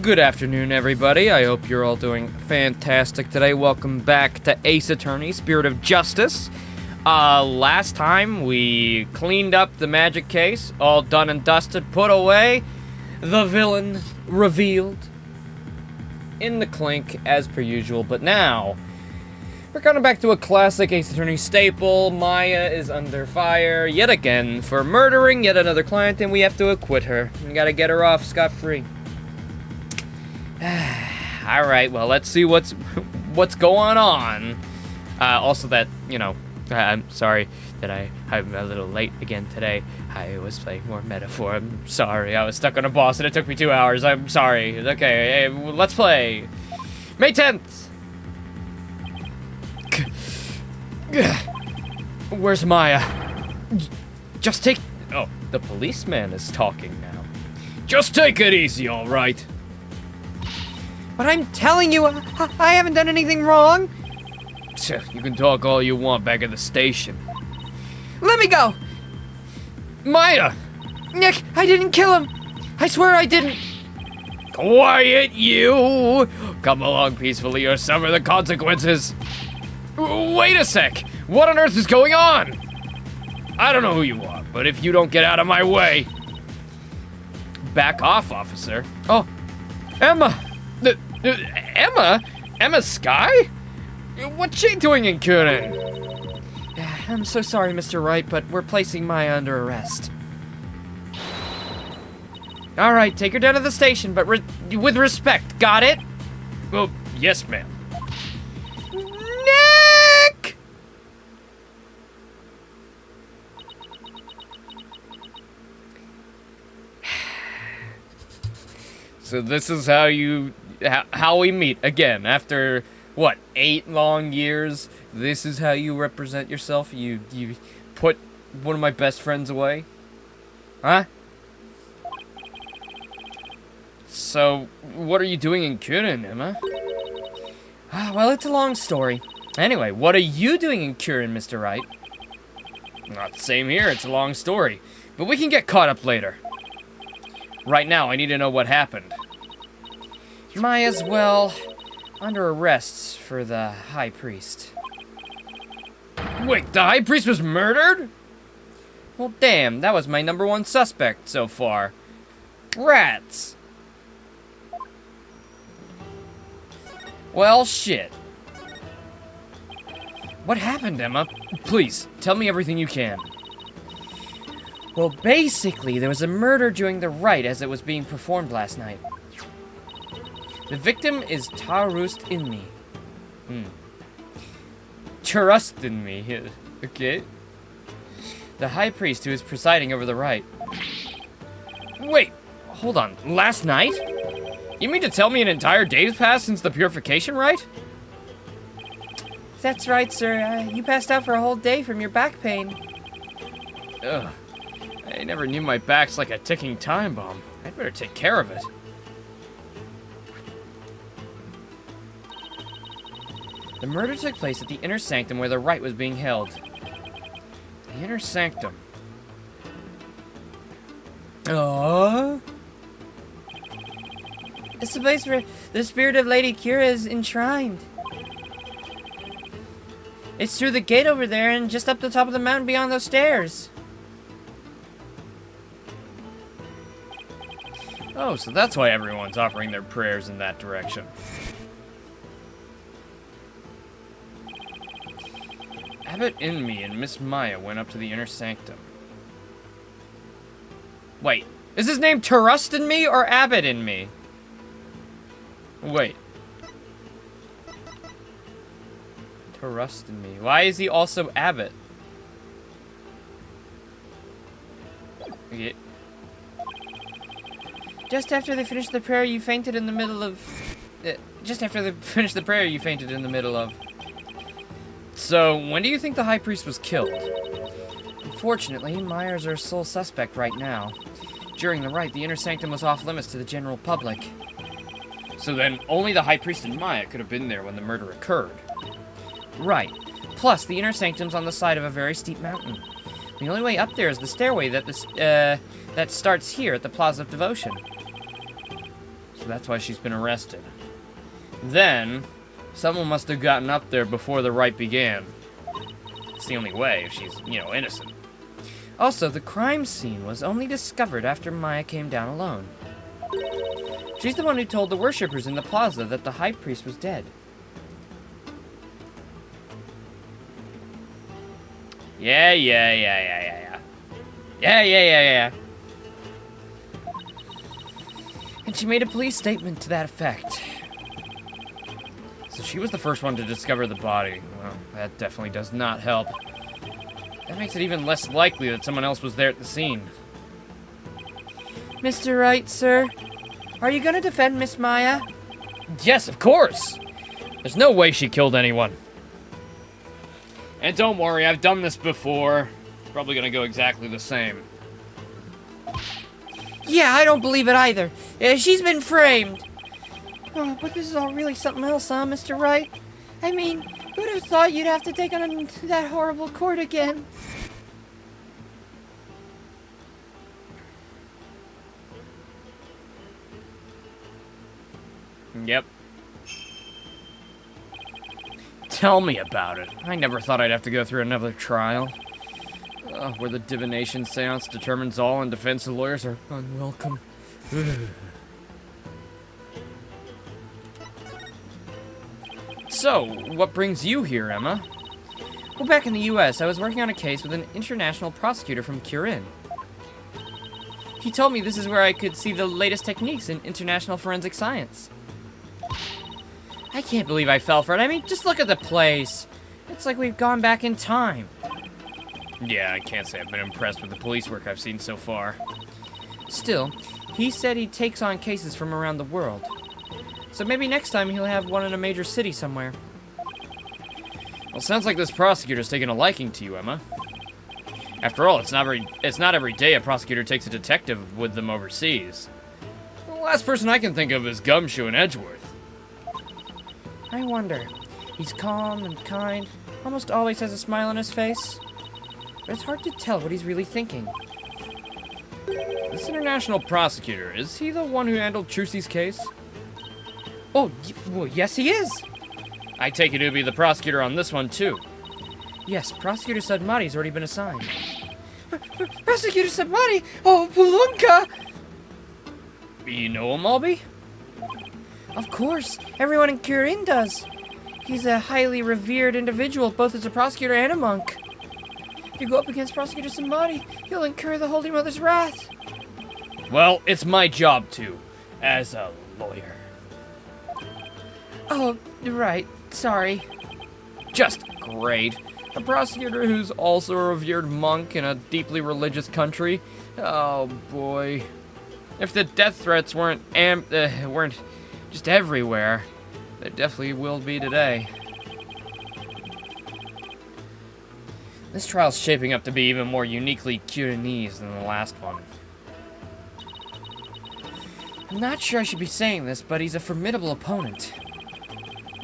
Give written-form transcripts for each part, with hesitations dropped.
Good afternoon, everybody. I hope you're all doing fantastic today. Welcome back to Ace Attorney, Spirit of Justice. Last time we cleaned up the magic case, all done and dusted, put away, the villain revealed in the clink as per usual. But now, we're coming back to a classic Ace Attorney staple. Maya is under fire yet again for murdering yet another client, and we have to acquit her. We gotta get her off scot-free. Alright, well, let's see what's going on. Also that, I'm sorry that I'm a little late again today. I was playing more Metaphor. I'm sorry. I was stuck on a boss and it took me 2 hours. I'm sorry. Okay, let's play. May 10th. Where's Maya? Just take... Oh, the policeman is talking now. Just take it easy, all right? But I'm telling you, I haven't done anything wrong. You can talk all you want back at the station. Let me go. Maya! Nick, I didn't kill him. I swear I didn't. Quiet, you! Come along peacefully or suffer the consequences. Wait a sec! What on earth is going on? I don't know who you are, but if you don't get out of my way... Back off, officer. Oh, Emma! Emma? Emma Skye? What's she doing in Kunin? I'm so sorry, Mr. Wright, but we're placing Maya under arrest. All right, take her down to the station, but with respect, got it? Well, yes, ma'am. Nick! So this is how we meet again after what, 8 long years. This is how you represent yourself. You put one of my best friends away, huh? So what are you doing in Kunin, Emma? Well, it's a long story. Anyway, what are you doing in Kurin, Mr. Wright? Not the same here. It's a long story, but we can get caught up later. Right now, I need to know what happened. Maya's, well, under arrest for the High Priest. Wait, the High Priest was murdered? Well, damn, that was my #1 suspect so far. Rats. Well, shit. What happened, Emma? Please, tell me everything you can. Well, basically, there was a murder during the rite as it was being performed last night. The victim is Tarust Inmi. Trust in me, okay? The High Priest who is presiding over the rite. Wait, hold on. Last night? You mean to tell me an entire day's passed since the purification rite? That's right, sir. You passed out for a whole day from your back pain. Ugh. I never knew my back's like a ticking time bomb. I'd better take care of it. The murder took place at the inner sanctum where the rite was being held. The inner sanctum. It's the place where the spirit of Lady Kira is enshrined. It's through the gate over there and just up the top of the mountain beyond those stairs. Oh, so that's why everyone's offering their prayers in that direction. Abbot Inmi and Miss Maya went up to the inner sanctum. Wait, is his name Tarust in me or Abbot in me? Wait. Tarust in me. Why is he also Abbot? Okay. Just after they finished the prayer, you fainted in the middle of... So, when do you think the High Priest was killed? Unfortunately, Myers our sole suspect right now. During the rite, the inner sanctum was off limits to the general public. So then, only the High Priest and Maya could have been there when the murder occurred. Right. Plus, the inner sanctum's on the side of a very steep mountain. The only way up there is the stairway that starts here at the Plaza of Devotion. so that's why she's been arrested. Then, someone must have gotten up there before the rite began. It's the only way if she's, innocent. Also, the crime scene was only discovered after Maya came down alone. She's the one who told the worshippers in the plaza that the high priest was dead. Yeah. And she made a police statement to that effect. So she was the first one to discover the body. Well, that definitely does not help. That makes it even less likely that someone else was there at the scene. Mr. Wright, sir, are you gonna defend Miss Maya? Yes, of course! There's no way she killed anyone. And don't worry, I've done this before. It's probably gonna go exactly the same. Yeah, I don't believe it either. She's been framed. Oh, but this is all really something else, huh, Mr. Wright? I mean, who'd have thought you'd have to take on that horrible court again? Yep. Tell me about it. I never thought I'd have to go through another trial. Where the divination seance determines all and defense lawyers are unwelcome. So, what brings you here, Emma? Well, back in the US, I was working on a case with an international prosecutor from Kirin. He told me this is where I could see the latest techniques in international forensic science. I can't believe I fell for it. I mean, just look at the place. It's like we've gone back in time. Yeah, I can't say I've been impressed with the police work I've seen so far. Still, he said he takes on cases from around the world. So maybe next time he'll have one in a major city somewhere. Well, sounds like this prosecutor's taking a liking to you, Emma. After all, it's not every day a prosecutor takes a detective with them overseas. The last person I can think of is Gumshoe in Edgeworth. I wonder. He's calm and kind, almost always has a smile on his face. But it's hard to tell what he's really thinking. This international prosecutor, is he the one who handled Trucy's case? Oh, well, yes he is. I take it to be the prosecutor on this one, too. Yes, Prosecutor Sudmati's already been assigned. Prosecutor Sudmati! Oh, Palunka! You know him, Albie? Of course, everyone in Kirin does. He's a highly revered individual, both as a prosecutor and a monk. If you go up against Prosecutor Sudmati, you'll incur the Holy Mother's wrath. Well, it's my job, too, as a lawyer. Oh, right. Sorry. Just great. A prosecutor who's also a revered monk in a deeply religious country. Oh boy. If the death threats weren't just everywhere, they definitely will be today. This trial's shaping up to be even more uniquely Kirinese than the last one. I'm not sure I should be saying this, but he's a formidable opponent.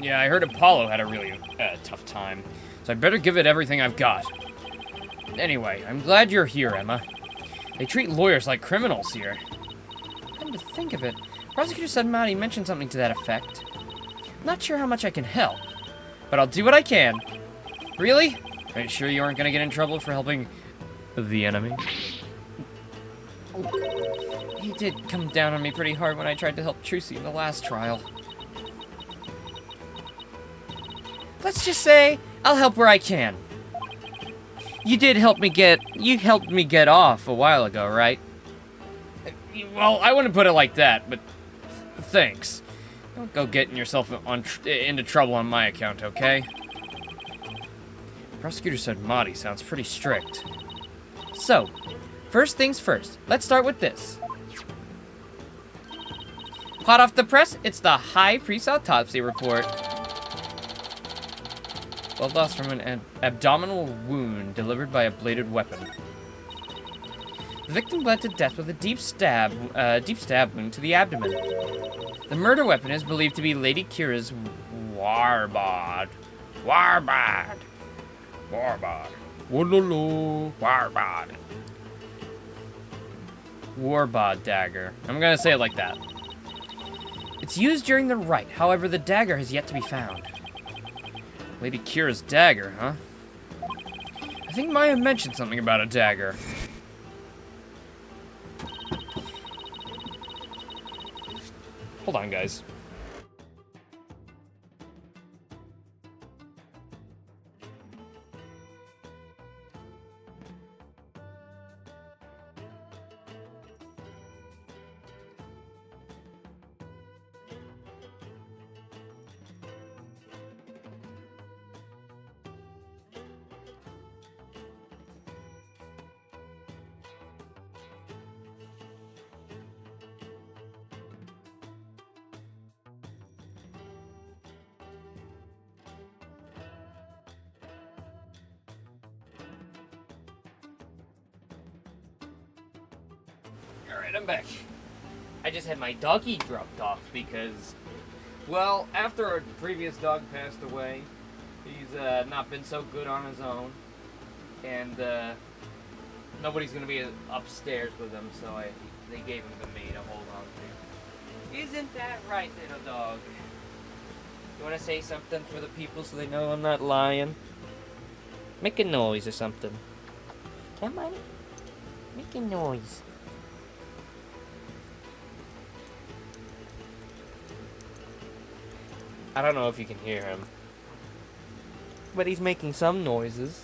Yeah, I heard Apollo had a really tough time, so I better give it everything I've got. Anyway, I'm glad you're here, Emma. They treat lawyers like criminals here. Come to think of it, Prosecutor Sudmati mentioned something to that effect. I'm not sure how much I can help, but I'll do what I can. Really? Are you sure you aren't gonna get in trouble for helping the enemy? He did come down on me pretty hard when I tried to help Trucy in the last trial. Let's just say, I'll help where I can. You helped me get off a while ago, right? Well, I wouldn't put it like that, but thanks. Don't go getting yourself into trouble on my account, okay? Prosecutor Sudmati sounds pretty strict. So, first things first, let's start with this. Hot off the press, it's the High Priest autopsy report. Blood loss from an abdominal wound delivered by a bladed weapon. The victim bled to death with a deep stab wound to the abdomen. The murder weapon is believed to be Lady Kira's warbod. Wololo. Warbod dagger. I'm gonna say it like that. It's used during the rite. However, the dagger has yet to be found. Lady Kira's dagger, huh? I think Maya mentioned something about a dagger. Hold on, guys. Alright, I'm back. I just had my doggy dropped off because, well, after our previous dog passed away, he's not been so good on his own, and nobody's gonna be upstairs with him, so they gave him to me to hold on to. Isn't that right, little dog? You wanna say something for the people so they know I'm not lying? Make a noise or something. Come on, make a noise. I don't know if you can hear him, but he's making some noises.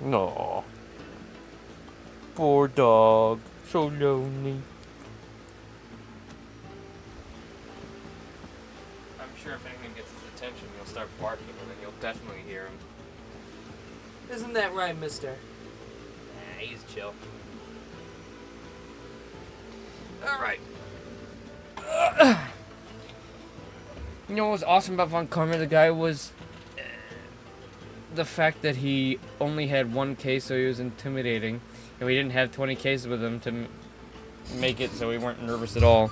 No, poor dog, so lonely. I'm sure if anything gets his attention, he'll start barking, and then you'll definitely hear him. Isn't that right, mister? Nah, he's chill. All right. You know what was awesome about Von Karma, the guy, was the fact that he only had one case, so he was intimidating, and we didn't have 20 cases with him to make it so we weren't nervous at all.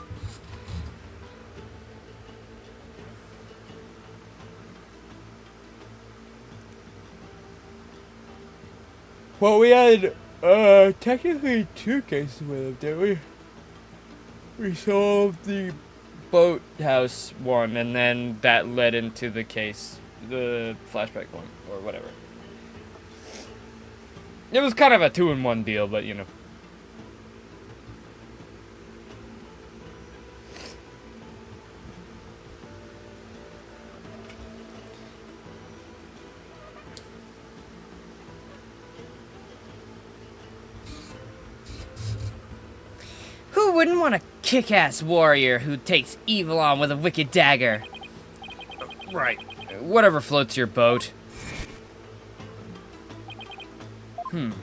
Well, we had technically 2 cases with him, didn't we? We solved the boathouse one, and then that led into the case, the flashback one, or whatever. It was kind of a 2-in-1 deal, but you know. Who wouldn't want a kick-ass warrior who takes evil on with a wicked dagger? Right. Whatever floats your boat. And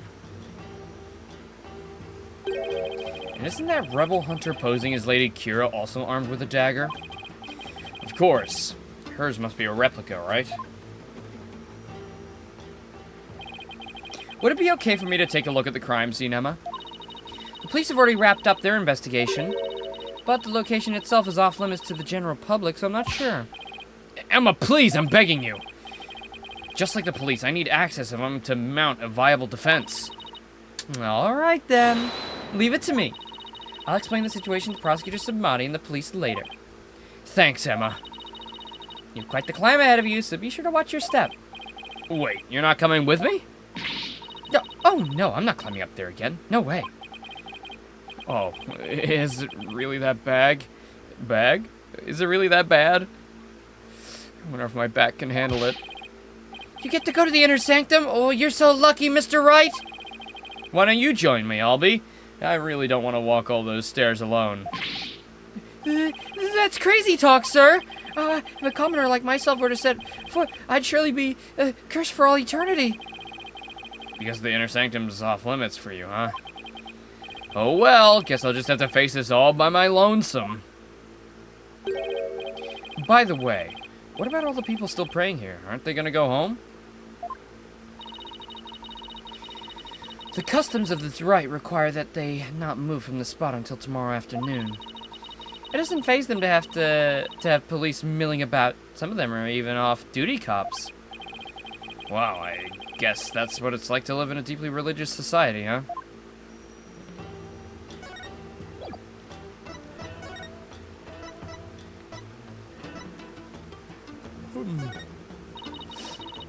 isn't that rebel hunter posing as Lady Kira also armed with a dagger? Of course. Hers must be a replica, right? Would it be okay for me to take a look at the crime scene, Emma? The police have already wrapped up their investigation, but the location itself is off limits to the general public, so I'm not sure. Emma, please, I'm begging you. Just like the police, I need access of them to mount a viable defense. All right, then. Leave it to me. I'll explain the situation to Prosecutor Submati and the police later. Thanks, Emma. You've quite the climb ahead of you, so be sure to watch your step. Wait, you're not coming with me? No, oh, no, I'm not climbing up there again. No way. Oh, is it really that bag? Is it really that bad? I wonder if my back can handle it. You get to go to the inner sanctum? Oh, you're so lucky, Mr. Wright. Why don't you join me, Albie? I really don't want to walk all those stairs alone. That's crazy talk, sir. If a commoner like myself were to set foot, I'd surely be cursed for all eternity. Because the inner sanctum's off limits for you, huh? Oh well, guess I'll just have to face this all by my lonesome. By the way, what about all the people still praying here? Aren't they gonna go home? The customs of this rite require that they not move from the spot until tomorrow afternoon. It doesn't faze them to have police milling about. Some of them are even off-duty cops. Wow, I guess that's what it's like to live in a deeply religious society, huh?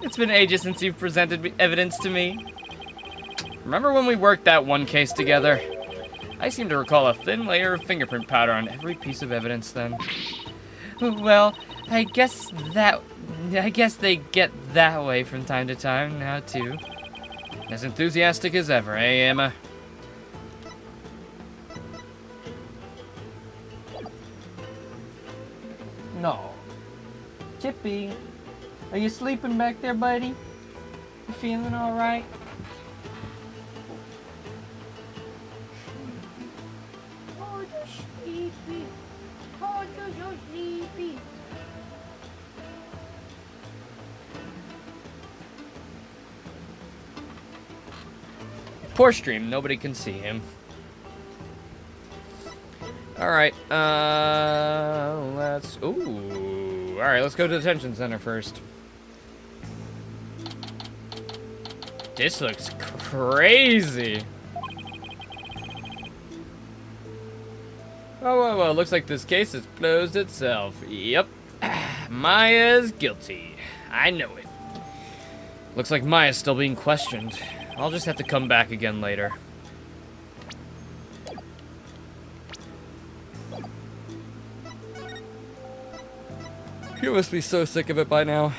It's been ages since you've presented evidence to me. Remember when we worked that one case together? I seem to recall a thin layer of fingerprint powder on every piece of evidence then. Well, I guess they get that way from time to time now, too. As enthusiastic as ever, eh, Emma? No. Chippy, are you sleeping back there, buddy? You feeling all right? Oh, you're sleepy. Oh, you're sleepy. Poor Stream, nobody can see him. Alright, let's... Ooh. Alright, let's go to the detention center first. This looks crazy. Oh, looks like this case has closed itself. Yep. Maya's guilty. I know it. Looks like Maya's still being questioned. I'll just have to come back again later. You must be so sick of it by now.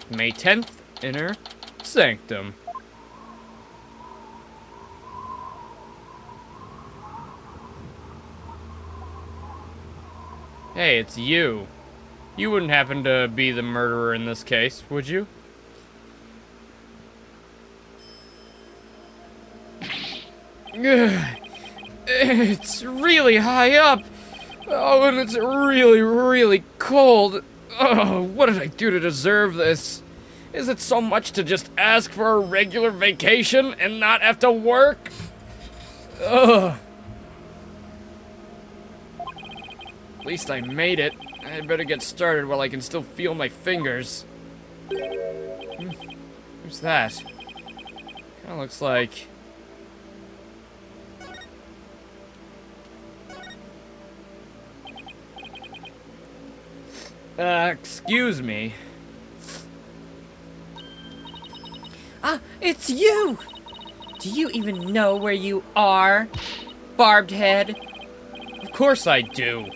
May 10th, Inner Sanctum. Hey, it's you. You wouldn't happen to be the murderer in this case, would you? Ugh. It's really high up. Oh, and it's really, really cold. Oh, what did I do to deserve this? Is it so much to just ask for a regular vacation and not have to work? Ugh. At least I made it. I better get started while I can still feel my fingers. Who's that? Kinda looks like... excuse me. Ah, it's you! Do you even know where you are, Barbed Head? Of course I do.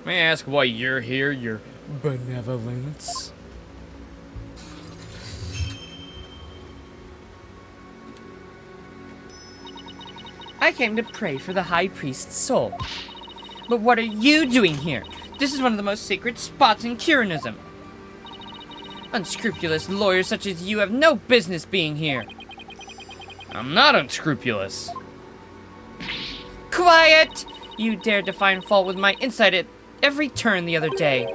May I ask why you're here, your benevolence? I came to pray for the High Priest's soul. But what are you doing here? This is one of the most sacred spots in Kiranism. Unscrupulous lawyers such as you have no business being here. I'm not unscrupulous. Quiet! You dared to find fault with my insight at every turn the other day.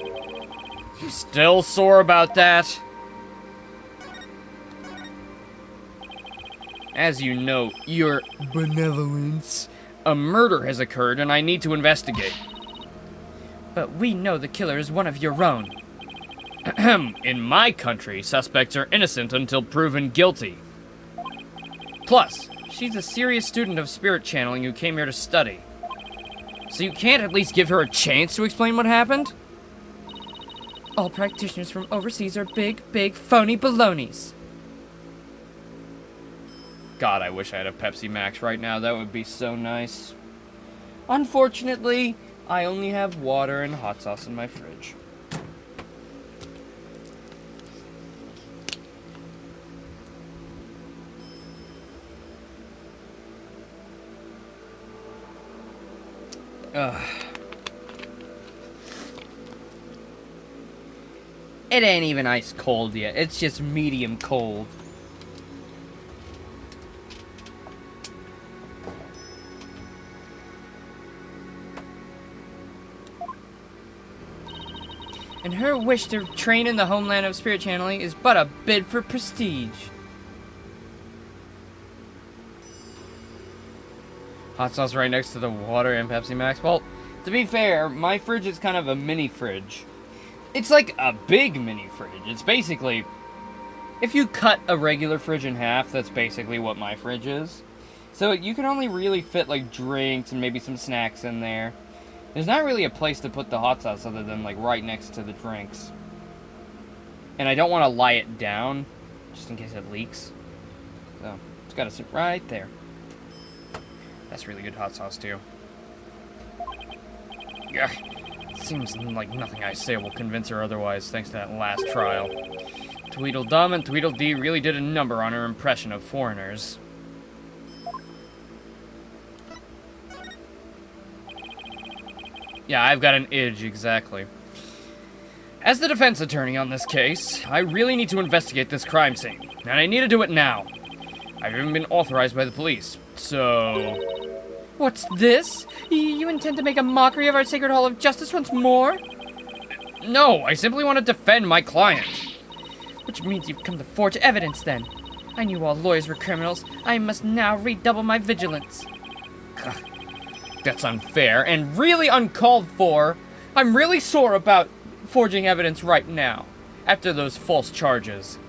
You still sore about that? As you know, your benevolence, a murder has occurred and I need to investigate. But we know the killer is one of your own. In my country, suspects are innocent until proven guilty. Plus, she's a serious student of spirit channeling who came here to study. So you can't at least give her a chance to explain what happened? All practitioners from overseas are big, phony balonies. God, I wish I had a Pepsi Max right now. That would be so nice. Unfortunately, I only have water and hot sauce in my fridge. Ugh. It ain't even ice cold yet. It's just medium cold. And her wish to train in the homeland of spirit channeling is but a bid for prestige. Hot sauce right next to the water and Pepsi Max. Well, to be fair, my fridge is kind of a mini fridge. It's like a big mini fridge. It's basically, if you cut a regular fridge in half, that's basically what my fridge is. So you can only really fit like drinks and maybe some snacks in there. There's not really a place to put the hot sauce other than, like, right next to the drinks. And I don't want to lie it down, just in case it leaks. So, it's got to sit right there. That's really good hot sauce, too. Yeah. Seems like nothing I say will convince her otherwise, thanks to that last trial. Tweedledum and Tweedledee really did a number on her impression of foreigners. Yeah, I've got an itch, exactly. As the defense attorney on this case, I really need to investigate this crime scene, and I need to do it now. I've even been authorized by the police, so... What's this? You intend to make a mockery of our Sacred Hall of Justice once more? No, I simply want to defend my client. Which means you've come to forge evidence, then. I knew all lawyers were criminals. I must now redouble my vigilance. That's unfair and really uncalled for. I'm really sore about forging evidence right now, after those false charges.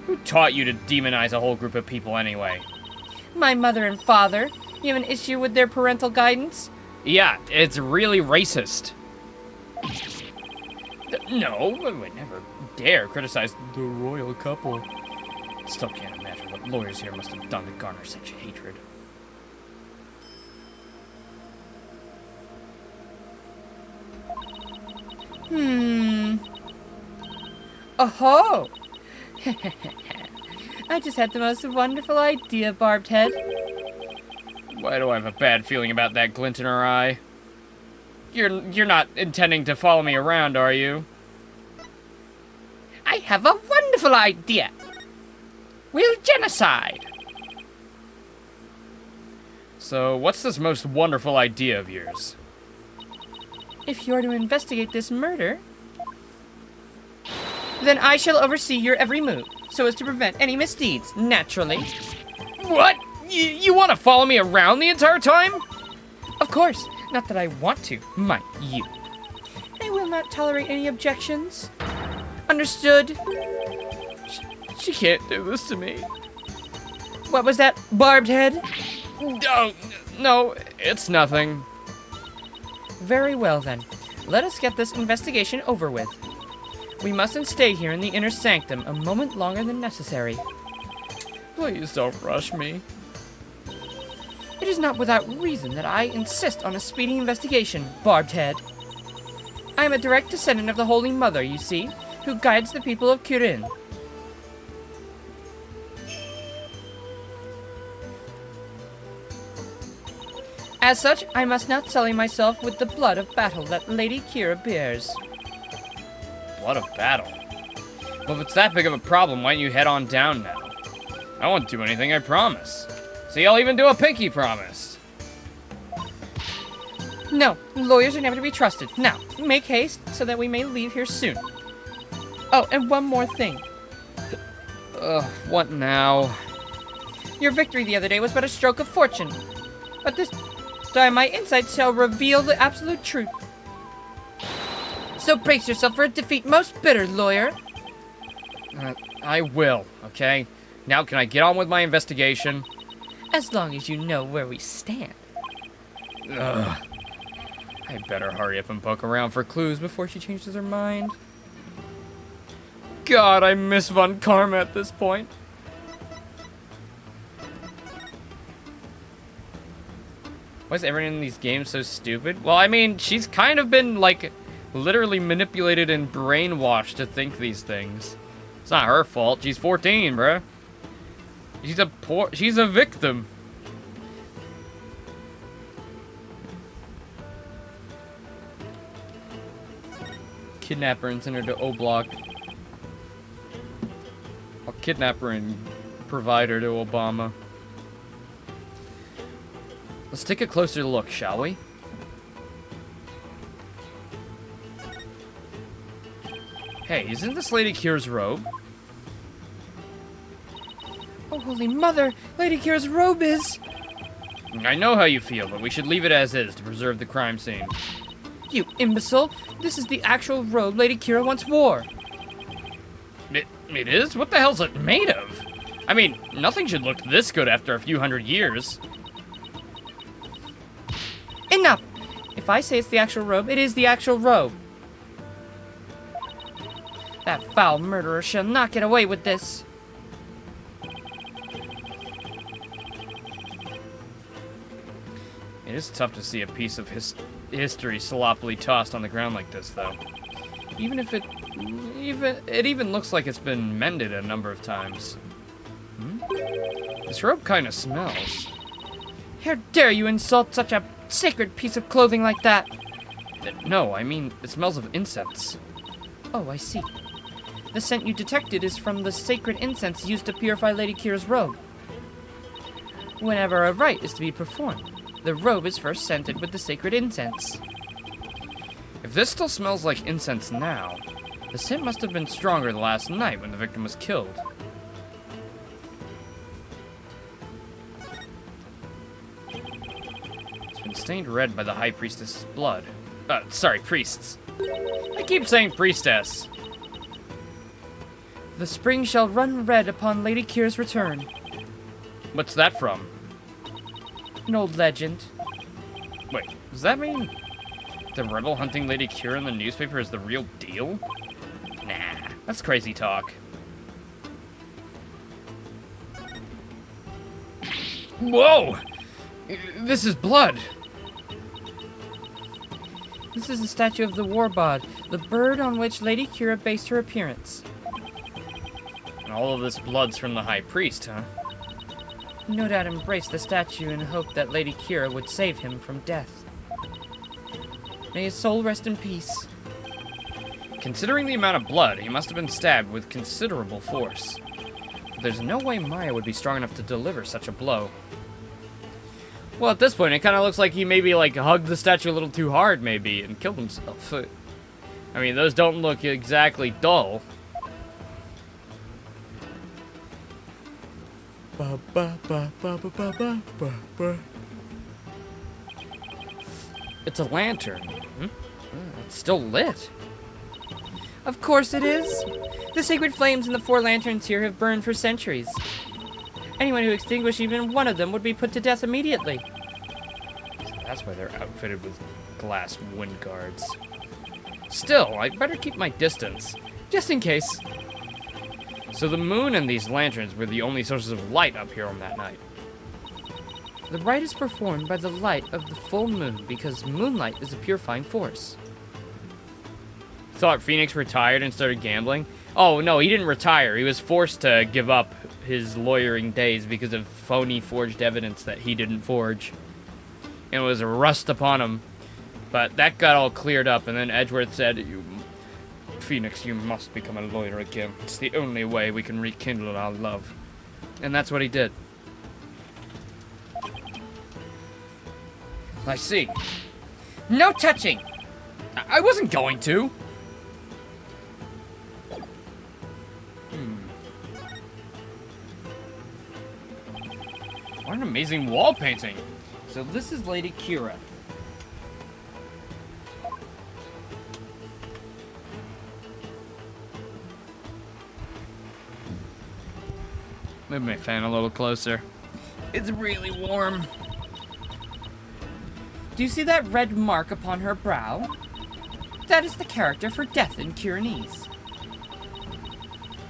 Who taught you to demonize a whole group of people anyway? My mother and father. You have an issue with their parental guidance? Yeah, it's really racist. No, I would never dare criticize the royal couple. Still can't imagine what lawyers here must have done to garner such hatred. Oh-ho! I just had the most wonderful idea, Barbed Head. Why do I have a bad feeling about that glint in her eye? You're not intending to follow me around, are you? I have a wonderful idea. We'll genocide. So, what's this most wonderful idea of yours? If you're to investigate this murder, then I shall oversee your every move, so as to prevent any misdeeds, naturally. What? You want to follow me around the entire time? Of course, not that I want to, mind you. I will not tolerate any objections. Understood? She can't do this to me. What was that, Barbed Head? Oh, no, it's nothing. Very well, then. Let us get this investigation over with. We mustn't stay here in the inner sanctum a moment longer than necessary. Please don't rush me. It is not without reason that I insist on a speedy investigation, Barbed Head. I am a direct descendant of the Holy Mother, you see, who guides the people of Kirin. As such, I must not sully myself with the blood of battle that Lady Kira bears. Blood of battle? Well, if it's that big of a problem, why don't you head on down now? I won't do anything, I promise. See, I'll even do a pinky promise. No, lawyers are never to be trusted. Now, make haste so that we may leave here soon. Oh, and one more thing. What now? Your victory the other day was but a stroke of fortune. But this time my insights shall reveal the absolute truth. So brace yourself for a defeat most bitter, lawyer. I will, okay? Now can I get on with my investigation? As long as you know where we stand. Ugh. I better hurry up and poke around for clues before she changes her mind. God, I miss Von Karma at this point. Why is everyone in these games so stupid? Well, I mean, she's kind of been, like, literally manipulated and brainwashed to think these things. It's not her fault. She's 14, bruh. She's a victim. Kidnap her and send her to O-Block. I'll kidnap her and provide her to Obama. Let's take a closer look, shall we? Hey, isn't this Lady Kira's robe? Oh, Holy Mother! Lady Kira's robe is... I know how you feel, but we should leave it as is to preserve the crime scene. You imbecile! This is the actual robe Lady Kira once wore. It is? What the hell's it made of? I mean, nothing should look this good after a few hundred years. Enough! If I say it's the actual robe, it is the actual robe. That foul murderer shall not get away with this. It is tough to see a piece of history sloppily tossed on the ground like this, though. Even if it even looks like it's been mended a number of times. This robe kind of smells. How dare you insult such a sacred piece of clothing like that? No, I mean, it smells of incense. Oh, I see. The scent you detected is from the sacred incense used to purify Lady Kira's robe. Whenever a rite is to be performed, the robe is first scented with the sacred incense. If this still smells like incense now, the scent must have been stronger last night when the victim was killed. It's been stained red by the High Priestess's blood. Sorry, priests. I keep saying priestess. The spring shall run red upon Lady Kira's return. What's that from? An old legend. Wait, does that mean the rebel hunting Lady Kira in the newspaper is the real deal? Nah, that's crazy talk. Whoa! This is blood. This is a statue of the Warbod, the bird on which Lady Kira based her appearance. And all of this blood's from the High Priest, huh? No doubt embraced the statue in hope that Lady Kira would save him from death. May his soul rest in peace. Considering the amount of blood, he must have been stabbed with considerable force. But there's no way Maya would be strong enough to deliver such a blow. Well, at this point, it kind of looks like he maybe, like, hugged the statue a little too hard, maybe, and killed himself. I mean, those don't look exactly dull. It's a lantern. It's still lit. Of course it is. The sacred flames in the 4 lanterns here have burned for centuries. Anyone who extinguished even one of them would be put to death immediately. So that's why they're outfitted with glass wind guards. Still, I'd better keep my distance, just in case. So the moon and these lanterns were the only sources of light up here on that night. The rite is performed by the light of the full moon because moonlight is a purifying force. Thought Phoenix retired and started gambling? Oh, no, he didn't retire. He was forced to give up his lawyering days because of phony forged evidence that he didn't forge. And it was a rust upon him. But that got all cleared up, and then Edgeworth said, Phoenix, you must become a lawyer again. It's the only way we can rekindle our love. And that's what he did. I see. No touching! I wasn't going to. What an amazing wall painting. So this is Lady Kira. Move my fan a little closer. It's really warm. Do you see that red mark upon her brow? That is the character for death in Kiranese.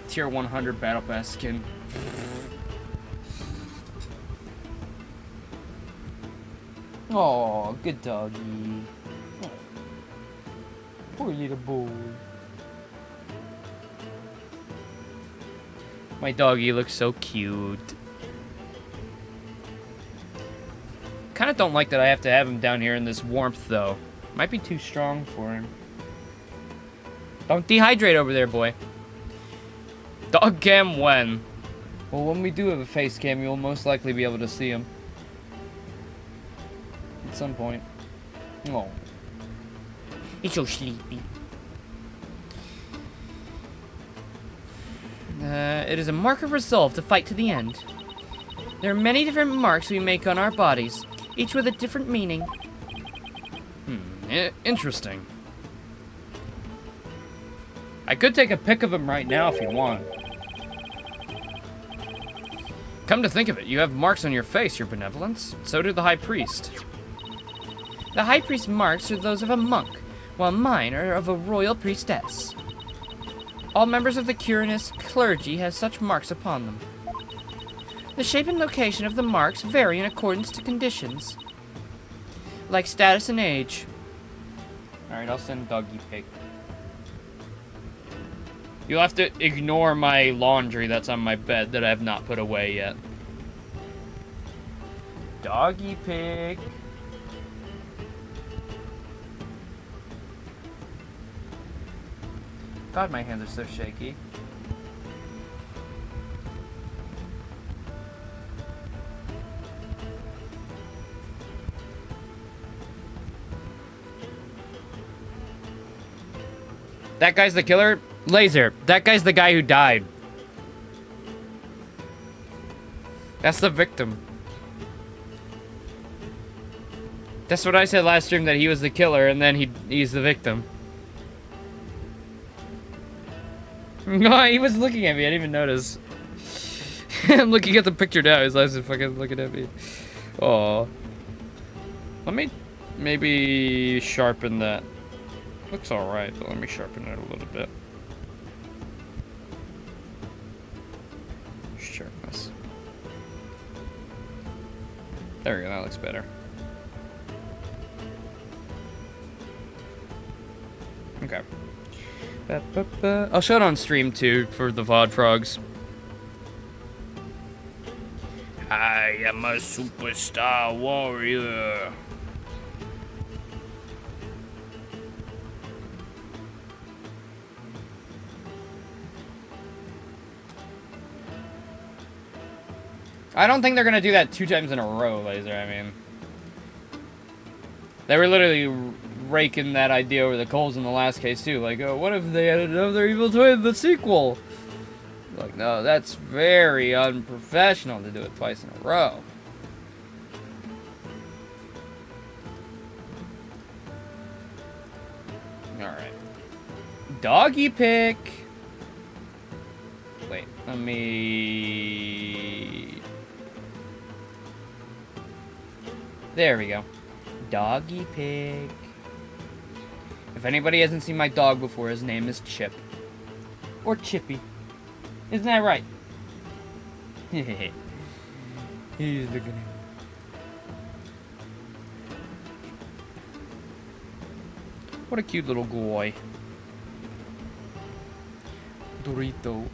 Tier 100 Battle Pass skin. Oh, good doggy. Oh. Poor little boy. My doggy looks so cute. Kind of don't like that I have to have him down here in this warmth, though. Might be too strong for him. Don't dehydrate over there, boy. Dog cam when? Well, when we do have a face cam, you'll most likely be able to see him. At some point. Oh. He's so sleepy. It is a mark of resolve to fight to the end. There are many different marks we make on our bodies, each with a different meaning. Interesting. I could take a pic of him right now if you want. Come to think of it, you have marks on your face, your benevolence. So did the High Priest. The High Priest's marks are those of a monk, while mine are of a royal priestess. All members of the Quirinus clergy have such marks upon them. The shape and location of the marks vary in accordance to conditions, like status and age. Alright, I'll send Doggy Pig. You'll have to ignore my laundry that's on my bed that I have not put away yet. Doggy Pig. God, my hands are so shaky. That guy's the killer? Laser, that guy's the guy who died. That's the victim. That's what I said last stream, that he was the killer and then he's the victim. No, he was looking at me, I didn't even notice. I'm looking at the picture now, his eyes are fucking looking at me. Aw. Let me maybe sharpen that. Looks alright, but let me sharpen it a little bit. Sharpen this. There we go, that looks better. Okay. I'll show it on stream too for the VOD frogs. I am a superstar warrior. I don't think they're gonna do that 2 times in a row, Laser. I mean, they were literally raking that idea over the coals in the last case too. Like, oh, what if they added another Evil Twin, the sequel? Like, no, that's very unprofessional to do it twice in a row. Alright. Doggy pick. Wait, let me... There we go. Doggy pig. If anybody hasn't seen my dog before, his name is Chip. Or Chippy. Isn't that right? He's looking at me. What a cute little guy. Dorito.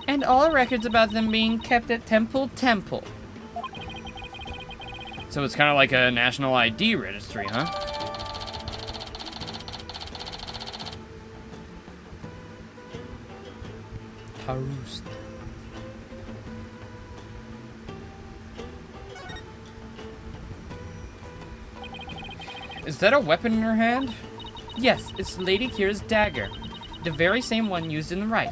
And all records about them being kept at Temple. So it's kind of like a national ID registry, huh? Tarust. Is that a weapon in her hand? Yes, it's Lady Kira's dagger. The very same one used in the rite.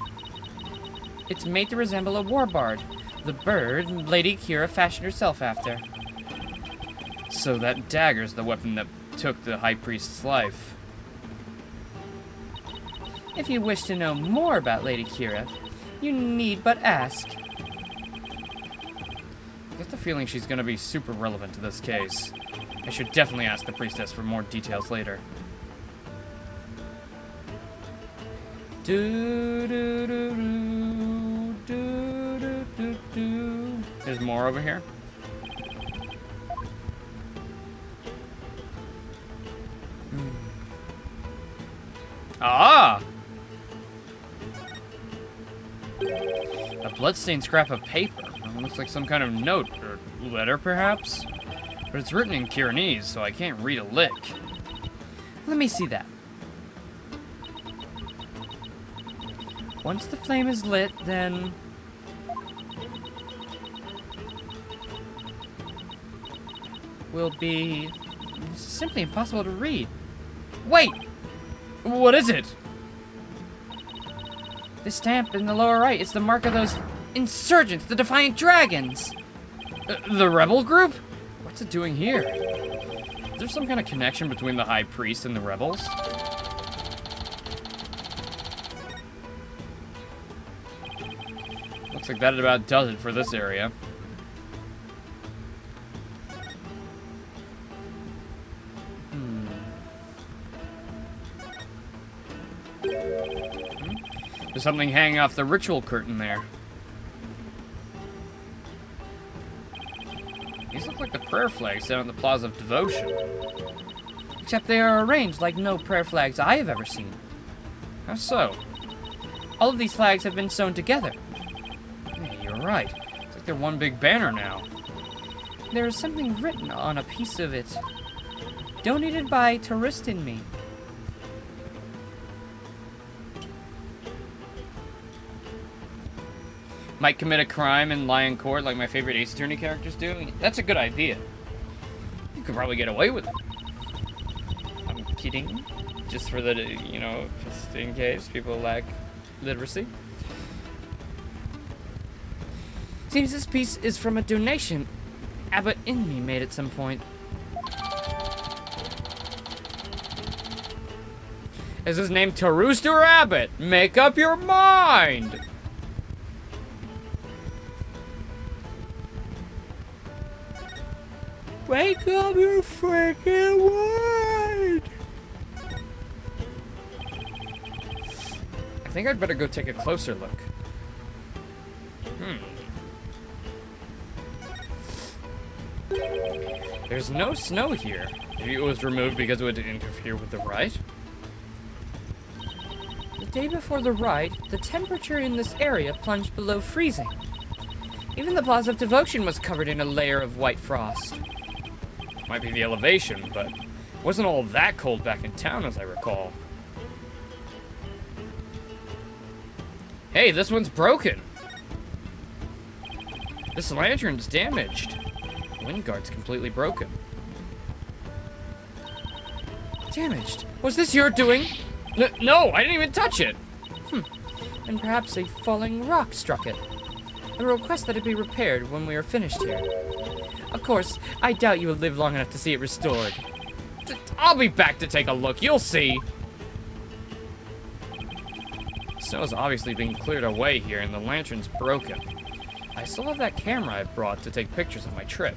It's made to resemble a warbard, the bird Lady Kira fashioned herself after. So that dagger's the weapon that took the High Priest's life. If you wish to know more about Lady Kira, you need but ask. I get the feeling she's gonna be super relevant to this case. I should definitely ask the priestess for more details later. There's more over here. Ah! A bloodstained scrap of paper. It looks like some kind of note or letter, perhaps? But it's written in Quirinese, so I can't read a lick. Let me see that. Once the flame is lit, then... will be... simply impossible to read. Wait! What is it? The stamp in the lower right is the mark of those insurgents, the Defiant Dragons! The rebel group? What's it doing here? Is there some kind of connection between the High Priest and the rebels? Looks like that about does it for this area. There's something hanging off the ritual curtain there. These look like the prayer flags set on the Plaza of Devotion. Except they are arranged like no prayer flags I have ever seen. How so? All of these flags have been sewn together. Hey, you're right. It's like they're one big banner now. There is something written on a piece of it. Donated by Touristin Me. Might commit a crime and lie in court like my favorite Ace Attorney characters do? That's a good idea. You could probably get away with it. I'm kidding. Just for the, you know, just in case people lack literacy. Seems this piece is from a donation Abbot Inme made at some point. Is his name Taroost or Abbott? Make up your mind! Wake up your freaking mind! I think I'd better go take a closer look. There's no snow here. Maybe it was removed because it would interfere with the rite. The day before the rite, the temperature in this area plunged below freezing. Even the Plaza of Devotion was covered in a layer of white frost. Might be the elevation, but it wasn't all that cold back in town as I recall. Hey, this one's broken. This lantern's damaged. The wind guard's completely broken. Damaged. Was this your doing? No, I didn't even touch it. And perhaps a falling rock struck it. I will request that it be repaired when we are finished here. Of course, I doubt you will live long enough to see it restored. I'll be back to take a look. You'll see. Snow is obviously being cleared away here, and the lantern's broken. I still have that camera I brought to take pictures of my trip.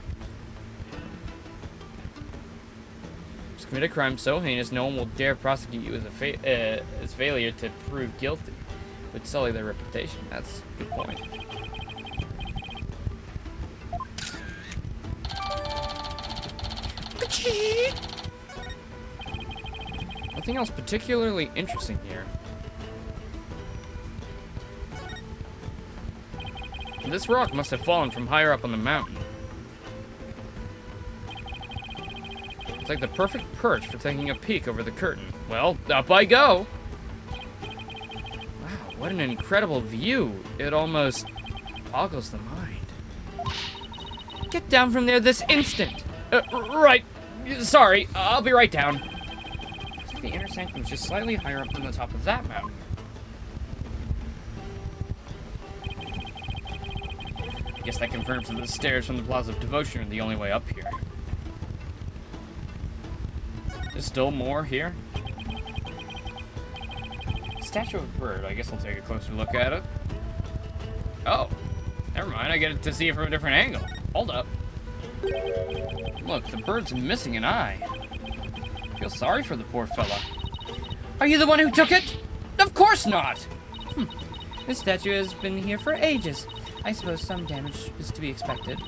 Just commit a crime so heinous no one will dare prosecute you as failure to prove guilty. Would sully their reputation. That's a good point. Nothing else particularly interesting here. This rock must have fallen from higher up on the mountain. It's like the perfect perch for taking a peek over the curtain. Well, up I go! Wow, what an incredible view. It almost boggles the mind. Get down from there this instant! Right. Sorry, I'll be right down. Looks like the inner sanctum's just slightly higher up than the top of that mountain. I guess that confirms that the stairs from the Plaza of Devotion are the only way up here. There's still more here. Statue of a bird. I guess I'll take a closer look at it. Oh, never mind. I get to see it from a different angle. Hold up. Look, the bird's missing an eye. I feel sorry for the poor fella. Are you the one who took it? Of course not! This statue has been here for ages. I suppose some damage is to be expected.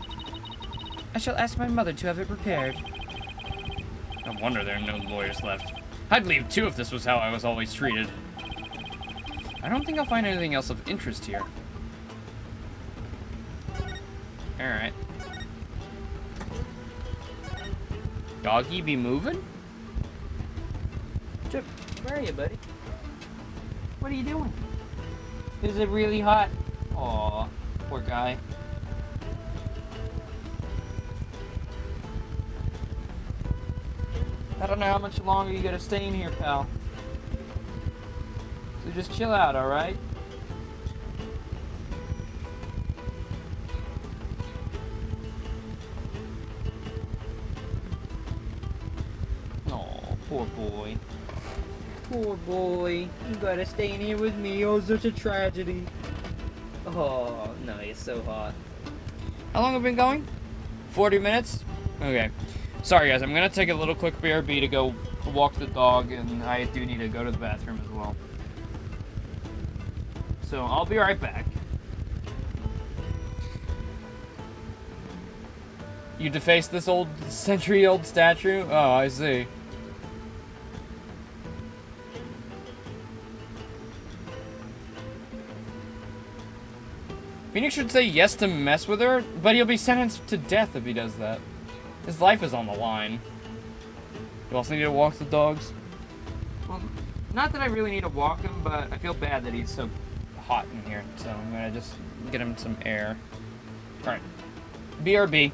I shall ask my mother to have it repaired. No wonder there are no lawyers left. I'd leave too if this was how I was always treated. I don't think I'll find anything else of interest here. Alright. Doggy be moving? Chip, where are you, buddy? What are you doing? Is it really hot? Aw, poor guy. I don't know how much longer you gotta stay in here, pal. So just chill out, alright? Oh, poor boy. Poor boy. You gotta stay in here with me. Oh, such a tragedy. Oh, no, it's so hot. How long have we been going? 40 minutes? Okay. Sorry guys, I'm gonna take a little quick BRB to go walk the dog, and I do need to go to the bathroom as well. So I'll be right back. You defaced this old century-old statue? Oh, I see. Phoenix should say yes to mess with her, but he'll be sentenced to death if he does that. His life is on the line. You also need to walk the dogs? Well, not that I really need to walk him, but I feel bad that he's so hot in here, so I'm gonna just get him some air. Alright. BRB.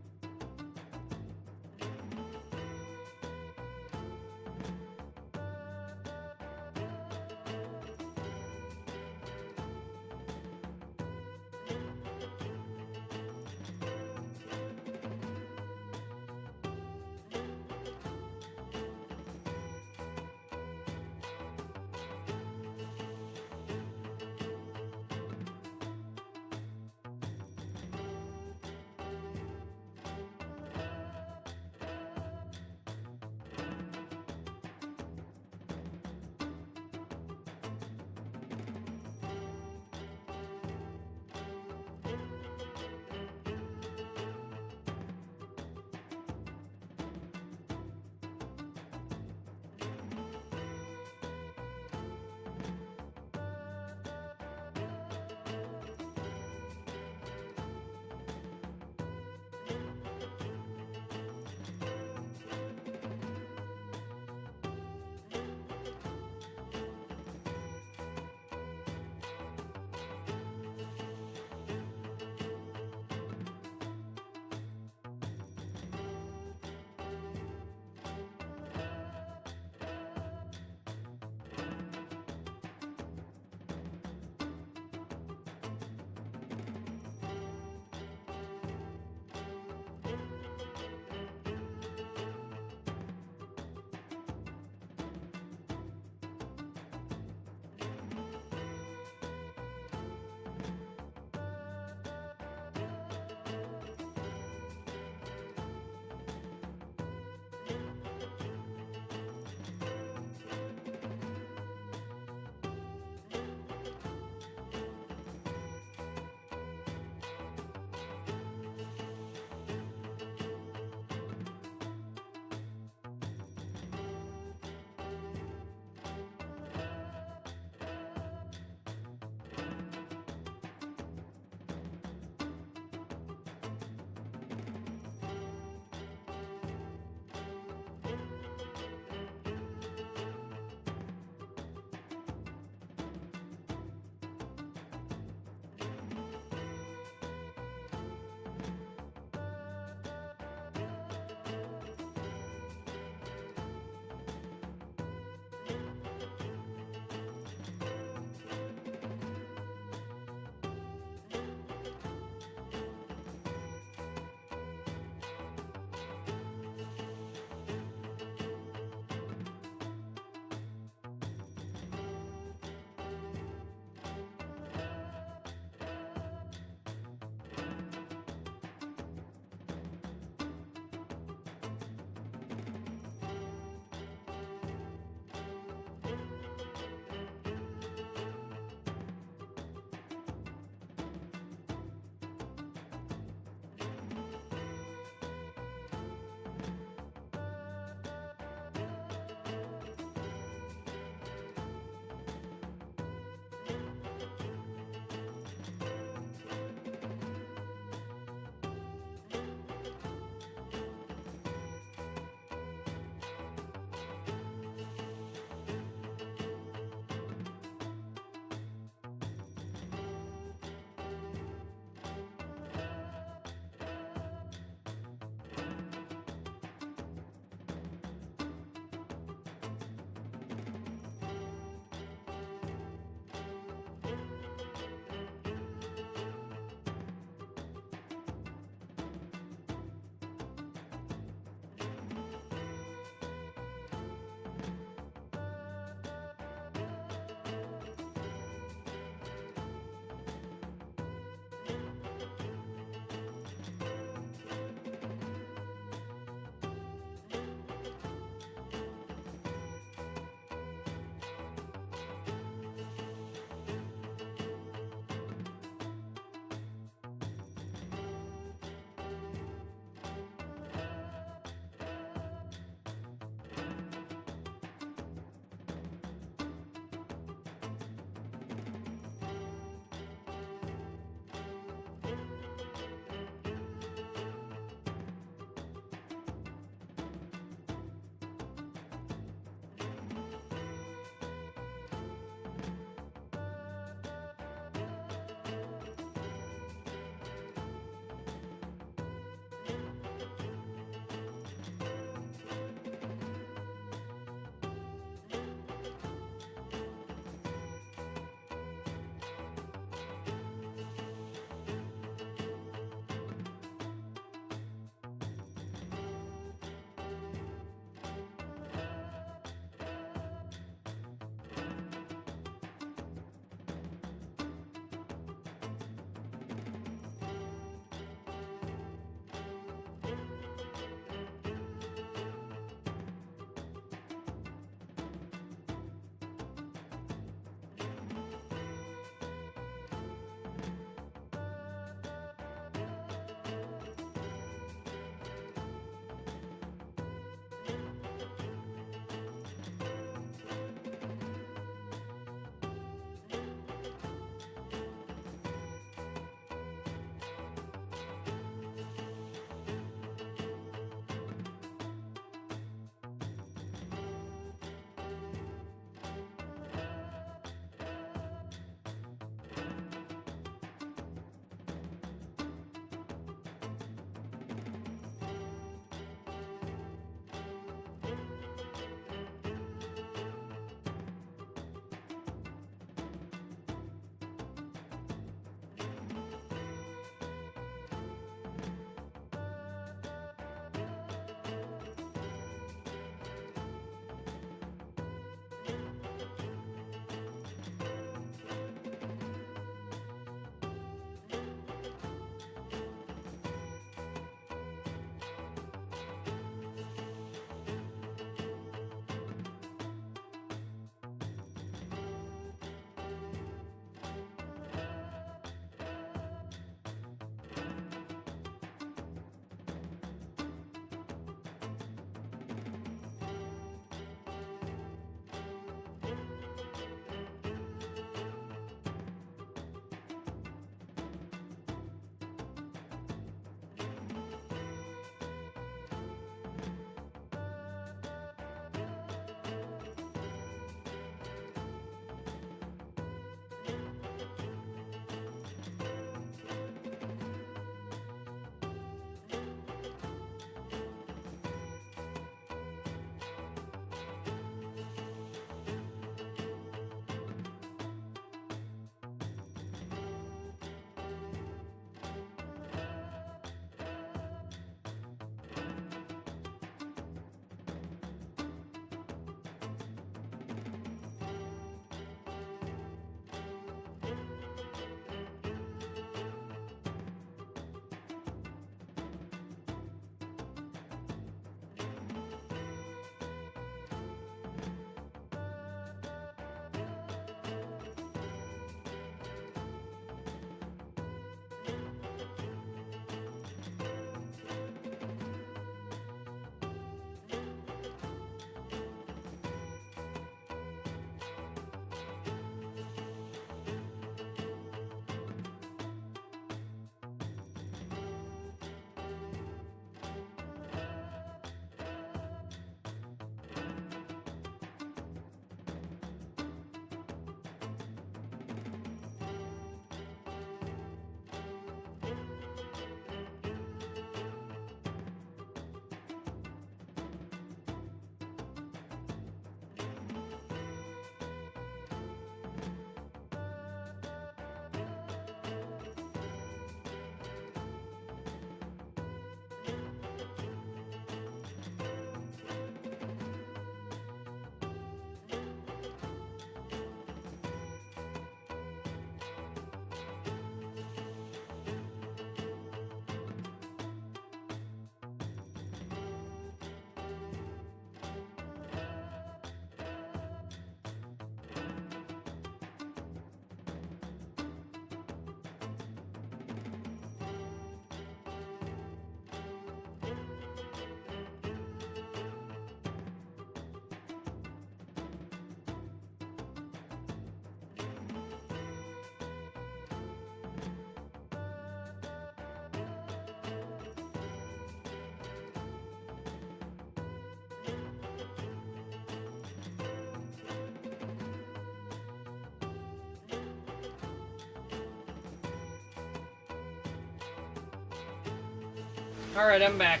Alright, I'm back.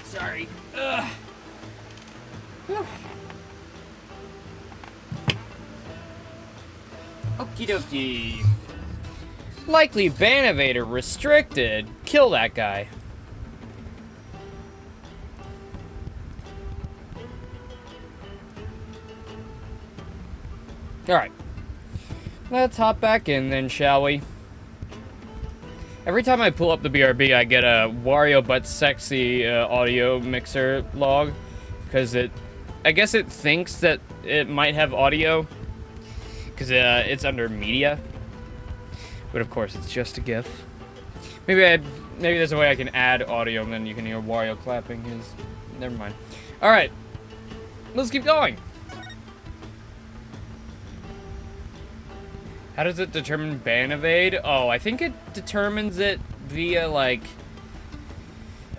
Sorry. Ugh. Whew. Okie dokie. Likely ban evader restricted. Kill that guy. Alright. Let's hop back in then, shall we? Every time I pull up the BRB, I get a Wario But Sexy audio mixer log. Because I guess it thinks that it might have audio. Because it's under media. But of course, it's just a GIF. Maybe there's a way I can add audio and then you can hear Wario clapping his... Never mind. Alright. Let's keep going. How does it determine ban evade? Oh, I think it determines it via, like...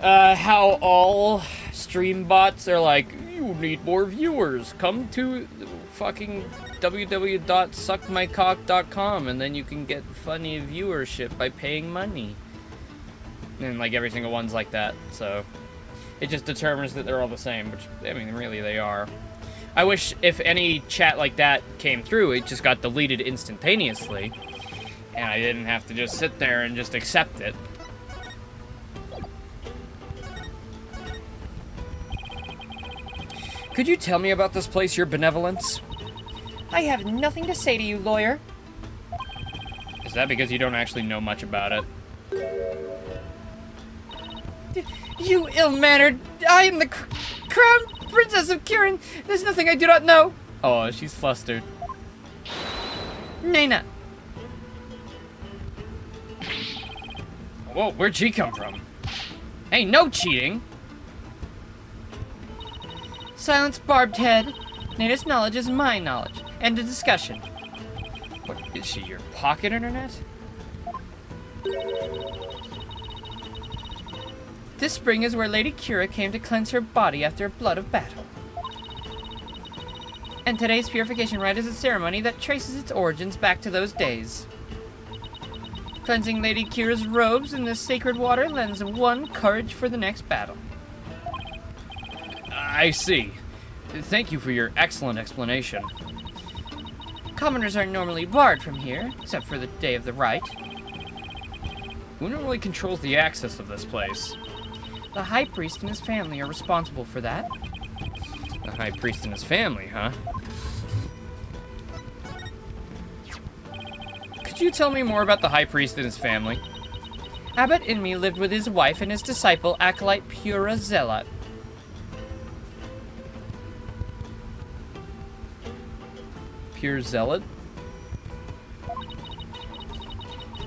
how all stream bots are like, you need more viewers. Come to fucking www.suckmycock.com and then you can get funny viewership by paying money. And like every single one's like that, so it just determines that they're all the same, which, I mean, really they are. I wish if any chat like that came through, it just got deleted instantaneously, and I didn't have to just sit there and just accept it. Could you tell me about this place, Your Benevolence? I have nothing to say to you, lawyer. Is that because you don't actually know much about it? You ill-mannered... I am the crown princess of Kirin. There's nothing I do not know. Oh, she's flustered. Nena. Whoa, where'd she come from? Hey, no cheating! Silence, barbed head. Nena's knowledge is my knowledge. End of discussion. What, is she your pocket internet? This spring is where Lady Kira came to cleanse her body after a blood of battle. And today's purification rite is a ceremony that traces its origins back to those days. Cleansing Lady Kira's robes in this sacred water lends one courage for the next battle. I see. Thank you for your excellent explanation. Commoners are normally barred from here, except for the day of the rite. Who normally controls the access of this place? The High Priest and his family are responsible for that. The High Priest and his family, huh? Could you tell me more about the High Priest and his family? Abbot Inmi lived with his wife and his disciple, Acolyte Pura Zealot. Pure Zealot?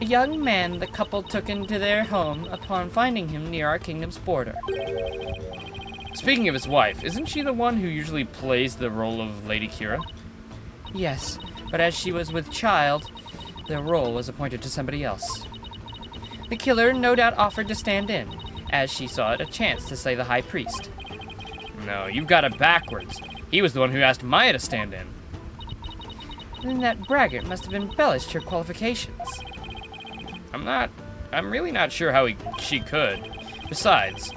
A young man the couple took into their home upon finding him near our kingdom's border. Speaking of his wife, isn't she the one who usually plays the role of Lady Kira? Yes, but as she was with child, the role was appointed to somebody else. The killer no doubt offered to stand in, as she saw it a chance to slay the High Priest. No, you've got it backwards. He was the one who asked Maya to stand in. Then that braggart must have embellished her qualifications. I'm really not sure how she could. Besides,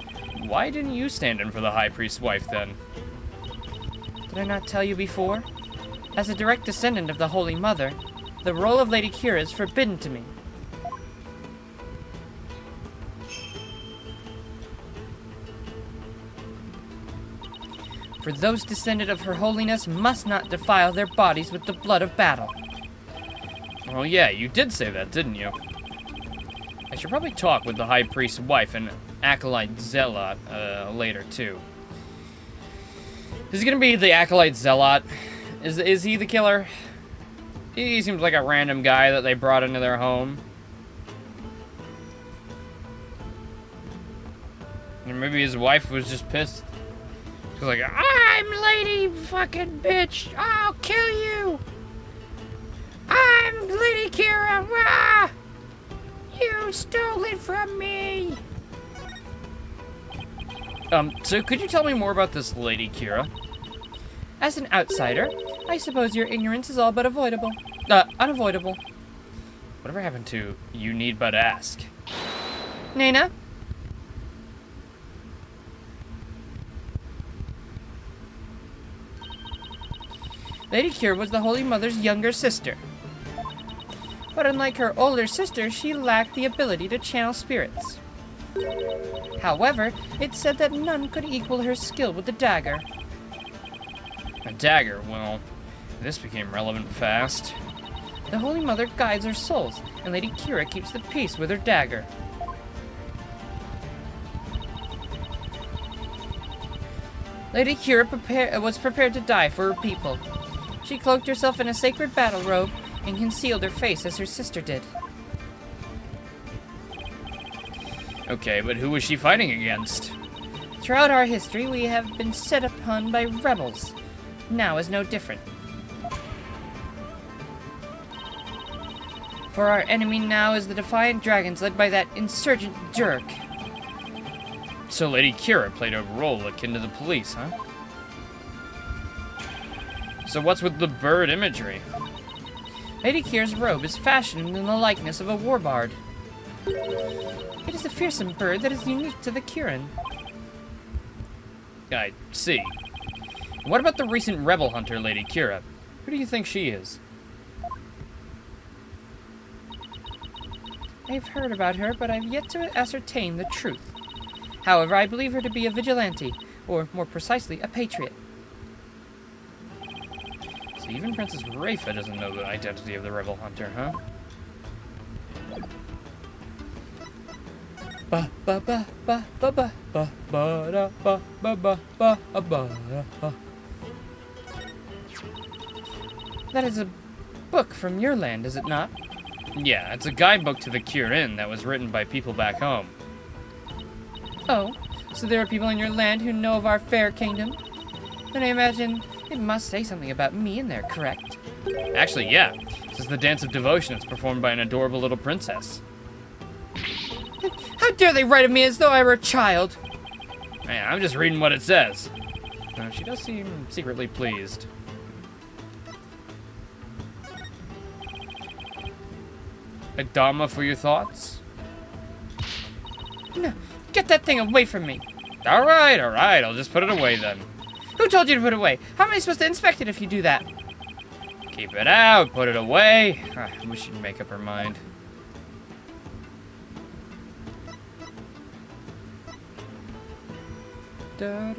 why didn't you stand in for the High Priest's wife then? Did I not tell you before? As a direct descendant of the Holy Mother, the role of Lady Kira is forbidden to me. For those descended of Her Holiness must not defile their bodies with the blood of battle. Oh yeah, you did say that, didn't you? I should probably talk with the High Priest's wife and Acolyte Zealot later, too. Is he gonna be the Acolyte Zealot? Is he the killer? He seems like a random guy that they brought into their home. Or maybe his wife was just pissed. She's like, I'm Lady fucking bitch. I'll kill you. I'm Lady Kira. Ah! You stole it from me. So could you tell me more about this Lady Kira? As an outsider, I suppose your ignorance is all but unavoidable. Whatever happened to you need but ask? Nena? Lady Kira was the Holy Mother's younger sister. But unlike her older sister, she lacked the ability to channel spirits. However, it's said that none could equal her skill with the dagger. A dagger? Well, this became relevant fast. The Holy Mother guides her souls, and Lady Kira keeps the peace with her dagger. Lady Kira was prepared to die for her people. She cloaked herself in a sacred battle robe and concealed her face as her sister did. Okay, but who was she fighting against? Throughout our history, we have been set upon by rebels. Now is no different. For our enemy now is the Defiant Dragons led by that insurgent Dirk. So Lady Kira played a role akin to the police, huh? So what's with the bird imagery? Lady Kira's robe is fashioned in the likeness of a warbard. It is a fearsome bird that is unique to the Kirin. I see. What about the recent rebel hunter, Lady Kira? Who do you think she is? I've heard about her, but I've yet to ascertain the truth. However, I believe her to be a vigilante, or more precisely, a patriot. So even Princess Rafa doesn't know the identity of the rebel hunter, huh? Ba ba ba ba ba ba ba ba da ba ba ba ba ba. That is a book from your land, is it not? Yeah, it's a guidebook to the Kirin that was written by people back home. Oh, so there are people in your land who know of our fair kingdom? Then I imagine it must say something about me in there, correct? Actually, yeah. This is the Dance of Devotion. It's performed by an adorable little princess. How dare they write of me as though I were a child? Man, I'm just reading what it says. She does seem secretly pleased. Adama, for your thoughts? No, get that thing away from me. Alright, I'll just put it away then. Who told you to put it away? How am I supposed to inspect it if you do that? Keep it out, put it away. I wish she'd make up her mind. That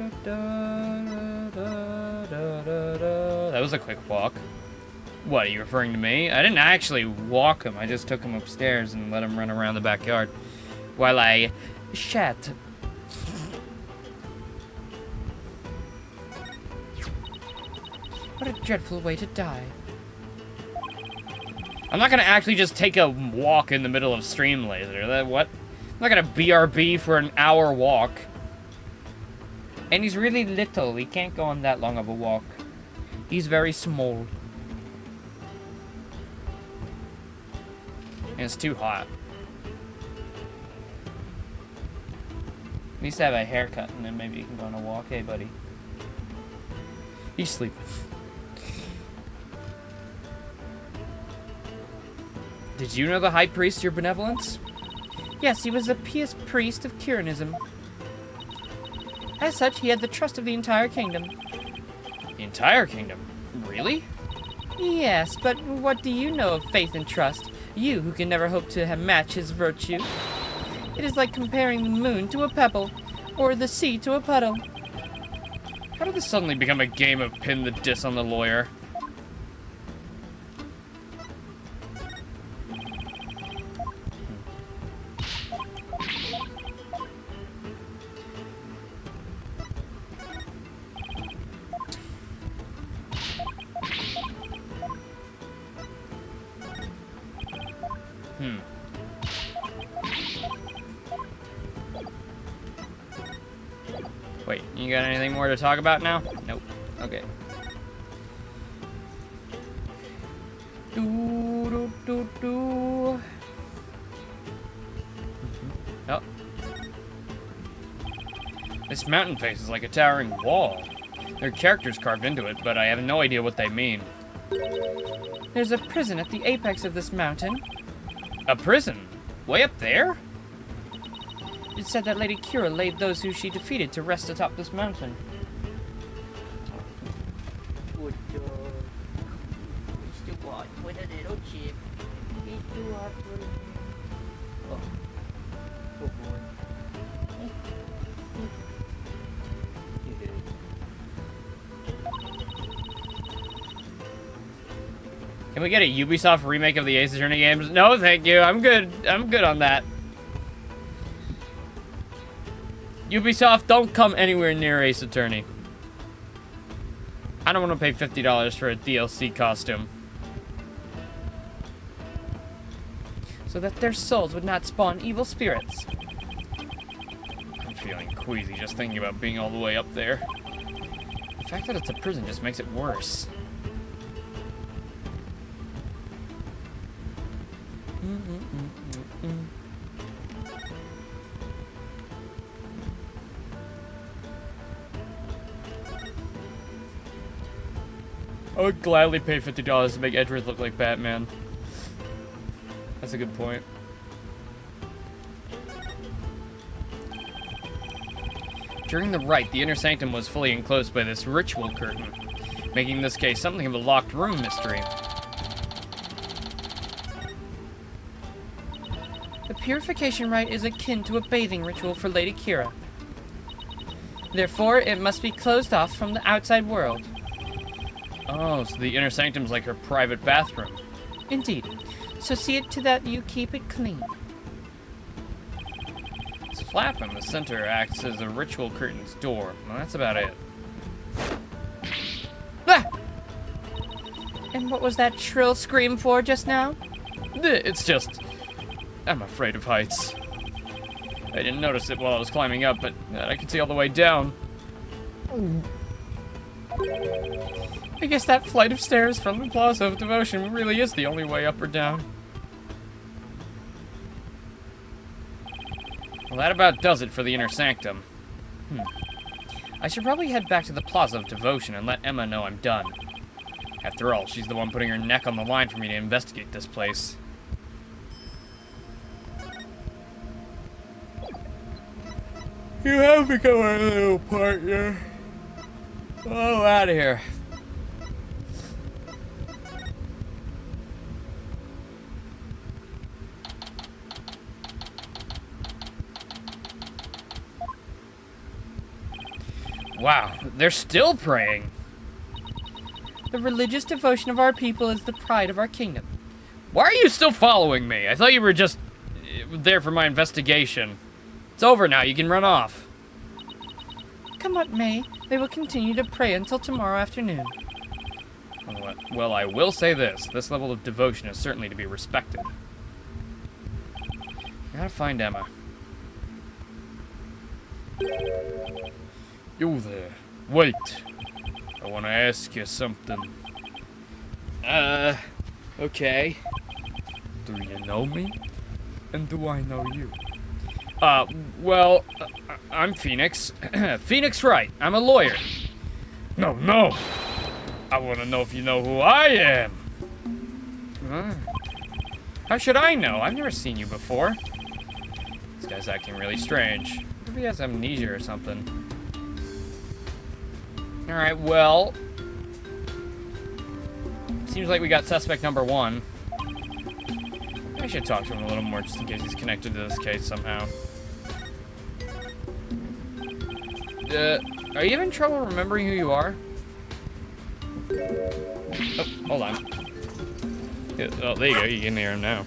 was a quick walk. What, are you referring to me? I didn't actually walk him. I just took him upstairs and let him run around the backyard while I shat. What a dreadful way to die. I'm not gonna actually just take a walk in the middle of Stream Laser. What? I'm not gonna BRB for an hour walk. And he's really little. He can't go on that long of a walk. He's very small. And it's too hot. He needs to have a haircut, and then maybe he can go on a walk. Hey, buddy. He's sleeping. Did you know the High Priest, your benevolence? Yes, he was the pious priest of Kirinism. As such, he had the trust of the entire kingdom. The entire kingdom? Really? Yes, but what do you know of faith and trust? You, who can never hope to match his virtue. It is like comparing the moon to a pebble, or the sea to a puddle. How did this suddenly become a game of pin the diss on the lawyer? Wait, you got anything more to talk about now? Nope. Okay. Oh. This mountain face is like a towering wall. There are characters carved into it, but I have no idea what they mean. There's a prison at the apex of this mountain. A prison? Way up there? It said that Lady Kira laid those who she defeated to rest atop this mountain. Can we get a Ubisoft remake of the Ace Attorney games? No, thank you. I'm good. I'm good on that. Ubisoft, don't come anywhere near Ace Attorney. I don't want to pay $50 for a DLC costume. So that their souls would not spawn evil spirits. I'm feeling queasy just thinking about being all the way up there. The fact that it's a prison just makes it worse. I would gladly pay $50 to make Edgeworth look like Batman. That's a good point. During the rite, the inner sanctum was fully enclosed by this ritual curtain, making this case something of a locked room mystery. The purification rite is akin to a bathing ritual for Lady Kira. Therefore, it must be closed off from the outside world. Oh, so the inner sanctum's like her private bathroom. Indeed. So see it to that you keep it clean. This flap in the center acts as a ritual curtain's door. Well, that's about it. Ah! And what was that shrill scream for just now? It's just... I'm afraid of heights. I didn't notice it while I was climbing up, but I could see all the way down. I guess that flight of stairs from the Plaza of Devotion really is the only way up or down. Well, that about does it for the inner sanctum. I should probably head back to the Plaza of Devotion and let Emma know I'm done. After all, she's the one putting her neck on the line for me to investigate this place. You have become a little partner. Oh, out of here. Wow, they're still praying. The religious devotion of our people is the pride of our kingdom. Why are you still following me? I thought you were just there for my investigation. It's over now, you can run off. Come what may, they will continue to pray until tomorrow afternoon. Well, I will say this. This level of devotion is certainly to be respected. I gotta find Emma. You there. Wait. I want to ask you something. Okay. Do you know me? And do I know you? Well, I'm Phoenix. Phoenix Wright. I'm a lawyer. No. I want to know if you know who I am. How should I know? I've never seen you before. This guy's acting really strange. Maybe he has amnesia or something. Alright, well... Seems like we got suspect number 1. I should talk to him a little more just in case he's connected to this case somehow. Are you having trouble remembering who you are? Oh, hold on. Oh, there you go. You can hear him now.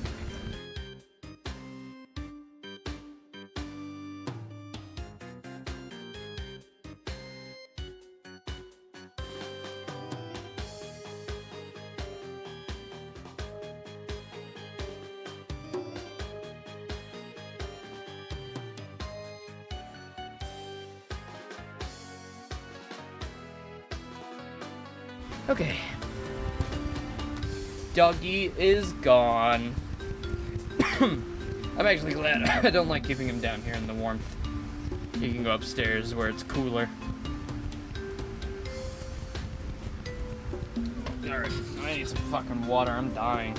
Okay. Doggy is gone. I'm actually glad. I don't like keeping him down here in the warmth. He can go upstairs where it's cooler. Alright, I need some fucking water. I'm dying.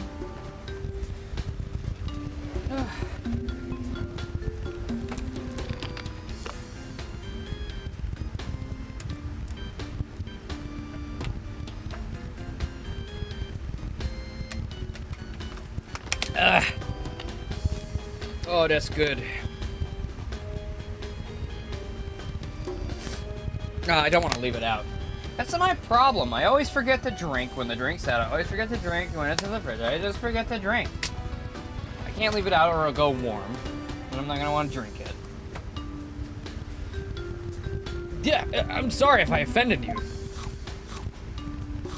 Oh, that's good. I don't want to leave it out. That's my problem. I always forget to drink when the drink's out. I always forget to drink when it's in the fridge. I just forget to drink. I can't leave it out or it'll go warm. And I'm not gonna want to drink it. Yeah, I'm sorry if I offended you.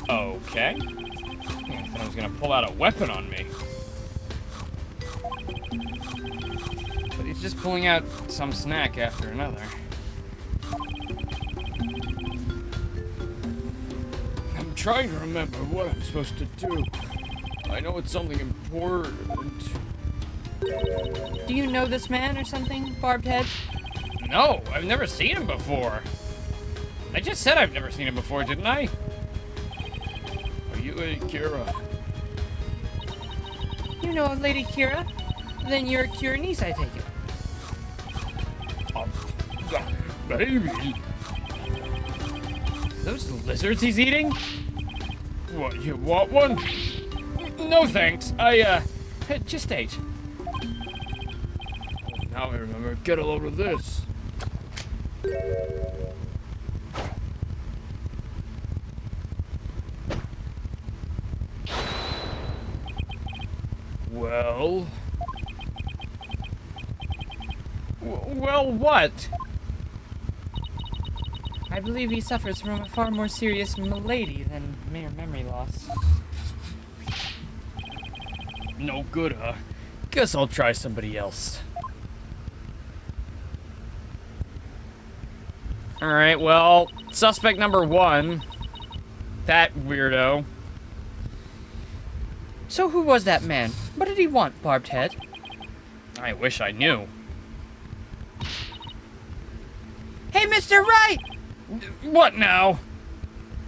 Okay. I thought I was gonna pull out a weapon on me. But he's just pulling out some snack after another. I'm trying to remember what I'm supposed to do. I know it's something important. Do you know this man or something, Barbed Head? No, I've never seen him before. I just said I've never seen him before, didn't I? Are you Lady Kira? You know of Lady Kira? Then you're Kira niece, I take it. Maybe. Those lizards he's eating? What, you want one? No thanks, I just ate. Now I remember, get a load of this. Well... well, what? I believe he suffers from a far more serious malady than mere memory loss. No good, huh? Guess I'll try somebody else. Alright, well, suspect number 1. That weirdo. So who was that man? What did he want, Barbed Head? I wish I knew. Hey, Mr. Wright! What now?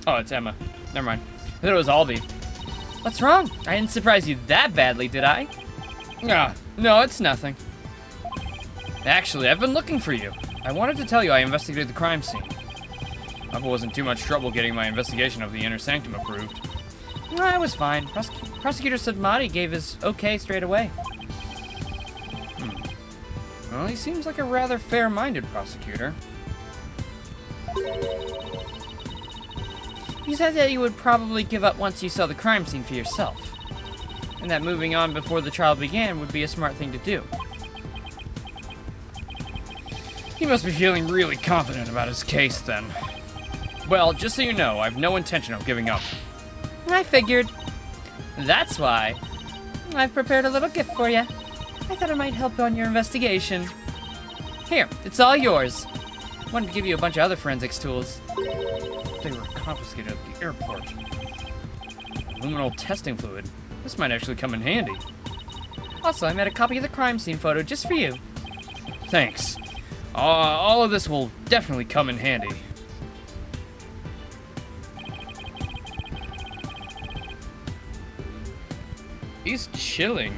Oh, it's Emma. Never mind. I thought it was Aldi. What's wrong? I didn't surprise you that badly, did I? Ah, no, it's nothing. Actually, I've been looking for you. I wanted to tell you I investigated the crime scene. I hope it wasn't too much trouble getting my investigation of the Inner Sanctum approved. No, I was fine. Prosecutor Sudmati gave his okay straight away. Well, he seems like a rather fair-minded prosecutor. He said that you would probably give up once you saw the crime scene for yourself. And that moving on before the trial began would be a smart thing to do. He must be feeling really confident about his case, then. Well, just so you know, I have no intention of giving up. I figured. That's why I've prepared a little gift for you. I thought it might help on your investigation. Here, it's all yours. Wanted to give you a bunch of other forensics tools. They were confiscated at the airport. Luminol testing fluid. This might actually come in handy. Also, I made a copy of the crime scene photo just for you. Thanks. All of this will definitely come in handy. He's chilling.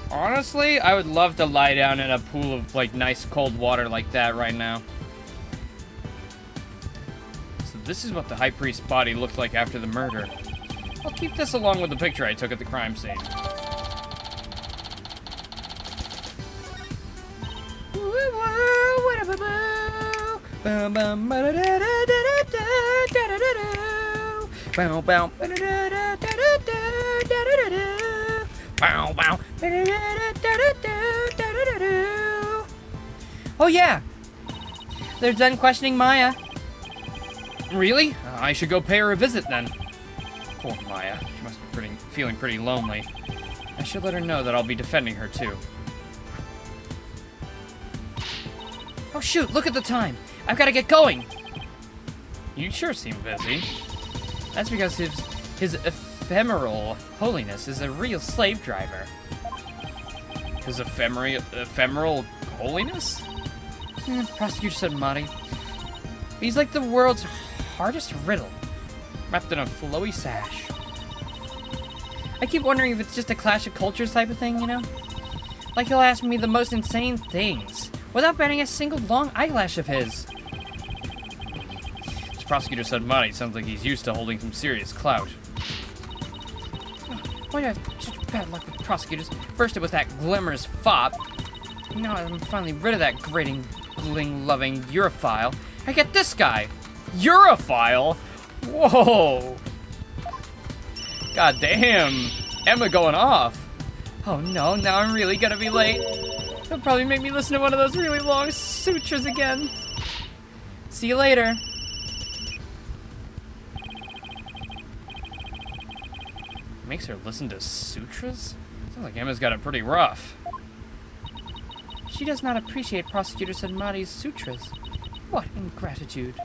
Honestly, I would love to lie down in a pool of, like, nice cold water like that right now. So this is what the High Priest's body looked like after the murder. I'll keep this along with the picture I took at the crime scene. Oh yeah, they're done questioning Maya. Really? I should go pay her a visit then. Poor Maya. She must be feeling pretty lonely. I should let her know that I'll be defending her too. Oh shoot, look at the time. I've got to get going. You sure seem busy. That's because his ephemeral holiness is a real slave driver. His ephemeral holiness? Prosecutor Sudmati. He's like the world's hardest riddle, wrapped in a flowy sash. I keep wondering if it's just a clash of cultures type of thing, you know? Like he'll ask me the most insane things, without batting a single long eyelash of his. This prosecutor Sudmati sounds like he's used to holding some serious clout. Why do I have such bad luck with prosecutors? First it was that glamorous fop. Now I'm finally rid of that grating, gling-loving Europhile. I get this guy. Europhile? Whoa. God damn. Emma going off. Oh no, now I'm really gonna be late. They'll probably make me listen to one of those really long sutras again. See you later. Makes her listen to sutras? Sounds like Emma's got it pretty rough. She does not appreciate Prosecutor Senmari's sutras. What ingratitude.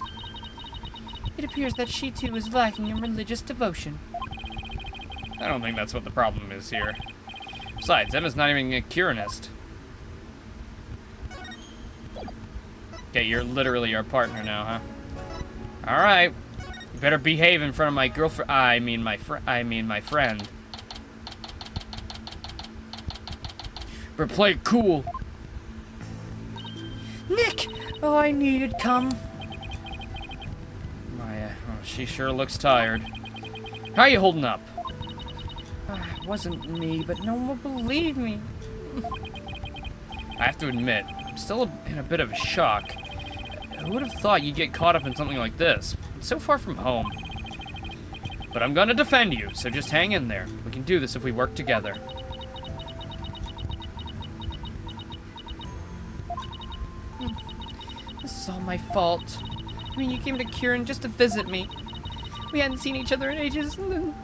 It appears that she too is lacking in religious devotion. I don't think that's what the problem is here. Besides, Emma's not even a Kirinist. Okay, you're literally our partner now, huh? Alright. You better behave in front of my girlfriend. I mean my friend. But play it cool. Nick! Oh, I knew you'd come. Maya, she sure looks tired. How are you holding up? It wasn't me, but no one will believe me. I have to admit, I'm still in a bit of a shock. Who would have thought you'd get caught up in something like this? It's so far from home. But I'm gonna defend you, so just hang in there. We can do this if we work together. This is all my fault. I mean, you came to Kirin just to visit me. We hadn't seen each other in ages, and then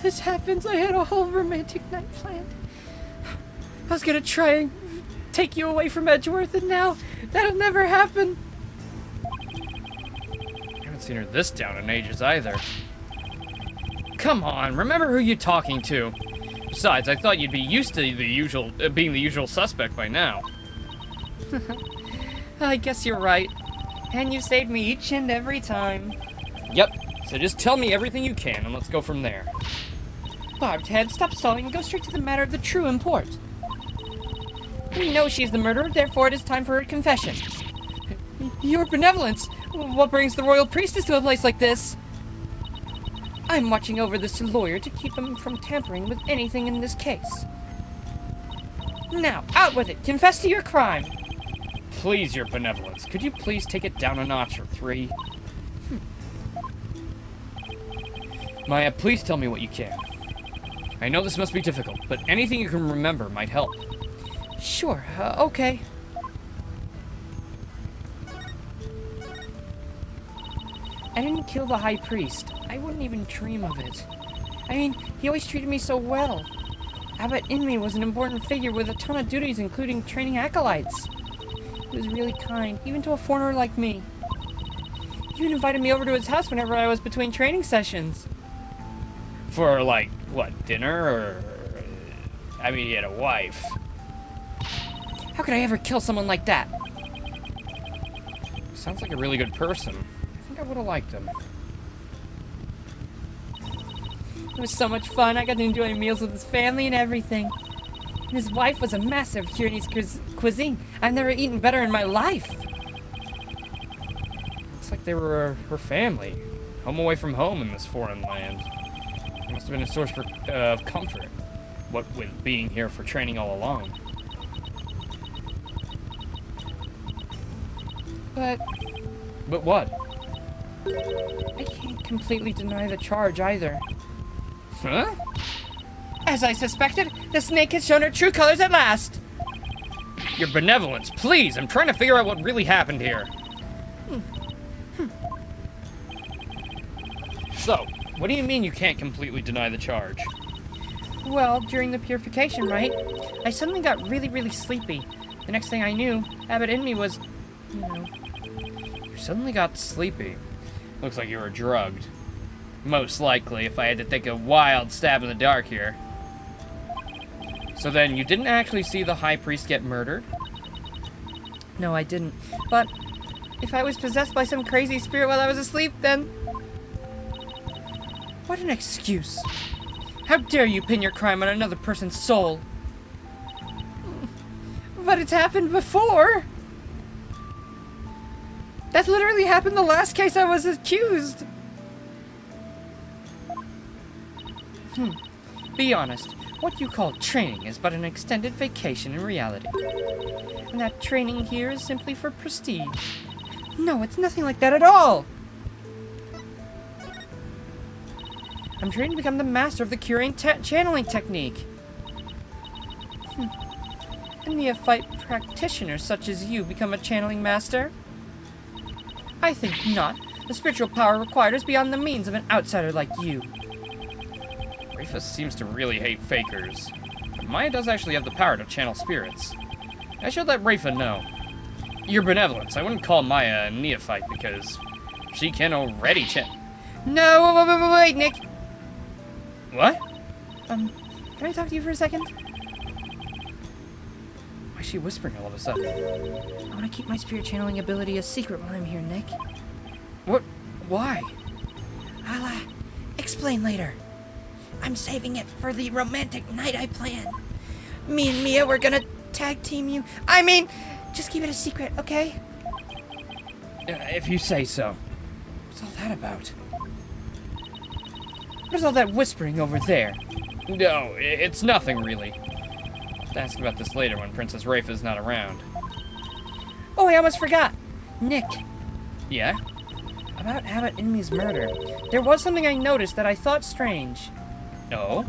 this happens. I had a whole romantic night planned. I was gonna try and take you away from Edgeworth, and now that'll never happen. I haven't seen her this down in ages either. Come on, remember who you're talking to. Besides, I thought you'd be used to being the usual suspect by now. I guess you're right. And you saved me each and every time. Yep, so just tell me everything you can and let's go from there. Barbed head, stop stalling and go straight to the matter of the true import. We know she's the murderer, therefore it is time for her confession. Your benevolence! What brings the royal priestess to a place like this? I'm watching over this lawyer to keep him from tampering with anything in this case. Now, out with it! Confess to your crime! Please, your benevolence, could you please take it down a notch or 3? Maya, please tell me what you can. I know this must be difficult, but anything you can remember might help. Sure, okay. I didn't kill the High Priest. I wouldn't even dream of it. I mean, he always treated me so well. Abbot Inmi was an important figure with a ton of duties, including training acolytes. He was really kind, even to a foreigner like me. He even invited me over to his house whenever I was between training sessions. For, like, what, dinner, or... I mean, he had a wife. How could I ever kill someone like that? Sounds like a really good person. I think I would have liked him. It was so much fun. I got to enjoy meals with his family and everything. And his wife was a master of Kirinese cuisine. I've never eaten better in my life. Looks like they were her family. Home away from home in this foreign land. It must have been a source of comfort. What with being here for training all along. But what? I can't completely deny the charge either. Huh? As I suspected, the snake has shown her true colors at last. Your benevolence, please! I'm trying to figure out what really happened here. So, what do you mean you can't completely deny the charge? Well, during the purification rite, I suddenly got really, really sleepy. The next thing I knew, Abbot Inmi was, You suddenly got sleepy. Looks like you were drugged. Most likely, if I had to take a wild stab in the dark here. So then, you didn't actually see the High Priest get murdered? No, I didn't. But if I was possessed by some crazy spirit while I was asleep, then... What an excuse. How dare you pin your crime on another person's soul? But it's happened before. That literally happened the last case I was accused. Be honest. What you call training is but an extended vacation in reality. And that training here is simply for prestige. No, it's nothing like that at all. I'm trained to become the master of the Kirin channeling technique. A neophyte practitioner such as you become a channeling master? I think not. The spiritual power required is beyond the means of an outsider like you. Rafa seems to really hate fakers. But Maya does actually have the power to channel spirits. I should let Rafa know. Your benevolence, I wouldn't call Maya a neophyte because she can already No, wait, Nick. What? Can I talk to you for a second? Why is she whispering all of a sudden? I want to keep my spirit channeling ability a secret while I'm here, Nick. What? Why? I'll, explain later. I'm saving it for the romantic night I planned. Me and Mia, we're gonna tag team you. I mean, just keep it a secret, okay? If you say so. What's all that about? What is all that whispering over there? No, it's nothing really. I'll have to ask about this later when Princess Rafa's not around. Oh, I almost forgot. Nick, Yeah? about Abbott Inmy's murder. There was something I noticed that I thought strange. No?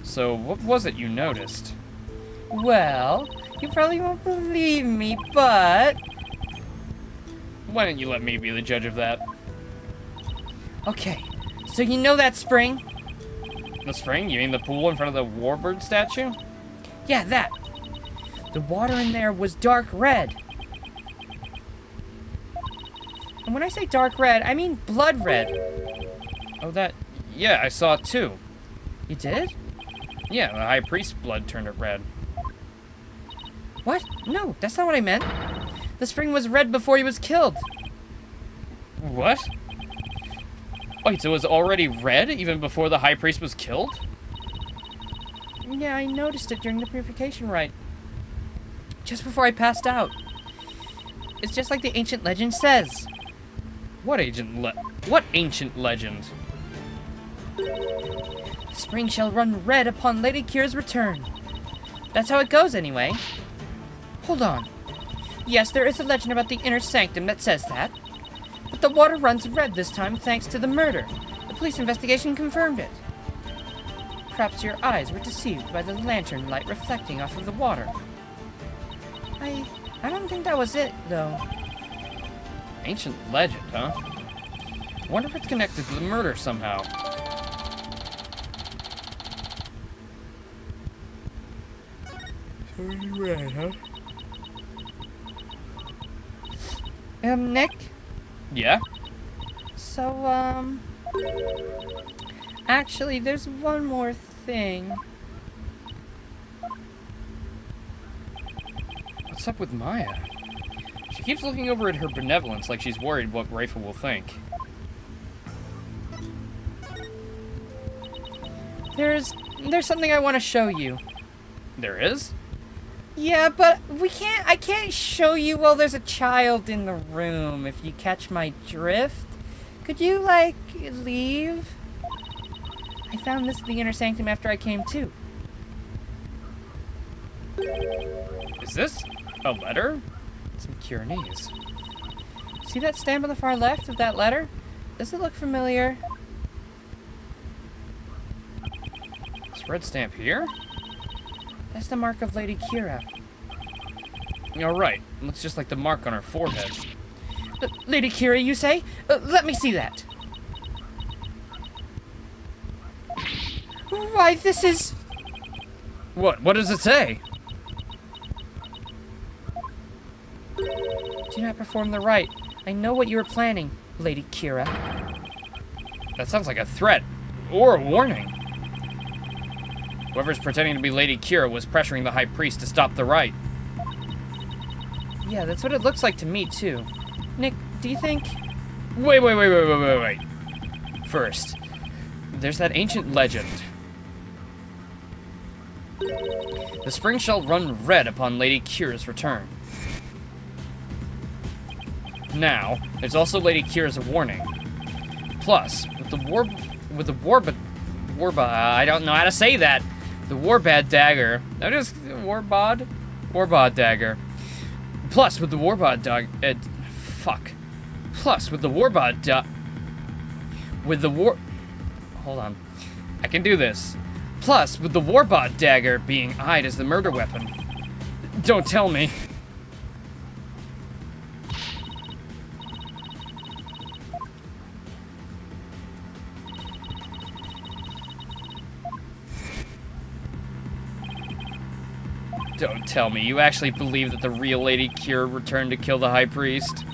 So, what was it you noticed? Well, you probably won't believe me, but... Why don't you let me be the judge of that? Okay, so you know that spring? The spring? You mean the pool in front of the warbird statue? Yeah, that. The water in there was dark red. And when I say dark red, I mean blood red. Oh, that... Yeah, I saw it too. You did? Yeah, the High Priest's blood turned it red. What? No, that's not what I meant. The spring was red before he was killed. What? Wait, so it was already red even before the High Priest was killed? Yeah, I noticed it during the purification rite. Just before I passed out. It's just like the ancient legend says. What ancient legend? The spring shall run red upon Lady Kira's return. That's how it goes, anyway. Hold on. Yes, there is a legend about the inner sanctum that says that. But the water runs red this time thanks to the murder. The police investigation confirmed it. Perhaps your eyes were deceived by the lantern light reflecting off of the water. I don't think that was it, though. Ancient legend, huh? I wonder if it's connected to the murder somehow. Red, huh? Nick? Yeah? So, actually, there's one more thing. What's up with Maya? She keeps looking over at her benevolence like she's worried what Rafa will think. There's something I want to show you. There is? Yeah, but I can't show you while there's a child in the room, if you catch my drift. Could you, like, leave? I found this at the inner sanctum after I came to. Is this a letter? Some Kirinese. See that stamp on the far left of that letter? Does it look familiar? This red stamp here? That's the mark of Lady Kira. All right. Looks just like the mark on her forehead. Lady Kira, you say? Let me see that. Why, this is... What? What does it say? Do not perform the rite. I know what you were planning, Lady Kira. That sounds like a threat. Or a warning. Whoever's pretending to be Lady Kira was pressuring the High Priest to stop the rite. Yeah, that's what it looks like to me, too. Nick, do you think... Wait. First, there's that ancient legend. The spring shall run red upon Lady Kira's return. Now, there's also Lady Kira's warning. Plus, with the I don't know how to say that. The Warbad dagger. That is Warbad dagger. Plus, with the Warbot dog... fuck. Plus, with the Warbot dog... With the war... Hold on. I can do this. Plus, with the Warbot dagger being eyed as the murder weapon. Don't tell me. Don't tell me you actually believe that the real Lady Kira returned to kill the High Priest.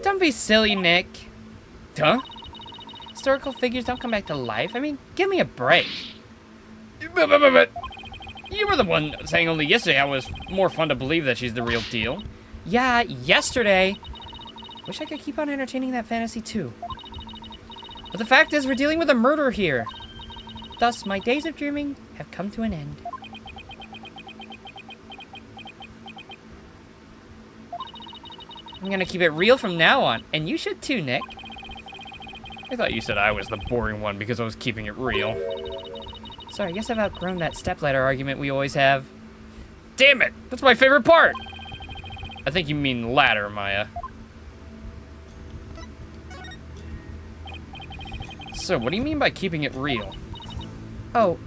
Don't be silly, Nick. Huh? Historical figures don't come back to life. I mean, give me a break. But you were the one saying only yesterday how it was more fun to believe that she's the real deal. Yeah, yesterday. Wish I could keep on entertaining that fantasy too. But the fact is, we're dealing with a murder here. Thus, my days of dreaming have come to an end. I'm gonna keep it real from now on, and you should too, Nick. I thought you said I was the boring one because I was keeping it real. Sorry, I guess I've outgrown that stepladder argument we always have. Damn it! That's my favorite part! I think you mean ladder, Maya. So, what do you mean by keeping it real? Oh,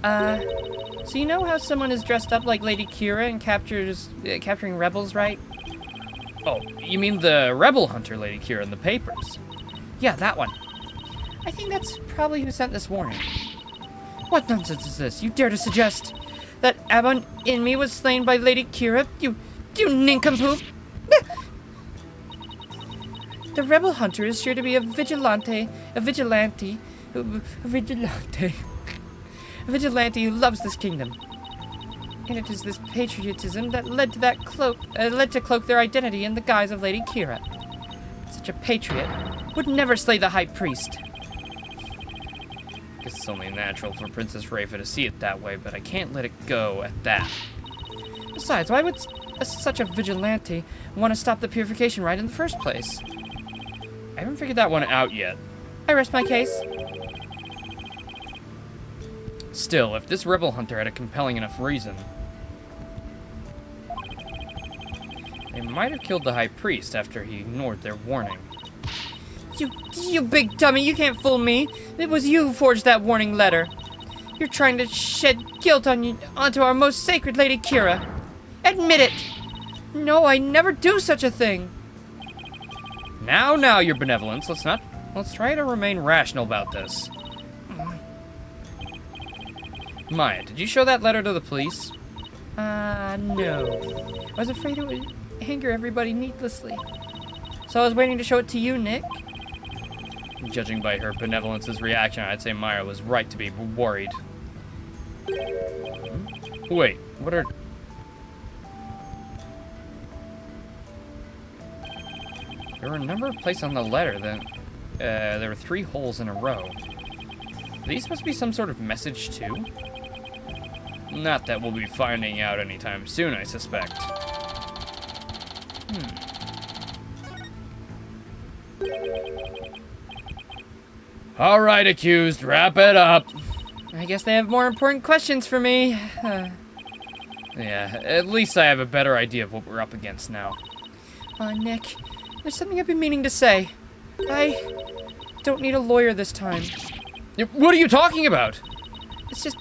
so you know how someone is dressed up like Lady Kira and capturing rebels, right? Oh, you mean the rebel hunter Lady Kira in the papers? Yeah, that one. I think that's probably who sent this warning. What nonsense is this? You dare to suggest that Ammon Inmi was slain by Lady Kira? You nincompoop! The rebel hunter is sure to be a vigilante who loves this kingdom. And it is this patriotism that led to cloak their identity in the guise of Lady Kira. Such a patriot would never slay the High Priest. Guess it's only natural for Princess Rafa to see it that way, but I can't let it go at that. Besides, why would such a vigilante want to stop the purification rite in the first place? I haven't figured that one out yet. I rest my case. Still, if this rebel hunter had a compelling enough reason, they might have killed the High Priest after he ignored their warning. You big dummy, you can't fool me. It was you who forged that warning letter. You're trying to shed guilt onto our most sacred Lady Kira. Admit it. No, I never do such a thing. Now, your benevolence. Let's try to remain rational about this. Maya, did you show that letter to the police? No. I was afraid it would anger everybody needlessly. So I was waiting to show it to you, Nick. Judging by her benevolence's reaction, I'd say Maya was right to be worried. Wait, what are... There were a number of places on the letter that... there were 3 holes in a row. These must be some sort of message, too? Not that we'll be finding out anytime soon, I suspect. All right, accused, wrap it up. I guess they have more important questions for me. Yeah, at least I have a better idea of what we're up against now. Nick, there's something I've been meaning to say. I don't need a lawyer this time. What are you talking about? It's just,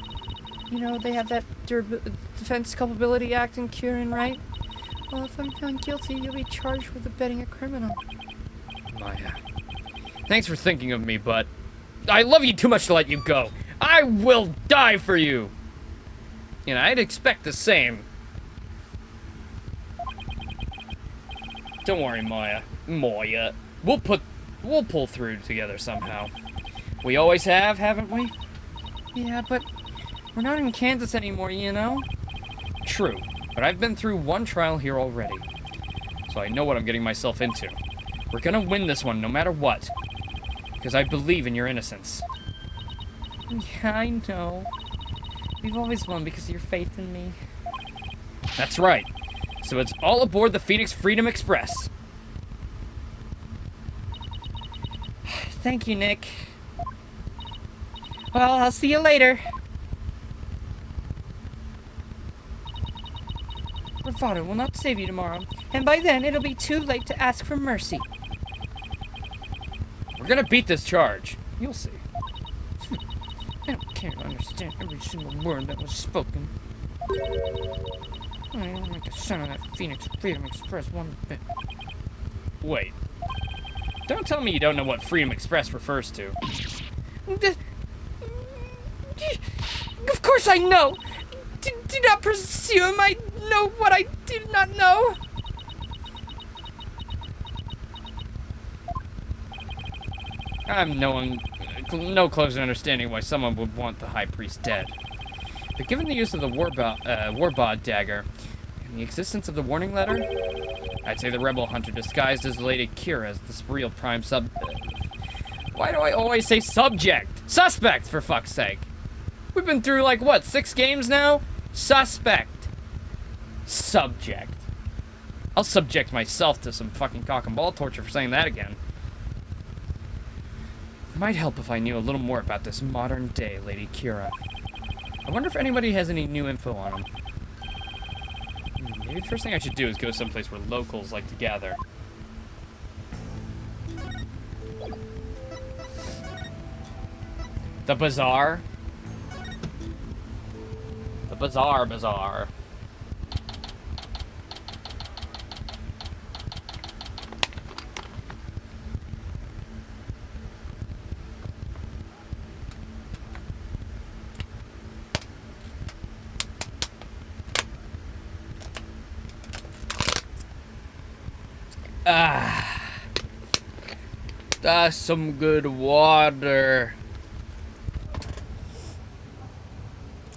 you know, they have that Defense Culpability Act in Kirin, right? Well, if I'm found guilty, you'll be charged with abetting a criminal. Maya, thanks for thinking of me, but I love you too much to let you go. I will die for you. You know, I'd expect the same. Don't worry, Maya. We'll pull through together somehow. We always have, haven't we? Yeah, but we're not in Kansas anymore, you know? True, but I've been through one trial here already, so I know what I'm getting myself into. We're gonna win this one no matter what, because I believe in your innocence. Yeah, I know. We've always won because of your faith in me. That's right. So it's all aboard the Phoenix Freedom Express. Thank you, Nick. Well, I'll see you later. father will not save you tomorrow, and by then it'll be too late to ask for mercy. We're gonna beat this charge. You'll see. I don't care to understand every single word that was spoken. I don't like the sound of that Phoenix Freedom Express one bit. Wait. Don't tell me you don't know what Freedom Express refers to. Of course I know! Do not presume I know what I do not know! I'm no closer to understanding why someone would want the High Priest dead. But given the use of the Warbod dagger and the existence of the warning letter, I'd say the rebel hunter disguised as Lady Kira is the real prime Why do I always say subject? Suspect, for fuck's sake. We've been through, like, what, 6 games now? Suspect. Subject. I'll subject myself to some fucking cock and ball torture for saying that again. Might help if I knew a little more about this modern day Lady Kira. I wonder if anybody has any new info on him. Maybe the first thing I should do is go someplace where locals like to gather. The bazaar? The bazaar. That's some good water.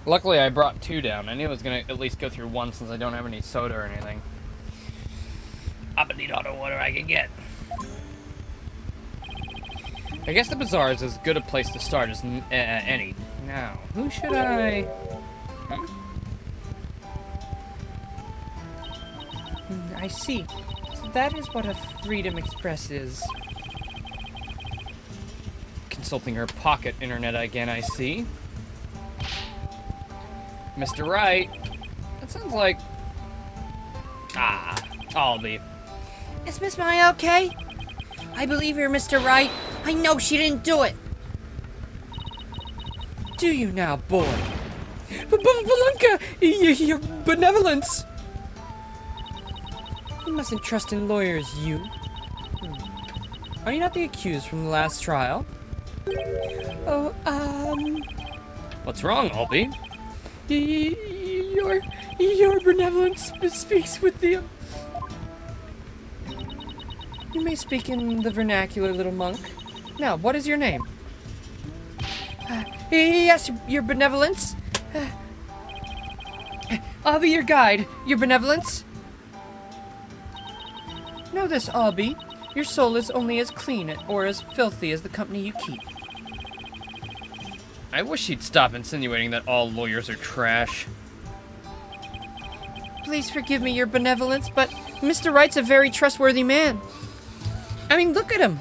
Luckily, I brought 2 down. I knew I was gonna at least go through 1 since I don't have any soda or anything. I'm gonna need all the water I can get. I guess the bazaar is as good a place to start as any. Now, who should I... I see. So that is what a Freedom Express is. Consulting her pocket internet again, I see. Mr. Wright. That sounds like... Albie. Is Miss Maya okay? I believe her, Mr. Wright. I know she didn't do it. Do you now, boy? Belunka, your benevolence. You mustn't trust in lawyers, you. Are you not the accused from the last trial? Oh, What's wrong, Albie? Your benevolence speaks with the... You may speak in the vernacular, little monk. Now, what is your name? Yes, your benevolence. I'll be your guide, your benevolence. Know this, Albie. Your soul is only as clean or as filthy as the company you keep. I wish he'd stop insinuating that all lawyers are trash. Please forgive me, your benevolence, but Mr. Wright's a very trustworthy man. I mean, look at him.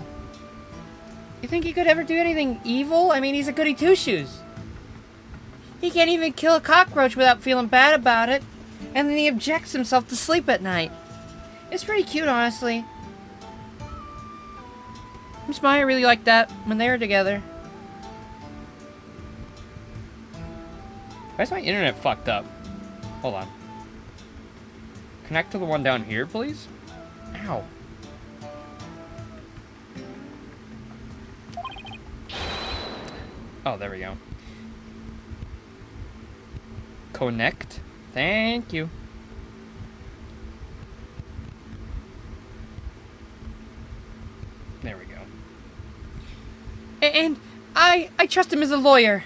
You think he could ever do anything evil? I mean, he's a goody two-shoes. He can't even kill a cockroach without feeling bad about it. And then he objects himself to sleep at night. It's pretty cute, honestly. Miss Maya really liked that when they were together. Why is my internet fucked up? Hold on. Connect to the one down here, please? Ow. Oh, there we go. Connect. Thank you. There we go. And I trust him as a lawyer.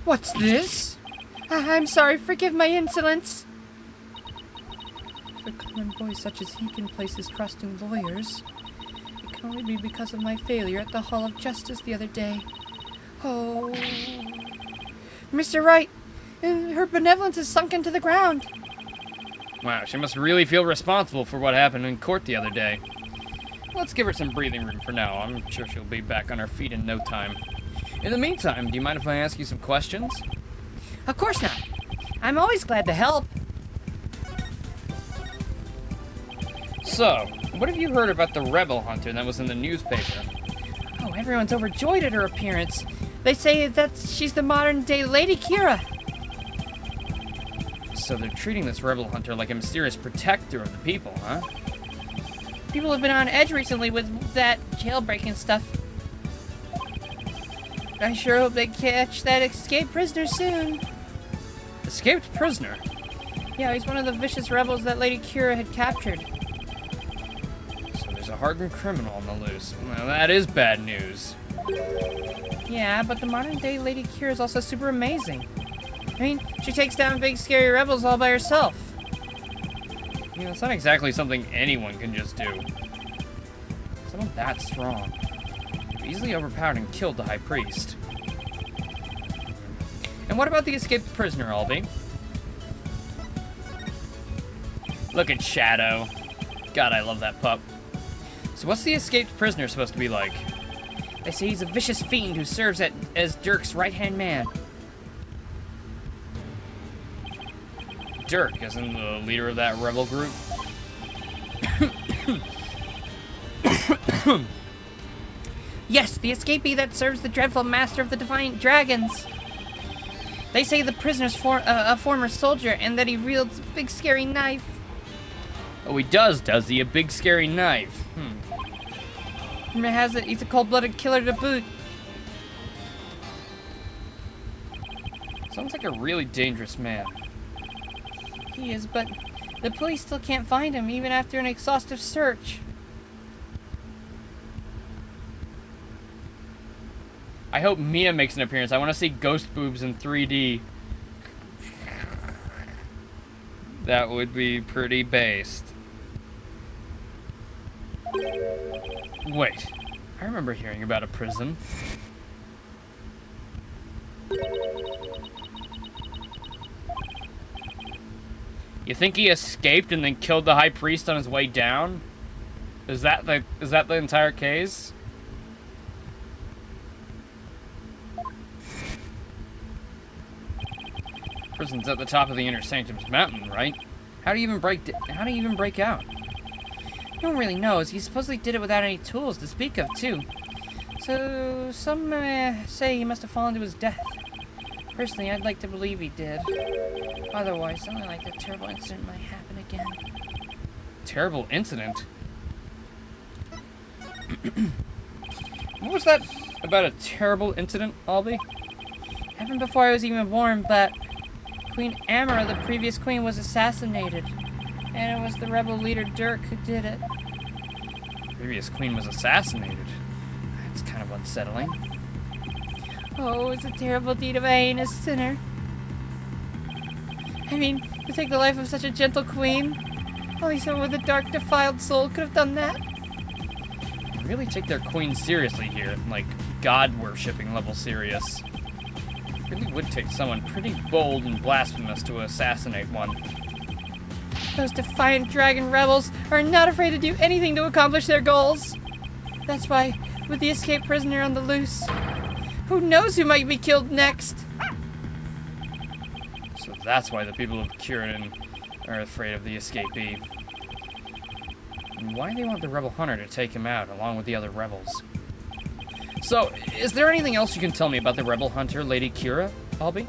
What's this? I'm sorry, forgive my insolence. If a common boy such as he can place his trust in lawyers, it can only be because of my failure at the Hall of Justice the other day. Oh. Mr. Wright, her benevolence is sunk into the ground. Wow, she must really feel responsible for what happened in court the other day. Let's give her some breathing room for now. I'm sure she'll be back on her feet in no time. In the meantime, do you mind if I ask you some questions? Of course not. I'm always glad to help. So, what have you heard about the rebel hunter that was in the newspaper? Oh, everyone's overjoyed at her appearance. They say that she's the modern-day Lady Kira. So they're treating this rebel hunter like a mysterious protector of the people, huh? People have been on edge recently with that jailbreaking stuff. I sure hope they catch that escaped prisoner soon. Escaped prisoner? Yeah, he's one of the vicious rebels that Lady Kira had captured. So there's a hardened criminal on the loose. Well, that is bad news. Yeah, but the modern-day Lady Kira is also super amazing. I mean, she takes down big, scary rebels all by herself. You know, it's not exactly something anyone can just do. Someone that strong. They've easily overpowered and killed the High Priest. And what about the escaped prisoner, Albie? Look at Shadow. God, I love that pup. So what's the escaped prisoner supposed to be like? They say he's a vicious fiend who serves as Dirk's right-hand man. Dirk isn't the leader of that rebel group? Yes, the escapee that serves the dreadful master of the Defiant Dragons. They say the prisoner's a former soldier and that he wields a big scary knife. Oh, he does he? A big scary knife. Rumor has it he's a cold-blooded killer to boot. Sounds like a really dangerous man. He is, but the police still can't find him, even after an exhaustive search. I hope Mia makes an appearance. I want to see ghost boobs in 3D. That would be pretty based. Wait, I remember hearing about a prison. You think he escaped and then killed the High Priest on his way down? Is that the entire case? Prison's at the top of the Inner Sanctum's mountain, right? How do you even break out? No one really knows. He supposedly did it without any tools to speak of, too. So, some say he must have fallen to his death. Personally, I'd like to believe he did. Otherwise, something like that terrible incident might happen again. Terrible incident? What was that about a terrible incident, Albie? Happened before I was even born, but Queen Amara, the previous queen, was assassinated. And it was the rebel leader Dirk who did it. The previous queen was assassinated. That's kind of unsettling. Oh, it's a terrible deed of a heinous sinner. I mean, to take the life of such a gentle queen? Only someone with a dark, defiled soul could have done that. They really take their queen seriously here, like god-worshipping level serious. It really would take someone pretty bold and blasphemous to assassinate one. Those defiant dragon rebels are not afraid to do anything to accomplish their goals. That's why, with the escaped prisoner on the loose, who knows who might be killed next? So that's why the people of Kirin are afraid of the escapee. And why they want the rebel hunter to take him out along with the other rebels. So, is there anything else you can tell me about the rebel hunter, Lady Kira, Albie?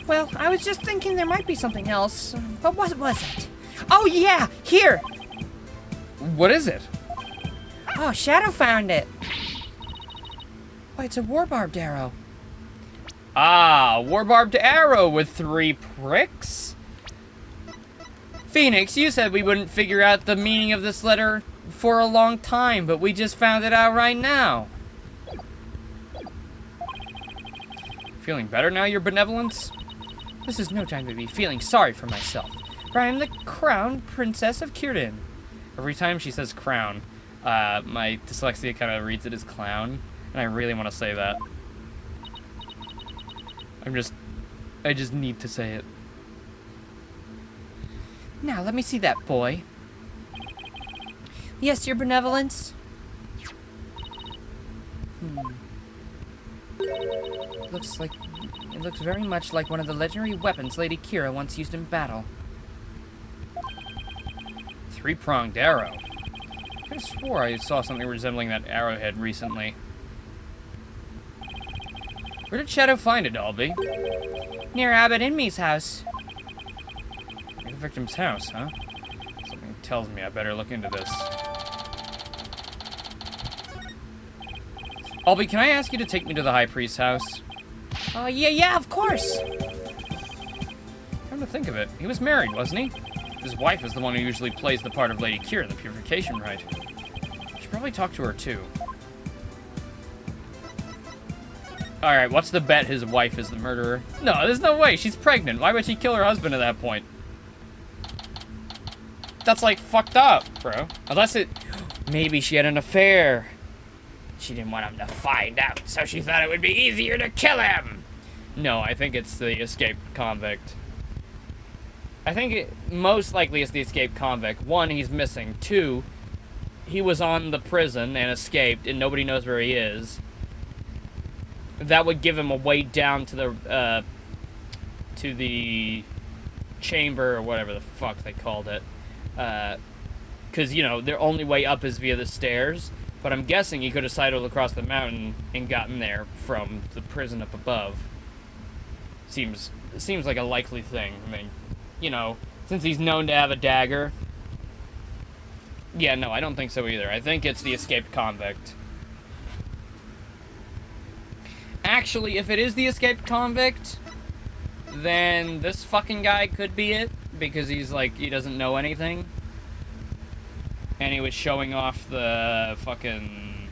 Well, I was just thinking there might be something else. But what was it? Oh, yeah! Here! What is it? Oh, Shadow found it. Oh, it's a war-barbed arrow. Ah, war-barbed arrow with 3 pricks? Phoenix, you said we wouldn't figure out the meaning of this letter for a long time, but we just found it out right now. Feeling better now, your benevolence? This is no time to be feeling sorry for myself, for I am the crown princess of Kirin. Every time she says crown, my dyslexia kind of reads it as clown, and I really want to say that. I just need to say it. Now, let me see that, boy. Yes, your benevolence. Looks like It looks very much like one of the legendary weapons Lady Kira once used in battle. Three-pronged arrow. I swore I saw something resembling that arrowhead recently. Where did Shadow find it, Dalby? Near Abbot Inme's house. The victim's house, huh? Something tells me I better look into this. Dalby, can I ask you to take me to the High Priest's house? Yeah, of course. Come to think of it, he was married, wasn't he? His wife is the one who usually plays the part of Lady Kira in the Purification Rite. Should probably talk to her, too. Alright, what's the bet his wife is the murderer? No, there's no way. She's pregnant. Why would she kill her husband at that point? That's, like, fucked up, bro. Unless it... Maybe she had an affair. She didn't want him to find out, so she thought it would be easier to kill him. No, I think it's the escaped convict. I think it most likely is the escaped convict. One, he's missing. Two, he was on the prison and escaped, and nobody knows where he is. That would give him a way down to the chamber, or whatever the fuck they called it. Because, you know, their only way up is via the stairs. But I'm guessing he could have sidled across the mountain and gotten there from the prison up above. Seems like a likely thing. I mean, you know, since he's known to have a dagger. Yeah, no, I don't think so either. I think it's the escaped convict. Actually, if it is the escaped convict, then this fucking guy could be it, because he's like, he doesn't know anything. And he was showing off the fucking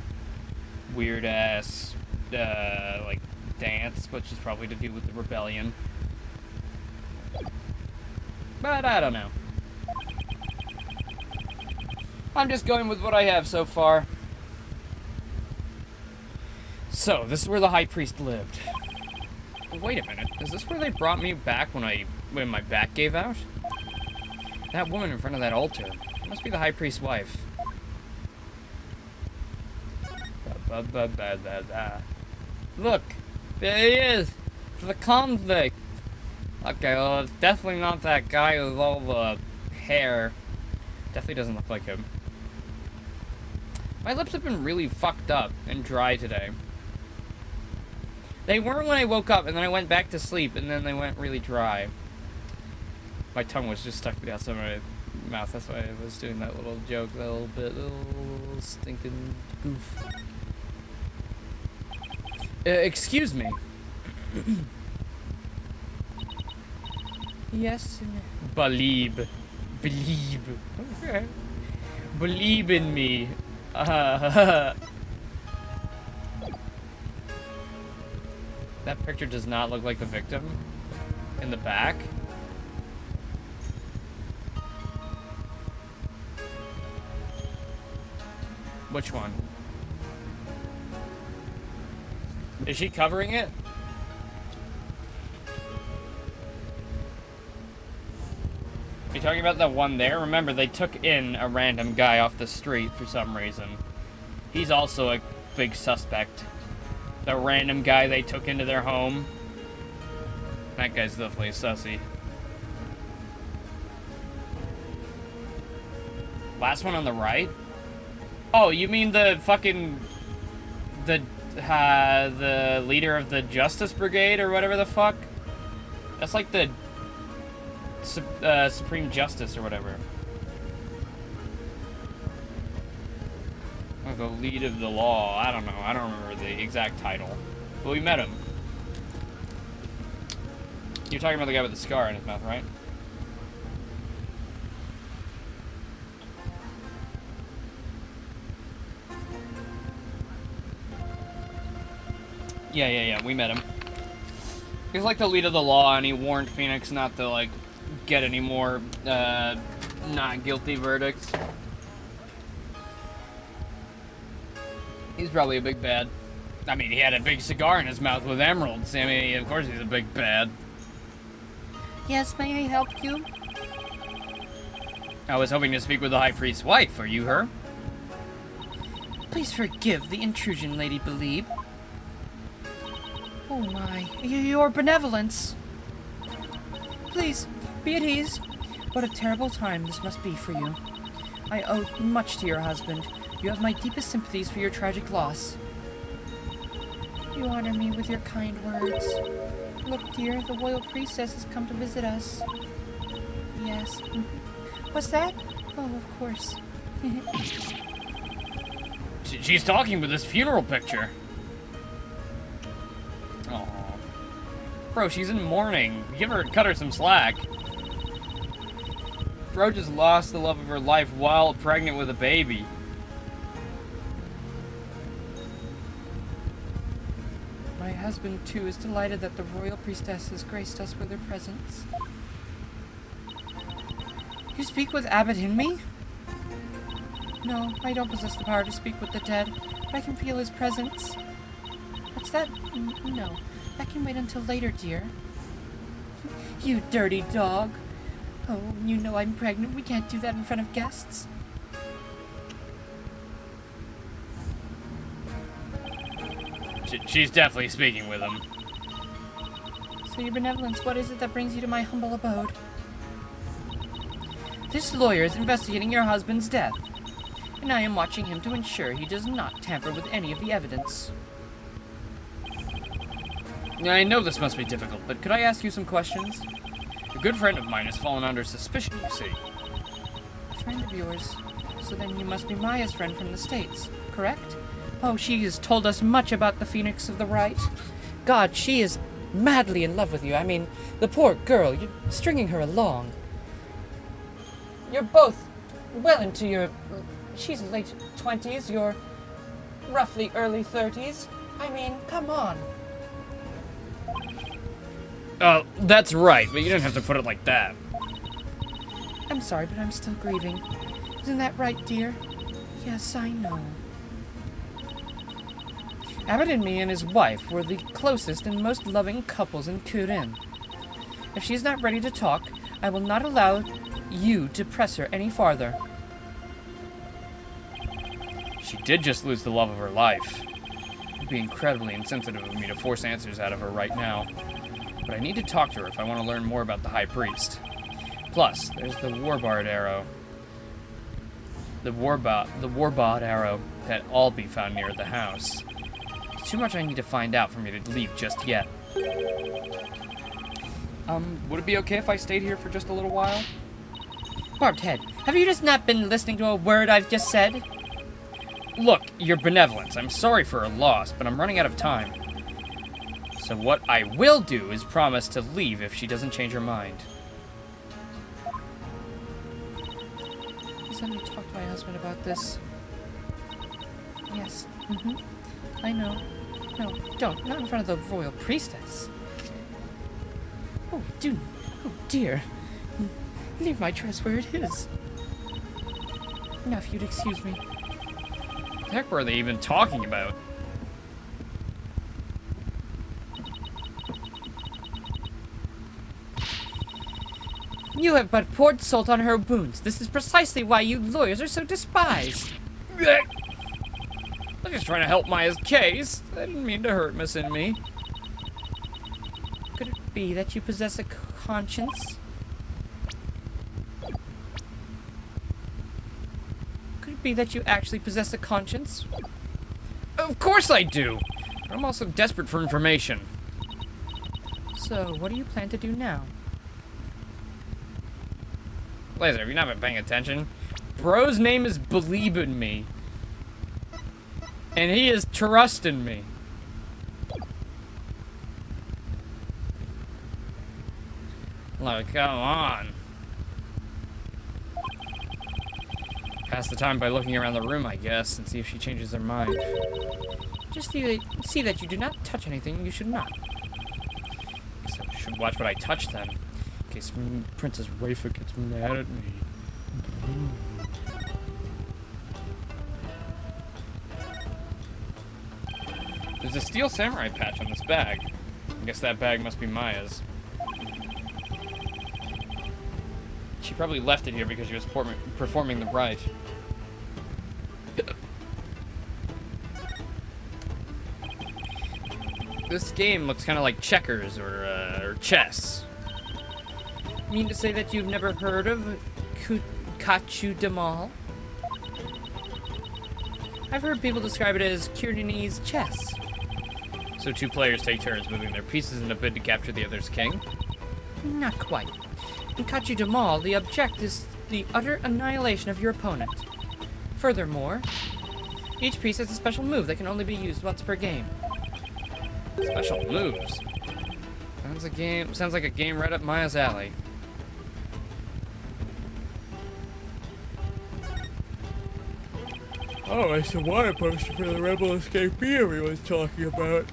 weird-ass, like, dance, which is probably to do with the rebellion. But I don't know. I'm just going with what I have so far. So, this is where the High Priest lived. Wait a minute, is this where they brought me back when my back gave out? That woman in front of that altar. Must be the High Priest's wife. Look! There he is! The convict! Okay, well, it's definitely not that guy with all the hair. Definitely doesn't look like him. My lips have been really fucked up and dry today. They weren't when I woke up, and then I went back to sleep, and then they went really dry. My tongue was just stuck to the outside of my mouth. That's why I was doing that little joke, that little stinking goof. Excuse me. Yes. Believe. Okay. Believe in me. That picture does not look like the victim in the back. Which one? Is she covering it? Are you talking about the one there? Remember, they took in a random guy off the street for some reason. He's also a big suspect. The random guy they took into their home. That guy's definitely sussy. Last one on the right? Oh, you mean the fucking... The leader of the Justice Brigade or whatever the fuck? That's like the... Supreme Justice or whatever. Or the lead of the law. I don't know. I don't remember the exact title. But we met him. You're talking about the guy with the scar in his mouth, right? Yeah, we met him. He's like the lead of the law, and he warned Phoenix not to, like, get any more, not guilty verdicts. He's probably a big bad. I mean, he had a big cigar in his mouth with emeralds. I mean, of course he's a big bad. Yes, may I help you? I was hoping to speak with the High Priest's wife. Are you her? Please forgive the intrusion, Lady Believe. Oh my, your benevolence. Please, be at ease. What a terrible time this must be for you. I owe much to your husband. You have my deepest sympathies for your tragic loss. You honor me with your kind words. Look, dear, the royal priestess has come to visit us. Yes. What's that? Oh, of course. She's talking with this funeral picture. Aw. Bro, she's in mourning. Cut her some slack. Bro just lost the love of her life while pregnant with a baby. My husband, too, is delighted that the royal priestess has graced us with her presence. You speak with Abbot Hinmi? No, I don't possess the power to speak with the dead, but I can feel his presence. What's that? No, that can wait until later, dear. You dirty dog. Oh, you know I'm pregnant. We can't do that in front of guests. She's definitely speaking with him. So, your benevolence, what is it that brings you to my humble abode? This lawyer is investigating your husband's death, and I am watching him to ensure he does not tamper with any of the evidence. I know this must be difficult, but could I ask you some questions? A good friend of mine has fallen under suspicion, you see. A friend of yours? So then you must be Maya's friend from the States, correct? Oh, she has told us much about the Phoenix of the Right. God, she is madly in love with you. I mean, the poor girl, you're stringing her along. You're both well into your... She's late 20s, you're roughly early 30s. I mean, come on. That's right, but you didn't have to put it like that. I'm sorry, but I'm still grieving. Isn't that right, dear? Yes, I know. Abbot and me and his wife were the closest and most loving couples in Kurin. If she's not ready to talk, I will not allow you to press her any farther. She did just lose the love of her life. It'd be incredibly insensitive of me to force answers out of her right now. But I need to talk to her if I want to learn more about the High Priest. Plus, there's the Warbard arrow. The Warbot arrow that all be found near the house. There's too much I need to find out for me to leave just yet. Would it be okay if I stayed here for just a little while? Barbed head, have you just not been listening to a word I've just said? Look, your benevolence, I'm sorry for her loss, but I'm running out of time. So what I will do is promise to leave if she doesn't change her mind. Please let me talk to my husband about this. Yes. I know. No, don't. Not in front of the royal priestess. Oh, oh dear. Leave my dress where it is. Now, if you'd excuse me. What the heck were they even talking about? You have but poured salt on her wounds. This is precisely why you lawyers are so despised. I'm just trying to help Maya's case. I didn't mean to hurt Miss and me. Could it be that you possess a conscience? Could it be that you actually possess a conscience? Of course I do! But I'm also desperate for information. So, what do you plan to do now? Laser, have you not been paying attention? Bro's name is Believe in Me. And he is trusting me. Like, come on. Pass the time by looking around the room, I guess, and see if she changes her mind. Just see that you do not touch anything you should not. So I should watch what I touch then, in case Princess Wafer gets mad at me. There's a steel samurai patch on this bag. I guess that bag must be Maya's. She probably left it here because she was performing the rite. This game looks kind of like checkers or chess. You mean to say that you've never heard of Kachu Damal? I've heard people describe it as Kieranese chess. So 2 players take turns moving their pieces in a bid to capture the other's king? Not quite. In Kachu Damal, the object is the utter annihilation of your opponent. Furthermore, each piece has a special move that can only be used once per game. Special moves. Sounds like a game right up Maya's alley. Oh, it's the water poster for the Rebel Escapee everyone's talking about.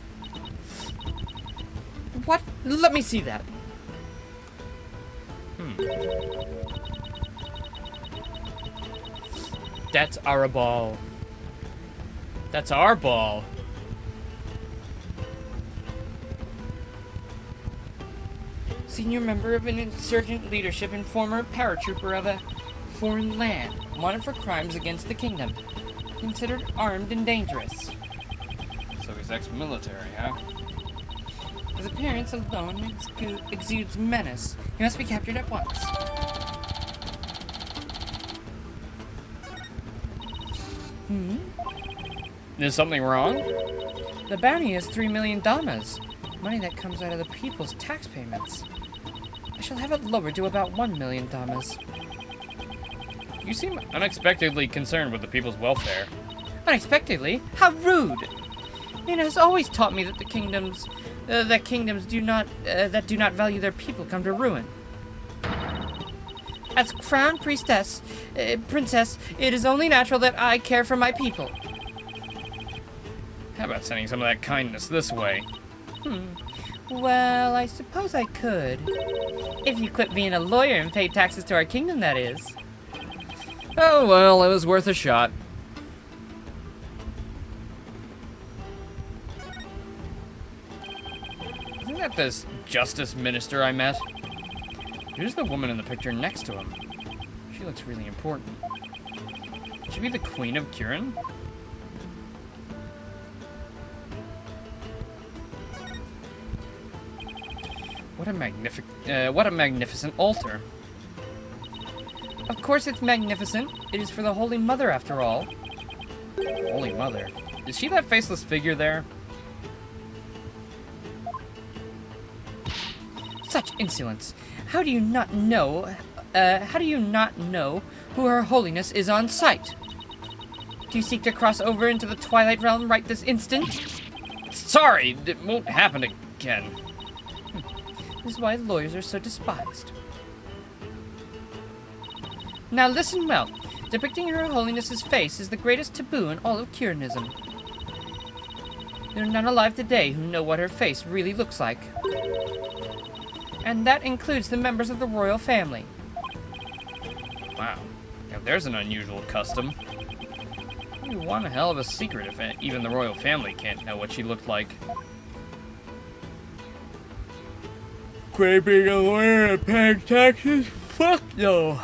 What? Let me see that. That's our ball. That's our ball. Senior member of an insurgent leadership and former paratrooper of a foreign land, wanted for crimes against the kingdom. Considered armed and dangerous. So he's ex-military, huh? His appearance alone exudes menace. He must be captured at once. Is something wrong? The bounty is 3 million damas, money that comes out of the people's tax payments. I shall have it lowered to about 1 million damas. You seem unexpectedly concerned with the people's welfare. Unexpectedly? How rude! It has always taught me that kingdoms do not value their people come to ruin. As crown princess, it is only natural that I care for my people. How about sending some of that kindness this way? Well, I suppose I could. If you quit being a lawyer and pay taxes to our kingdom, that is. Oh well, it was worth a shot. Isn't that this justice minister I met? Who's the woman in the picture next to him? She looks really important. Should she be the Queen of Kirin? What a magnificent altar. Of course it's magnificent. It is for the Holy Mother, after all. Holy Mother. Is she that faceless figure there? Such insolence. How do you not know who Her Holiness is on sight? Do you seek to cross over into the Twilight Realm right this instant? Sorry, it won't happen again. This is why lawyers are so despised. Now listen well. Depicting Her Holiness's face is the greatest taboo in all of Kiranism. There are none alive today who know what her face really looks like. And that includes the members of the royal family. Wow. Now there's an unusual custom. You want a hell of a secret if even the royal family can't know what she looked like. Quit being a lawyer and paying taxes? Fuck no!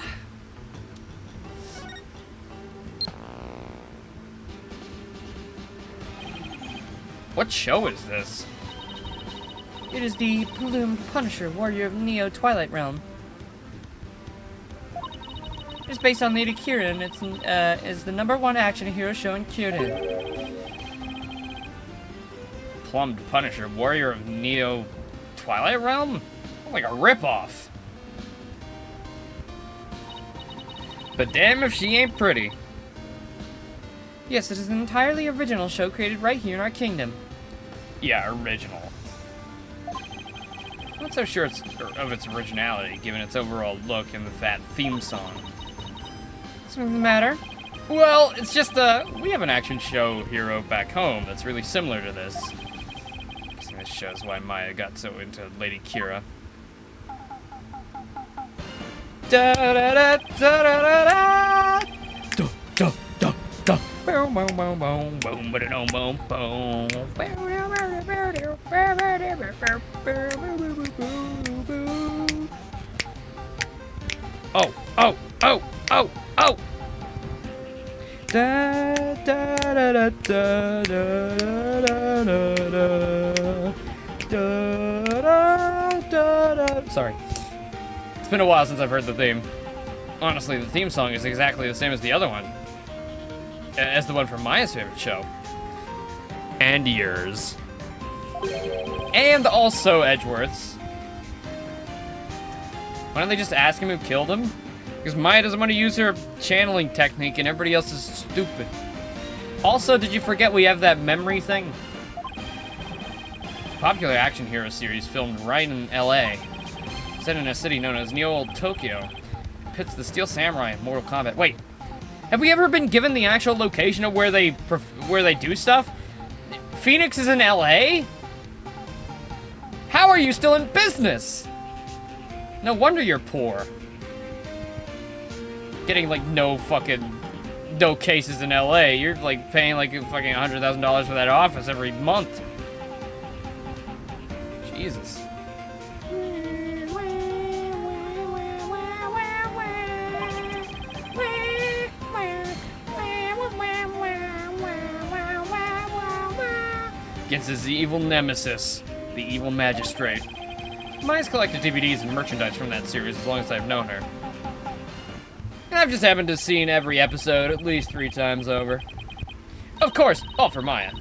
What show is this? It is the Plumed Punisher, warrior of Neo Twilight Realm. It's based on Lady Kirin. It's is the #1 action hero show in Kirin. Plumed Punisher, warrior of Neo Twilight Realm? Like a ripoff. But damn if she ain't pretty. Yes, it is an entirely original show created right here in our kingdom. Yeah, original. I'm not so sure of its originality, given its overall look and that theme song. Something the matter? Well, it's just, we have an action show hero back home that's really similar to this. Guessing this shows why Maya got so into Lady Kira. Da da da da da da da da da da da boom boom boom boom boom boom boom boom boom. Oh oh oh oh oh. Da da da da da da da da da. Da, da, da, da. Sorry. It's been a while since I've heard the theme. Honestly, the theme song is exactly the same as the other one. As the one from Maya's favorite show. And yours. And also Edgeworth's. Why don't they just ask him who killed him? Because Maya doesn't want to use her channeling technique and everybody else is stupid. Also, did you forget we have that memory thing? Popular action hero series filmed right in LA. Set in a city known as Neo Tokyo. Pits the Steel Samurai and Mortal Kombat. Wait, have we ever been given the actual location of where they do stuff? Phoenix is in LA? How are you still in business? No wonder you're poor. Getting like no cases in LA. You're like paying like fucking $100,000 for that office every month. Jesus. Against his evil nemesis, the evil magistrate. Maya's collected DVDs and merchandise from that series as long as I've known her. And I've just happened to seen every episode at least 3 times over. Of course, all for Maya.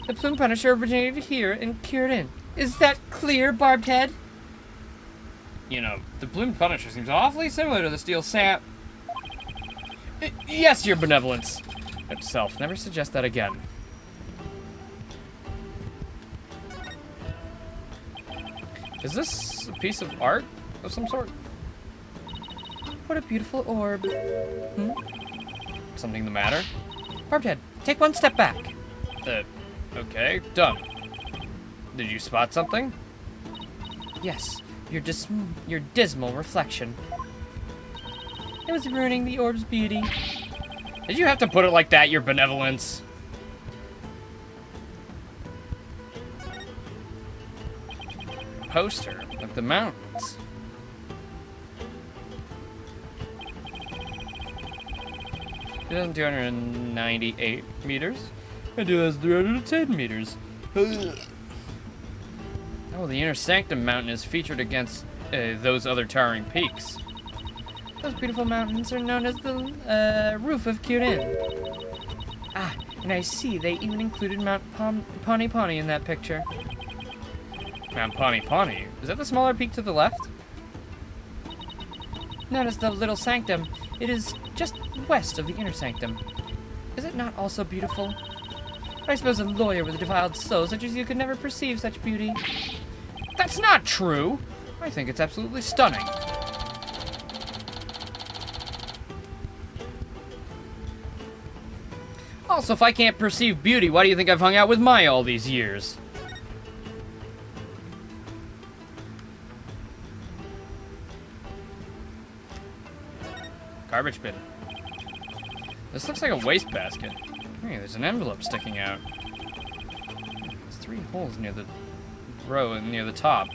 The Plume Punisher originated here in Kirin. Is that clear, Barbed Head? You know, the Plume Punisher seems awfully similar to the Steel Sam... Yes, your benevolence. Note to self, never suggest that again. Is this a piece of art of some sort? What a beautiful orb. Something the matter? Barbed Head, take one step back. Okay, done. Did you spot something? Yes, your dismal reflection. It was ruining the orb's beauty. Did you have to put it like that, your benevolence? Poster of the mountains. It does 298 meters. It does 310 meters. Oh, the Inner Sanctum Mountain is featured against those other towering peaks. Those beautiful mountains are known as the roof of Kirin. Ah, and I see they even included Mount Pawnee Pawnee in that picture. Mount Pawnee Pawnee? Is that the smaller peak to the left? Known as the Little Sanctum, it is just west of the Inner Sanctum. Is it not also beautiful? I suppose a lawyer with a defiled soul such as you could never perceive such beauty. That's not true! I think it's absolutely stunning. Also, if I can't perceive beauty, why do you think I've hung out with Maya all these years? Garbage bin. This looks like a wastebasket. Hey, there's an envelope sticking out. There's 3 holes near the row and near the top.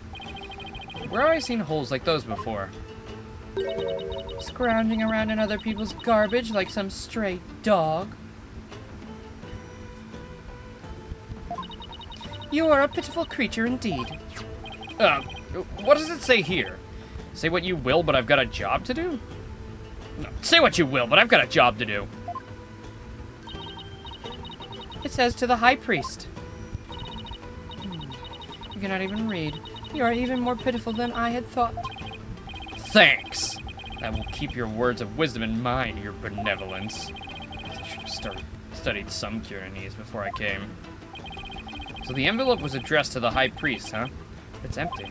Where have I seen holes like those before? Scrounging around in other people's garbage like some stray dog. You are a pitiful creature indeed. What does it say here? Say what you will, but I've got a job to do? No, say what you will, but I've got a job to do. It says to the High Priest. You cannot even read. You are even more pitiful than I had thought. Thanks. That will keep your words of wisdom in mind, your benevolence. I should have studied some Kirinese before I came. So the envelope was addressed to the High Priest, huh? It's empty.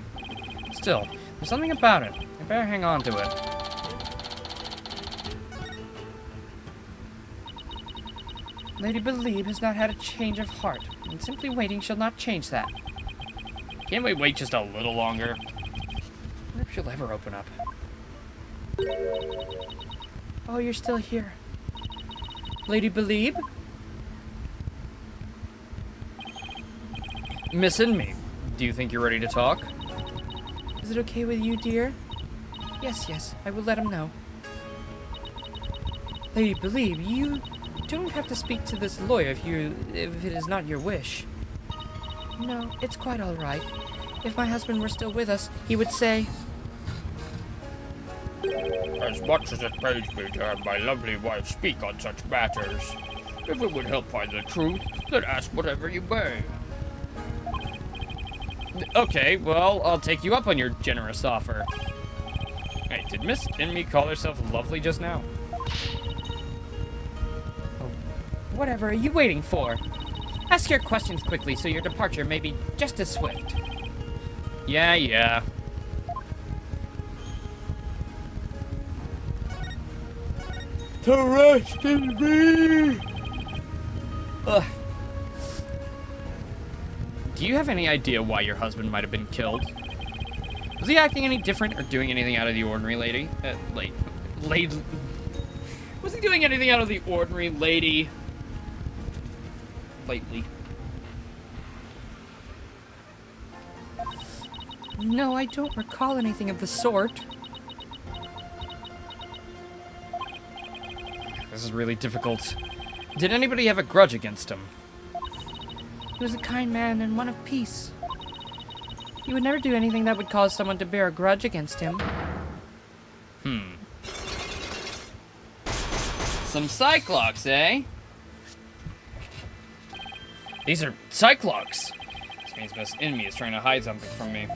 Still, there's something about it. I better hang on to it. Lady Believe has not had a change of heart, and simply waiting shall not change that. Can't we wait just a little longer? I wonder if she'll ever open up. Oh, you're still here. Lady Believe? Missing me. Do you think you're ready to talk? Is it okay with you, dear? Yes, I will let him know. Lady Believe, you don't have to speak to this lawyer if it is not your wish. No, it's quite all right. If my husband were still with us, he would say, As much as it pains me to have my lovely wife speak on such matters, if it would help find the truth, then ask whatever you may. Okay, well, I'll take you up on your generous offer. Hey, did Miss Inme call herself lovely just now? Oh, whatever are you waiting for? Ask your questions quickly so your departure may be just as swift. Yeah. To rest in me! Ugh. Do you have any idea why your husband might have been killed? Was he acting any different or doing anything out of the ordinary, lady? Was he doing anything out of the ordinary, lady? Lately. No, I don't recall anything of the sort. This is really difficult. Did anybody have a grudge against him? He was a kind man and one of peace. He would never do anything that would cause someone to bear a grudge against him. Some Cyclops, eh? These are Cyclops! This means Miss Inme is trying to hide something from me.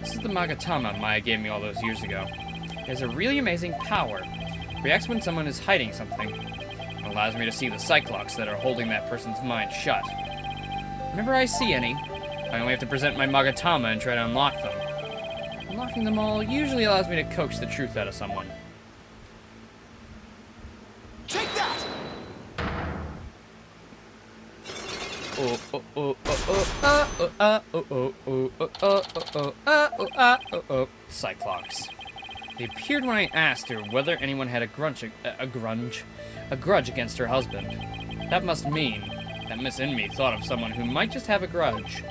This is the Magatama Maya gave me all those years ago. It has a really amazing power. It reacts when someone is hiding something. It allows me to see the Cyclops that are holding that person's mind shut. Whenever I see any, I only have to present my Magatama and try to unlock them. Unlocking them all usually allows me to coax the truth out of someone. Take that! Cyclops. They appeared when I asked her whether anyone had a grudge against her husband. That must mean that Miss Inme thought of someone who might just have a grudge.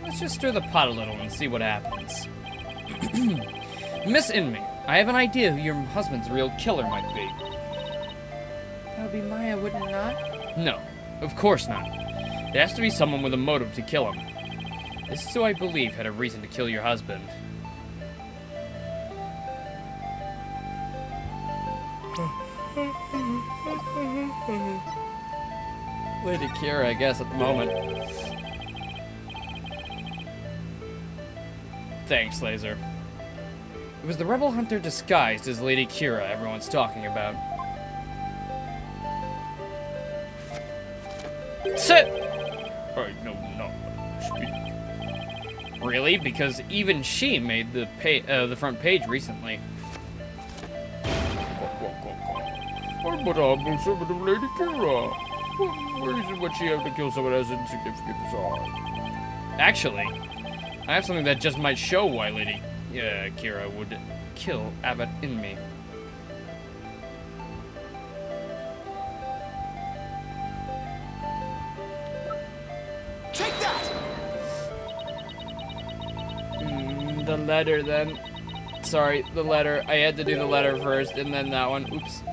Let's just stir the pot a little and see what happens. Miss Inme, I have an idea who your husband's real killer might be. That would be Maya, wouldn't it not? No, of course not. It has to be someone with a motive to kill him. This is who I believe had a reason to kill your husband. Lady Kira, I guess, at the moment. Thanks, Laser. It was the rebel hunter disguised as Lady Kira everyone's talking about. Sit! No, speak. Really? Because even she made the front page recently. I'm but humble servant of Lady Kira. What reason would she have to kill someone as insignificant as I? Actually, I have something that just might show why Lady Kira would kill Abbot Inme. Take that! The letter, then. Sorry, the letter. I had to do the letter first, and then that one. Oops.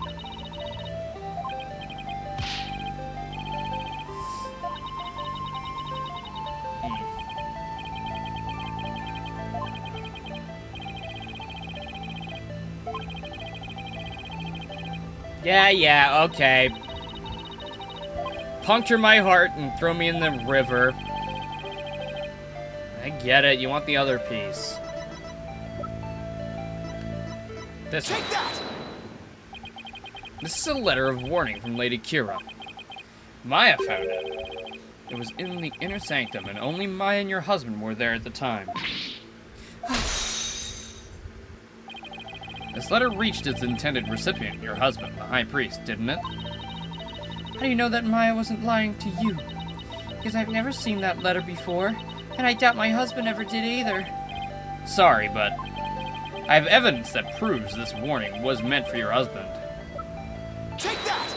Yeah, okay. Puncture my heart and throw me in the river. I get it, you want the other piece. This one. Take that! This is a letter of warning from Lady Kira. Maya found it. It was in the inner sanctum, and only Maya and your husband were there at the time. This letter reached its intended recipient, your husband, the High Priest, didn't it? How do you know that Maya wasn't lying to you? Because I've never seen that letter before, and I doubt my husband ever did either. Sorry, but I have evidence that proves this warning was meant for your husband. Take that!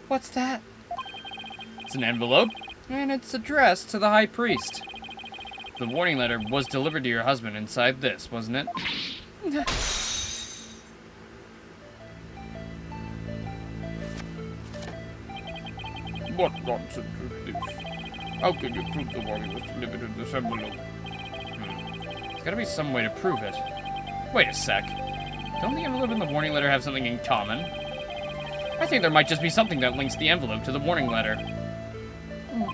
What's that? It's an envelope, and it's addressed to the High Priest. The warning letter was delivered to your husband inside this, wasn't it? What nonsense is this? How can you prove the warning was delivered in this envelope? There's gotta be some way to prove it. Wait a sec. Don't the envelope and the warning letter have something in common? I think there might just be something that links the envelope to the warning letter.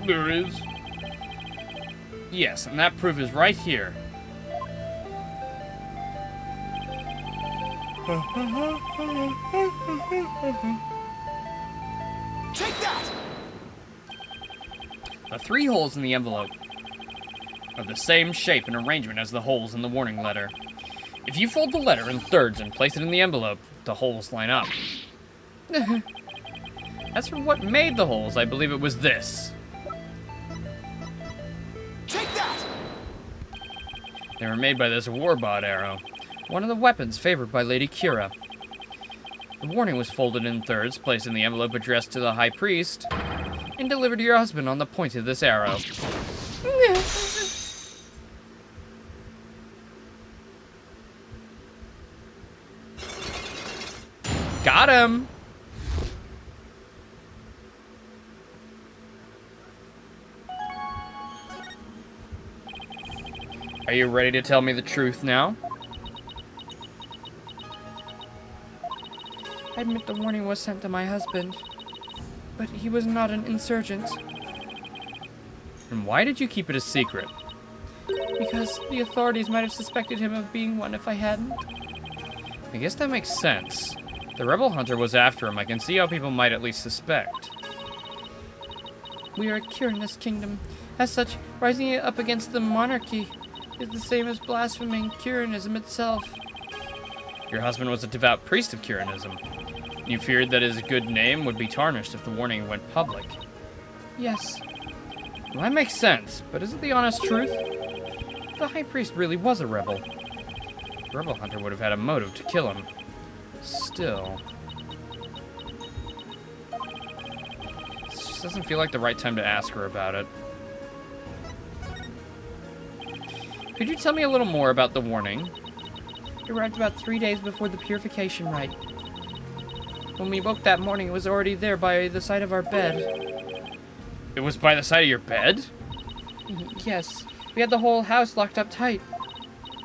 There is? Yes, and that proof is right here. Take that! The 3 holes in the envelope are the same shape and arrangement as the holes in the warning letter. If you fold the letter in thirds and place it in the envelope, the holes line up. As for what made the holes, I believe it was this. Take that! They were made by this warbot arrow, one of the weapons favored by Lady Kira. The warning was folded in thirds, placed in the envelope addressed to the High Priest, and delivered to your husband on the point of this arrow. Got him! Are you ready to tell me the truth now? I admit the warning was sent to my husband, but he was not an insurgent, And why did you keep it a secret? because the authorities might have suspected him of being one if I hadn't. I guess that makes sense. The rebel hunter was after him. I can see how people might at least suspect. We are curing this kingdom. As such, rising it up against the monarchy is the same as blaspheming Curanism itself. Your husband was a devout priest of Curanism. You feared that his good name would be tarnished if the warning went public. Yes, Well, that makes sense, but is it the honest truth? the High Priest really was a rebel. The rebel hunter would have had a motive to kill him. Still... This just doesn't feel like the right time to ask her about it. Could you tell me a little more about the warning? It arrived about 3 days before the purification rite. When we woke that morning, it was already there by the side of our bed. It was by the side of your bed? Yes, we had the whole house locked up tight.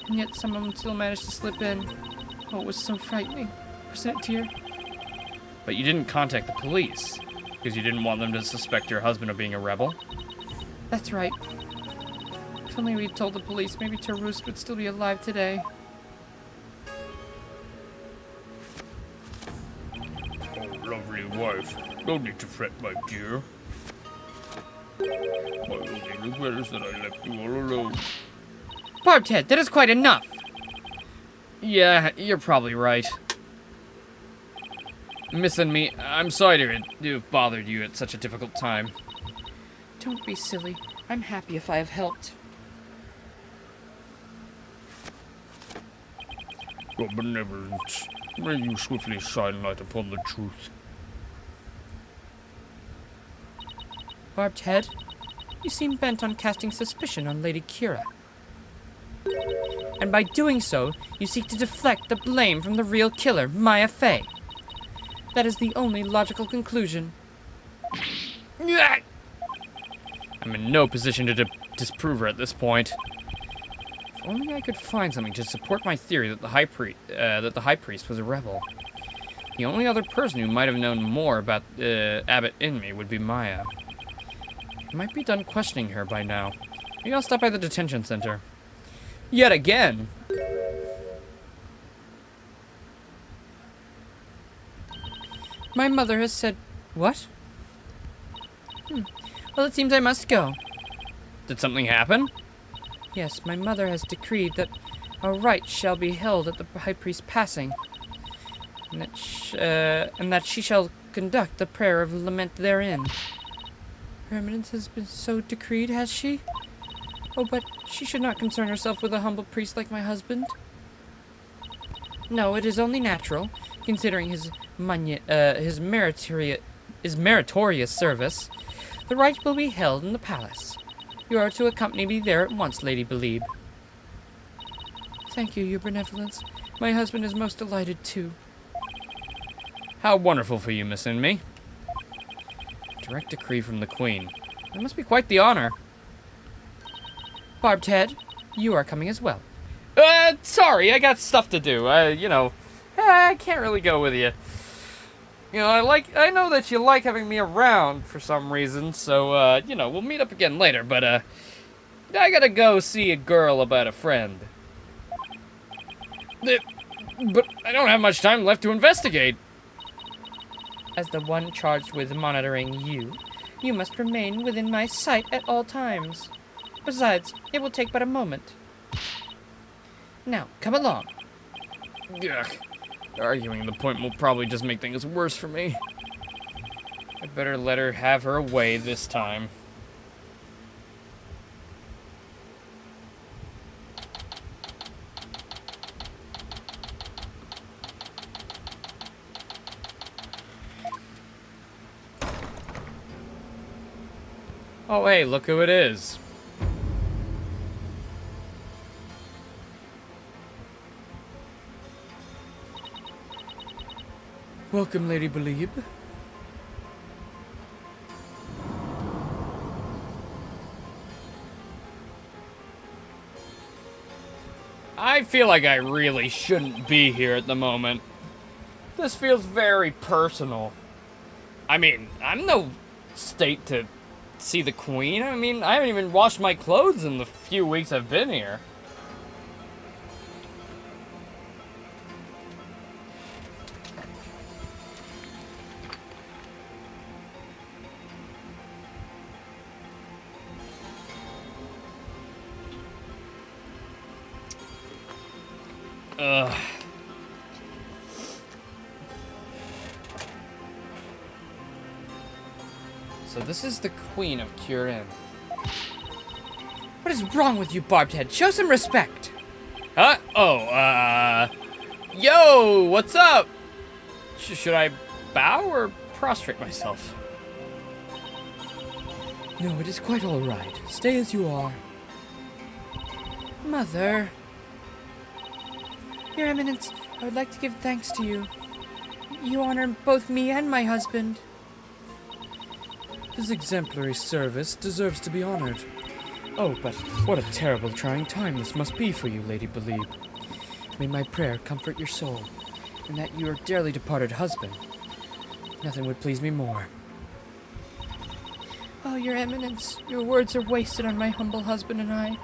And yet someone still managed to slip in. Oh, it was so frightening. Wasn't it, dear? But you didn't contact the police, because you didn't want them to suspect your husband of being a rebel? That's right. If only we'd told the police, maybe Tarust would still be alive today. Oh, lovely wife. No need to fret, my dear. My only regret is that I left you all alone. Barbed, that is quite enough! Yeah, you're probably right. Miss and me, I'm sorry to have bothered you at such a difficult time. Don't be silly. I'm happy if I have helped. Your benevolence, may you swiftly shine light upon the truth. Barbed Head, you seem bent on casting suspicion on Lady Kira. And by doing so, you seek to deflect the blame from the real killer, Maya Fey. That is the only logical conclusion. I'm in no position to disprove her at this point. If only I could find something to support my theory that the High Priest was a rebel. The only other person who might have known more about Abbot Inmee would be Maya. I might be done questioning her by now. Maybe I'll stop by the detention center. Yet again! My mother has said... What? Well, it seems I must go. Did something happen? Yes, my mother has decreed that a rite shall be held at the High Priest's passing, and that she shall conduct the prayer of lament therein. Her Eminence has been so decreed, has she? Oh, but she should not concern herself with a humble priest like my husband. No, it is only natural, considering his meritorious service. The rite will be held in the palace. You are to accompany me there at once, Lady Belieb. Thank you, your benevolence. My husband is most delighted, too. How wonderful for you, Miss Inmee. To direct decree from the Queen. That must be quite the honor. Barbed Head, you are coming as well. Sorry, I got stuff to do. I can't really go with you. I know that you like having me around for some reason, so, we'll meet up again later, but, I gotta go see a girl about a friend. But I don't have much time left to investigate. As the one charged with monitoring you, you must remain within my sight at all times. Besides, it will take but a moment. Now, come along. Ugh. Arguing the point will probably just make things worse for me. I better let her have her way this time. Oh, hey, look who it is. Welcome, Lady Belieb. I feel like I really shouldn't be here at the moment. This feels very personal. I mean, I'm no state to see the Queen. I mean, I haven't even washed my clothes in the few weeks I've been here. Ugh. So this is the Queen of Kirin. What is wrong with you, Barbed Head? Show some respect. Huh? Oh, yo, what's up? Should I bow or prostrate myself? No, it is quite all right. Stay as you are. Mother. Your Eminence, I would like to give thanks to you. You honor both me and my husband. His exemplary service deserves to be honored. Oh, but what a terrible, trying time this must be for you, Lady Belieb. May my prayer comfort your soul, and that your dearly departed husband. Nothing would please me more. Oh, Your Eminence, your words are wasted on my humble husband and I.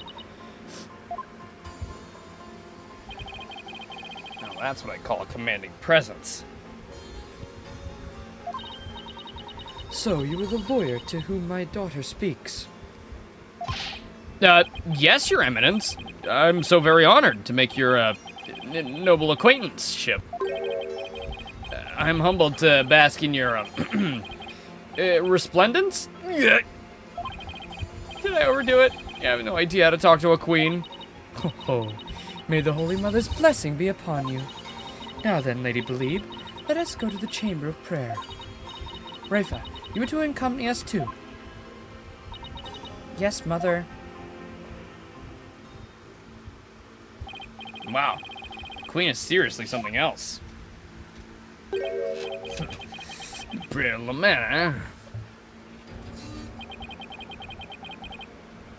Now that's what I call a commanding presence. So, you are the lawyer to whom my daughter speaks. Yes, Your Eminence. I'm so very honored to make your, noble acquaintanceship. I'm humbled to bask in your, resplendence? Did I overdo it? I have no idea how to talk to a queen. Oh, may the Holy Mother's blessing be upon you. Now then, Lady Belieb, let us go to the Chamber of Prayer. Rafa, you are to accompany us too. Yes, Mother. Wow. The Queen is seriously something else. Pretty lament, huh?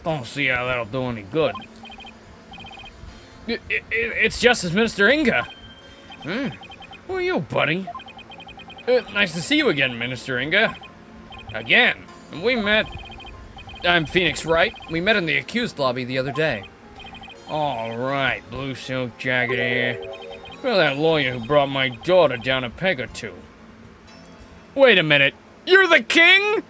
Don't see how that'll do any good. It's Justice Minister Inga. Who are you, buddy? Nice to see you again, Minister Inga. Again. We met... I'm Phoenix Wright. We met in the accused lobby the other day. All right, blue silk jacket here. Well, that lawyer who brought my daughter down a peg or two. Wait a minute. You're the king?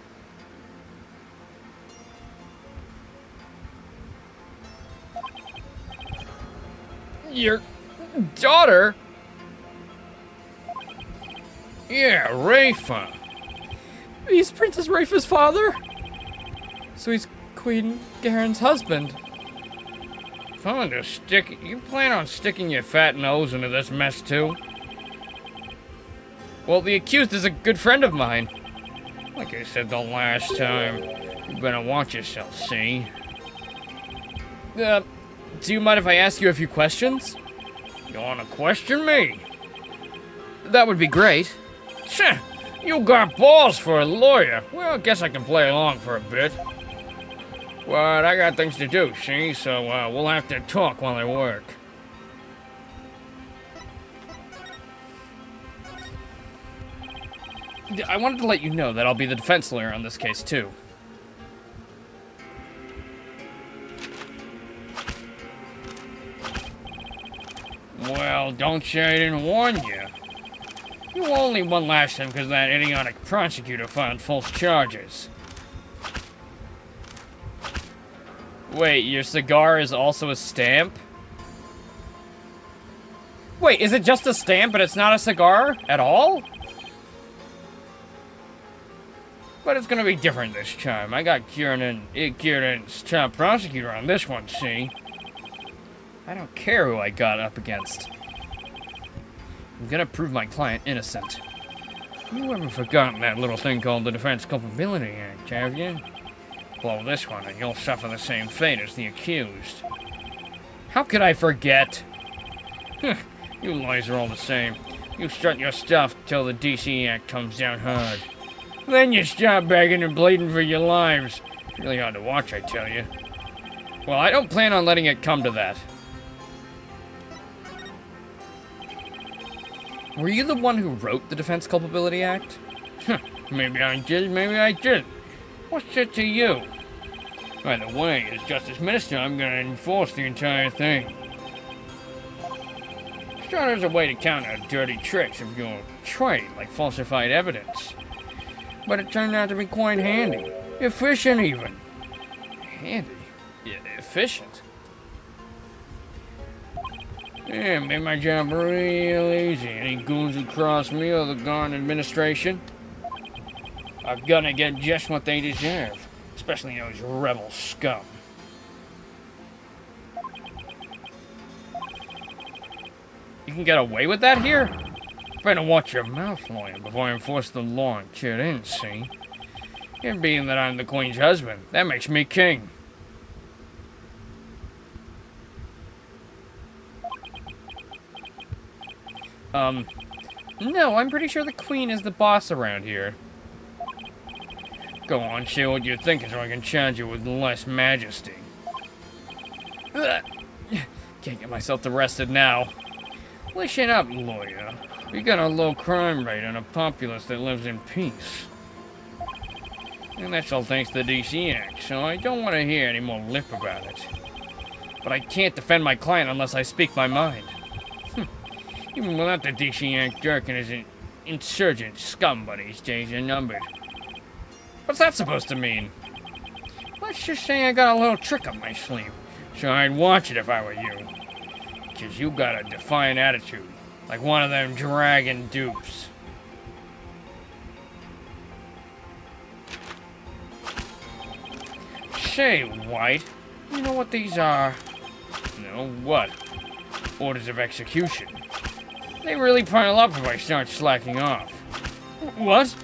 Your daughter? Yeah, Rafa. He's Princess Rafa's father? So he's Queen Garen's husband. You plan on sticking your fat nose into this mess too? Well, the accused is a good friend of mine. Like I said the last time, you better watch yourself, see? Do you mind if I ask you a few questions? You wanna question me? That would be great. Tch, You got balls for a lawyer. Well, I guess I can play along for a bit. But I got things to do, see? So we'll have to talk while I work. I wanted to let you know that I'll be the defense lawyer on this case, too. Well, don't say I didn't warn you. You only won last time because that idiotic prosecutor filed false charges. Wait, your cigar is also a stamp? Wait, is it just a stamp but it's not a cigar at all? But it's gonna be different this time. I got Kieran's top prosecutor on this one, see? I don't care who I got up against. I'm gonna prove my client innocent. You haven't forgotten that little thing called the Defense Culpability Act, have you? Blow this one and you'll suffer the same fate as the accused. How could I forget? You lawyers are all the same. You strut your stuff till the DC Act comes down hard. Then you stop begging and bleeding for your lives. It's really hard to watch, I tell you. Well, I don't plan on letting it come to that. Were you the one who wrote the Defense Culpability Act? Maybe I did, maybe I didn't. What's it to you? By the way, as Justice Minister, I'm gonna enforce the entire thing. Sure, there's a way to counter dirty tricks of your trade, like falsified evidence. But it turned out to be quite handy. Efficient, even. Handy? Yeah, efficient? Yeah, made my job real easy. Any goons who cross me or the Garn administration are gonna get just what they deserve. Especially those rebel scum. You can get away with that here? Better watch your mouth, lawyer, before I enforce the law and kid in, see? And being that I'm the Queen's husband, that makes me king. No, I'm pretty sure the Queen is the boss around here. Go on, say what you're thinking so I can charge you with less majesty. Ugh. Can't get myself arrested now. Listen up, lawyer. We got a low crime rate and a populace that lives in peace. And that's all thanks to the DC Act, so I don't want to hear any more lip about it. But I can't defend my client unless I speak my mind. Even without the DC Act, Dirk and his insurgent scum buddies' days are numbered. What's that supposed to mean? Let's just say I got a little trick up my sleeve, so I'd watch it if I were you. 'Cause you got a defiant attitude, like one of them dragon dupes. Say, White, you know what these are? No, what? Orders of execution. They really pile up if I start slacking off. What?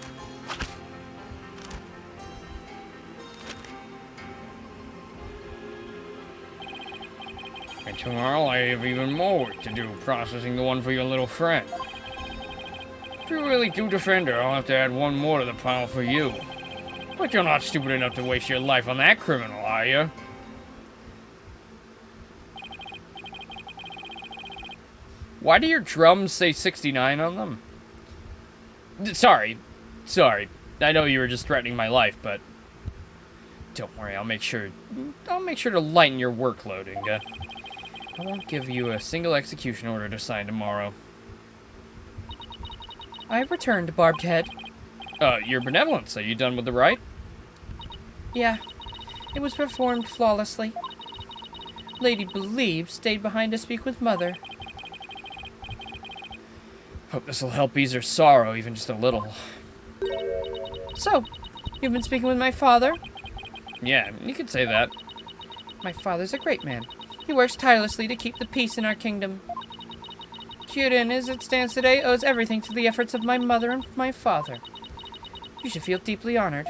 And tomorrow I have even more work to do processing the one for your little friend. If you really do defend her, I'll have to add one more to the pile for you. But you're not stupid enough to waste your life on that criminal, are you? Why do your drums say 69 on them? Sorry. I know you were just threatening my life, but don't worry, I'll make sure to lighten your workload, Inga. I won't give you a single execution order to sign tomorrow. I've returned, Barbed Head. Your benevolence, are you done with the rite? Yeah, it was performed flawlessly. Lady Believe stayed behind to speak with Mother. Hope this'll help ease her sorrow, even just a little. So, you've been speaking with my father? Yeah, you could say that. My father's a great man. He works tirelessly to keep the peace in our kingdom. Kirin, as it stands today, owes everything to the efforts of my mother and my father. You should feel deeply honored.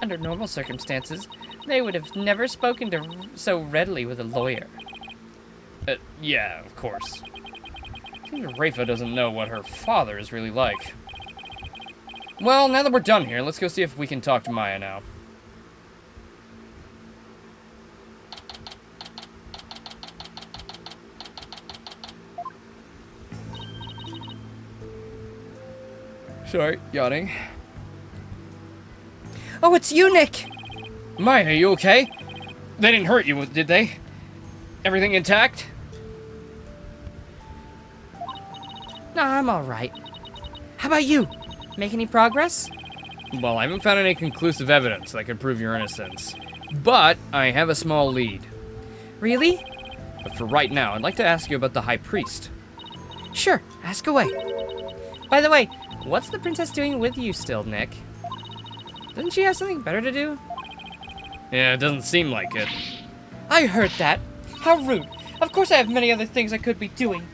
Under normal circumstances, they would have never spoken to so readily with a lawyer. Yeah, of course. Seems Rafa doesn't know what her father is really like. Well, now that we're done here, let's go see if we can talk to Maya now. Sorry, yawning. Oh, it's you, Nick! Maya, are you okay? They didn't hurt you, did they? Everything intact? Nah, I'm alright. How about you? Make any progress? Well, I haven't found any conclusive evidence that could prove your innocence. But I have a small lead. Really? But for right now, I'd like to ask you about the High Priest. Sure, ask away. By the way, what's the princess doing with you still, Nick? Doesn't she have something better to do? Yeah, it doesn't seem like it. I heard that. How rude. Of course I have many other things I could be doing.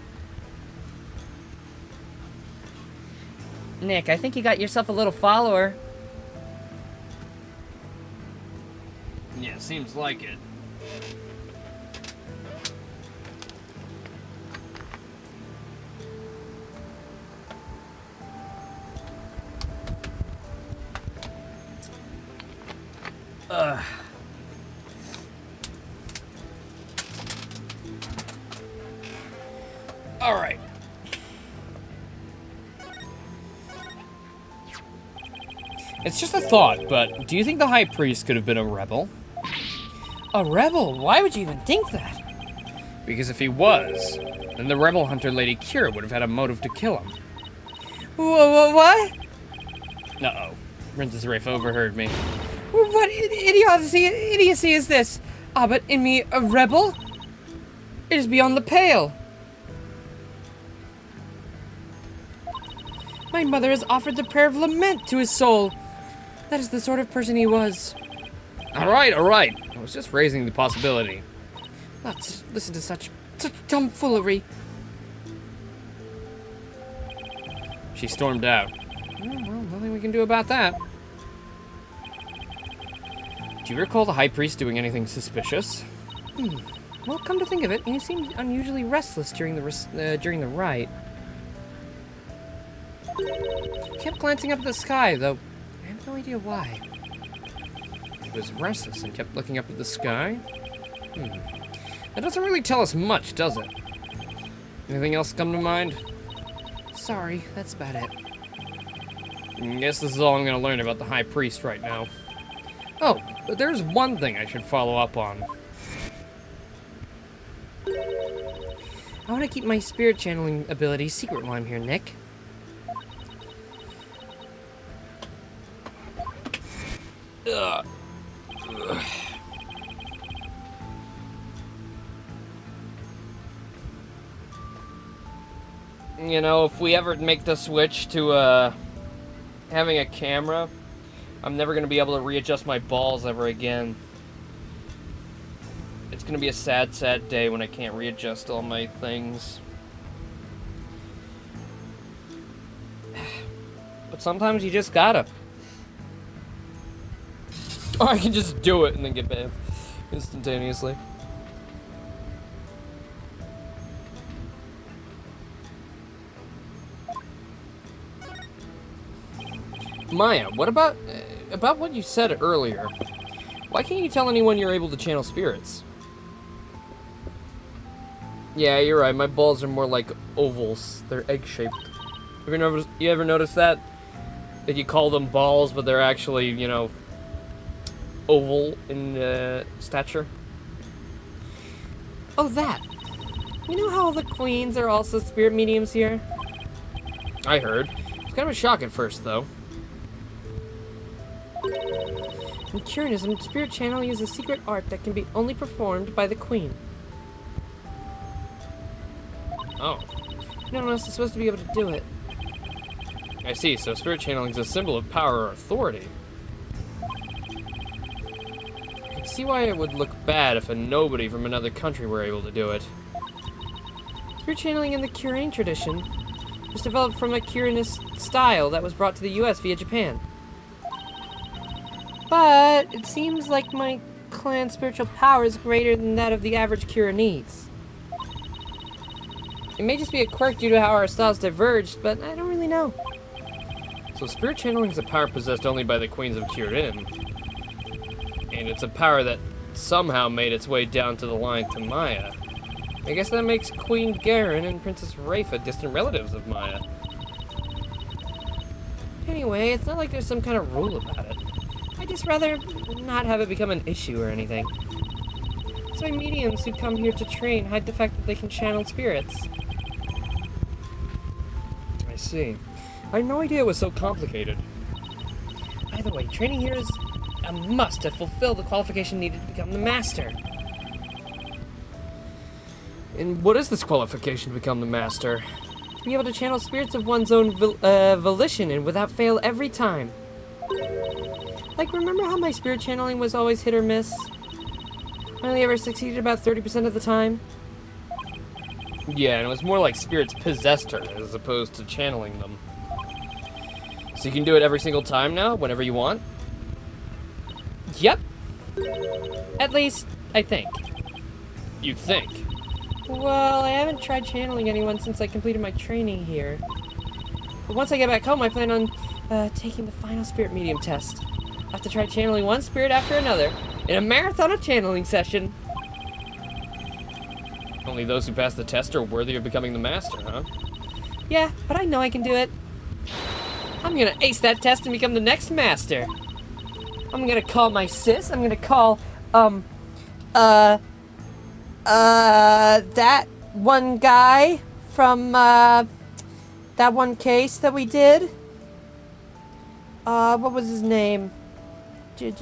Nick, I think you got yourself a little follower. Yeah, seems like it. All right. It's just a thought, but do you think the High Priest could have been a rebel? A rebel? Why would you even think that? Because if he was, then the rebel hunter Lady Kira would have had a motive to kill him. What? Uh-oh. Princess Rafe overheard me. What idiocy is this? Ah, but in me, a rebel? It is beyond the pale. My mother has offered the prayer of lament to his soul. That is the sort of person he was. All right. I was just raising the possibility. Not listen to such tomfoolery. She stormed out. Well, nothing we can do about that. Do you recall the High Priest doing anything suspicious? Well, come to think of it, he seemed unusually restless during the rite. He kept glancing up at the sky, though I have no idea why. He was restless and kept looking up at the sky? That doesn't really tell us much, does it? Anything else come to mind? Sorry, that's about it. I guess this is all I'm gonna learn about the High Priest right now. Oh, but there's one thing I should follow up on. I want to keep my spirit channeling ability secret while I'm here, Nick. You know, if we ever make the switch to, having a camera, I'm never gonna be able to readjust my balls ever again. It's gonna be a sad, sad day when I can't readjust all my things. But sometimes you just gotta. Or I can just do it and then get back instantaneously. Maya, what about what you said earlier? Why can't you tell anyone you're able to channel spirits? Yeah, you're right. My balls are more like ovals. They're egg-shaped. You ever noticed that? That you call them balls, but they're actually, you know, oval in stature? Oh, that. You know how all the queens are also spirit mediums here? I heard. It's kind of a shock at first, though. In Curianism, spirit channeling is a secret art that can be only performed by the queen. Oh, No one else is supposed to be able to do it. I see. So spirit channeling is a symbol of power or authority. I can see why it would look bad if a nobody from another country were able to do it. Spirit channeling in the Curian tradition was developed from a Curianist style that was brought to the US via Japan. But it seems like my clan's spiritual power is greater than that of the average Curianese. It may just be a quirk due to how our styles diverged, but I don't really know. So spirit channeling is a power possessed only by the Queens of Kirin. And it's a power that somehow made its way down to the line to Maya. I guess that makes Queen Garen and Princess Rafa distant relatives of Maya. Anyway, it's not like there's some kind of rule about it. I'd just rather not have it become an issue or anything. That's why mediums who come here to train hide the fact that they can channel spirits. I see. I had no idea it was so complicated. Either way, training here is a must to fulfill the qualification needed to become the master. And what is this qualification to become the master? To be able to channel spirits of one's own volition and without fail every time. Like, remember how my spirit channeling was always hit or miss? I only ever succeeded about 30% of the time? Yeah, and it was more like spirits possessed her as opposed to channeling them. So you can do it every single time now, whenever you want? Yep. At least, I think. You think? Well, I haven't tried channeling anyone since I completed my training here. But once I get back home, I plan on taking the final spirit medium test. I have to try channeling one spirit after another in a marathon of channeling session. Only those who pass the test are worthy of becoming the master, huh? Yeah, but I know I can do it. I'm gonna ace that test and become the next master. I'm gonna call my sis. I'm gonna call, that one guy from, that one case that we did. What was his name? Jeff?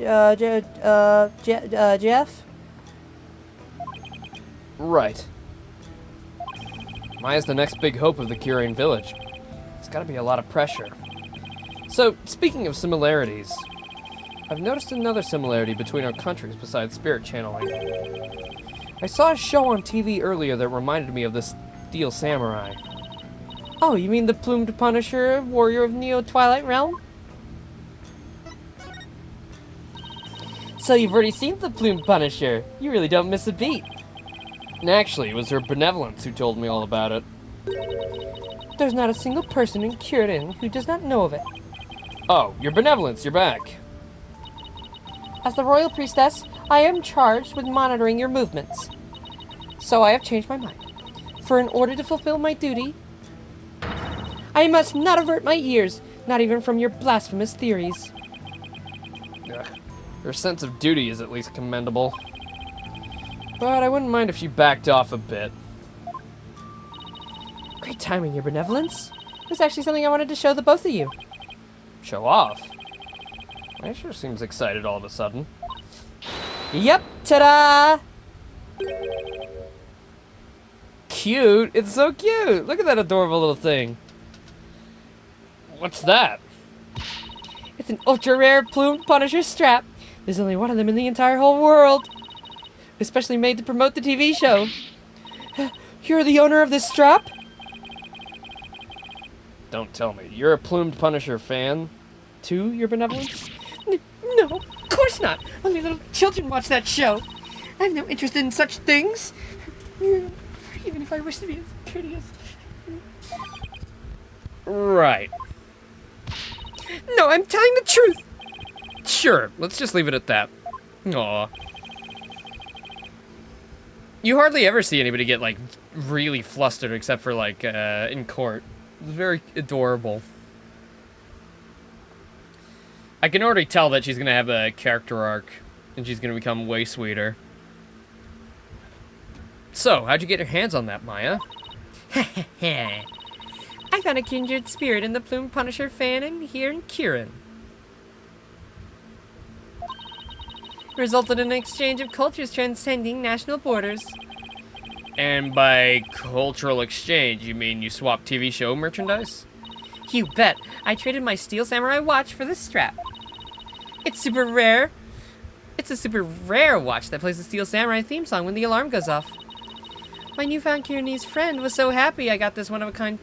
Right. Maya's the next big hope of the Kirin village. It's gotta be a lot of pressure. So, speaking of similarities, I've noticed another similarity between our countries besides spirit channeling. I saw a show on TV earlier that reminded me of the Steel Samurai. Oh, you mean the plumed Punisher, warrior of Neo-Twilight Realm? So you've already seen the plumed Punisher. You really don't miss a beat. And actually, it was her benevolence who told me all about it. There's not a single person in Kirin who does not know of it. Oh, your benevolence, you're back. As the royal priestess, I am charged with monitoring your movements. So I have changed my mind. For in order to fulfill my duty, I must not avert my ears, not even from your blasphemous theories. Ugh. Her sense of duty is at least commendable. But I wouldn't mind if she backed off a bit. Great timing, your benevolence. It was actually something I wanted to show the both of you. Show off? I sure seems excited all of a sudden. Yep, ta-da! Cute, it's so cute. Look at that adorable little thing. What's that? It's an ultra-rare plumed Punisher strap. There's only one of them in the entire whole world. Especially made to promote the TV show. You're the owner of this strap? Don't tell me. You're a plumed Punisher fan? Too, your benevolence? No, of course not. Only little children watch that show. I have no interest in such things. Even if I wish to be as pretty as... Right. No, I'm telling the truth. Sure, let's just leave it at that. Aw. You hardly ever see anybody get, like, really flustered except for, like, in court. It's very adorable. I can already tell that she's gonna have a character arc, and she's gonna become way sweeter. So, how'd you get your hands on that, Maya? I found a kindred spirit in the plumed Punisher fan here in Kirin. Resulted in an exchange of cultures transcending national borders. And by cultural exchange, you mean you swap TV show merchandise? You bet. I traded my Steel Samurai watch for this strap. It's super rare. It's a super rare watch that plays the Steel Samurai theme song when the alarm goes off. My newfound Kirinese friend was so happy I got this one-of-a-kind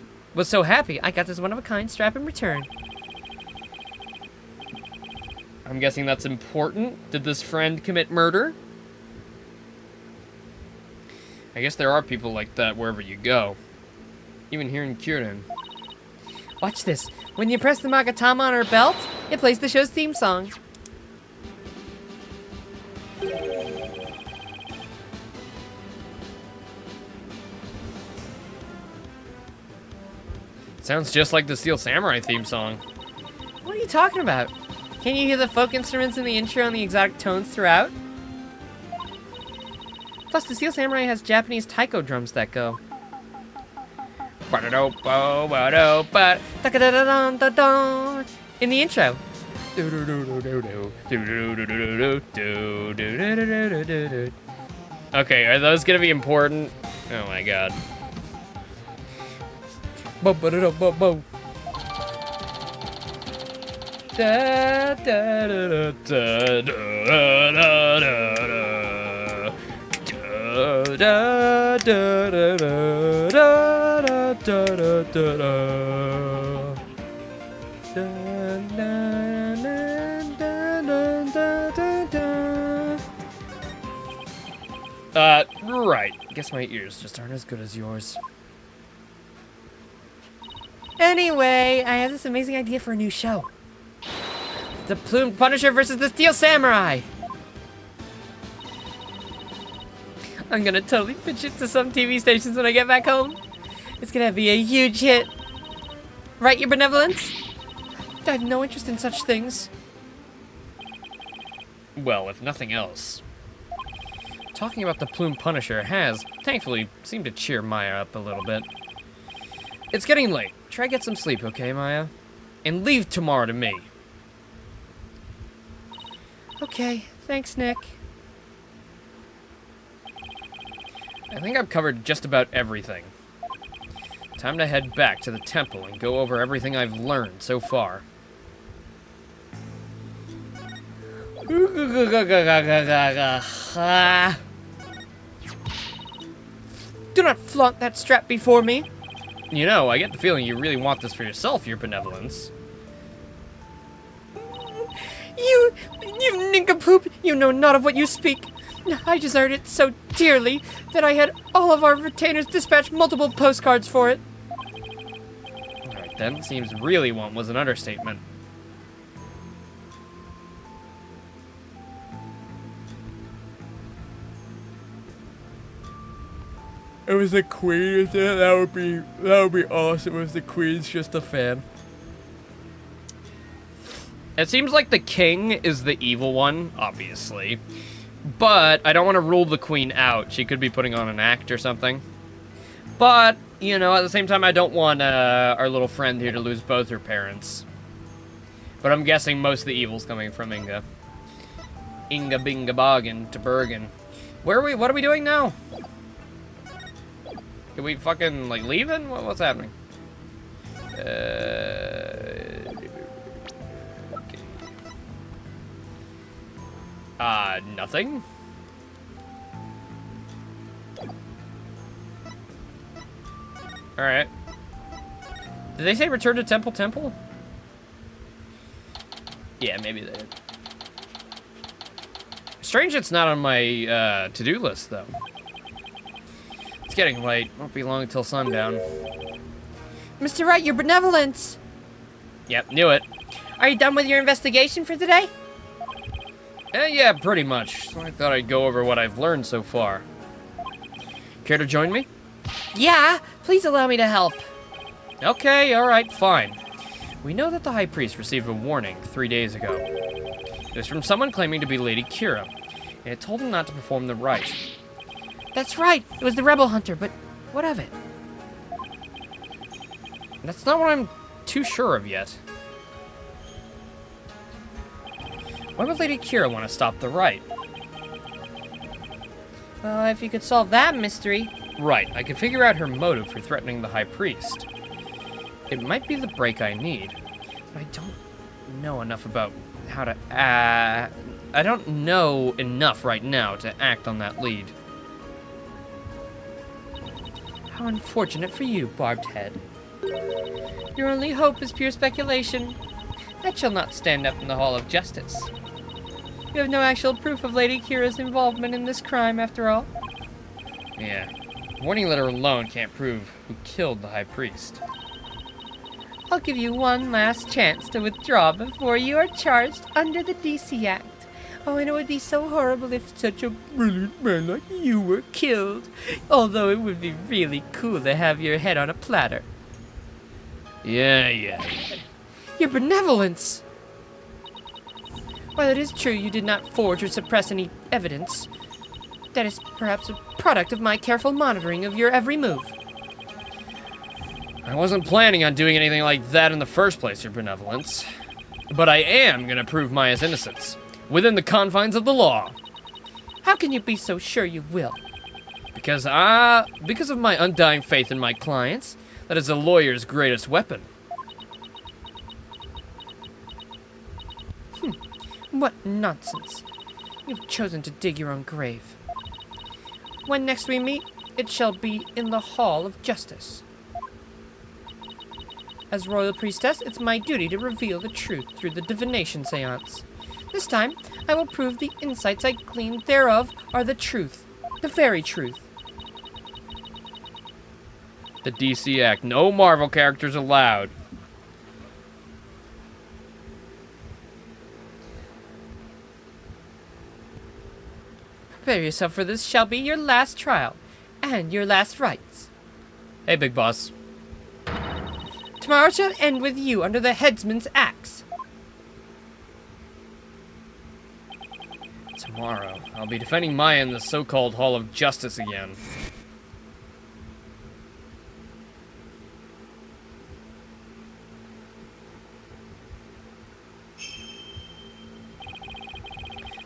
strap in return. I'm guessing that's important. Did this friend commit murder? I guess there are people like that wherever you go. Even here in Kirin. Watch this. When you press the Magatama on her belt, it plays the show's theme song. Sounds just like the Steel Samurai theme song. What are you talking about? Can't you hear the folk instruments in the intro and the exotic tones throughout? Plus, the Steel Samurai has Japanese taiko drums that go. In the intro. Okay, are those gonna be important? Oh my god. Right. Guess my ears just aren't as good as yours. Anyway, I have this amazing idea for a new show. The Plumed Punisher versus the Steel Samurai. I'm gonna totally pitch it to some TV stations when I get back home. It's gonna be a huge hit. Right, Your Benevolence? I have no interest in such things. Well, if nothing else. Talking about the Plume Punisher has, thankfully, seemed to cheer Maya up a little bit. It's getting late. Try get some sleep, okay, Maya? And leave tomorrow to me. Okay, thanks, Nick. I think I've covered just about everything. Time to head back to the temple and go over everything I've learned so far. Do not flaunt that strap before me. You know, I get the feeling you really want this for yourself, Your Benevolence. You nincompoop, you know not of what you speak. I desired it so dearly that I had all of our retainers dispatch multiple postcards for it. Alright then, seems really want was an understatement. It was the queen, isn't it? That would be awesome if the queen's just a fan. It seems like the king is the evil one, obviously. But I don't want to rule the queen out. She could be putting on an act or something. But, you know, at the same time, I don't want our little friend here to lose both her parents. But I'm guessing most of the evil's coming from Inga. Inga Binga Boggin to Bergen. Where are we? What are we doing now? Are we fucking, like, leaving? What's happening? Okay. Nothing? Alright. Did they say return to Temple? Yeah, maybe they did. Strange it's not on my, to-do list, though. It's getting late. Won't be long until sundown. Mr. Wright, Your Benevolence. Yep, knew it. Are you done with your investigation for today? Yeah, pretty much. So I thought I'd go over what I've learned so far. Care to join me? Yeah, please allow me to help. Okay, alright, fine. We know that the High Priest received a warning 3 days ago. It was from someone claiming to be Lady Kira, and it told him not to perform the rite. That's right, it was the Rebel Hunter, but what of it? That's not what I'm too sure of yet. Why would Lady Kira want to stop the rite? Well, if you could solve that mystery. Right, I can figure out her motive for threatening the High Priest. It might be the break I need, but I don't know enough about how to I don't know enough right now to act on that lead. How unfortunate for you, Barbed Head. Your only hope is pure speculation. That shall not stand up in the Hall of Justice. You have no actual proof of Lady Kira's involvement in this crime, after all. Yeah. Warning letter alone can't prove who killed the High Priest. I'll give you one last chance to withdraw before you are charged under the DC Act. Oh, and it would be so horrible if such a brilliant man like you were killed. Although it would be really cool to have your head on a platter. Yeah. Your benevolence! While it is true you did not forge or suppress any evidence, that is perhaps a product of my careful monitoring of your every move. I wasn't planning on doing anything like that in the first place, Your Benevolence. But I am gonna prove Maya's innocence, within the confines of the law. How can you be so sure you will? Because of my undying faith in my clients, that is a lawyer's greatest weapon. What nonsense. You've chosen to dig your own grave. When next we meet, it shall be in the Hall of Justice. As Royal Priestess, it's my duty to reveal the truth through the divination seance. This time, I will prove the insights I gleaned thereof are the truth. The very truth. The DC Act. No Marvel characters allowed. Prepare yourself, for this shall be your last trial, and your last rites. Hey, Big Boss. Tomorrow shall end with you under the headsman's axe. Tomorrow, I'll be defending Maya in the so-called Hall of Justice again.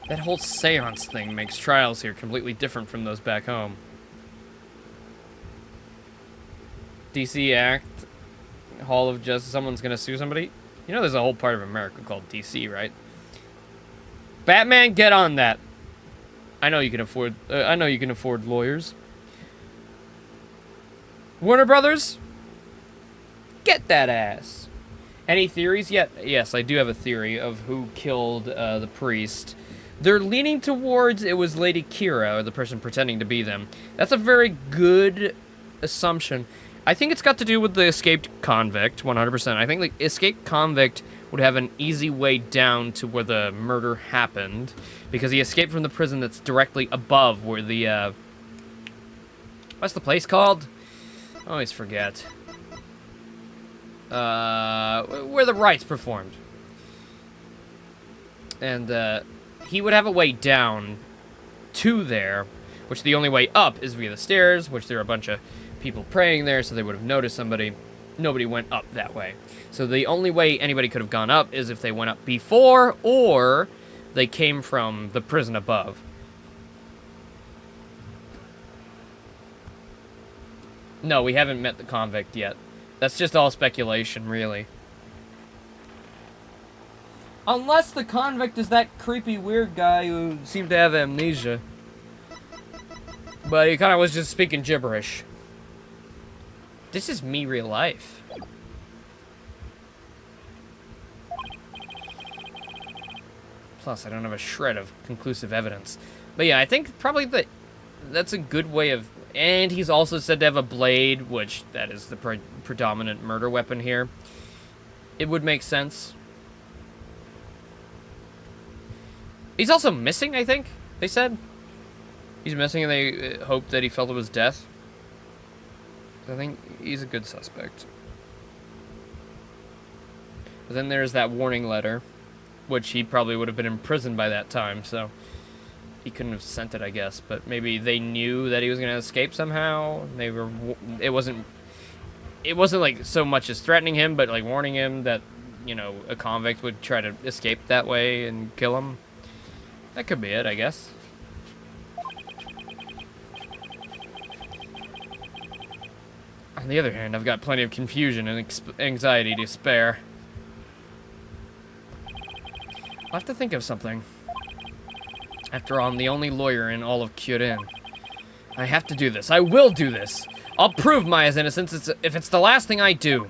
That whole seance thing makes trials here completely different from those back home. DC Act, Hall of Justice, someone's gonna sue somebody? You know there's a whole part of America called DC, right? Batman, get on that. I know you can afford lawyers. Warner Brothers, get that ass. Any theories yet? Yes, I do have a theory of who killed the priest. They're leaning towards it was Lady Kira, or the person pretending to be them. That's a very good assumption. I think it's got to do with the escaped convict, 100%. I think the escaped convict would have an easy way down to where the murder happened, because he escaped from the prison that's directly above where the, what's the place called? I always forget. Where the rites performed. And, he would have a way down to there, which the only way up is via the stairs, which there are a bunch of people praying there, so they would have noticed somebody. Nobody went up that way. So the only way anybody could have gone up is if they went up before, or they came from the prison above. No, we haven't met the convict yet. That's just all speculation, really. Unless the convict is that creepy weird guy who seemed to have amnesia. But he kind of was just speaking gibberish. This is me real life. Plus, I don't have a shred of conclusive evidence. But yeah, I think probably that's a good way of... And he's also said to have a blade, which that is the predominant murder weapon here. It would make sense. He's also missing, I think, they said. He's missing and they hoped that he felt it was death. I think he's a good suspect. But then there's that warning letter, which he probably would have been in prison by that time, so he couldn't have sent it, I guess. But maybe they knew that he was going to escape somehow. It wasn't like so much as threatening him, but like warning him that, you know, a convict would try to escape that way and kill him. That could be it, I guess. On the other hand, I've got plenty of confusion and anxiety to spare. I'll have to think of something. After all, I'm the only lawyer in all of Kirin. I have to do this. I will do this. I'll prove Maya's innocence if it's the last thing I do.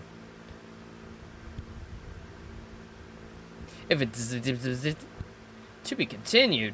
If it's... To be continued.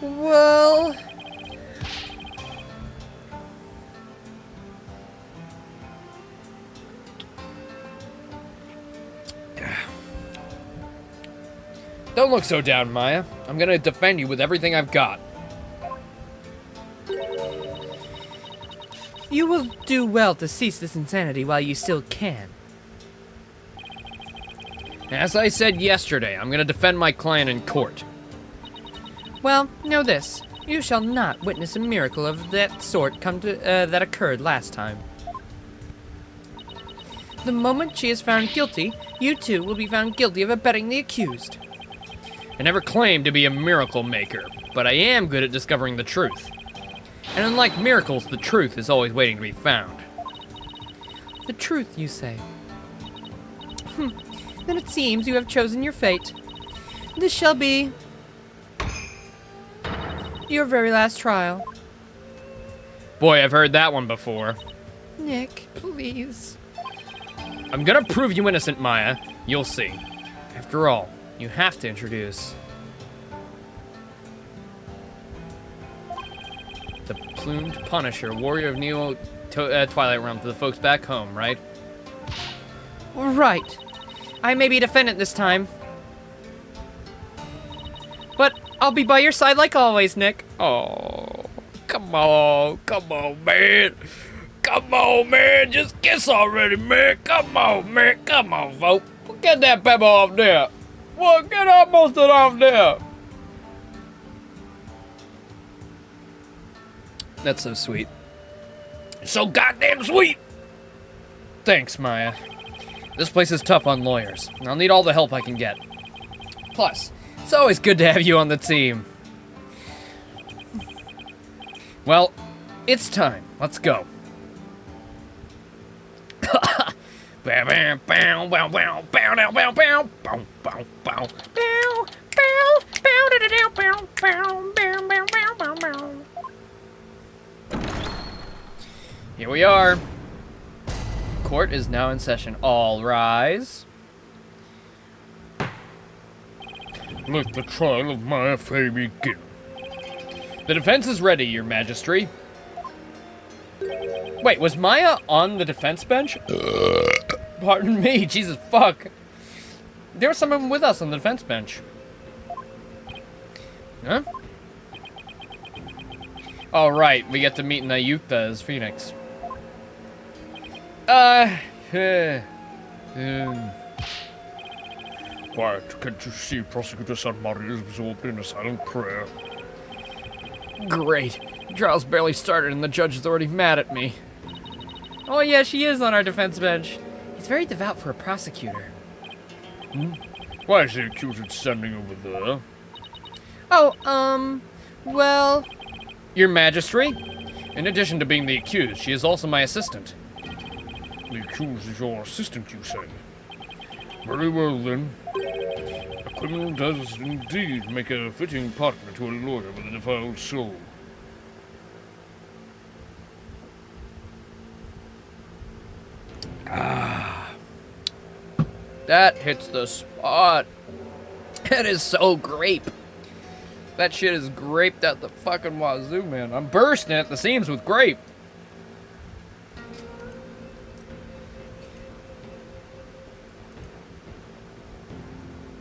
Well... Don't look so down, Maya. I'm gonna defend you with everything I've got. You will do well to cease this insanity while you still can. As I said yesterday, I'm gonna defend my client in court. Well, know this. You shall not witness a miracle of that sort that occurred last time. The moment she is found guilty, you too will be found guilty of abetting the accused. I never claimed to be a miracle maker, but I am good at discovering the truth. And unlike miracles, the truth is always waiting to be found. The truth, you say? Then it seems you have chosen your fate. This shall be your very last trial. Boy, I've heard that one before. Nick, please. I'm gonna prove you innocent, Maya. You'll see. After all, you have to introduce the plumed Punisher, warrior of Neo Twilight Realm to the folks back home, right? Right. I may be defendant this time. But I'll be by your side like always, Nick. Oh, come on, man. Come on, man. Just kiss already, man. Come on, folks. Get that pepper off there. Well, get that mustard off there. That's so sweet. So goddamn sweet. Thanks, Maya. This place is tough on lawyers. I'll need all the help I can get. Plus, it's always good to have you on the team. Well, it's time. Let's go. Here we are. Court is now in session. All rise. Let the trial of Maya Fey begin. The defense is ready, Your Majesty. Wait, was Maya on the defense bench? Pardon me, Jesus fuck. There was someone with us on the defense bench. Huh? Oh, right, we get to meet Nayuta as Phoenix. Quiet, can't you see Prosecutor San Mario is absorbed in a silent prayer? Great. The trial's barely started and the judge is already mad at me. Oh yeah, she is on our defense bench. He's very devout for a prosecutor. Why is the accused standing over there? Oh, well... Your Majesty? In addition to being the accused, she is also my assistant. The accused is your assistant, you say? Very well, then. A criminal does indeed make a fitting partner to a lawyer with a defiled soul. Ah. That hits the spot. That is so grape. That shit is graped at the fucking wazoo, man. I'm bursting at the seams with grape.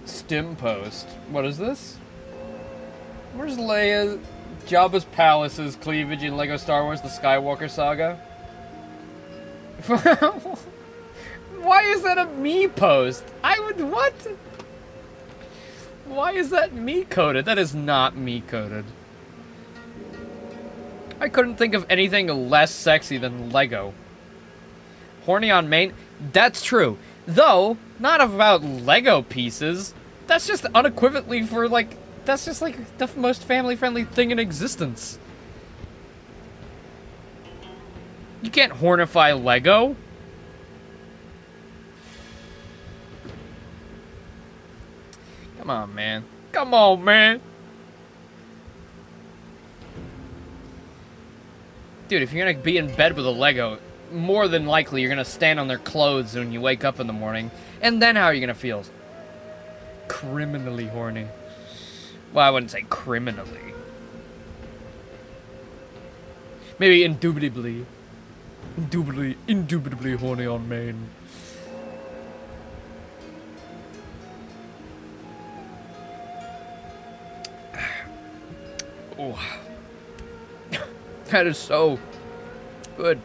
Stim post. What is this? Where's Leia? Jabba's palace's cleavage in Lego Star Wars: The Skywalker Saga? Why is that a me post? What? Why is that me coded? That is not me coded. I couldn't think of anything less sexy than Lego. Horny on main? That's true. Though, not about Lego pieces. That's just unequivocally for, like, that's just, like, the most family-friendly thing in existence. You can't hornify Lego. Come on, man. Come on, man. Dude, if you're gonna be in bed with a Lego, more than likely you're gonna stand on their clothes when you wake up in the morning. And then how are you gonna feel? Criminally horny. Well, I wouldn't say criminally. Maybe indubitably. Indubitably horny on main. Oh. That is so good.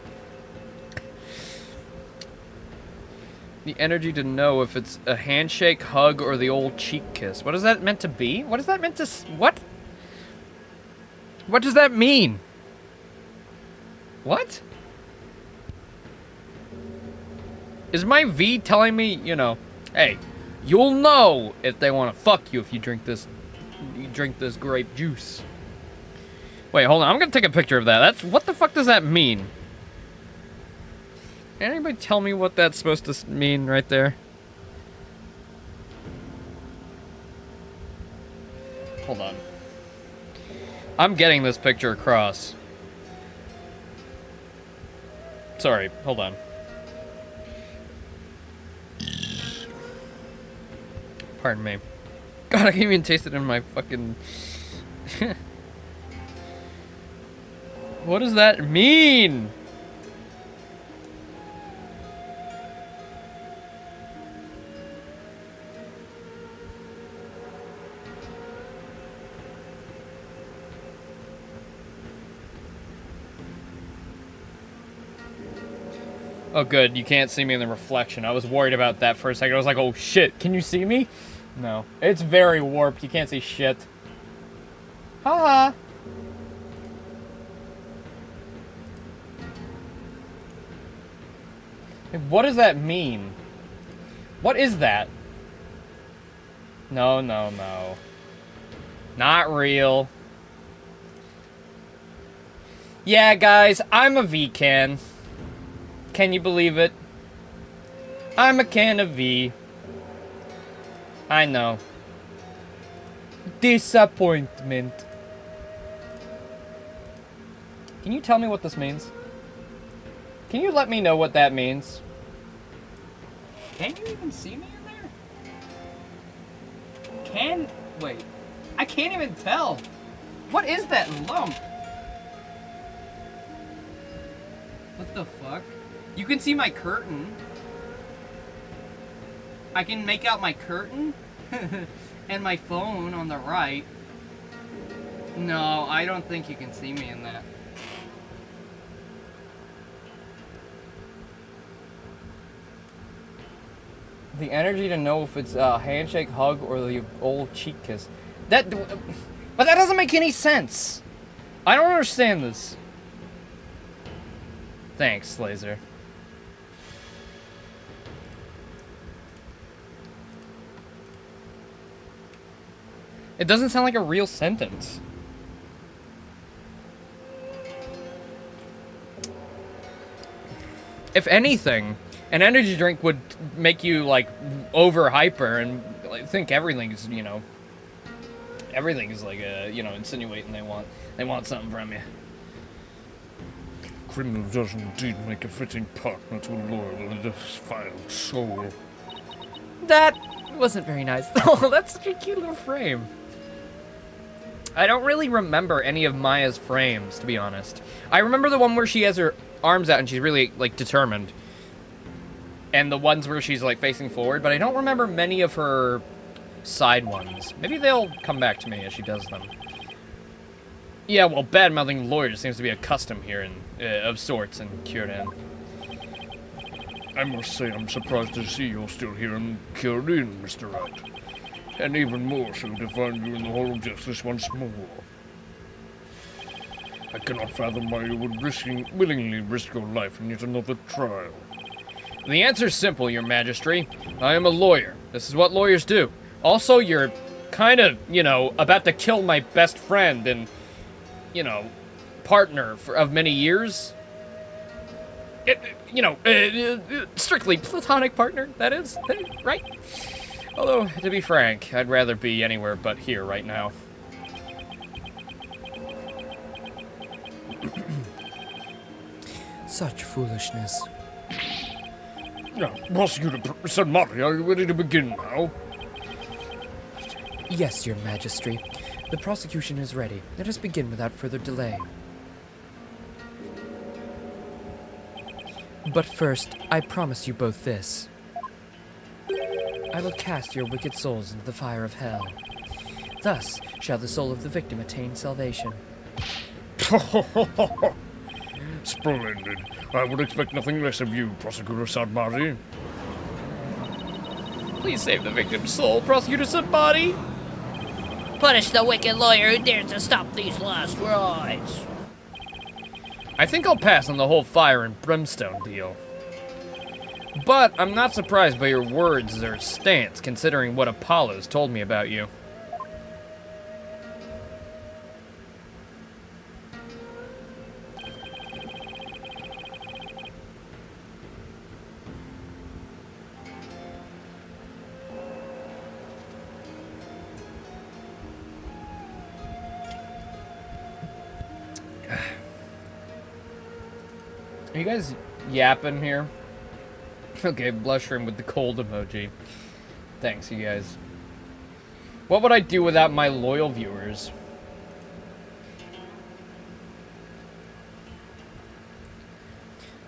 The energy to know if it's a handshake, hug, or the old cheek kiss. What is that meant to be? What is that meant to... What? What does that mean? What? Is my V telling me, you know, hey, you'll know if they want to fuck you if you drink this grape juice. Wait, hold on. I'm gonna take a picture of that. That's... What the fuck does that mean? Can anybody tell me what that's supposed to mean right there? Hold on. I'm getting this picture across. Sorry, hold on. Pardon me. God, I can't even taste it in my fucking... What does that mean? Oh, good. You can't see me in the reflection. I was worried about that for a second. I was like, oh, shit. Can you see me? No. It's very warped. You can't see shit. Haha. Hey, what does that mean? What is that? No, no, no. Not real. Yeah, guys. I'm a V-can. Can you believe it? I'm a can of V. I know. Disappointment. Can you tell me what this means? Can you let me know what that means? Can you even see me in there? Wait. I can't even tell. What is that lump? What the fuck? You can see my curtain. I can make out my curtain and my phone on the right. No, I don't think you can see me in that. The energy to know if it's a handshake, hug, or the old cheek kiss. But that doesn't make any sense. I don't understand this. Thanks, Laser. It doesn't sound like a real sentence. If anything, an energy drink would make you, like, over-hyper and like, think everything's, you know... Everything is, like, you know, insinuating they want something from you. Criminal does indeed make a fitting partner to a loyal and defiled soul. That wasn't very nice. Oh, that's such a cute little frame. I don't really remember any of Maya's frames, to be honest. I remember the one where she has her arms out and she's really, like, determined. And the ones where she's, like, facing forward, but I don't remember many of her side ones. Maybe they'll come back to me as she does them. Yeah, well, bad-mouthing lawyers seems to be a custom here of sorts in Kirin. I must say I'm surprised to see you're still here in Kirin, Mr. Wright. And even more so to find you in the Hall of Justice once more. I cannot fathom why you would willingly risk your life in yet another trial. The answer's simple, Your Majesty. I am a lawyer. This is what lawyers do. Also, you're kind of, you know, about to kill my best friend and, you know, partner of many years. Strictly platonic partner, that is, right? Although, to be frank, I'd rather be anywhere but here right now. Such foolishness. Now, Prosecutor Sanmari, are you ready to begin now? Yes, Your Majesty. The prosecution is ready. Let us begin without further delay. But first, I promise you both this. I will cast your wicked souls into the fire of hell. Thus shall the soul of the victim attain salvation. Splendid. I would expect nothing less of you, Prosecutor Sadmari. Please save the victim's soul, Prosecutor Sabati. Punish the wicked lawyer who dares to stop these last rides. I think I'll pass on the whole fire and brimstone deal. But I'm not surprised by your words or stance, considering what Apollo's told me about you. Are you guys yapping here? Okay, blushing with the cold emoji. Thanks, you guys. What would I do without my loyal viewers?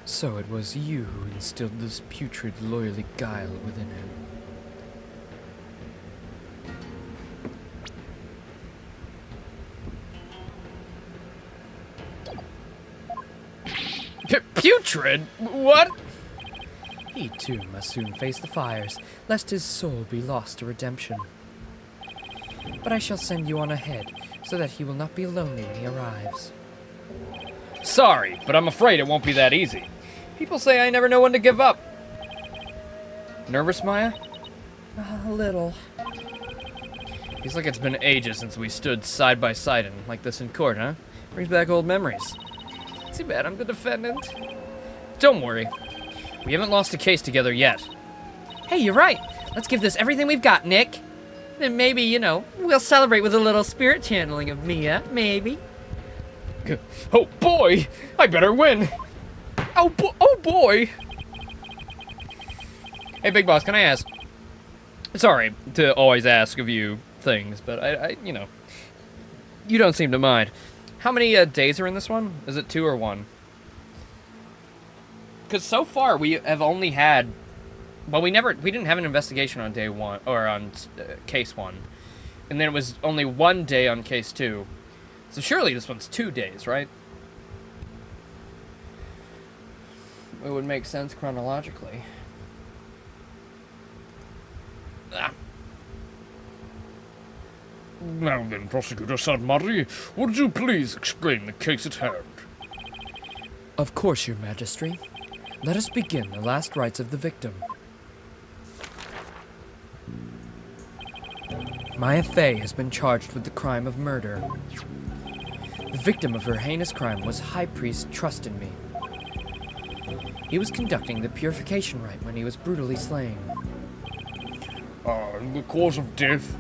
So it was you who instilled this putrid loyally guile within him. Putrid? What? He too must soon face the fires, lest his soul be lost to redemption. But I shall send you on ahead, so that he will not be lonely when he arrives. Sorry, but I'm afraid it won't be that easy. People say I never know when to give up. Nervous, Maya? A little. Feels like it's been ages since we stood side by side and like this in court, huh? Brings back old memories. Too bad I'm the defendant. Don't worry. We haven't lost a case together yet. Hey, you're right. Let's give this everything we've got, Nick. Then maybe, you know, we'll celebrate with a little spirit channeling of Mia, maybe. Oh boy! I better win! Oh boy! Hey, Big Boss, can I ask? Sorry to always ask of you things, but I you know, you don't seem to mind. How many days are in this one? Is it 2 or 1? Because so far we have only had, well, we didn't have an investigation on day 1 or on case 1, and then it was only 1 day on case 2. So surely this one's 2 days, right? It would make sense chronologically. Ah. Now then, Prosecutor Sadmari, would you please explain the case at hand? Of course, Your Majesty. Let us begin the last rites of the victim. Maya Fey has been charged with the crime of murder. The victim of her heinous crime was High Priest Trust in Me. He was conducting the purification rite when he was brutally slain. And the cause of death?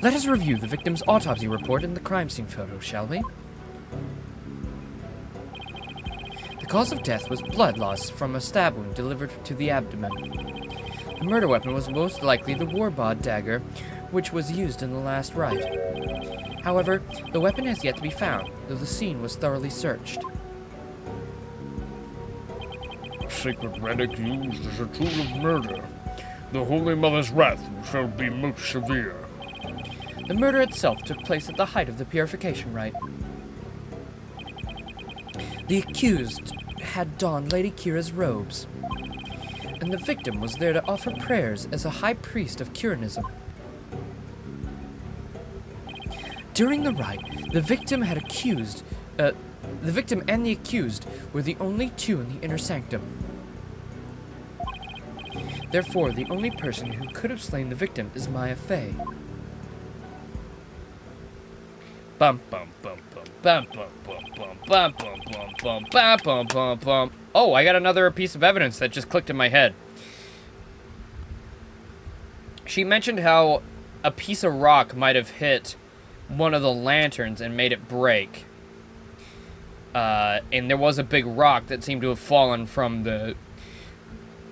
Let us review the victim's autopsy report and the crime scene photo, shall we? The cause of death was blood loss from a stab wound delivered to the abdomen. The murder weapon was most likely the Warbod dagger, which was used in the last rite. However, the weapon has yet to be found, though the scene was thoroughly searched. Sacred relic used as a tool of murder. The Holy Mother's wrath shall be most severe. The murder itself took place at the height of the purification rite. The accused had donned Lady Kira's robes, and the victim was there to offer prayers as a high priest of Kiranism. During the rite, the victim and the accused were the only two in the inner sanctum. Therefore, the only person who could have slain the victim is Maya Fey. Bum bum bum bum bum bum bum bum bum bum bum bum bum bum bum. Oh, I got another piece of evidence that just clicked in my head. She mentioned how a piece of rock might have hit one of the lanterns and made it break. And there was a big rock that seemed to have fallen from the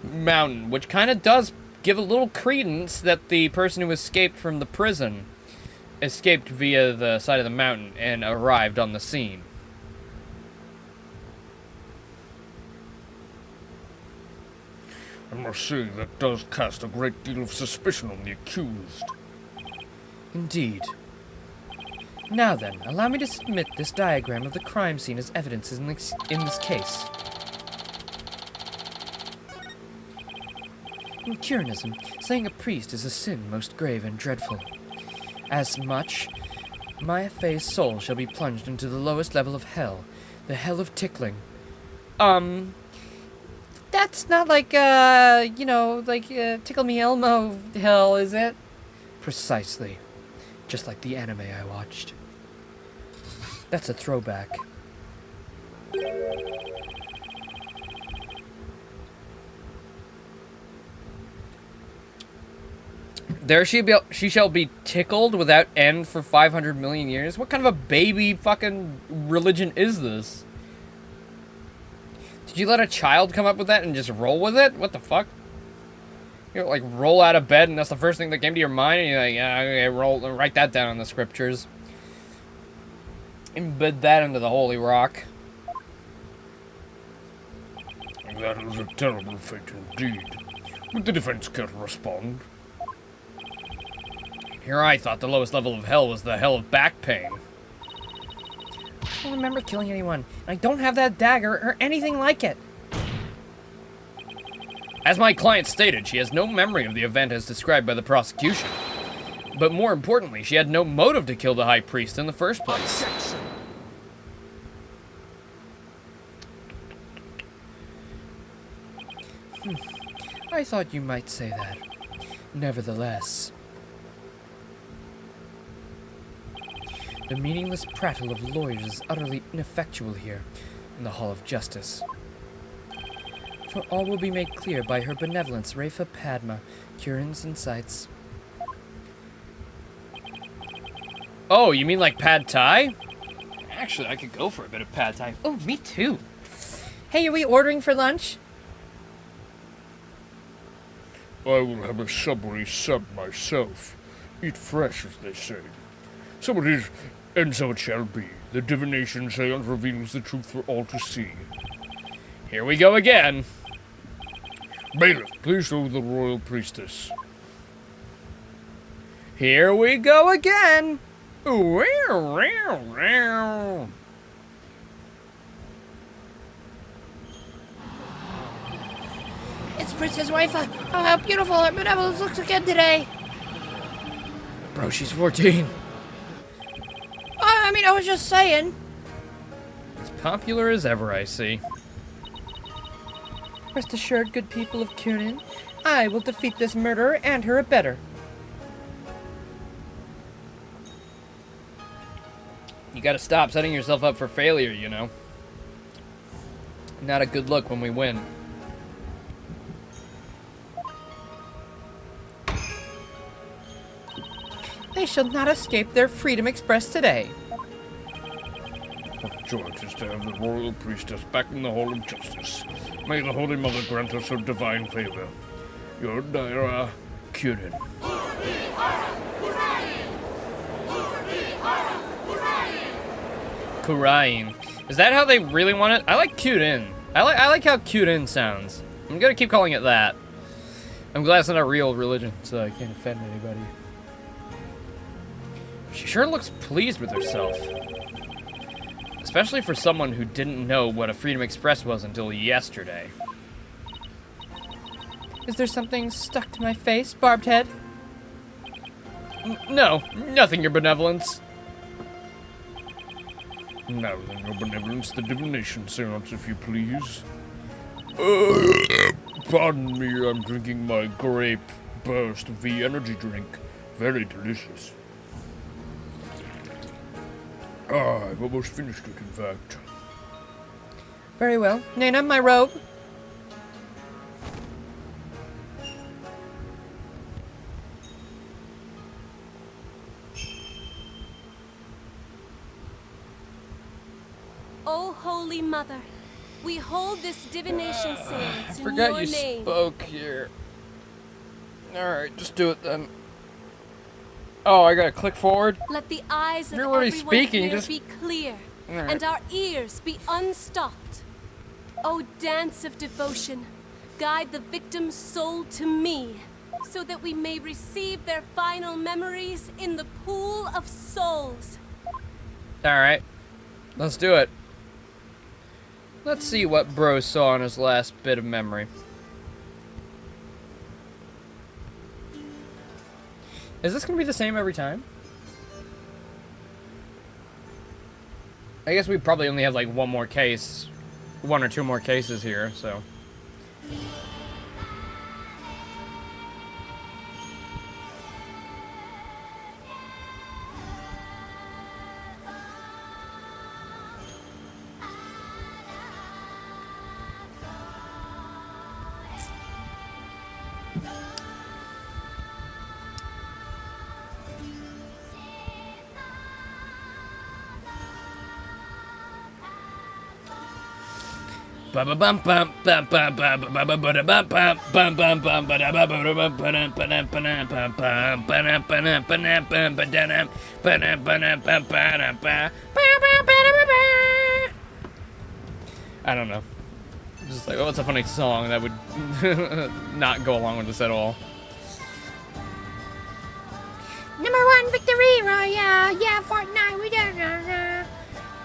mountain, which kind of does give a little credence that the person who escaped from the prison escaped via the side of the mountain and arrived on the scene. I must say that does cast a great deal of suspicion on the accused. Indeed. Now then, allow me to submit this diagram of the crime scene as evidence in this case. In Curianism, slaying a priest is a sin most grave and dreadful. As much, Maya Fey's soul shall be plunged into the lowest level of hell, the hell of tickling. That's not like, Tickle Me Elmo hell, is it? Precisely. Just like the anime I watched. That's a throwback. There she shall be tickled without end for 500 million years? What kind of a baby fucking religion is this? Did you let a child come up with that and just roll with it? What the fuck? You know, like, roll out of bed and that's the first thing that came to your mind and you're like, yeah, okay, write that down in the scriptures. Embed that into the holy rock. That is a terrible fate indeed. Would the defense care to respond? Here I thought the lowest level of hell was the hell of back pain. I don't remember killing anyone. I don't have that dagger or anything like it. As my client stated, she has no memory of the event as described by the prosecution. But more importantly, she had no motive to kill the high priest in the first place. Objection. I thought you might say that. Nevertheless, the meaningless prattle of lawyers is utterly ineffectual here in the Hall of Justice. For all will be made clear by her benevolence, Rafa Padma, Kirin's insights. Oh, you mean like pad thai? Actually, I could go for a bit of pad thai. Oh, me too. Hey, are we ordering for lunch? I will have a Subway sub myself. Eat fresh, as they say. So it is, and so it shall be. The divination seance reveals the truth for all to see. Here we go again. Bailiff, please show the royal priestess. Here we go again. It's Princess Rafa. Oh, how beautiful her benevolence looks again today. Bro, she's 14. I was just saying. As popular as ever, I see. Rest assured, good people of Kunin, I will defeat this murderer and her abettor. You gotta stop setting yourself up for failure, you know. Not a good look when we win. They shall not escape their freedom expressed today. What joy it is to have the royal priestess back in the Hall of Justice. May the Holy Mother grant us her divine favor. Your Daira Kurin. Kurain. Is that how they really want it? I like Kurin. I like how Kurin sounds. I'm gonna keep calling it that. I'm glad it's not a real religion, so I can't offend anybody. She sure looks pleased with herself. Especially for someone who didn't know what a Freedom Express was until yesterday. Is there something stuck to my face, barbed head? No, nothing, your benevolence. Now then, your benevolence, the divination seance, if you please. Pardon me, I'm drinking my grape burst V energy drink. Very delicious. I've almost finished it, in fact. Very well. Nana, my robe. O Holy Mother, we hold this divination seance in Forgot your you name. spoke here. Alright, just do it then. Oh, I gotta click forward? Let the eyes of You're already everyone speaking, here just- be clear, Alright. and our ears be unstopped. O dance of devotion, guide the victim's soul to me, so that we may receive their final memories in the pool of souls. Alright. Let's do it. Let's see what Bro saw in his last bit of memory. Is this gonna be the same every time? I guess we probably only have like one or two more cases here, so. I don't know. Just like, oh, it's a funny song that would not go along with this at all. #1 victory royale, yeah, Fortnite, we did it.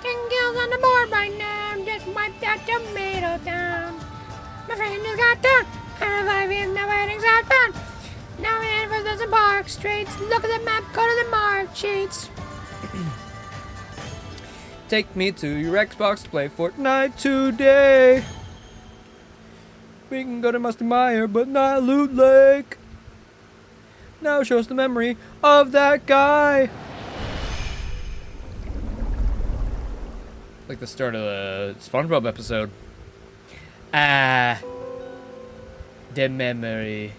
10 kills on the board right now, just wiped that tomato down. My friend just got down, and 5 is now waiting southbound. Now we're in for the park streets, look at the map, go to the mark sheets. Take me to your Xbox to play Fortnite today. We can go to Musty Mire, but not Loot Lake. Now show us the memory of that guy. Like the start of the SpongeBob episode. Ah, the memory.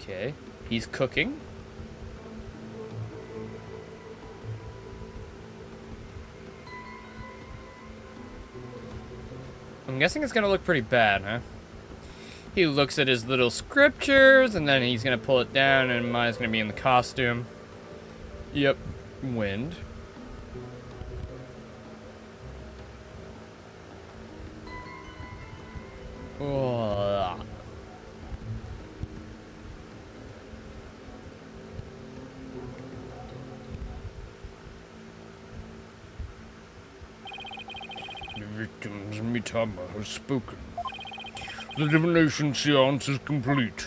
Okay, he's cooking. I'm guessing it's gonna look pretty bad, huh? He looks at his little scriptures, and then he's gonna pull it down, and mine's gonna be in the costume. Yep, wind. Oh. The victim's Mitama has spoken. The divination seance is complete.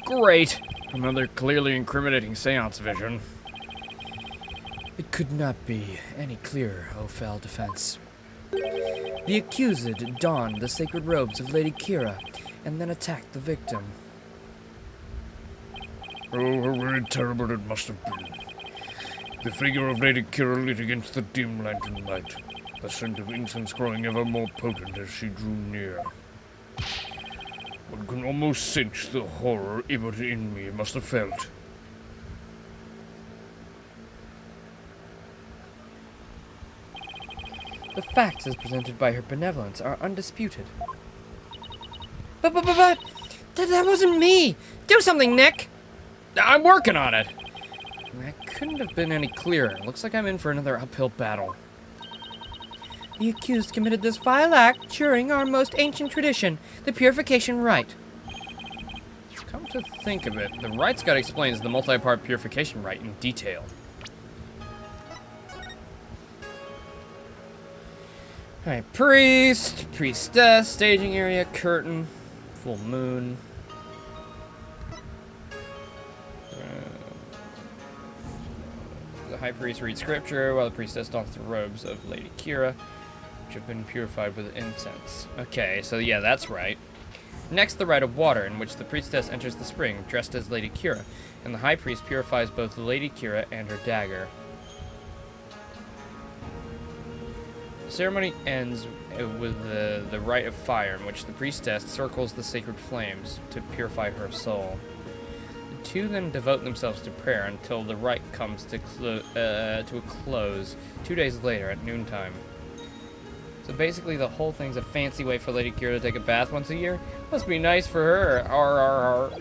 Great! Another clearly incriminating seance vision. It could not be any clearer, O foul defense. The accused donned the sacred robes of Lady Kira and then attacked the victim. Oh, how very terrible it must have been. The figure of Lady Kira lit against the dim lantern light, the scent of incense growing ever more potent as she drew near. One can almost sense the horror Ibut in me must have felt. The facts as presented by her benevolence are undisputed. But, that wasn't me. Do something, Nick. I'm working on it! That couldn't have been any clearer. Looks like I'm in for another uphill battle. The accused committed this vile act during our most ancient tradition, the purification rite. Come to think of it, the rites guide explains the multi-part purification rite in detail. Alright, priest, priestess, staging area, curtain, full moon. The high priest reads scripture while the priestess dons the robes of Lady Kira, which have been purified with incense. Okay, so yeah, that's right. Next, the rite of water, in which the priestess enters the spring, dressed as Lady Kira, and the high priest purifies both Lady Kira and her dagger. The ceremony ends with the rite of fire, in which the priestess circles the sacred flames to purify her soul. The two then devote themselves to prayer until the rite comes to a close 2 days later at noontime. So basically, the whole thing's a fancy way for Lady Kira to take a bath once a year. Must be nice for her. R.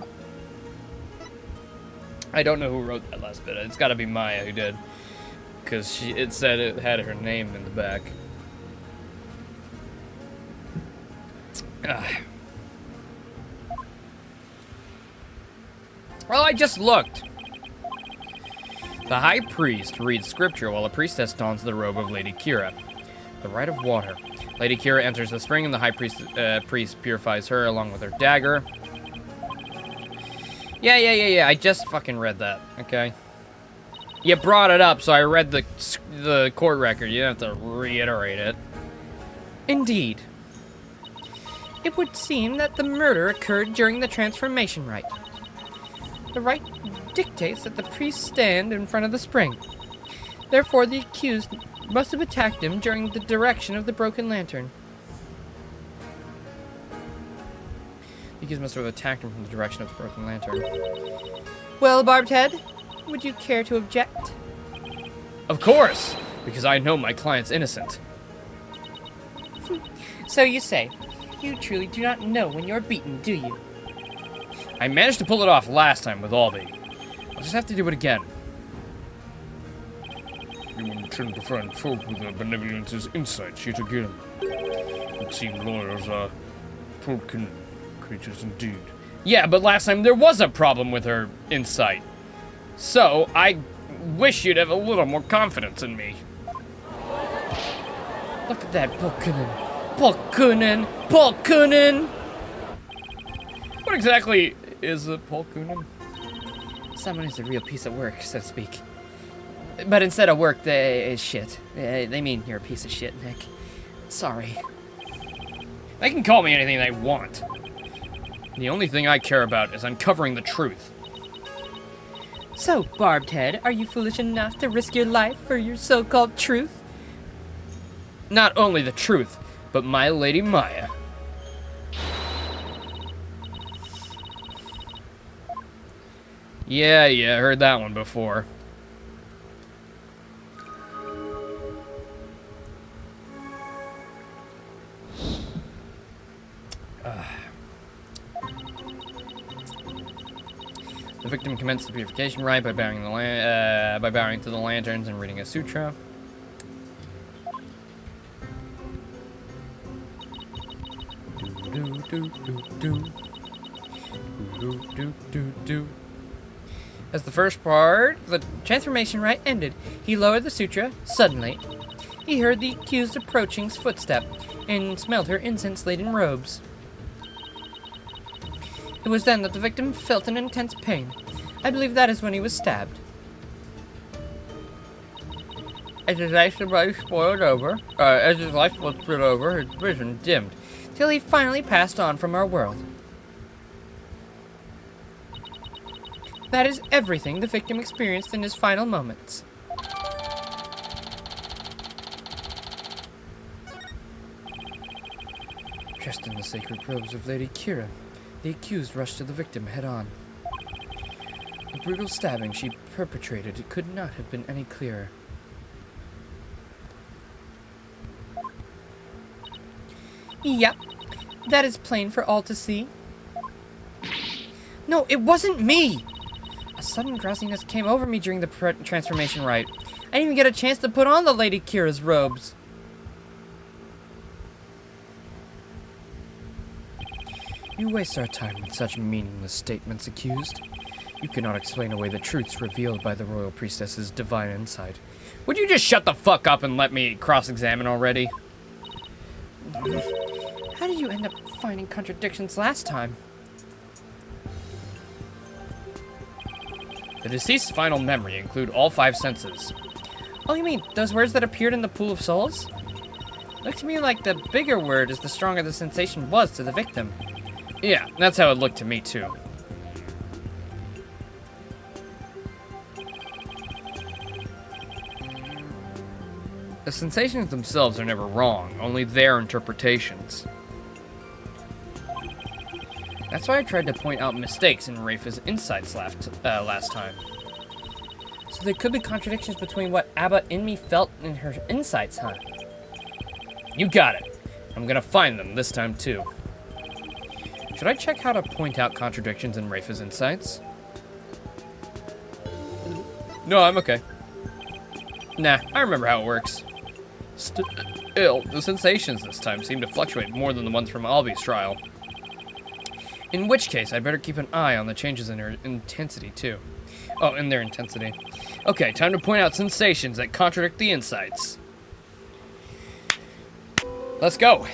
I don't know who wrote that last bit. It's got to be Maya who did, because it said it had her name in the back. Ugh. Well, I just looked. The high priest reads scripture while a priestess dons the robe of Lady Kira. The rite of water. Lady Kira enters the spring and the high priest purifies her along with her dagger. Yeah. I just fucking read that, okay? You brought it up, so I read the court record. You don't have to reiterate it. Indeed. It would seem that the murder occurred during the transformation rite. The rite dictates that the priest stand in front of the spring. Therefore, the accused must have attacked him during the direction of the broken lantern. The accused must have attacked him from the direction of the broken lantern. Well, Barbed Head, would you care to object? Of course, because I know my client's innocent. So you say. You truly do not know when you're beaten, do you? I managed to pull it off last time with Albie. I'll just have to do it again. You intend to find fault with her benevolence's insights yet again. It seems lawyers are broken creatures indeed. Yeah, but last time there was a problem with her insight. So, I wish you'd have a little more confidence in me. Look at that, Polkunen! Polkunen! What exactly is a Polkunen? Someone who's a real piece of work, so to speak. But instead of work, they shit. They mean you're a piece of shit, Nick. Sorry. They can call me anything they want. The only thing I care about is uncovering the truth. So, Barbed Head, are you foolish enough to risk your life for your so-called truth? Not only the truth, but my Lady Maya. Yeah, heard that one before. The victim commenced the purification rite by bowing to the lanterns and reading a sutra. As the first part, the transformation rite ended. He lowered the sutra. Suddenly, he heard the accused approaching's footstep and smelled her incense-laden robes. It was then that the victim felt an intense pain. I believe that is when he was stabbed. As his life was split over, his vision dimmed, till he finally passed on from our world. That is everything the victim experienced in his final moments. Dressed in the sacred robes of Lady Kira, the accused rushed to the victim head-on. The brutal stabbing she perpetrated could not have been any clearer. Yep, that is plain for all to see. No, it wasn't me! A sudden drowsiness came over me during the transformation rite. I didn't even get a chance to put on the Lady Kira's robes. You waste our time with such meaningless statements, accused. You cannot explain away the truths revealed by the royal priestess's divine insight. Would you just shut the fuck up and let me cross-examine already? How did you end up finding contradictions last time? The deceased's final memory include all 5 senses. Oh, you mean those words that appeared in the Pool of Souls? Looks to me like the bigger word is the stronger the sensation was to the victim. Yeah, that's how it looked to me too. The sensations themselves are never wrong, only their interpretations. That's why I tried to point out mistakes in Rafa's insights last time. So there could be contradictions between what Abba in me felt and her insights, huh? You got it. I'm gonna find them this time too. Should I check how to point out contradictions in Rafa's insights? No, I'm okay. Nah, I remember how it works. ill, the sensations this time seem to fluctuate more than the ones from Albi's trial. In which case, I'd better keep an eye on the changes in her intensity, too. Oh, in their intensity. Okay, time to point out sensations that contradict the insights. Let's go.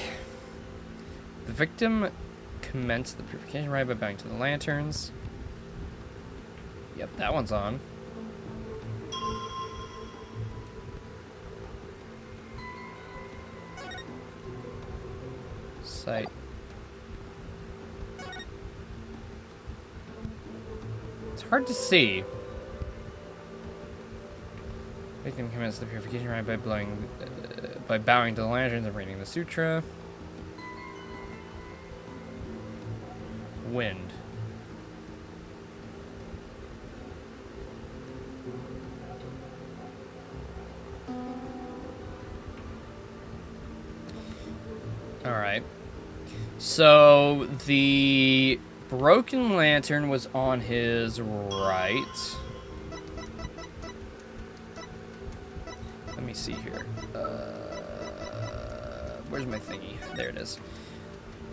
The victim commenced the purification rite by bowing to the lanterns. Yep, that one's on. Sight. It's hard to see. Victim commenced the purification rite by by bowing to the lanterns and reading the sutra. Wind. All right. So the broken lantern was on his right. Let me see here. Where's my thingy? There it is.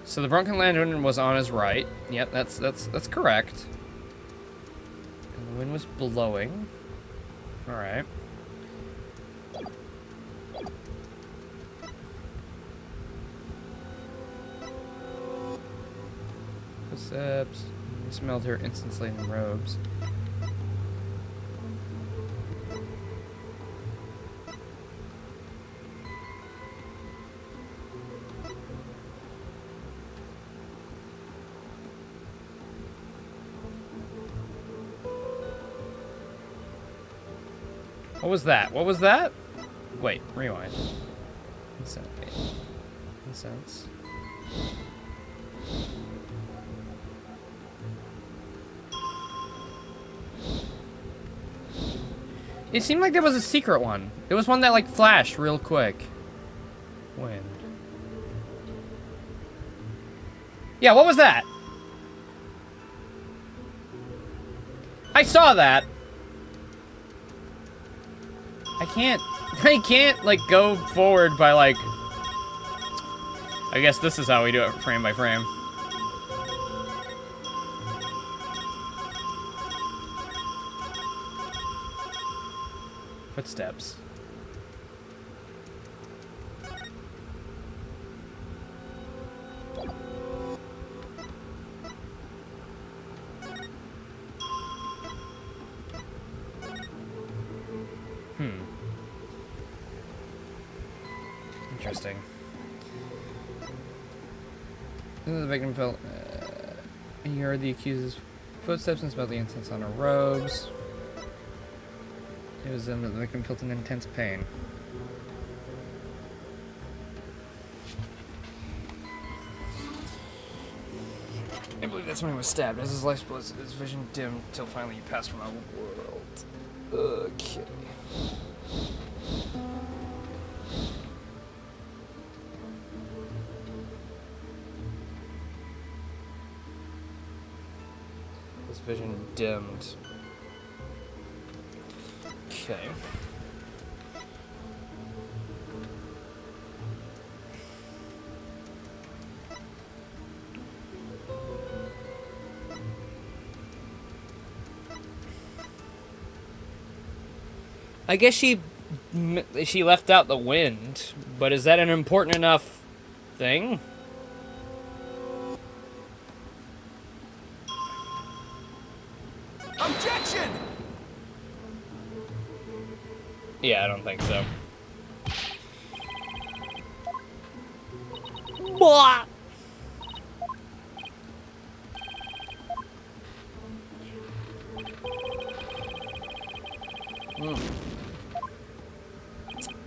So the broken lantern was on his right. Yep, that's correct. And the wind was blowing. All right. Footsteps. He smelled her incense-laden robes. What was that? What was that? Wait, rewind. Incense. Incense. It seemed like there was a secret one. There was one that like flashed real quick. Wind. Yeah, what was that? I saw that. I can't like go forward by like, I guess this is how we do it frame by frame. Footsteps. Interesting. The victim felt. He heard the accuser's footsteps and smelled the incense on her robes. It was then that the victim felt an intense pain. I believe that's when he was stabbed. As his life split, his vision dimmed until finally he passed from our world. Okay. His vision dimmed. Okay. I guess she left out the wind, but is that an important enough thing? Objection! Yeah, I don't think so. Blah.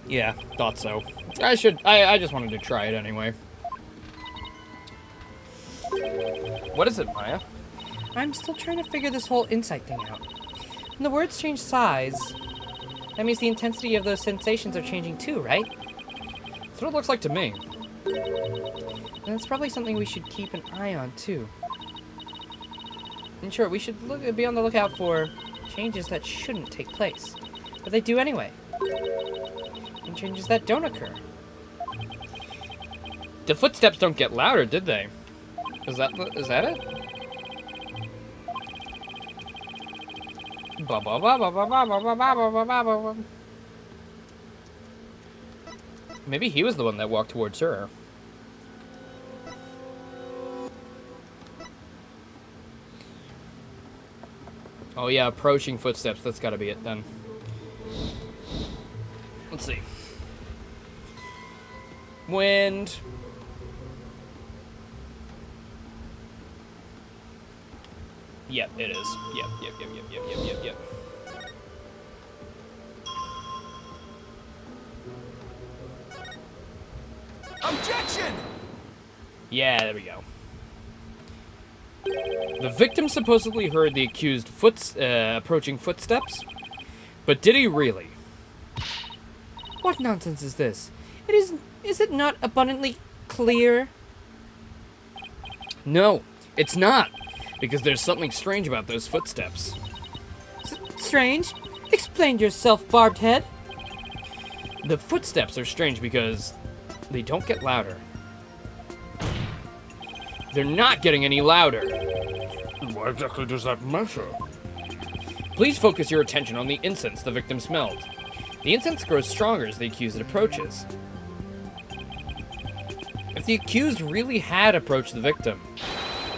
Yeah, thought so. I just wanted to try it anyway. What is it, Maya? I'm still trying to figure this whole insight thing out. When the words change size, that means the intensity of those sensations are changing too, right? That's what it looks like to me. And it's probably something we should keep an eye on too. And sure, we should be on the lookout for changes that shouldn't take place, but they do anyway. And changes that don't occur. The footsteps don't get louder, did they? Is that it? Maybe he was the one that walked towards her. Oh yeah, approaching footsteps. That's gotta be it then. Let's see. Wind. Yep, it is. Yep. Objection! Yeah, there we go. The victim supposedly heard the accused approaching footsteps, but did he really? What nonsense is this? Is it not abundantly clear? No, it's not, because there's something strange about those footsteps. Strange? Explain yourself, barbed head. The footsteps are strange because they don't get louder. They're not getting any louder. Why exactly does that matter? Please focus your attention on the incense the victim smelled. The incense grows stronger as the accused approaches. If the accused really had approached the victim,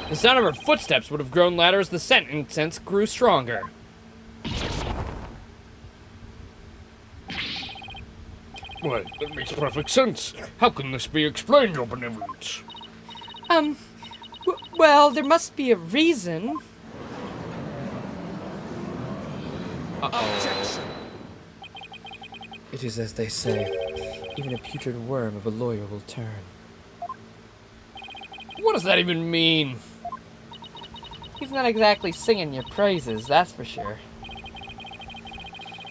the sound of her footsteps would have grown louder as the scent incense grew stronger. Why, that makes perfect sense. How can this be explained, Your Benevolence? Well, there must be a reason. Objection! It is as they say, even a putrid worm of a lawyer will turn. What does that even mean? He's not exactly singing your praises, that's for sure.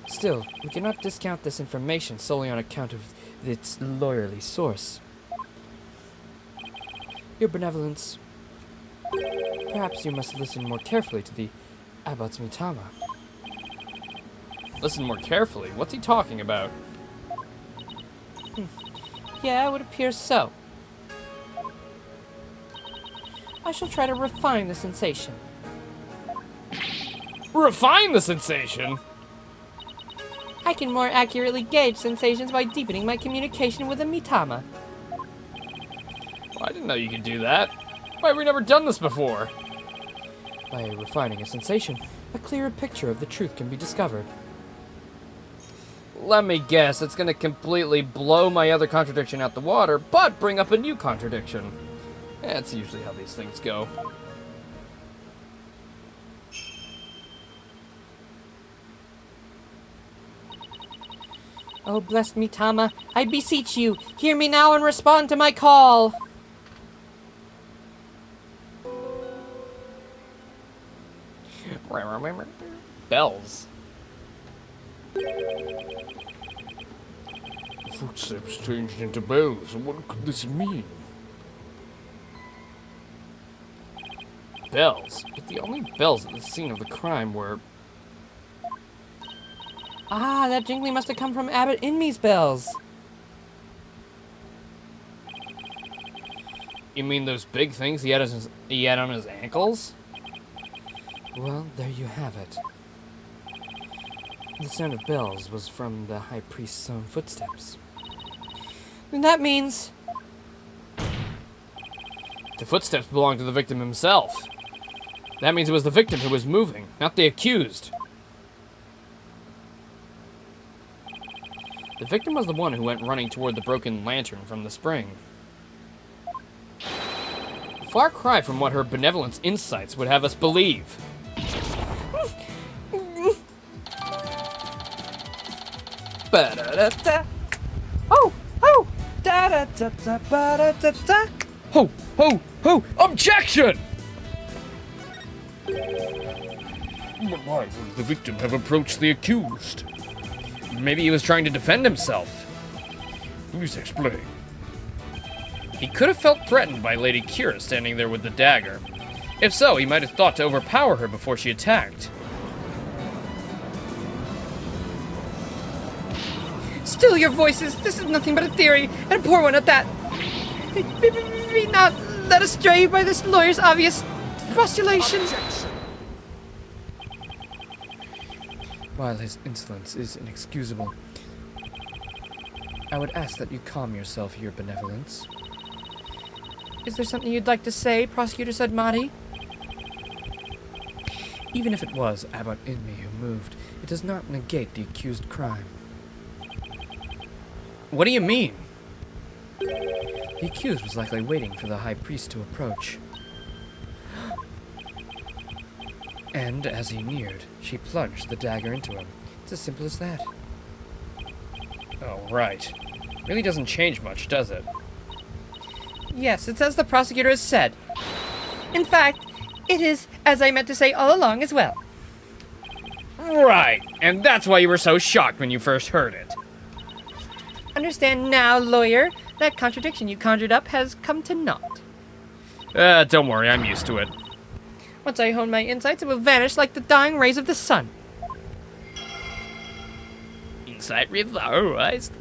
Still, we cannot discount this information solely on account of its lawyerly source. Your Benevolence, perhaps you must listen more carefully to the Abbot's Mitama. Listen more carefully. What's he talking about? Yeah, it would appear so. I shall try to refine the sensation. Refine the sensation? I can more accurately gauge sensations by deepening my communication with a Mitama. Well, I didn't know you could do that. Why have we never done this before? By refining a sensation, a clearer picture of the truth can be discovered. Let me guess, it's gonna completely blow my other contradiction out the water, but bring up a new contradiction. That's usually how these things go. Oh, blessed Mitama, I beseech you, hear me now and respond to my call! Bells. Footsteps changed into bells. What could this mean? Bells? But the only bells at the scene of the crime were... Ah, that jingling must have come from Abbot Inme's bells. You mean those big things he had on his ankles? Well, there you have it. The sound of bells was from the High Priest's own footsteps. And that means... The footsteps belonged to the victim himself. That means it was the victim who was moving, not the accused. The victim was the one who went running toward the broken lantern from the spring. A far cry from what her benevolence insights would have us believe. Ba-da-da-da. Oh! Oh! Da-da-da-da-ba-da-da-da. Ho! Ho! Ho! Objection! But why would the victim have approached the accused? Maybe he was trying to defend himself. Please explain. He could have felt threatened by Lady Kira standing there with the dagger. If so, he might have thought to overpower her before she attacked. Still your voices! This is nothing but a theory, and a poor one at that! Be not led astray by this lawyer's obvious postulation. Objection. While his insolence is inexcusable, I would ask that you calm yourself, Your Benevolence. Is there something you'd like to say, Prosecutor Sudmati? Even if it was Abbot Inmee who moved, it does not negate the accused crime. What do you mean? The accused was likely waiting for the High Priest to approach. And as he neared, she plunged the dagger into him. It's as simple as that. Oh, right. Really doesn't change much, does it? Yes, it's as the prosecutor has said. In fact, it is as I meant to say all along as well. Right, and that's why you were so shocked when you first heard it. Understand now, lawyer, that contradiction you conjured up has come to naught. Don't worry, I'm used to it. Once I hone my insights, it will vanish like the dying rays of the sun. Insight realized.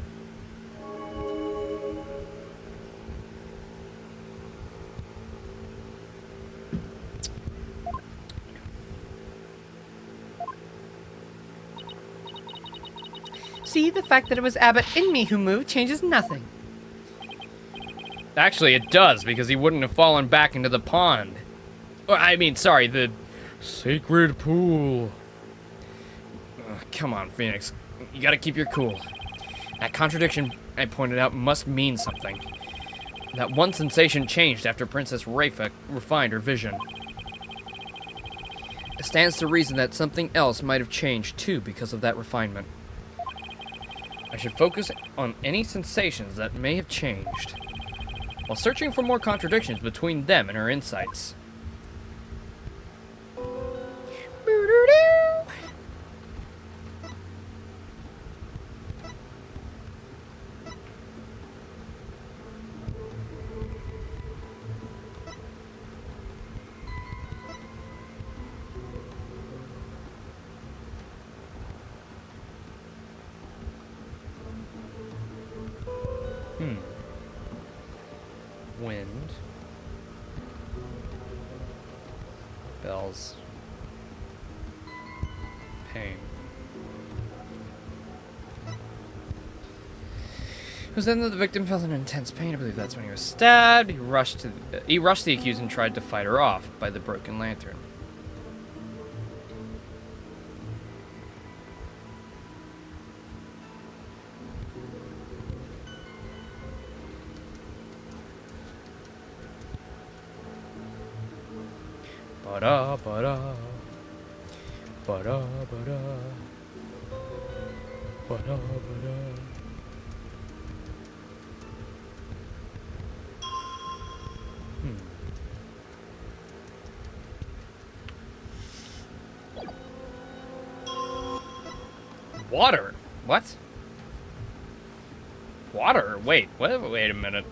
See, the fact that it was Abbot Inmee who moved changes nothing. Actually, it does, because he wouldn't have fallen back into the pond. Or, I mean, sorry, the sacred pool. Come on, Phoenix. You gotta keep your cool. That contradiction I pointed out must mean something. That one sensation changed after Princess Rafa refined her vision. It stands to reason that something else might have changed, too, because of that refinement. I should focus on any sensations that may have changed, while searching for more contradictions between them and her insights. Wind. Bells. Pain. It was then that the victim felt an intense pain. I believe that's when he was stabbed. He rushed the accused and tried to fight her off by the broken lantern. Ba-da, ba-da. Ba-da, ba-da. Ba-da, ba-da. Water? What? Water? Wait, what? Wait a minute.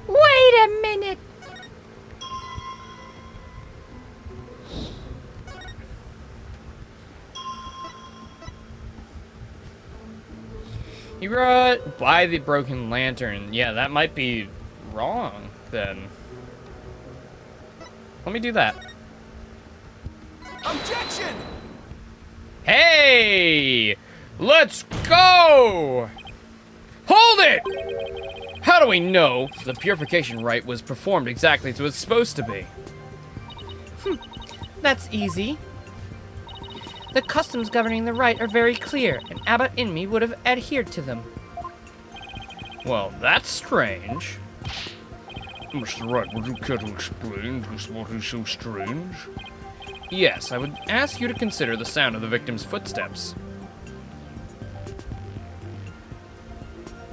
Wait a minute! He brought by the broken lantern. Yeah, that might be wrong, then. Let me do that. Objection! Hey! Let's go! Hold it! How do we know the purification rite was performed exactly as it was supposed to be? That's easy. The customs governing the rite are very clear, and Abbot Inmee would have adhered to them. Well, that's strange. Mr. Wright, would you care to explain just what is so strange? Yes, I would ask you to consider the sound of the victim's footsteps.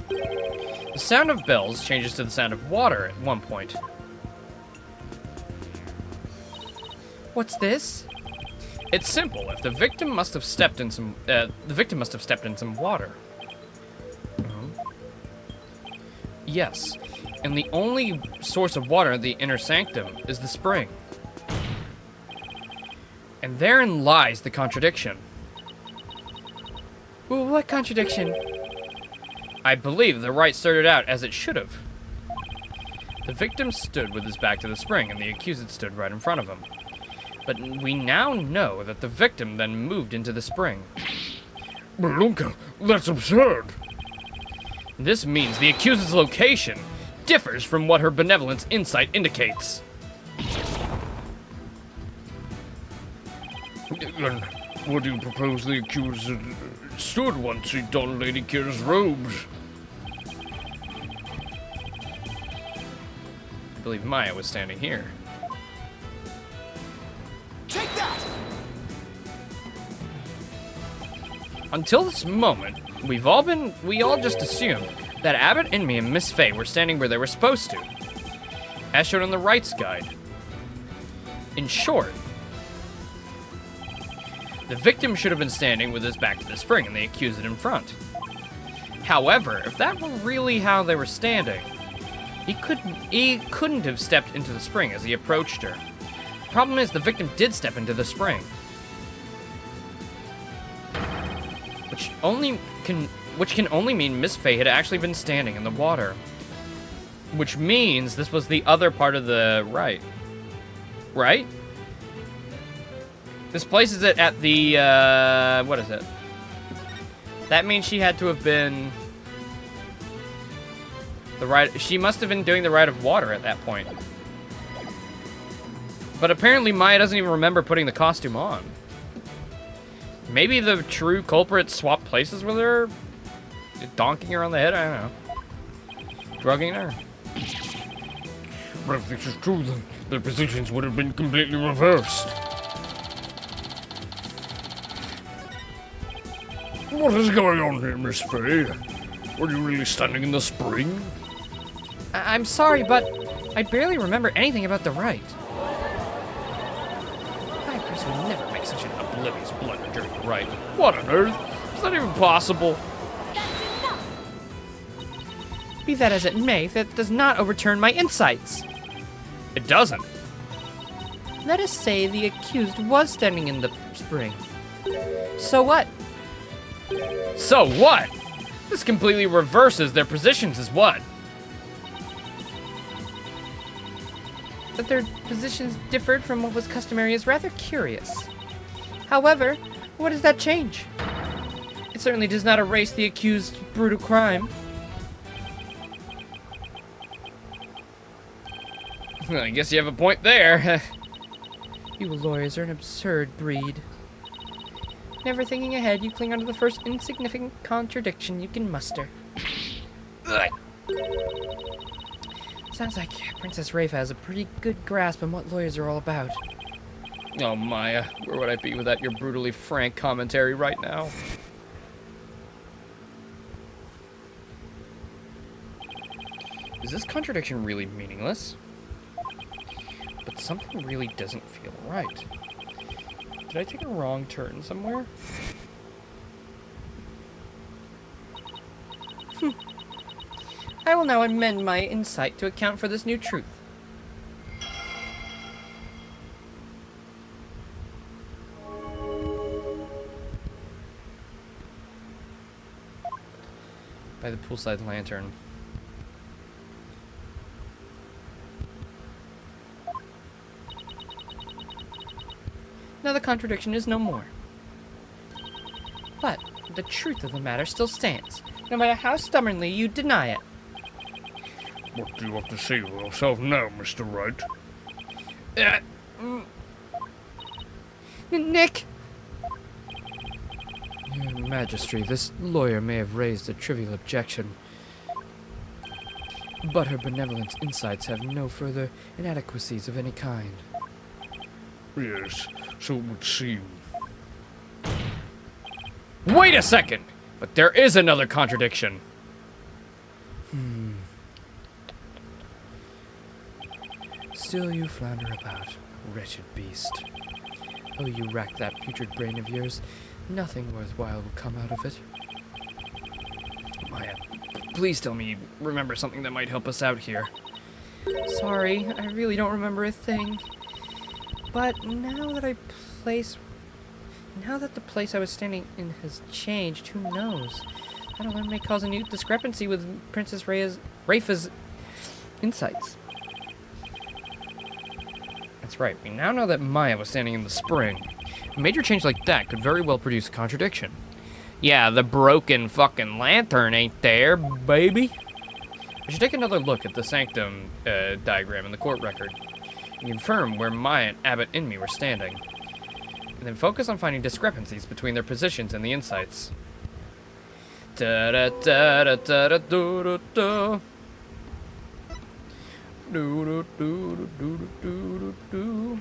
The sound of bells changes to the sound of water at one point. What's this? It's simple. If the victim must have stepped in some, water. Yes, and the only source of water in the inner sanctum is the spring. And therein lies the contradiction. What contradiction? I believe the right started out as it should have. The victim stood with his back to the spring, and the accused stood right in front of him. But we now know that the victim then moved into the spring. Belunka, that's absurd. This means the accused's location differs from what her benevolence insight indicates. Then, what do you propose the accused stood once he donned Lady Kira's robes? I believe Maya was standing here. Take that! Until this moment, we all just assumed that Abbott and me and Miss Fey were standing where they were supposed to, as shown on the rights guide. In short, the victim should have been standing with his back to the spring and the accused in front. However, if that were really how they were standing, he couldn't have stepped into the spring as he approached her. The problem is the victim did step into the spring, which can only mean Miss Fey had actually been standing in the water, which means this was the other part of the right. This places it at the, what is it? That means she had to have been she must have been doing the rite of water at that point. But apparently Maya doesn't even remember putting the costume on. Maybe the true culprit swapped places with her? Donking her on the head? I don't know. Drugging her? But if this is true, then their positions would have been completely reversed. What is going on here, Miss Fey? Were you really standing in the spring? I'm sorry, but I barely remember anything about the rite. High priest would never make such an oblivious blunder during the rite. What on earth? Is that even possible? That's enough! Be that as it may, that does not overturn my insights. It doesn't. Let us say the accused was standing in the spring. So what? So what? This completely reverses their positions as what? That their positions differed from what was customary is rather curious. However, what does that change? It certainly does not erase the accused's brutal crime. I guess you have a point there. You lawyers are an absurd breed. Never thinking ahead, you cling onto the first insignificant contradiction you can muster. Sounds like Princess Rafe has a pretty good grasp on what lawyers are all about. Oh, Maya, where would I be without your brutally frank commentary right now? Is this contradiction really meaningless? But something really doesn't feel right. Did I take a wrong turn somewhere? I will now amend my insight to account for this new truth. By the poolside lantern. Now the contradiction is no more. But the truth of the matter still stands, no matter how stubbornly you deny it. What do you have to say for yourself now, Mr. Wright? Nick! Your Majesty, this lawyer may have raised a trivial objection, but her benevolent insights have no further inadequacies of any kind. Yes, so it would seem. Wait a second! But there is another contradiction. Still you flounder about, wretched beast. Though you rack that putrid brain of yours, nothing worthwhile will come out of it. Maya, please tell me you remember something that might help us out here. Sorry, I really don't remember a thing. But now that the place I was standing in has changed, who knows? That alone may cause a new discrepancy with Princess Rafa's insights. That's right. We now know that Maya was standing in the spring. A major change like that could very well produce a contradiction. Yeah, the broken fucking lantern ain't there, baby. We should take another look at the sanctum diagram in the court record and confirm where Maya and Abbott and me were standing. And then focus on finding discrepancies between their positions and the insights. Da da da da da da do do do do do do do do.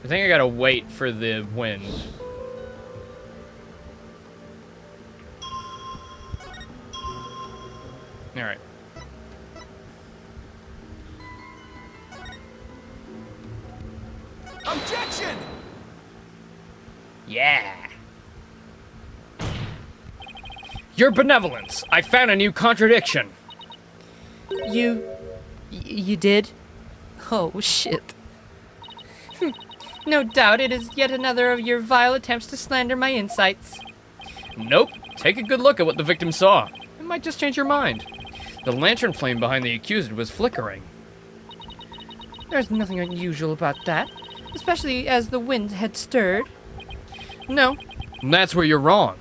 I think I gotta wait for the wind. Alright. Objection! Yeah. Your benevolence! I found a new contradiction! You did? Oh, shit. No doubt it is yet another of your vile attempts to slander my insights. Nope. Take a good look at what the victim saw. It might just change your mind. The lantern flame behind the accused was flickering. There's nothing unusual about that, especially as the wind had stirred. No, That's where you're wrong.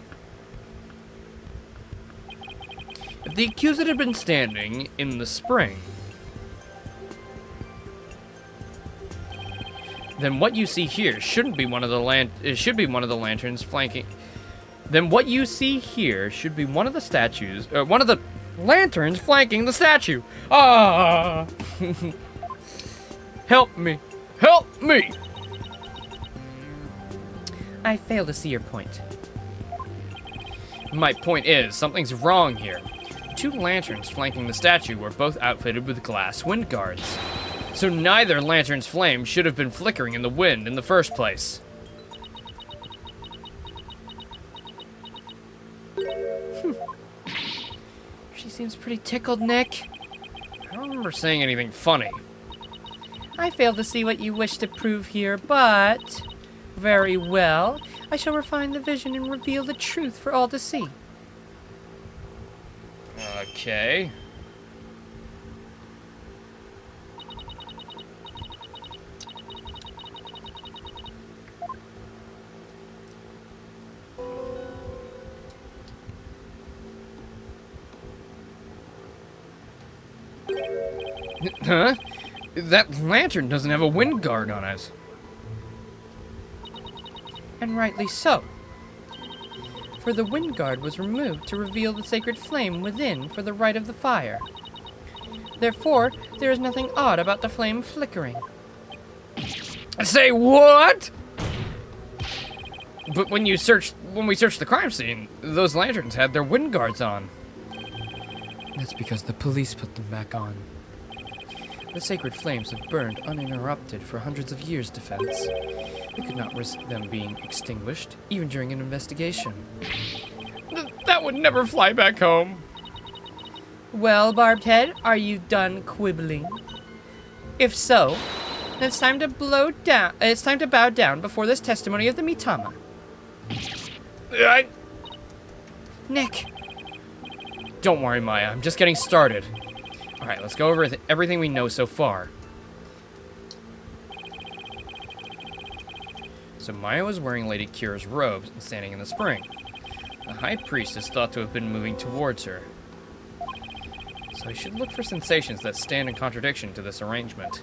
If the accused had been standing in the spring, then what you see here shouldn't be one of the lanterns flanking. Then what you see here should be one of the statues, one of the lanterns flanking the statue. Ah! Help me! Help me! I fail to see your point. My point is, something's wrong here. Two lanterns flanking the statue were both outfitted with glass wind guards. So neither lantern's flame should have been flickering in the wind in the first place. She seems pretty tickled, Nick. I don't remember saying anything funny. I fail to see what you wish to prove here, but... Very well. I shall refine the vision and reveal the truth for all to see. Okay. Huh? That lantern doesn't have a wind guard on it. And rightly so. For the wind guard was removed to reveal the sacred flame within for the right of the fire. Therefore, there is nothing odd about the flame flickering. Say what? But when we searched the crime scene, those lanterns had their wind guards on. That's because the police put them back on. The sacred flames have burned uninterrupted for hundreds of years, Defense. We could not risk them being extinguished, even during an investigation. That would never fly back home. Well, Barbed Head, are you done quibbling? If so, then it's time to bow down before this testimony of the Mitama. Nick! Don't worry, Maya. I'm just getting started. All right, let's go over everything we know so far. So Maya was wearing Lady Kira's robes and standing in the spring. The High Priest is thought to have been moving towards her. So we should look for sensations that stand in contradiction to this arrangement.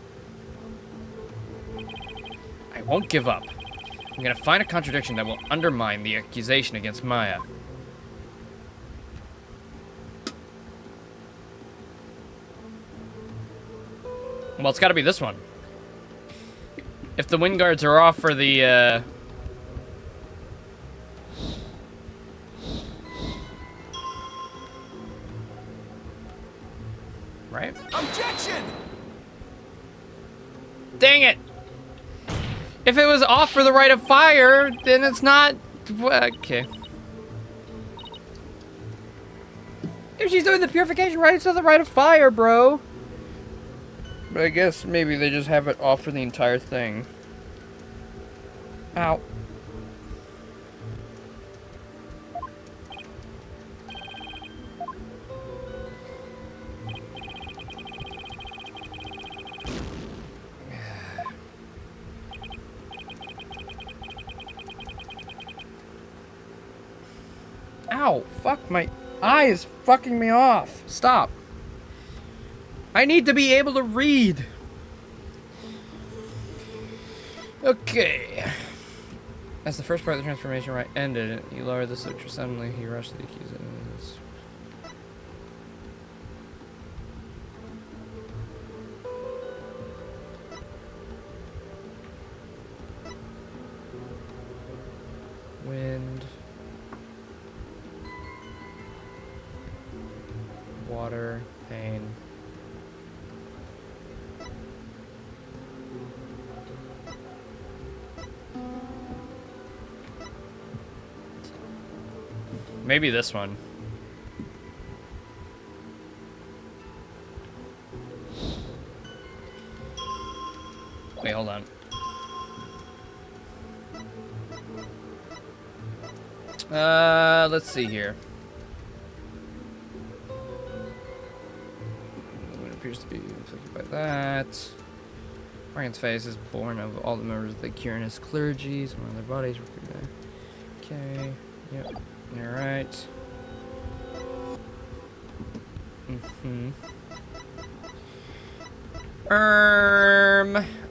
I won't give up. I'm gonna find a contradiction that will undermine the accusation against Maya. Well, it's gotta be this one. If the wind guards are off for the, right? Objection! Dang it! If it was off for the right of fire, then it's not... Okay. If she's doing the purification right, it's not the rite of fire, bro. But I guess maybe they just have it off for the entire thing. Ow. Ow, fuck, my eye is fucking me off. Stop. I need to be able to read. Okay. As the first part of the transformation rite ended, he lowered the suture. Suddenly, he rushed to the accused. Wind. Water. Pain. Maybe this one. Wait, hold on. Let's see here. It appears to be affected by that. Ryan's face is born of all the members of the Quirinus clergy. Some of their bodies were okay. Yep. You're right.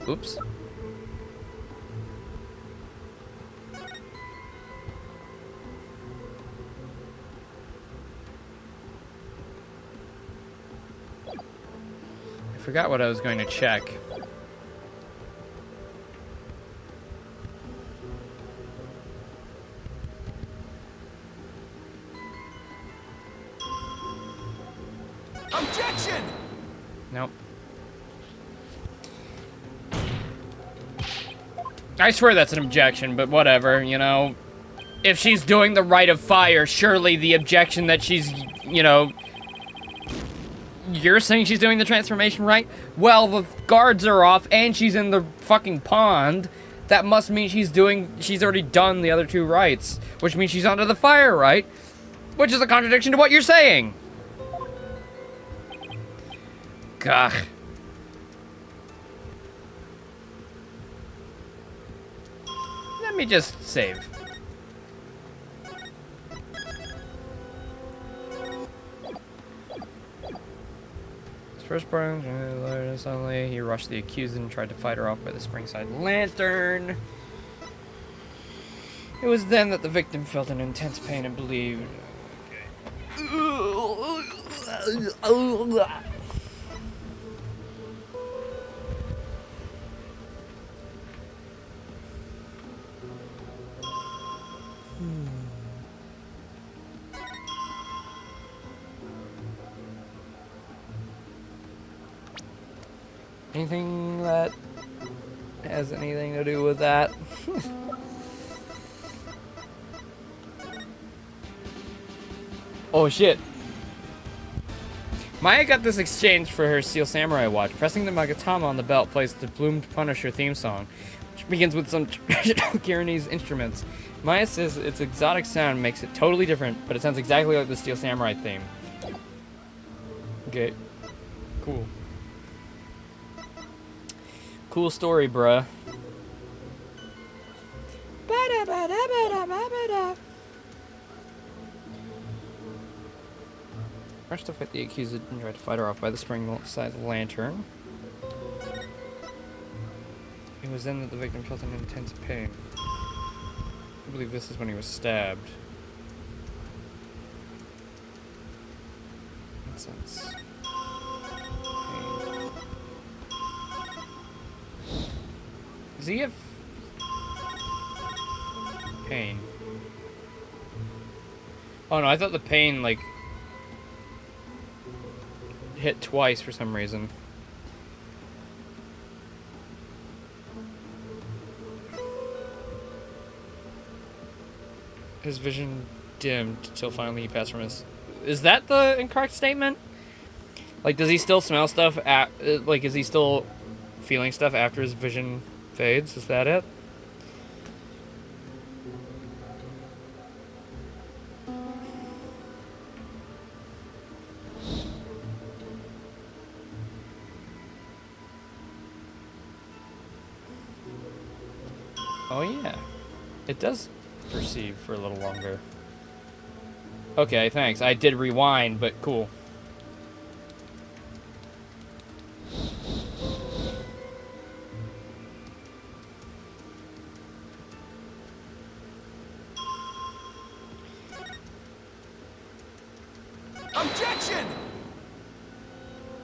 Oops. I forgot what I was going to check. Objection! Nope. I swear that's an objection, but whatever, you know. If she's doing the rite of fire, surely the objection that she's, you know... You're saying she's doing the transformation right? Well, the guards are off and she's in the fucking pond. That must mean she's already done the other two rites. Which means she's onto the fire rite. Which is a contradiction to what you're saying. Gah. Let me just save. His first part, suddenly he rushed the accused and tried to fight her off by the springside lantern. It was then that the victim felt an intense pain and believed. Anything that has anything to do with that? Oh shit. Maya got this exchange for her Steel Samurai watch. Pressing the Magatama on the belt plays the Bloomed Punisher theme song, which begins with some traditional Kirinese instruments. Maya says its exotic sound makes it totally different, but it sounds exactly like the Steel Samurai theme. Okay. Cool. Cool story, bruh. Rushed to fight the accused and tried to fight her off by the spring-side lantern. It was then that the victim felt an intense pain. I believe this is when he was stabbed. Makes sense. Pain. Does he have pain? Oh no, I thought the pain, like, hit twice for some reason. His vision dimmed till finally he passed from his Is that the incorrect statement? Like, does he still smell stuff like, is he still feeling stuff after his vision fades? Is that it? Oh yeah, it does perceive for a little longer. Okay, thanks. I did rewind, but cool. Objection!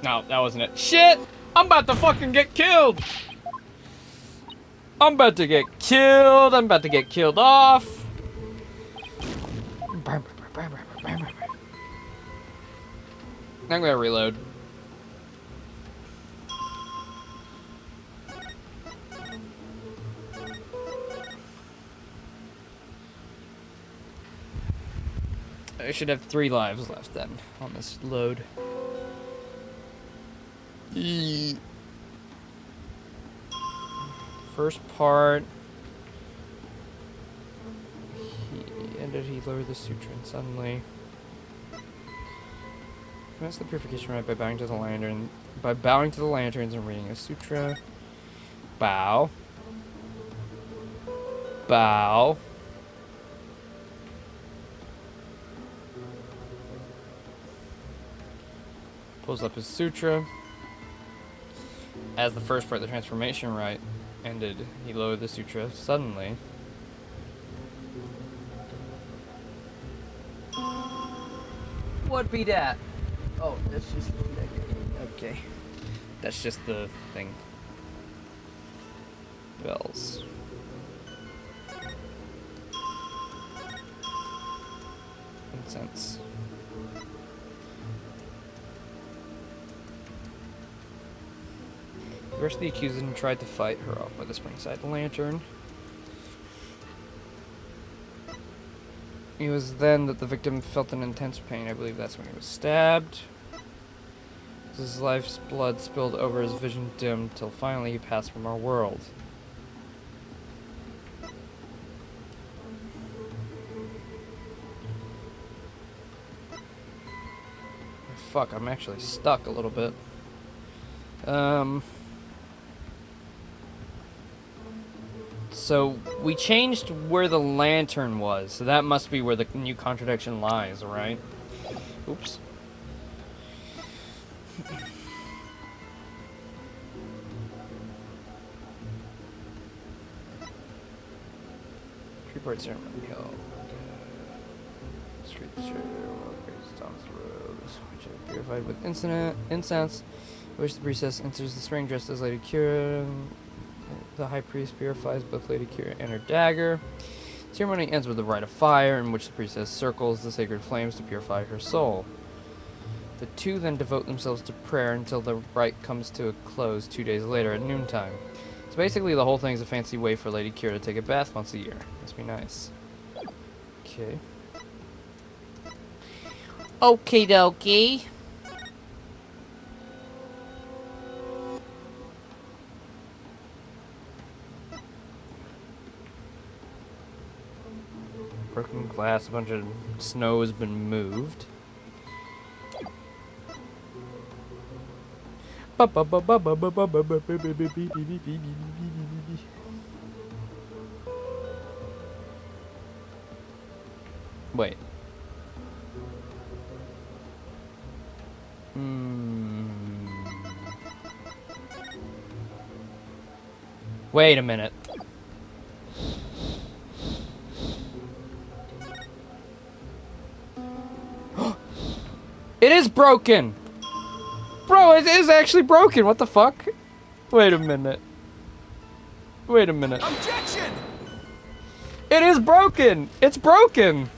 No, that wasn't it. Shit! I'm about to fucking get killed! I'm about to get killed. I'm about to get killed off. I'm gonna reload. I should have 3 lives left then on this load. First part. He lowered the sutra and suddenly commenced the purification rite by bowing to the lantern. By bowing to the lanterns and reading a sutra. Bow. Bow. Pulls up his sutra. As the first part of the transformation rite ended, he lowered the sutra suddenly. What be that? Oh, that's just okay. That's just the thing. Bells. Incense. The rest of the accused tried to fight her off by the springside lantern. It was then that the victim felt an intense pain. I believe that's when he was stabbed. His life's blood spilled over, his vision dimmed, till finally he passed from our world. Fuck, I'm actually stuck a little bit. So, we changed where the lantern was, so that must be where the new contradiction lies, right? Oops. Three-part ceremony held. Street Thomas Rose, which are purified with incense, which the priestess enters the spring dressed as Lady Kira. The high priest purifies both Lady Kira and her dagger. The ceremony ends with a rite of fire, in which the priestess circles the sacred flames to purify her soul. The two then devote themselves to prayer until the rite comes to a close 2 days later at noontime. So basically the whole thing's a fancy way for Lady Kira to take a bath once a year. Must be nice. Okay. Okie dokie. Broken glass, a bunch of snow has been moved. Wait. Wait a minute. It is broken! Bro, it is actually broken! What the fuck? Wait a minute. Wait a minute. Objection! It is broken! It's broken!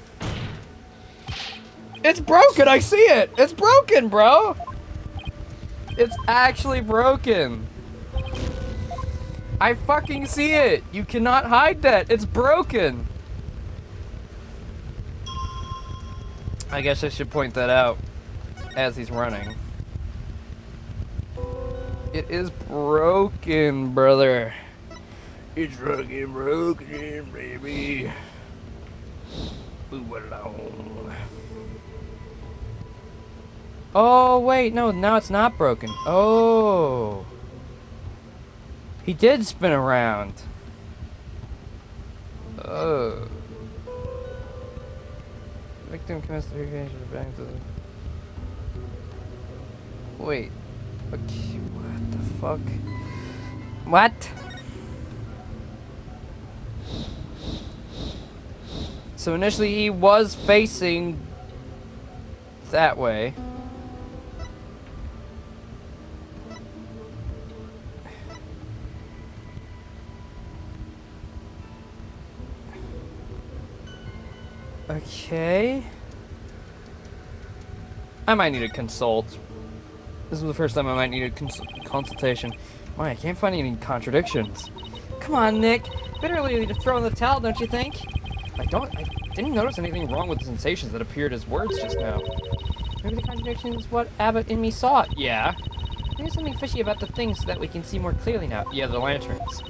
It's broken! I see it! It's broken, bro! It's actually broken. I fucking see it! You cannot hide that! It's broken! I guess I should point that out as he's running. It is broken, brother. It's fucking broken, baby. Move along. Oh, wait, no, now it's not broken. Oh. He did spin around. Oh. Victim commits the back to the... Wait. Okay, what the fuck? What? So initially he was facing that way. Okay. I might need to consult. This is the first time I might need a consultation. Why, I can't find any contradictions. Come on, Nick. Better ready to throw in the towel, don't you think? I didn't notice anything wrong with the sensations that appeared as words just now. Maybe the contradiction is what Abbott and me saw. Yeah. There's something fishy about the things so that we can see more clearly now. Yeah, the lanterns.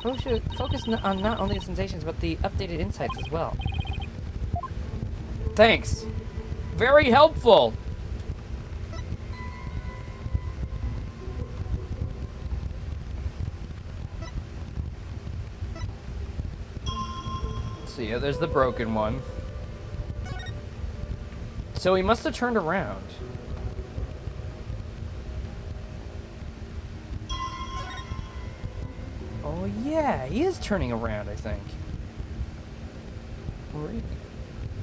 We should focus on not only the sensations, but the updated insights as well. Thanks. Very helpful. So yeah, there's the broken one. So he must have turned around. Oh yeah, he is turning around, I think.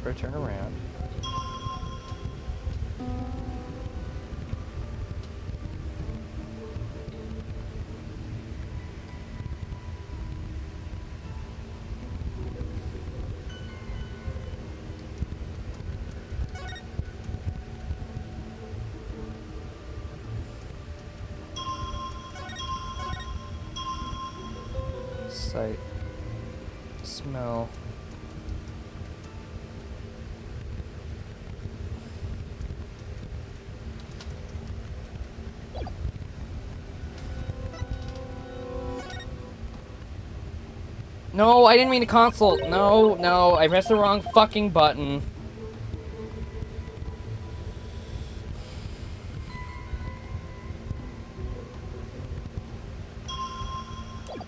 Or turn around. Sight. Smell. No, I didn't mean to consult. No, no, I pressed the wrong fucking button.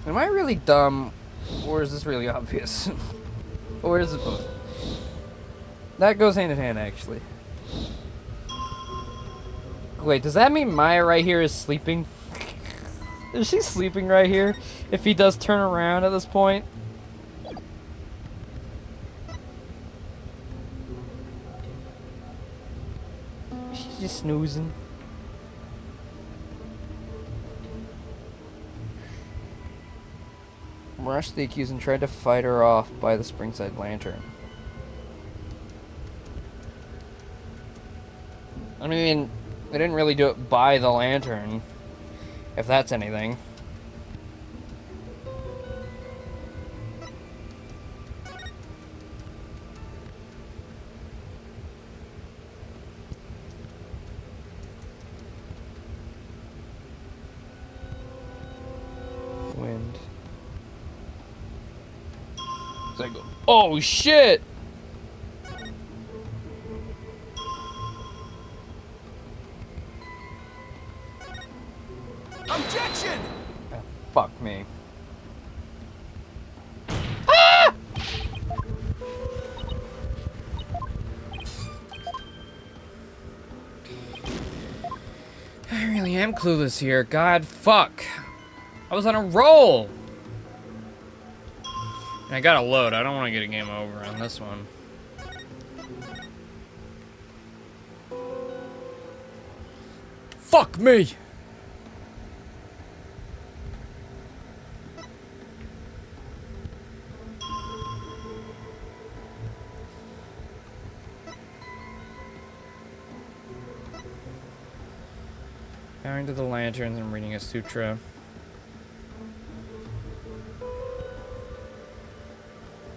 Am I really dumb, or is this really obvious? Or is it both? That goes hand in hand, actually. Wait, does that mean Maya right here is sleeping? Is she sleeping right here? If he does turn around at this point? She's just snoozing. Rushed the accused and tried to fight her off by the Springside lantern. I mean, they didn't really do it by the lantern, if that's anything. Wind. So I go, oh shit! Objection! Ah, fuck me. Ah! I really am clueless here. God, fuck. I was on a roll! I gotta load. I don't want to get a game over on this one. Fuck me! Bowing to the lanterns and reading a sutra.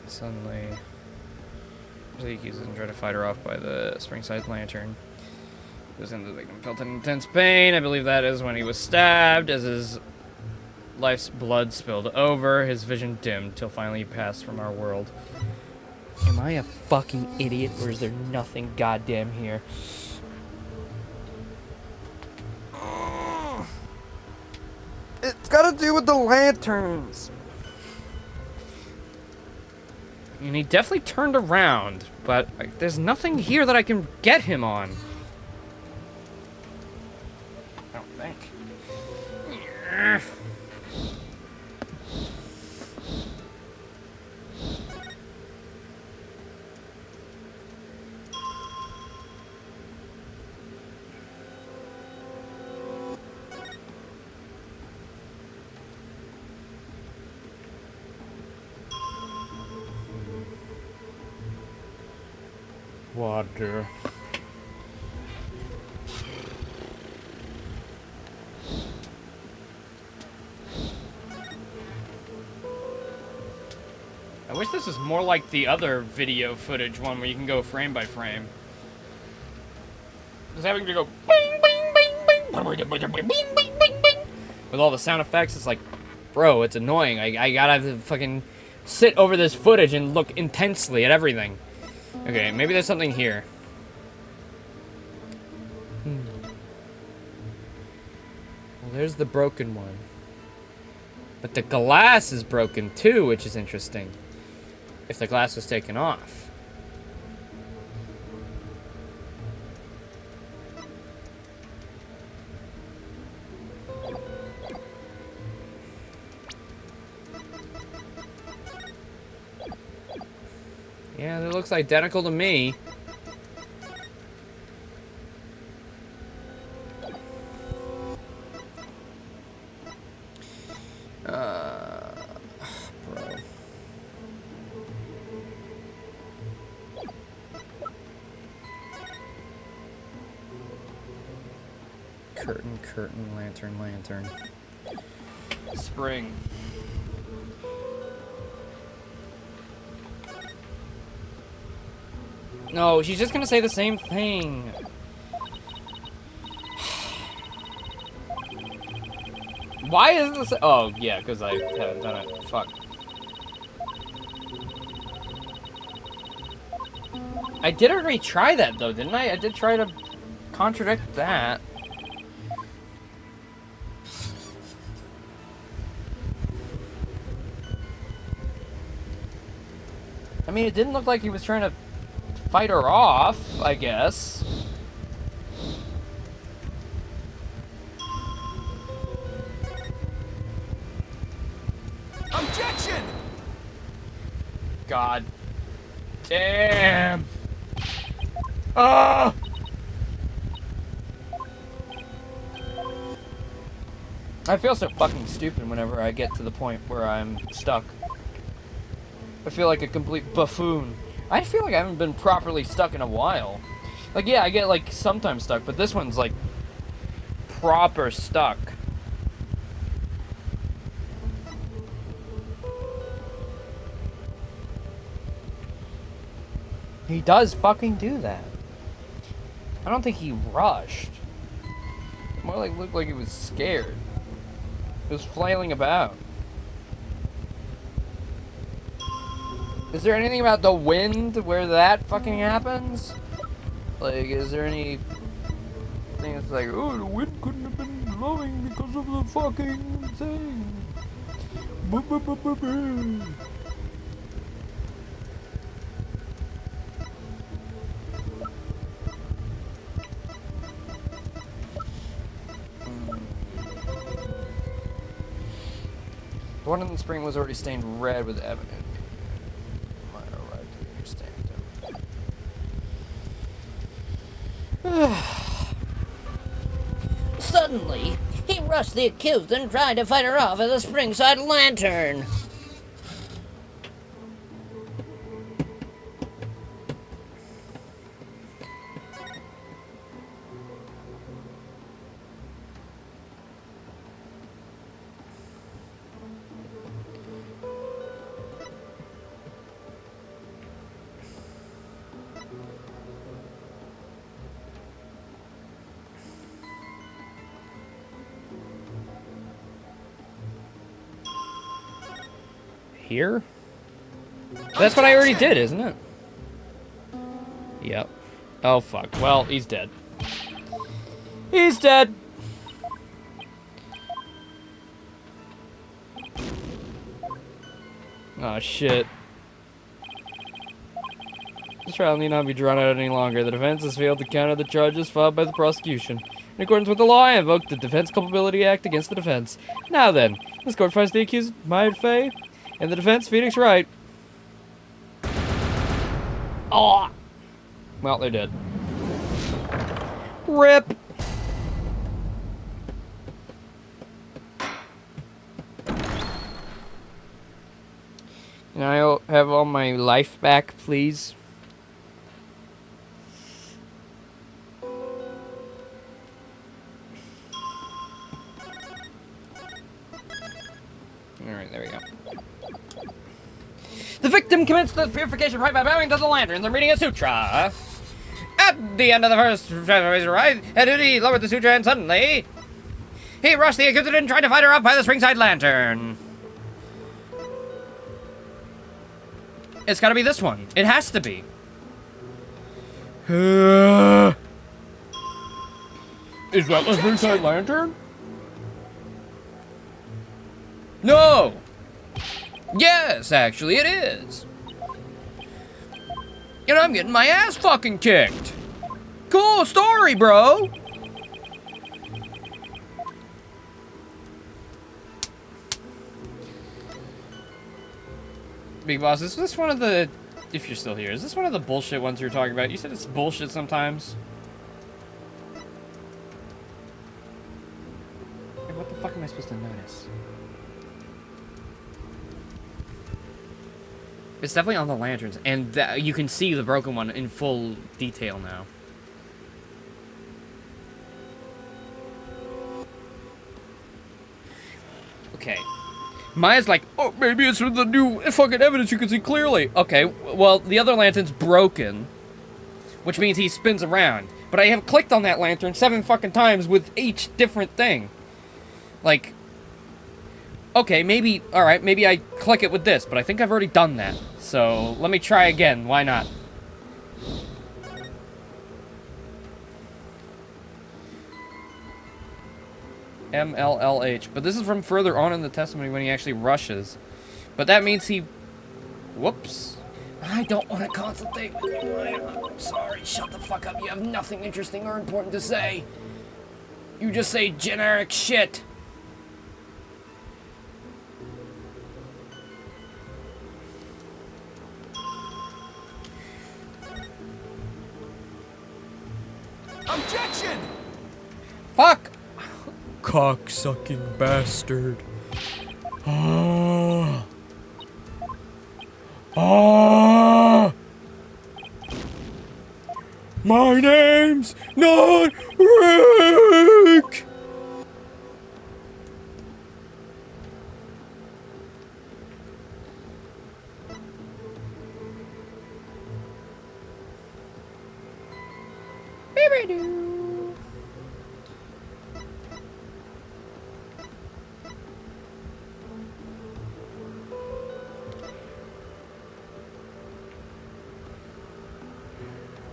Suddenly, So he accuses and try to fight her off by the Springside Lantern. Goes into the victim felt an intense pain. I believe that is when he was stabbed, as his life's blood spilled over, his vision dimmed, till finally he passed from our world. Am I a fucking idiot, or is there nothing goddamn here? It's gotta do with the lanterns. And he definitely turned around, but there's nothing here that I can get him on. I don't think. Water. I wish this was more like the other video footage one where you can go frame by frame. Just having to go bing, bing, bing, bing, bing, bing, bing, bing, bing. With all the sound effects, it's like, bro, it's annoying. I gotta fucking sit over this footage and look intensely at everything. Okay, maybe there's something here. Well, there's the broken one. But the glass is broken too, which is interesting. If the glass was taken off. Yeah, that looks identical to me. Bro. Curtain, curtain, lantern, lantern. Spring. No, she's just gonna say the same thing. Why is this? Oh, yeah, because I haven't done it. Fuck. I did already try that, though, didn't I? I did try to contradict that. I mean, it didn't look like he was trying to fight her off, I guess. Objection! God damn. Ah! I feel so fucking stupid whenever I get to the point where I'm stuck. I feel like a complete buffoon. I feel like I haven't been properly stuck in a while. Like, yeah, I get, like, sometimes stuck, but this one's, like, proper stuck. He does fucking do that. I don't think he rushed. More like looked like he was scared. He was flailing about. Is there anything about the wind where that fucking happens? Like, is there any thing that's like, oh, the wind couldn't have been blowing because of the fucking thing? The one in the spring was already stained red with evidence. Suddenly, he rushed the accused and tried to fight her off with a Springside Lantern. here? That's what I already did, isn't it? Yep. Oh, fuck. Well, he's dead. He's dead! Oh, shit. This trial need not be drawn out any longer. The defense has failed to counter the charges filed by the prosecution. In accordance with the law, I invoke the Defense Culpability Act against the defense. Now then, this court finds the accused Maya Fey and the defense Phoenix Wright. Oh! Well, they're dead. RIP! Can I have all my life back, please? Alright, there we go. The victim commenced the purification rite by bowing to the lanterns and reading a sutra. At the end of the first rite, Edudi lowered the sutra and suddenly he rushed the accused and tried to fight her up by the ringside lantern. It's gotta be this one. It has to be. Is that the ringside lantern? No! Yes, actually it is. And I'm getting my ass fucking kicked. Cool story, bro. Big Boss, is this one of the... If you're still here, is this one of the bullshit ones you're talking about? You said it's bullshit sometimes. Hey, what the fuck am I supposed to notice? It's definitely on the lanterns, and you can see the broken one in full detail now. Okay. Maya's like, oh, maybe it's the new fucking evidence you can see clearly. Okay, well, the other lantern's broken, which means he spins around. But I have clicked on that lantern 7 fucking times with each different thing. Like, okay, maybe, alright, maybe I click it with this, but I think I've already done that. So, let me try again, why not? MLLH, but this is from further on in the testimony when he actually rushes. But that means he... Whoops. I don't want to consultate with you. I'm sorry, shut the fuck up. You have nothing interesting or important to say. You just say generic shit. Objection! Fuck! Cocksucking bastard. Ah. Ah. My name's not Rick.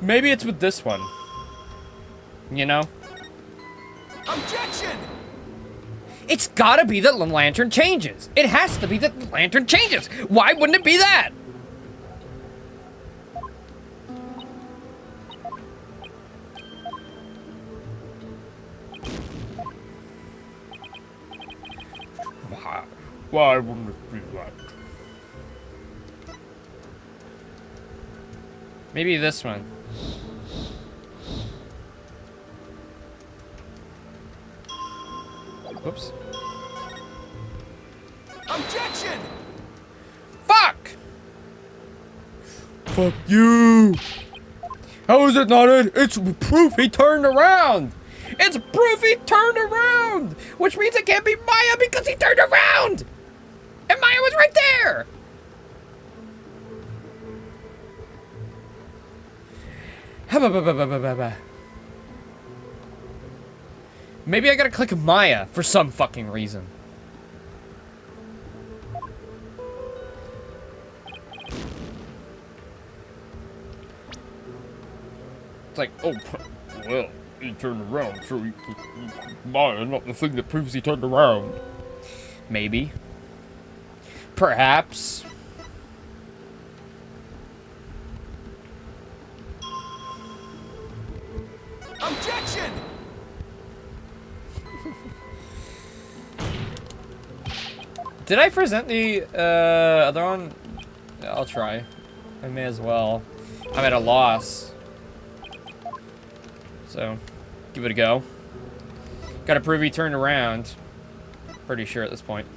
Maybe it's with this one. You know? Objection! It's gotta be that the lantern changes. It has to be that the lantern changes. Why wouldn't it be that? Why wouldn't it be that? Maybe this one. Whoops. Objection! Fuck! Fuck you! How is it not it? It's proof he turned around! It's proof he turned around! Which means it can't be Maya because he turned around! And Maya was right there! Maybe I gotta click Maya for some fucking reason. It's like, oh, well, he turned around, so he Maya, not the thing that proves he turned around. Maybe. Perhaps. Objection! Did I present the other one? I'll try. I may as well. I'm at a loss. So, give it a go. Gotta prove he turned around. Pretty sure at this point.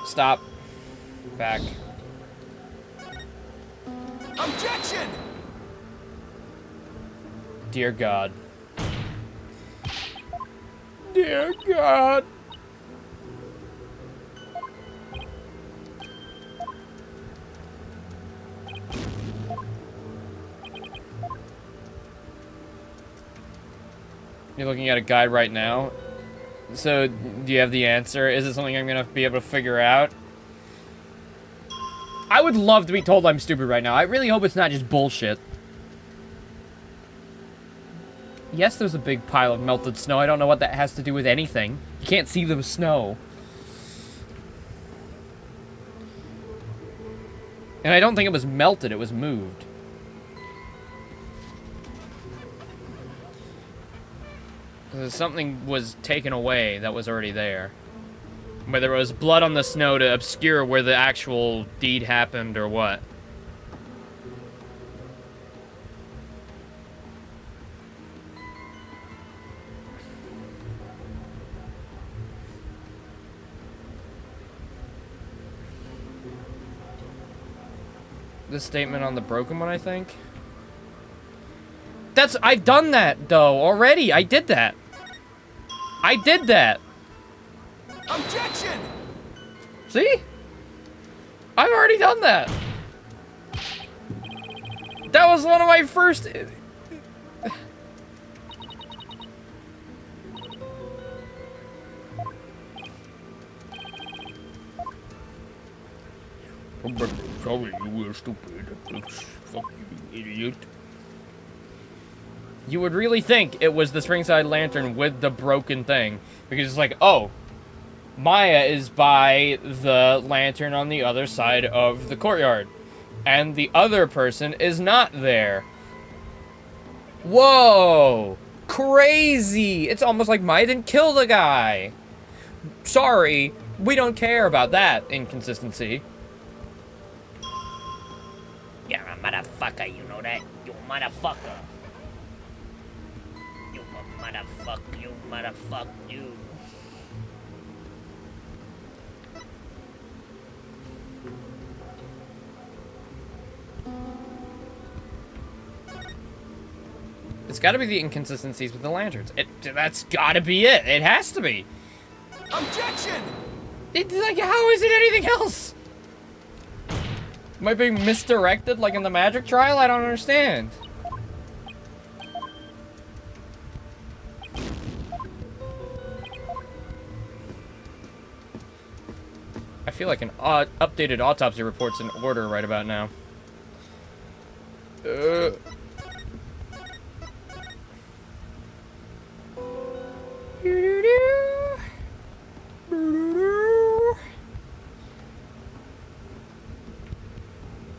Stop. Back. Objection! Dear God. Dear God. You're looking at a guide right now. So, do you have the answer? Is it something I'm gonna be able to figure out? I would love to be told I'm stupid right now. I really hope it's not just bullshit. Yes, there's a big pile of melted snow. I don't know what that has to do with anything. You can't see the snow. And I don't think it was melted, it was moved. Something was taken away that was already there. Whether it was blood on the snow to obscure where the actual deed happened or what. This statement on the broken one, I think. I've done that, though, already. I did that. I did that. Objection! See? I've already done that. That was one of my first... I'm sorry, you were stupid. Fuck you, idiot. You would really think it was the Springside Lantern with the broken thing. Because it's like, oh, Maya is by the lantern on the other side of the courtyard. And the other person is not there. Whoa! Crazy! It's almost like Maya didn't kill the guy. Sorry, we don't care about that inconsistency. You're a motherfucker, you know that? You motherfucker. You a motherfucker, you motherfucker, you. It's gotta be the inconsistencies with the lanterns. That's gotta be it. It has to be. Objection! It's like, how is it anything else? Am I being misdirected like in the magic trial? I don't understand. I feel like an updated autopsy report's in order right about now.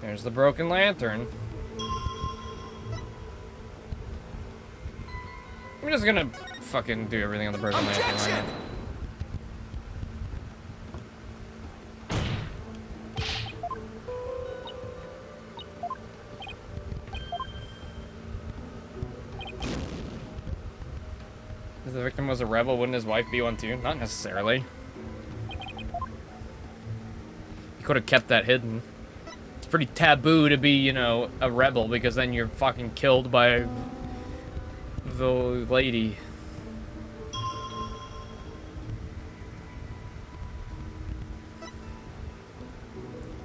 There's the broken lantern. I'm just gonna fucking do everything on the broken lantern right now. If the victim was a rebel, wouldn't his wife be one too? Not necessarily. He could have kept that hidden. It's pretty taboo to be, you know, a rebel because then you're fucking killed by the lady.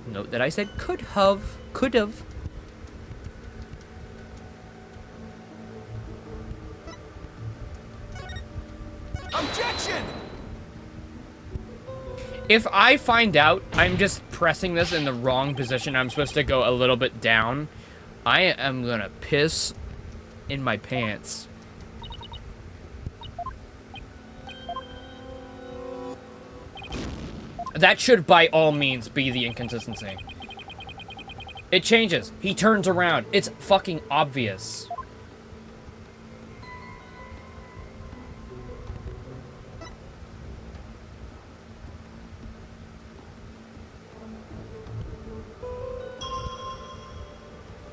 Note that I said could have. Could have. If I find out I'm just pressing this in the wrong position, I'm supposed to go a little bit down, I am gonna piss in my pants. That should by all means be the inconsistency. It changes. He turns around. It's fucking obvious.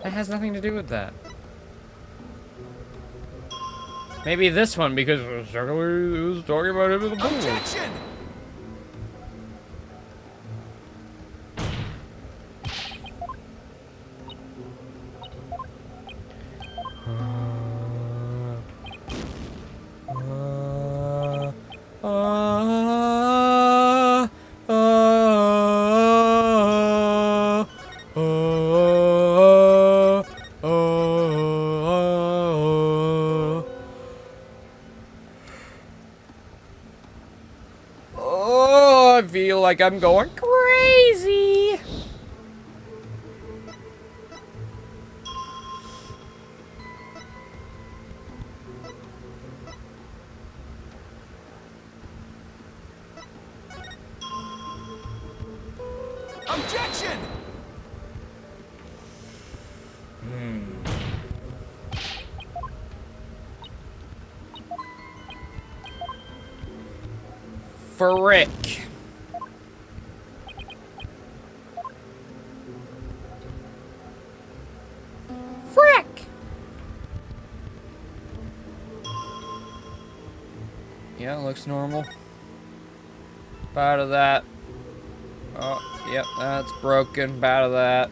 That has nothing to do with that. Maybe this one, because it was talking about him in the pool. Objection! Oh, I feel like I'm going crazy. Objection! Frick. Frick. Yeah, looks normal. Out of that. Oh, yep, that's broken. Out of that.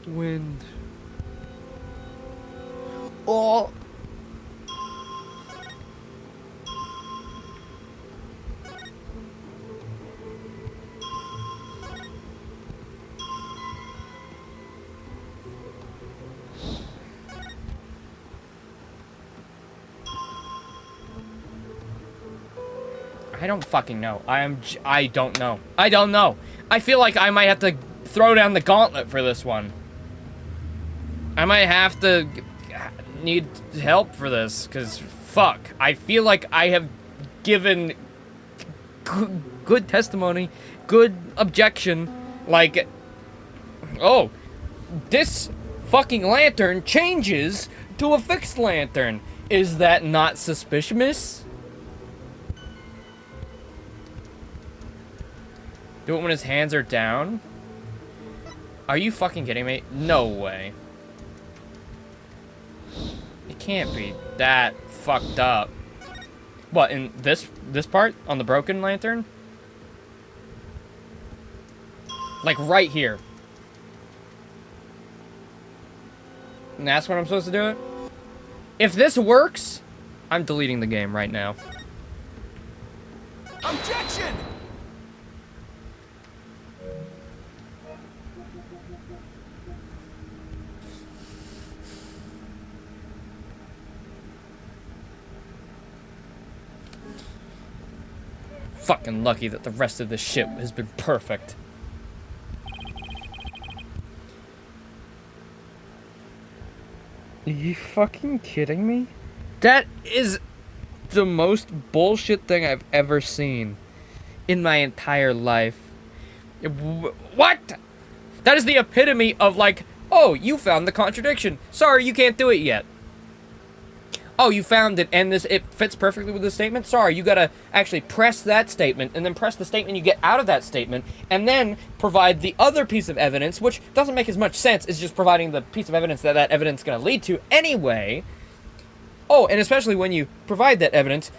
Wind. Oh. I don't fucking know. I don't know. I don't know. I feel like I might have to throw down the gauntlet for this one. I might have to need help for this, because fuck. I feel like I have given good testimony, good objection, like, oh, this fucking lantern changes to a fixed lantern. Is that not suspicious? Do it when his hands are down? Are you fucking kidding me? No way. It can't be that fucked up. What, in this part? On the broken lantern? Like right here. And that's when I'm supposed to do it? If this works, I'm deleting the game right now. Objection! Fucking lucky that the rest of this shit has been perfect. Are you fucking kidding me? That is the most bullshit thing I've ever seen in my entire life. What? That is the epitome of like, oh, you found the contradiction. Sorry, you can't do it yet. Oh, you found it, and it fits perfectly with the statement? Sorry, you gotta actually press that statement, and then press the statement you get out of that statement, and then provide the other piece of evidence, which doesn't make as much sense as just providing the piece of evidence that that evidence is gonna lead to anyway. Oh, and especially when you provide that evidence,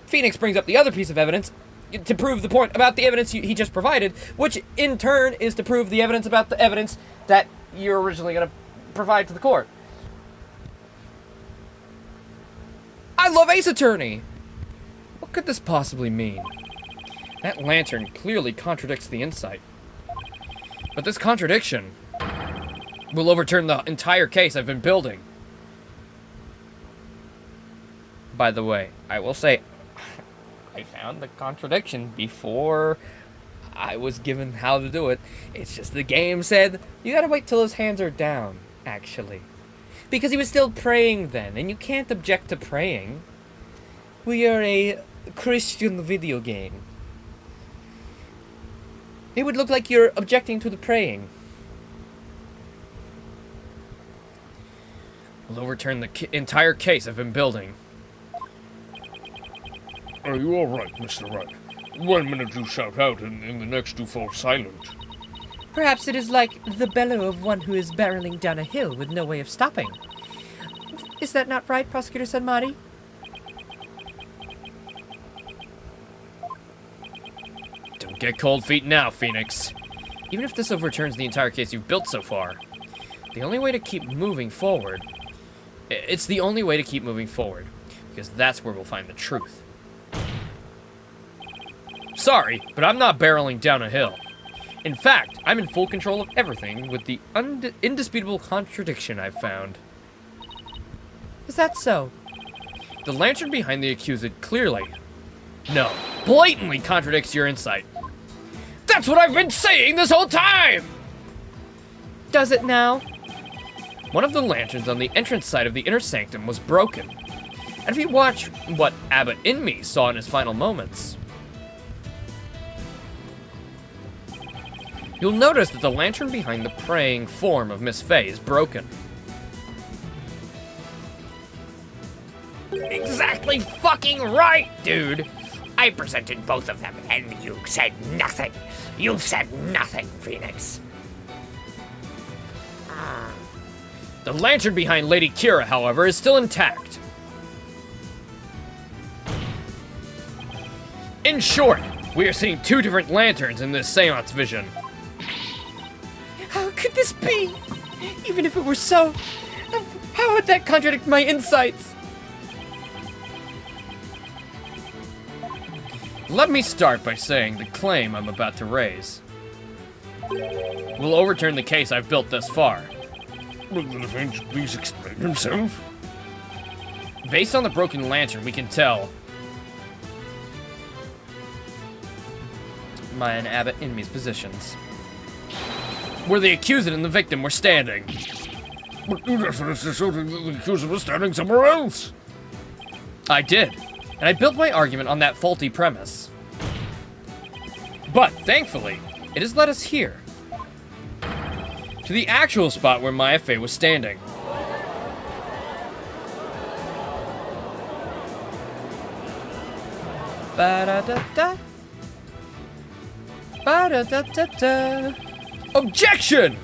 Phoenix brings up the other piece of evidence to prove the point about the evidence he just provided, which in turn is to prove the evidence about the evidence that you're originally gonna provide to the court. I love Ace Attorney. What could this possibly mean? That lantern clearly contradicts the insight. But this contradiction will overturn the entire case I've been building. By the way, I will say, I found the contradiction before I was given how to do it. It's just the game said, you gotta wait till his hands are down, actually. Because he was still praying then, and you can't object to praying. We are a Christian video game. It would look like you're objecting to the praying. We'll overturn the entire case I've been building. Are you alright, Mr. Wright? 1 minute you shout out, and in the next you fall silent. Perhaps it is like the bellow of one who is barreling down a hill with no way of stopping. Is that not right, Prosecutor Sanmari? Don't get cold feet now, Phoenix. Even if this overturns the entire case you've built so far, the only way to keep moving forward... It's the only way to keep moving forward, because that's where we'll find the truth. Sorry, but I'm not barreling down a hill. In fact, I'm in full control of everything with the indisputable contradiction I've found. Is that so? The lantern behind the accused clearly, no, blatantly contradicts your insight. That's what I've been saying this whole time! Does it now? One of the lanterns on the entrance side of the inner sanctum was broken. And if you watch what Abbott Inmee saw in his final moments, you'll notice that the lantern behind the praying form of Miss Faye is broken. Exactly fucking right, dude! I presented both of them, and you said nothing. You've said nothing, Phoenix. The lantern behind Lady Kira, however, is still intact. In short, we are seeing two different lanterns in this seance vision. How could this be? Even if it were so, how would that contradict my insights? Let me start by saying the claim I'm about to raise will overturn the case I've built thus far. Will the defense please explain himself? Based on the broken lantern, we can tell Maya and Abbott Inmee's positions, where the accused and the victim were standing. But you referenced to showing that the accuser was standing somewhere else. I did, and I built my argument on that faulty premise. But, thankfully, it has led us here, to the actual spot where Maya Fey was standing. Ba-da-da-da. Ba-da-da-da-da. Objection!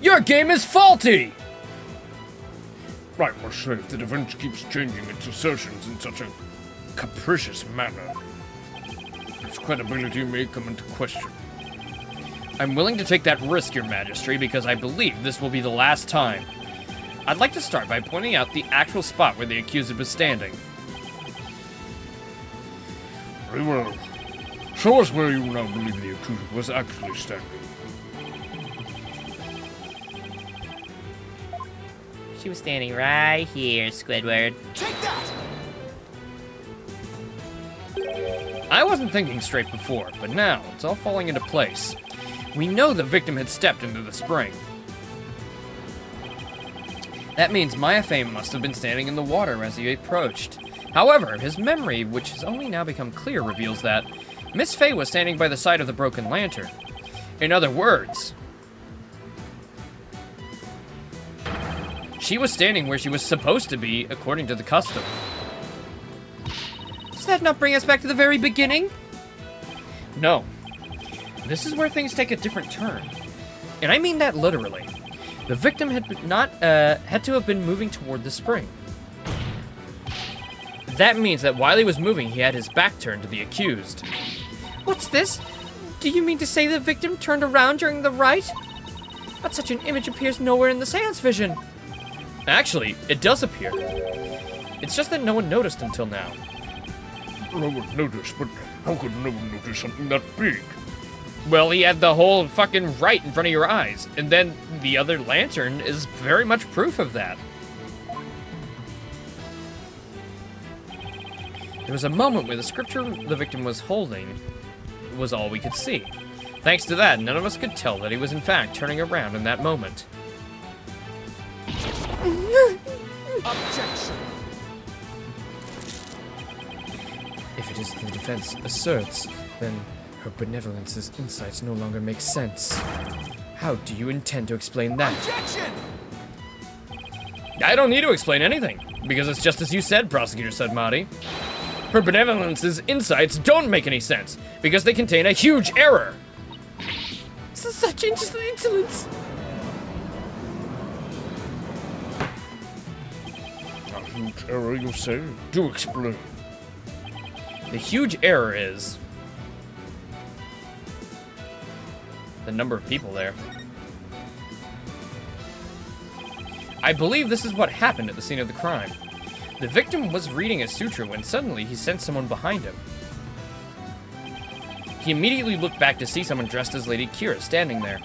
Your game is faulty! I must say, the defense keeps changing its assertions in such a capricious manner. Its credibility may come into question. I'm willing to take that risk, Your Majesty, because I believe this will be the last time. I'd like to start by pointing out the actual spot where the accused was standing. Very well. Show us where you now believe the accused was actually standing. She was standing right here, Squidward. Take that! I wasn't thinking straight before, but now it's all falling into place. We know the victim had stepped into the spring. That means Maya Fey must have been standing in the water as he approached. However, his memory, which has only now become clear, reveals that Miss Fey was standing by the side of the broken lantern. In other words, she was standing where she was supposed to be, according to the custom. Does that not bring us back to the very beginning? No. This is where things take a different turn. And I mean that literally. The victim had to have been moving toward the spring. That means that while he was moving, he had his back turned to the accused. What's this? Do you mean to say the victim turned around during the rite? But such an image appears nowhere in the seance vision. Actually, it does appear. It's just that no one noticed until now. No one noticed, but how could no one notice something that big? Well, he had the whole fucking right in front of your eyes. And then the other lantern is very much proof of that. There was a moment where the scripture the victim was holding was all we could see. Thanks to that, none of us could tell that he was in fact turning around in that moment. Objection! If it is the defense asserts, then her benevolence's insights no longer make sense. How do you intend to explain that? Objection! I don't need to explain anything, because it's just as you said, Prosecutor Sudmati. Her benevolence's insights don't make any sense, because they contain a huge error. Such insolence! A huge error, you say? Do explain. The huge error is the number of people there. I believe this is what happened at the scene of the crime. The victim was reading a sutra when suddenly he sensed someone behind him. He immediately looked back to see someone dressed as Lady Kira standing there.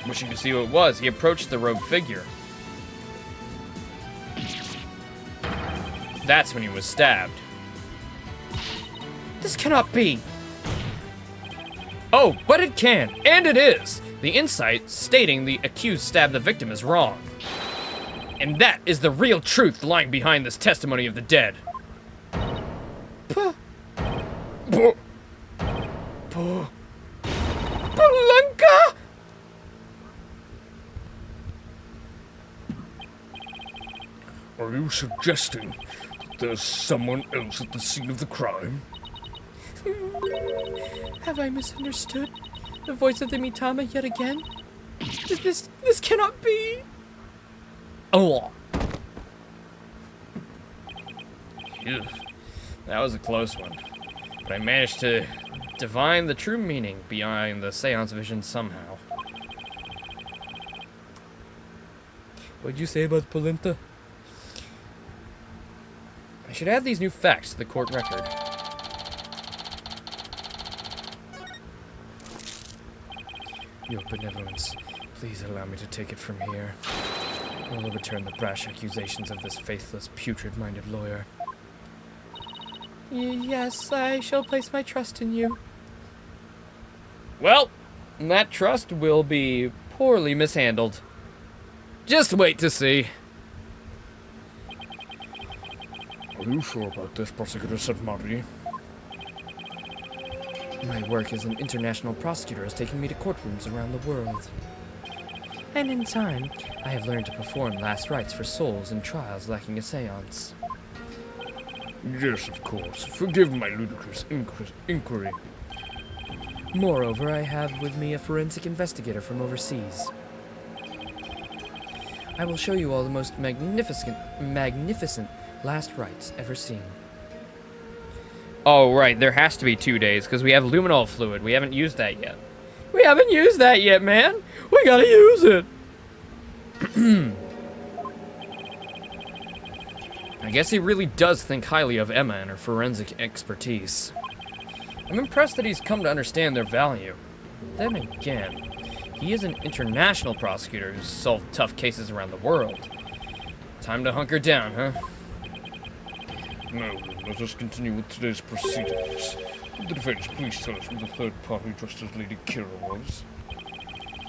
Wishing to see who it was, he approached the robed figure. That's when he was stabbed. This cannot be! Oh, but it can, and it is! The insight stating the accused stabbed the victim is wrong. And that is the real truth lying behind this testimony of the dead. Palenka! Are you suggesting that there's someone else at the scene of the crime? Have I misunderstood the voice of the Mitama yet again? This cannot be! Oh. Phew. That was a close one. But I managed to divine the true meaning behind the seance vision somehow. What'd you say about Polenta? I should add these new facts to the court record. Your benevolence, please allow me to take it from here. I will overturn the brash accusations of this faithless, putrid-minded lawyer. Yes, I shall place my trust in you. Well, that trust will be poorly mishandled. Just wait to see. Are you sure about this, Prosecutor Sudmati? My work as an international prosecutor has taken me to courtrooms around the world. And in time, I have learned to perform last rites for souls in trials lacking a seance. Yes, of course. Forgive my ludicrous inquiry. Moreover, I have with me a forensic investigator from overseas. I will show you all the most magnificent last rites ever seen. Oh, right, there has to be 2 days, because we have luminol fluid. We haven't used that yet. We haven't used that yet, man! We gotta use it! I guess he really does think highly of Emma and her forensic expertise. I'm impressed that he's come to understand their value. Then again, he is an international prosecutor who's solved tough cases around the world. Time to hunker down, huh? Now then, let us continue with today's proceedings. Would the defense please tell us who the third party dressed as Lady Kira was?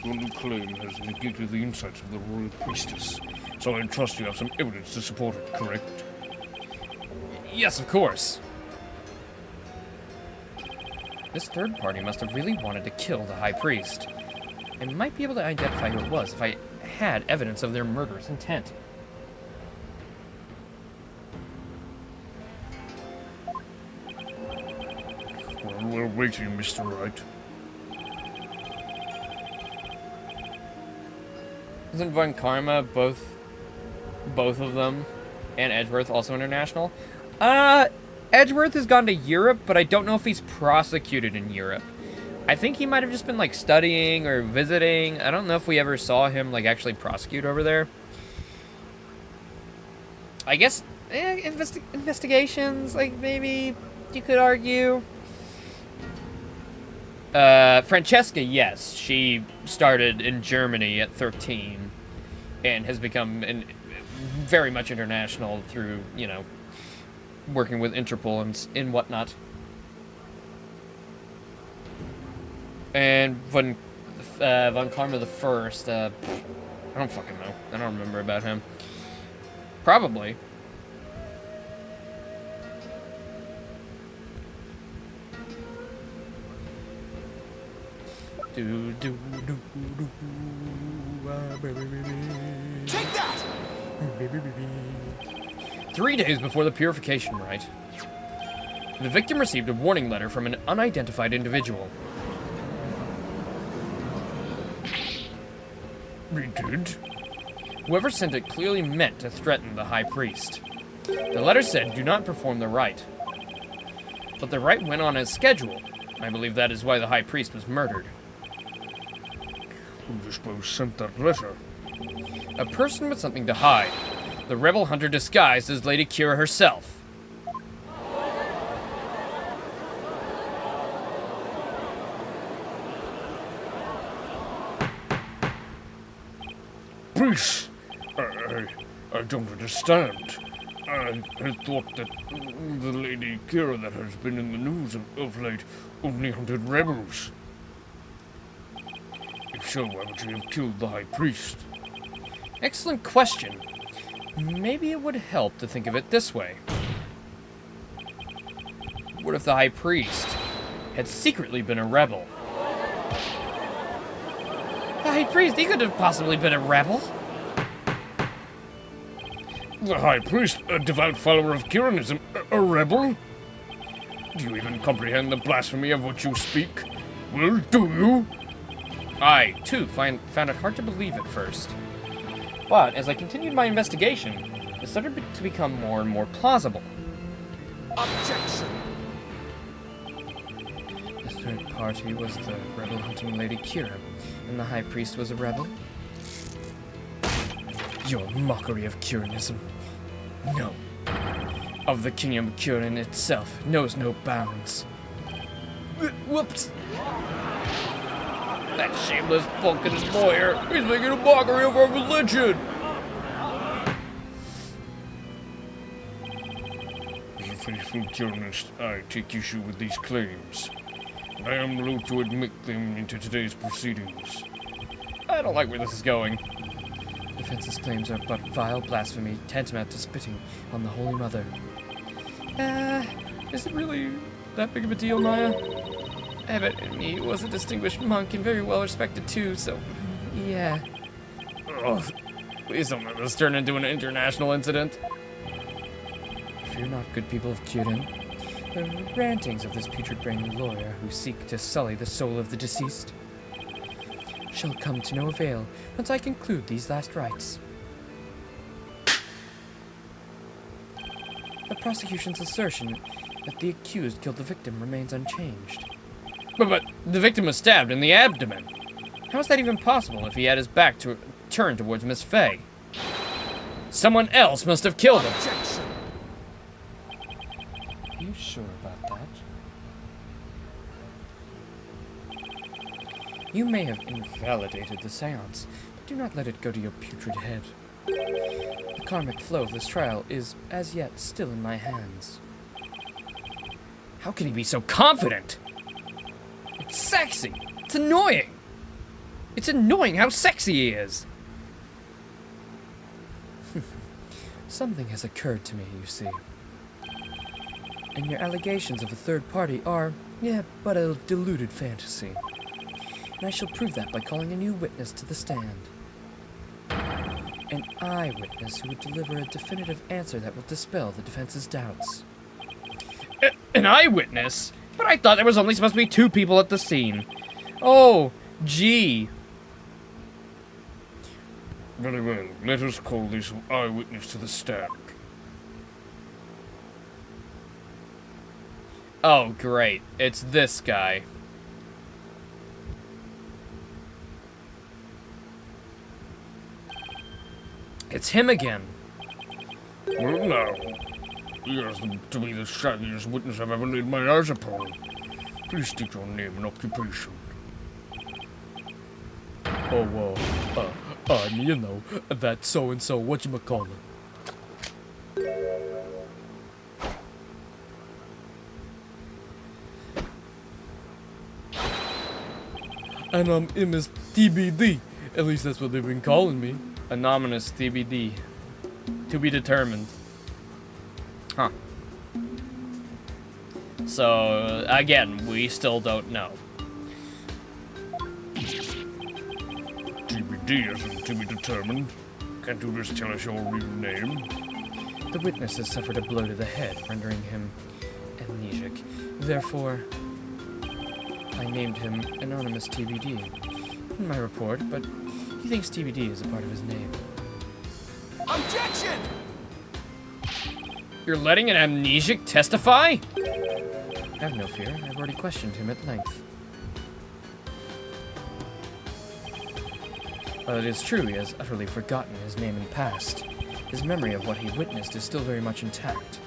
Your new claim has negated the insights of the royal priestess, so I trust you have some evidence to support it, correct? Yes, of course. This third party must have really wanted to kill the High Priest. I might be able to identify who it was if I had evidence of their murderous intent. Well, we're waiting, Mr. Wright. Isn't Von Karma both of them and Edgeworth also international? Edgeworth has gone to Europe, but I don't know if he's prosecuted in Europe. I think he might have just been like studying or visiting. I don't know if we ever saw him like actually prosecute over there. I guess investigations, like maybe you could argue. Francesca, yes, she started in Germany at 13 and has become very much international through, you know, working with Interpol and whatnot. And von Karma the First, I don't fucking know. I don't remember about him. Probably. Take that! 3 days before the purification rite, the victim received a warning letter from an unidentified individual. We did? Whoever sent it clearly meant to threaten the High Priest. The letter said, "Do not perform the rite." But the rite went on as scheduled. I believe that is why the High Priest was murdered. Who do you suppose sent that letter? A person with something to hide. The rebel hunter disguised as Lady Kira herself. Priest! I don't understand. I had thought that the Lady Kira that has been in the news of late only hunted rebels. If so, why would she have killed the High Priest? Excellent question. Maybe it would help to think of it this way. What if the High Priest had secretly been a rebel? The High Priest, he could have possibly been a rebel. The High Priest, a devout follower of Kiranism, a rebel? Do you even comprehend the blasphemy of what you speak? Well, do you? I, too, found it hard to believe at first. But as I continued my investigation, it started to become more and more plausible. Objection! The third party was the rebel hunting Lady Kira, and the High Priest was a rebel? Your mockery of Kiranism. No. Of the kingdom of Kirin itself knows no bounds. Whoops! That shameless Vulcanist lawyer, he's making a mockery of our religion! As a faithful Kirinist, I take issue with these claims. I am loath to admit them into today's proceedings. I don't like where this is going. Defense's claims are but vile blasphemy, tantamount to spitting on the Holy Mother. Is it really that big of a deal, Maya? Abbot and me was a distinguished monk and very well respected too, so yeah. Oh, please don't let this turn into an international incident. Fear not, good people of Kirin. The rantings of this putrid-brained lawyer who seek to sully the soul of the deceased shall come to no avail once I conclude these last rites. The prosecution's assertion that the accused killed the victim remains unchanged. But the victim was stabbed in the abdomen. How is that even possible if he had his back turned towards Miss Fey? Someone else must have killed him. Objection! Are you sure about that? You may have invalidated the seance, but do not let it go to your putrid head. The karmic flow of this trial is, as yet, still in my hands. How can he be so confident? It's sexy. It's annoying. It's annoying how sexy he is. Something has occurred to me, you see. And your allegations of a third party are, but a deluded fantasy. And I shall prove that by calling a new witness to the stand. An eyewitness who would deliver a definitive answer that will dispel the defense's doubts. An eyewitness? But I thought there was only supposed to be 2 people at the scene. Oh, gee. Very well, let us call this eyewitness to the stand. Oh, great. It's this guy. It's him again. Well now, He has to be the shaggiest witness I've ever laid my eyes upon. Please state your name and occupation. Oh, I'm, you know, that so-and-so whatchamacallit. And I'm Imus TBD. At least that's what they've been calling me. Anonymous TBD. To be determined. Huh. So, again, we still don't know. TBD isn't to be determined. Can't you just tell us your real name? The witness has suffered a blow to the head, rendering him amnesic. Therefore, I named him Anonymous TBD in my report, but he thinks TBD is a part of his name. Objection! You're letting an amnesic testify? Have no fear, I've already questioned him at length. While it is true he has utterly forgotten his name and past, his memory of what he witnessed is still very much intact.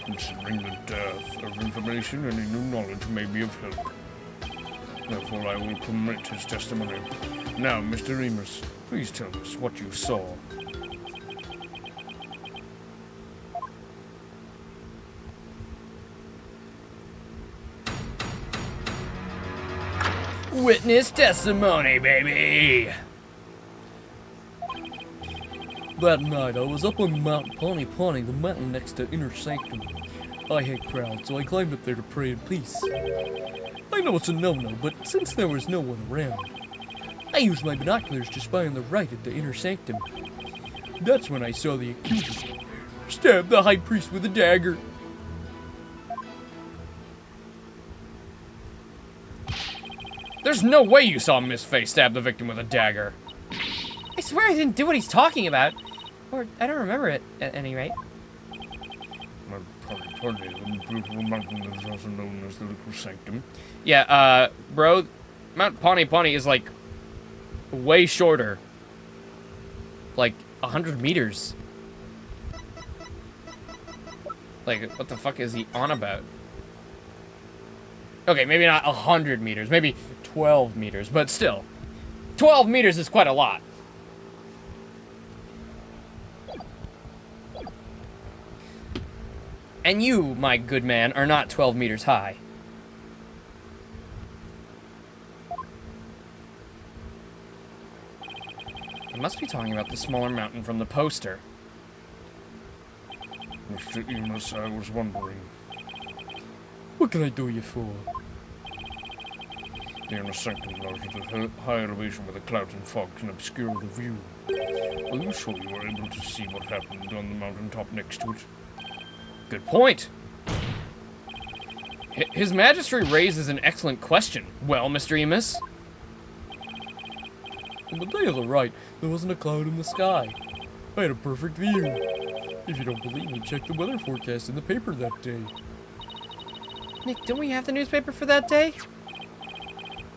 Considering the dearth of information, any new knowledge may be of help. Therefore, I will permit his testimony. Now, Mr. Remus, please tell us what you saw. Witness testimony, baby! That night, I was up on Mount Pawnee, the mountain next to Inner Sanctum. I hate crowds, so I climbed up there to pray in peace. I know it's a no-no, but since there was no one around, I used my binoculars to spy on the right at the Inner Sanctum. That's when I saw the accuser stab the high priest with a dagger. There's no way you saw Miss Faye stab the victim with a dagger. I swear I didn't do what he's talking about. Or, I don't remember it, at any rate. Mount Pawnee, the beautiful mountain that is also known as the Little Sanctum. Yeah, bro, Mount Pawnee is, like, way shorter. Like, 100 meters. Like, what the fuck is he on about? Okay, maybe not 100 meters, maybe 12 meters, but still. 12 meters is quite a lot. And you, my good man, are not 12 meters high. I must be talking about the smaller mountain from the poster. Mr. Enos, I was wondering. What can I do you for? The Inner Sanctum lies at a high elevation where the clouds and fog can obscure the view. Are you sure you were able to see what happened on the mountaintop next to it? Good point. His Majesty raises an excellent question. Well, Mr. Emus? On the day of the right, there wasn't a cloud in the sky. I had a perfect view. If you don't believe me, check the weather forecast in the paper that day. Nick, don't we have the newspaper for that day?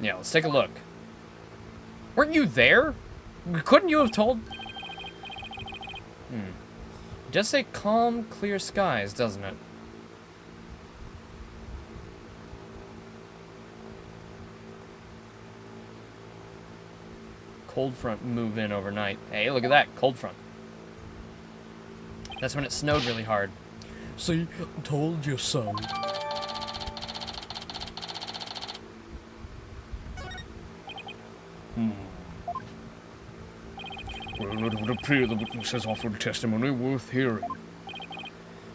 Yeah, let's take a look. Weren't you there? Couldn't you have told? It does say calm, clear skies, doesn't it? Cold front move in overnight. Hey, look at that, cold front. That's when it snowed really hard. See, told you so. Well, it would appear the witness has offered testimony worth hearing.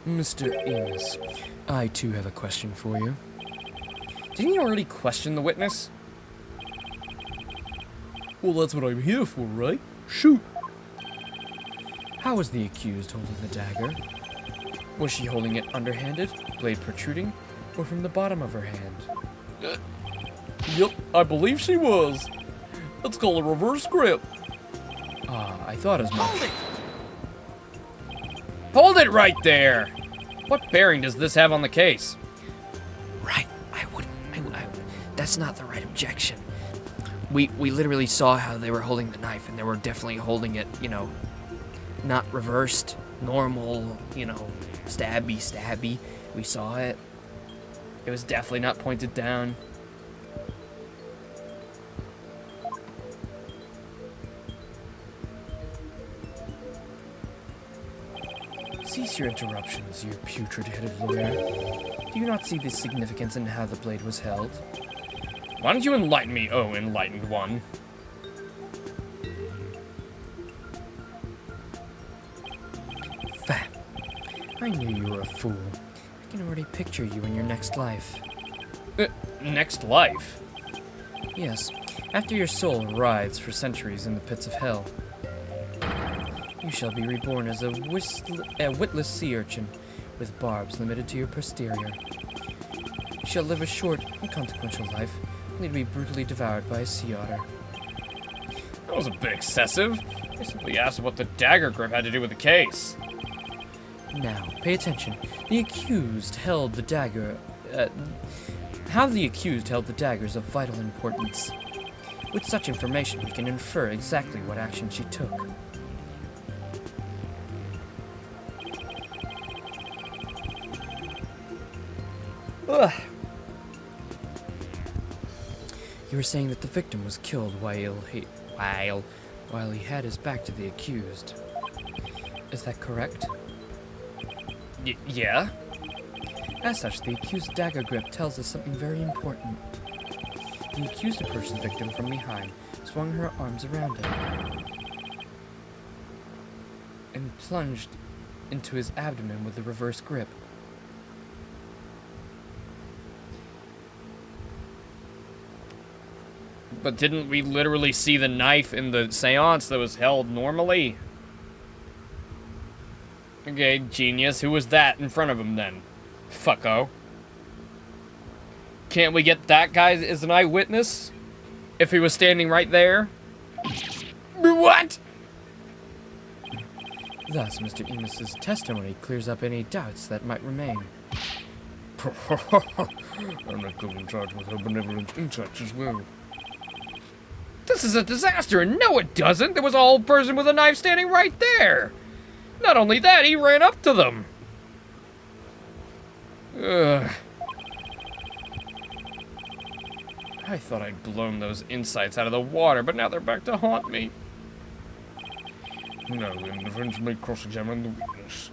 Mr. Enos, I too have a question for you. Didn't you already question the witness? Well, that's what I'm here for, right? Shoot! How was the accused holding the dagger? Was she holding it underhanded, blade protruding, or from the bottom of her hand? Yep, I believe she was. Let's call it reverse grip. Ah, I thought as much. Hold it! Hold it right there! What bearing does this have on the case? Right, that's not the right objection. We literally saw how they were holding the knife, and they were definitely holding it, you know, not reversed. normal, you know, stabby. We saw it. It was definitely not pointed down. Cease your interruptions, you putrid-headed lawyer. Do you not see the significance in how the blade was held? Why don't you enlighten me, oh enlightened one? Fat. I knew you were a fool. I can already picture you in your next life. Next life? Yes, after your soul writhes for centuries in the pits of hell. You shall be reborn as a witless sea urchin, with barbs limited to your posterior. You shall live a short, inconsequential life, only to be brutally devoured by a sea otter. That was a bit excessive. I simply asked what the dagger grip had to do with the case. Now, pay attention. The accused held the dagger. How the accused held the dagger is of vital importance. With such information, we can infer exactly what action she took. Ugh. You were saying that the victim was killed while he had his back to the accused. Is that correct? Yeah? As such, the accused's dagger grip tells us something very important. The accused approached the victim from behind, swung her arms around him, and plunged into his abdomen with the reverse grip. But didn't we literally see the knife in the seance that was held normally? Okay, genius. Who was that in front of him then? Fucko. Can't we get that guy as an eyewitness? If he was standing right there? What? Thus, Mr. Emus's testimony clears up any doubts that might remain. I'm not going to charge with her benevolent insights as well. This is a disaster, and no it doesn't! There was a whole person with a knife standing right there! Not only that, he ran up to them! Ugh. I thought I'd blown those insights out of the water, but now they're back to haunt me. Now then, the defense may cross-examine the witness.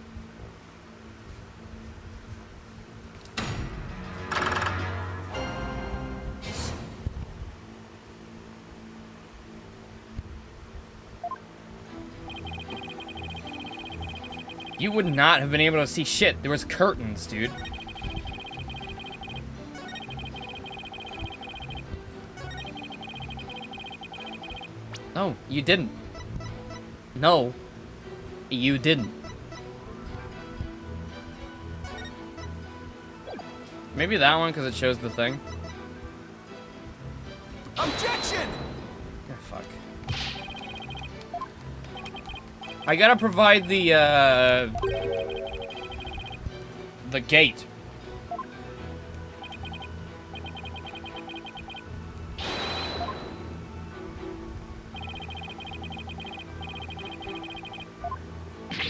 You would not have been able to see shit. There was curtains, dude. No, you didn't. No, you didn't. Maybe that one, because it shows the thing. Objection! Oh, fuck. I gotta provide the gate.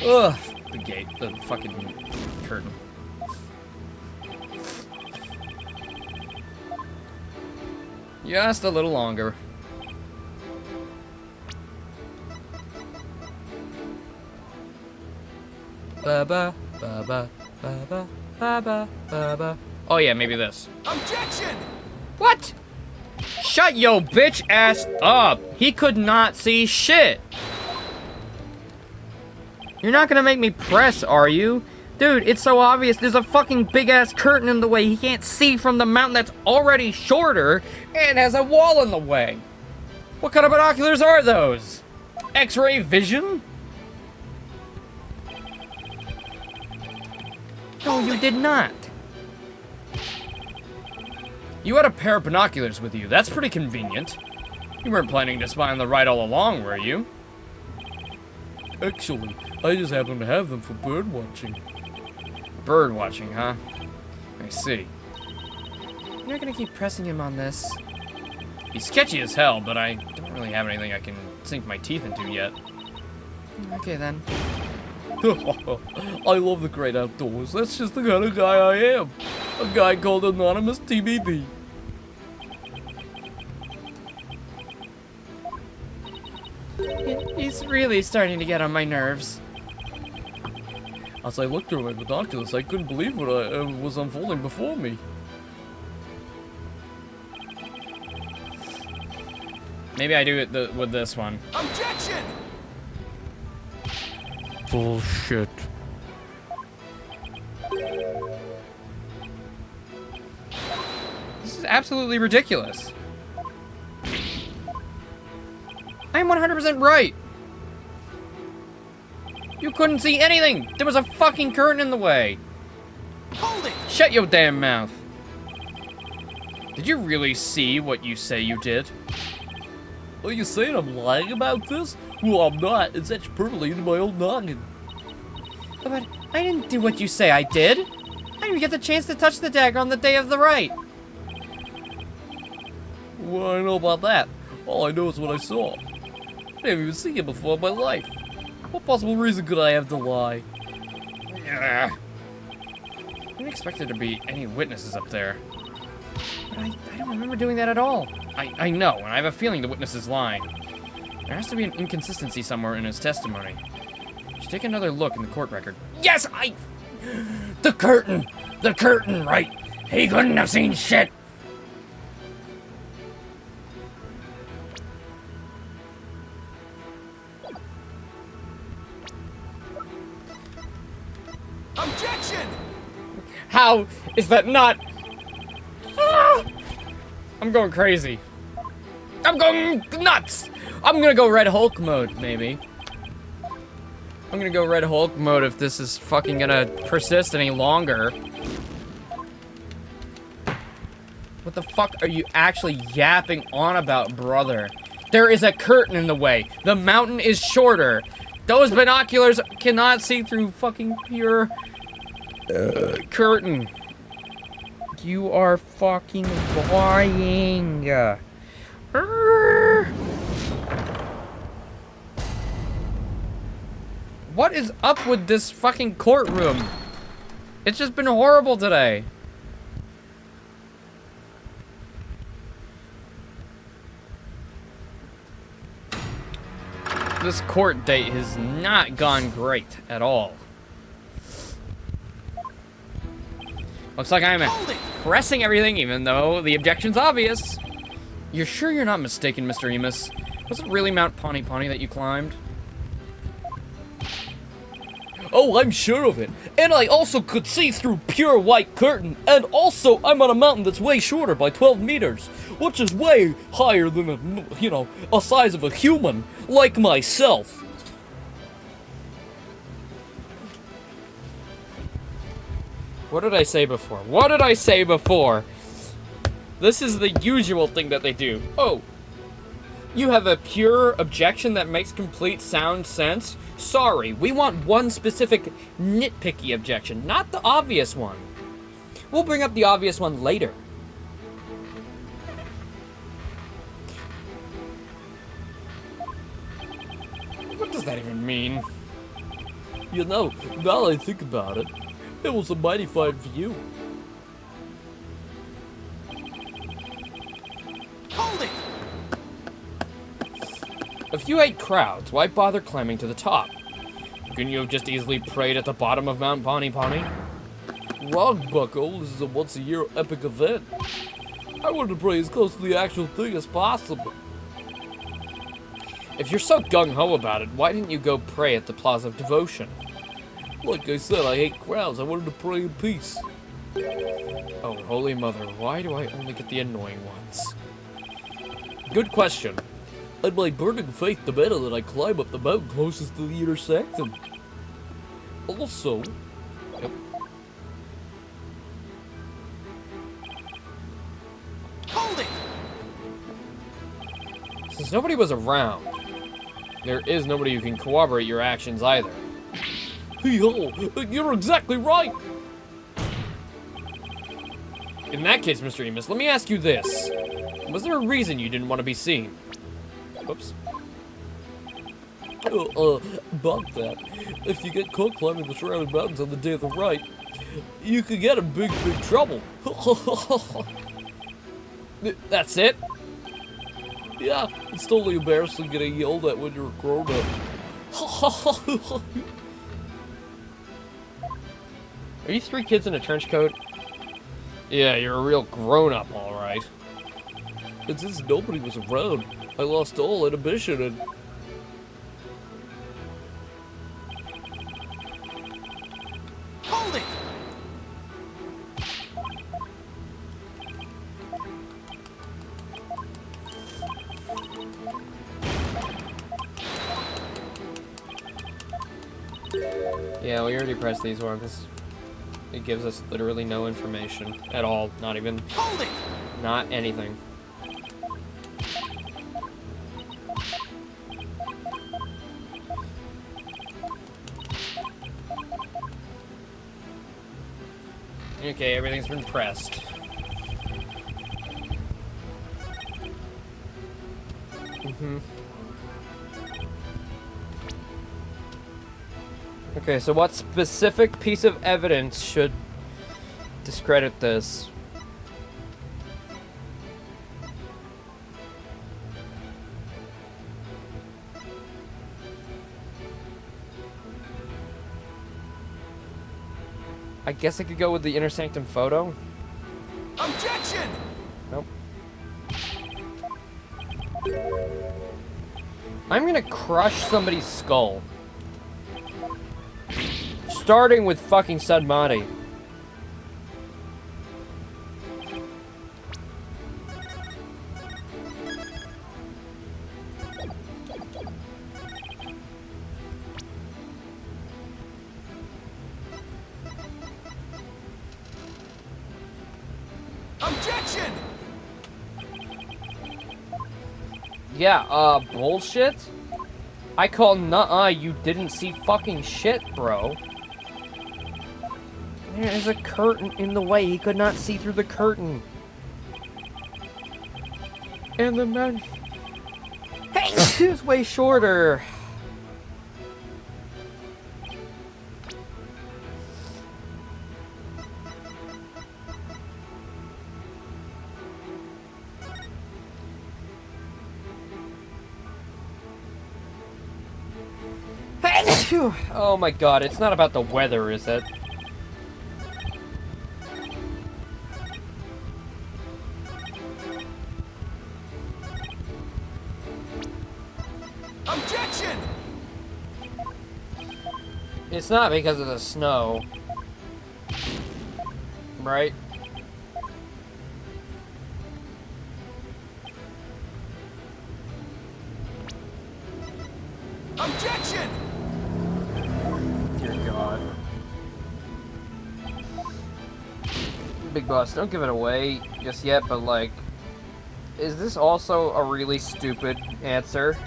Ugh, the gate, the fucking curtain. Just a little longer. Ba-ba, ba-ba, ba-ba, ba-ba, ba-ba. Oh yeah, maybe this. Objection! What? Shut yo bitch ass up. He could not see shit. You're not gonna make me press, are you? Dude, it's so obvious. There's a fucking big ass curtain in the way. He can't see from the mountain that's already shorter and has a wall in the way. What kind of binoculars are those? X-ray vision? No, you did not. You had a pair of binoculars with you. That's pretty convenient. You weren't planning to spy on the ride all along, were you? Actually, I just happen to have them for bird watching. Bird watching, huh? I see. You're not gonna keep pressing him on this. He's sketchy as hell, but I don't really have anything I can sink my teeth into yet. Okay then. I love the great outdoors. That's just the kind of guy I am. A guy called Anonymous TBD. He's really starting to get on my nerves. As I looked through my binoculars, I couldn't believe what was unfolding before me. Maybe I do it with this one. Objection! Bullshit. This is absolutely ridiculous. I'm 100% right. You couldn't see anything. There was a fucking curtain in the way. Hold it! Shut your damn mouth. Did you really see what you say you did? Are you saying I'm lying about this? Well, I'm not. It's etched permanently into my old noggin. But I didn't do what you say I did. I didn't even get the chance to touch the dagger on the day of the rite. What do I know about that? All I know is what I saw. I never even seen it before in my life. What possible reason could I have to lie? I didn't expect there to be any witnesses up there. But I don't remember doing that at all. I know, and I have a feeling the witness is lying. There has to be an inconsistency somewhere in his testimony. Should take another look in the court record. Yes, The curtain! The curtain, right? He couldn't have seen shit! Objection! How is that not? Ah! I'm going crazy. I'm going nuts! I'm gonna go Red Hulk mode, maybe. I'm gonna go Red Hulk mode if this is fucking gonna persist any longer. What the fuck are you actually yapping on about, brother? There is a curtain in the way. The mountain is shorter. Those binoculars cannot see through fucking pure curtain. You are fucking lying. What is up with this fucking courtroom? It's just been horrible today. This court date has not gone great at all. Looks like I'm pressing everything, even though the objection's obvious. You're sure you're not mistaken, Mr. Emus? Was it really Mount Pawnee Pawnee that you climbed? Oh, I'm sure of it. And I also could see through pure white curtain. And also, I'm on a mountain that's way shorter by 12 meters, which is way higher than a size of a human, like myself. What did I say before? What did I say before? This is the usual thing that they do. Oh, you have a pure objection that makes complete sound sense? Sorry, we want one specific nitpicky objection, not the obvious one. We'll bring up the obvious one later. What does that even mean? You know, now that I think about it, it was a mighty fine view. Hold it! If you hate crowds, why bother climbing to the top? Couldn't you have just easily prayed at the bottom of Mount Pawnee Pawnee? Wrong, Bucko. This is a once-a-year epic event. I wanted to pray as close to the actual thing as possible. If you're so gung-ho about it, why didn't you go pray at the Plaza of Devotion? Like I said, I hate crowds. I wanted to pray in peace. Oh, Holy Mother, why do I only get the annoying ones? Good question. And my burning faith demanded that I climb up the mountain closest to the inner sanctum. Also... Yep. Hold it! Since nobody was around, there is nobody who can corroborate your actions either. Yo, you're exactly right! In that case, Mr. Emus, let me ask you this. Was there a reason you didn't want to be seen? Whoops. About that, if you get caught climbing the Surrounding Mountains on the day of the rite, you could get in big trouble. That's it? Yeah, it's totally embarrassing getting yelled at when you're a grown-up. Are you 3 kids in a trench coat? Yeah, you're a real grown-up, alright. And since nobody was around, I lost all inhibition and... Hold it! Yeah, we already pressed these ones. It gives us literally no information at all. Not even... Hold it! Not anything. Okay, everything's been pressed. Okay, so what specific piece of evidence should discredit this? I guess I could go with the Inner Sanctum photo. Objection! Nope. I'm gonna crush somebody's skull. Starting with fucking Sudmati. Objection! Yeah, bullshit? I call nuh-uh, you didn't see fucking shit, bro. There is a curtain in the way. He could not see through the curtain. And the man... Hey! It was way shorter. Oh my god, it's not about the weather, is it? Objection! It's not because of the snow. Right? Objection! Dear God. Big Boss, don't give it away just yet, but like, is this also a really stupid answer?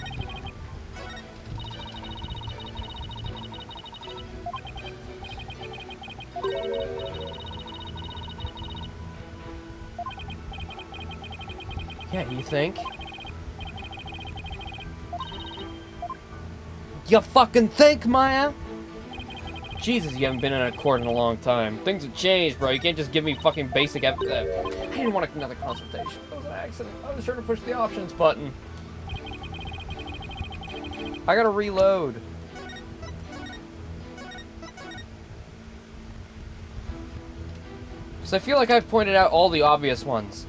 Yeah, you think? You fucking think, Maya? Jesus, you haven't been in a court in a long time. Things have changed, bro. You can't just give me fucking basic I didn't want another consultation. That was an accident. I was trying to push the options button. I gotta reload. Because I feel like I've pointed out all the obvious ones.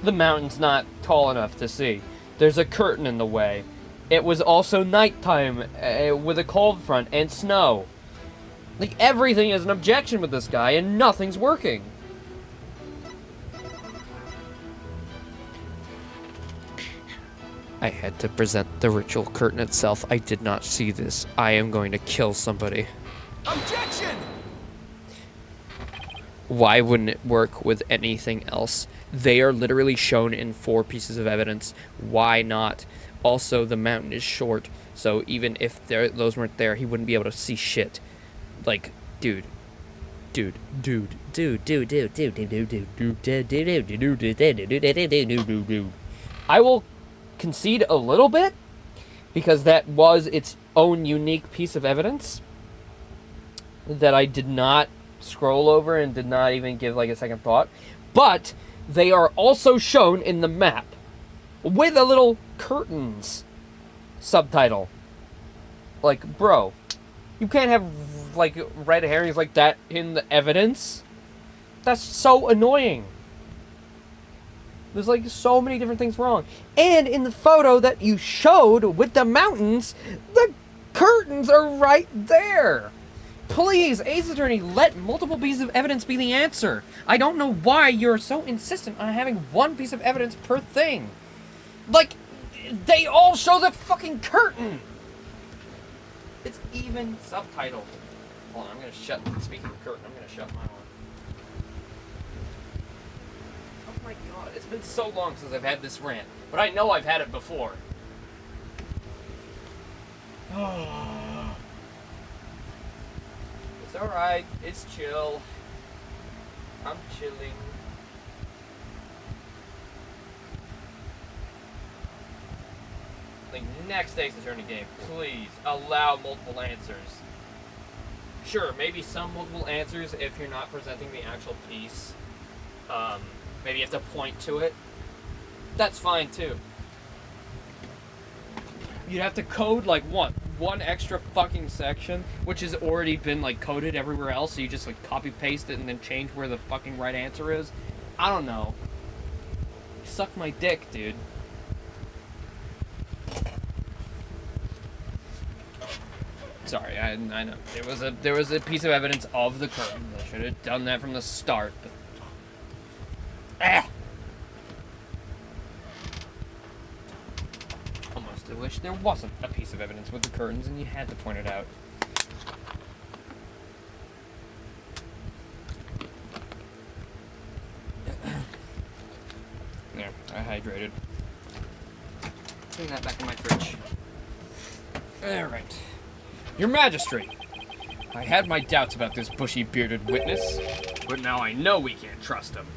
The mountain's not tall enough to see. There's a curtain in the way. It was also nighttime with a cold front and snow. Like, everything is an objection with this guy, and nothing's working. I had to present the ritual curtain itself. I did not see this. I am going to kill somebody. Objection! Why wouldn't it work with anything else? They are literally shown in 4 pieces of evidence. Why not? Also, the mountain is short, so even if those weren't there, he wouldn't be able to see shit. Like, dude. I will concede a little bit, because that was its own unique piece of evidence that I did not scroll over and did not even give like a second thought. But they are also shown in the map with a little curtains subtitle. Like, bro, you can't have like red herrings like that in the evidence. That's so annoying. There's like so many different things wrong. And in the photo that you showed with the mountains, the curtains are right there. Please, Ace Attorney, let multiple pieces of evidence be the answer. I don't know why you're so insistent on having one piece of evidence per thing. Like, they all show the fucking curtain. It's even subtitled. Hold on, I'm gonna shut, speaking of curtain, I'm gonna shut my one. Oh my god, it's been so long since I've had this rant, but I know I've had it before. It's alright, it's chill. I'm chilling. The next Ace Attorney game, please allow multiple answers. Sure, maybe some multiple answers if you're not presenting the actual piece. Maybe you have to point to it. That's fine too. You'd have to code like one extra fucking section, which has already been like coded everywhere else, so you just like copy paste it and then change where the fucking right answer is. I don't know. Suck my dick, dude. Sorry, I know. There was a piece of evidence of the curtain. I should have done that from the start, but almost I wish there wasn't a piece of evidence with the curtains and you had to point it out. There, I hydrated. Putting that back in my fridge. Alright. Your Majesty, I had my doubts about this bushy-bearded witness, but now I know we can't trust him.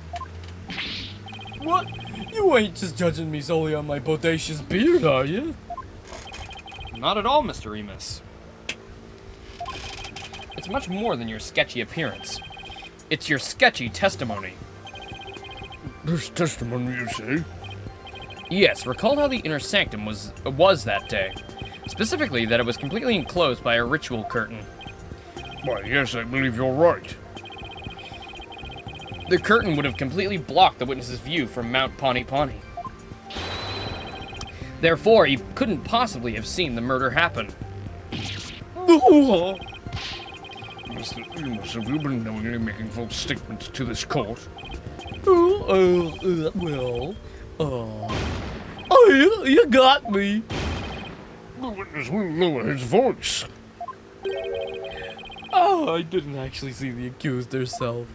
What? You ain't just judging me solely on my bodacious beard, are you? Not at all, Mr. Remus. It's much more than your sketchy appearance. It's your sketchy testimony. This testimony, you say? Yes, recall how the inner sanctum was that day. Specifically, that it was completely enclosed by a ritual curtain. Why, yes, I believe you're right. The curtain would have completely blocked the witness's view from Mount Pawnee Pawnee. Therefore, he couldn't possibly have seen the murder happen. Mr. Remus, have you been knowingly making false statements to this court? You got me. The witness will lower his voice. Oh, I didn't actually see the accused herself.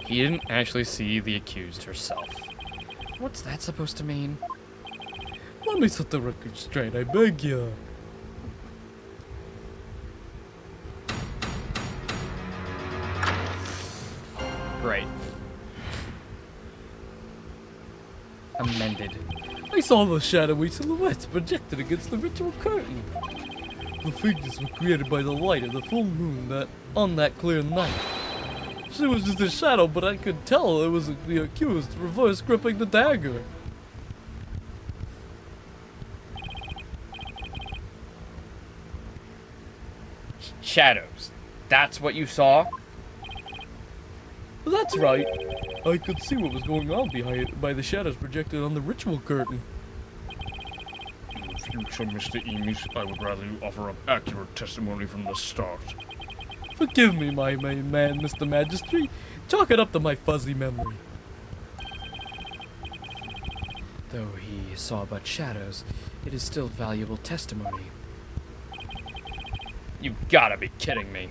He didn't actually see the accused herself. What's that supposed to mean? Let me set the record straight, I beg you. Great. Amended. I saw the shadowy silhouettes projected against the ritual curtain. The figures were created by the light of the full moon on that clear night. She was just a shadow, but I could tell it was the accused reverse gripping the dagger. Shadows. That's what you saw? That's right. I could see what was going on by the shadows projected on the ritual curtain. In the future, Mr. Emis, I would rather you offer up accurate testimony from the start. Forgive me, my main man, Mr. Majesty. Chalk it up to my fuzzy memory. Though he saw but shadows, it is still valuable testimony. You've gotta be kidding me.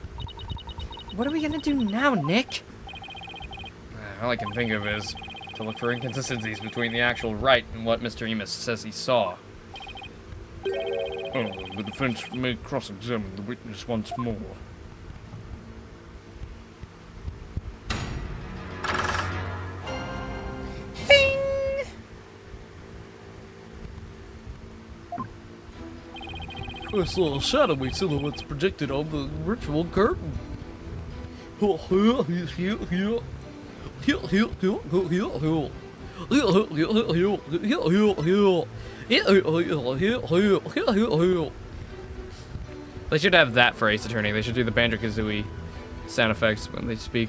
What are we gonna do now, Nick? All I can think of is to look for inconsistencies between the actual right and what Mr. Emis says he saw. Oh, the defense may cross-examine the witness once more. I saw a shadowy silhouettes projected on the ritual curtain. They should have that for Ace Attorney. They should do the Banjo-Kazooie sound effects when they speak.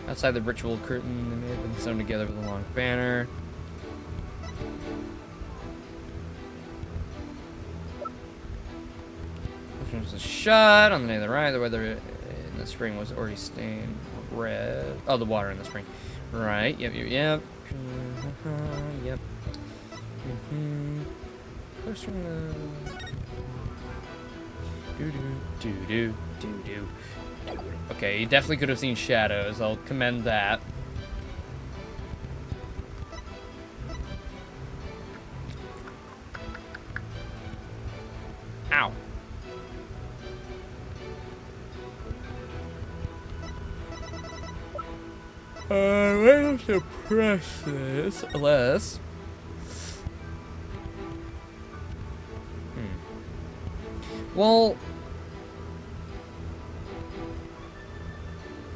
Outside the ritual curtain, they may have been sewn together with a long banner. It was shut on the day of the ride. The weather in the spring was already stained red. Oh, the water in the spring. Right. Yep. Yep. Close from the. Do. Okay, you definitely could have seen shadows. I'll commend that. Ow. I have to press this, unless... Well...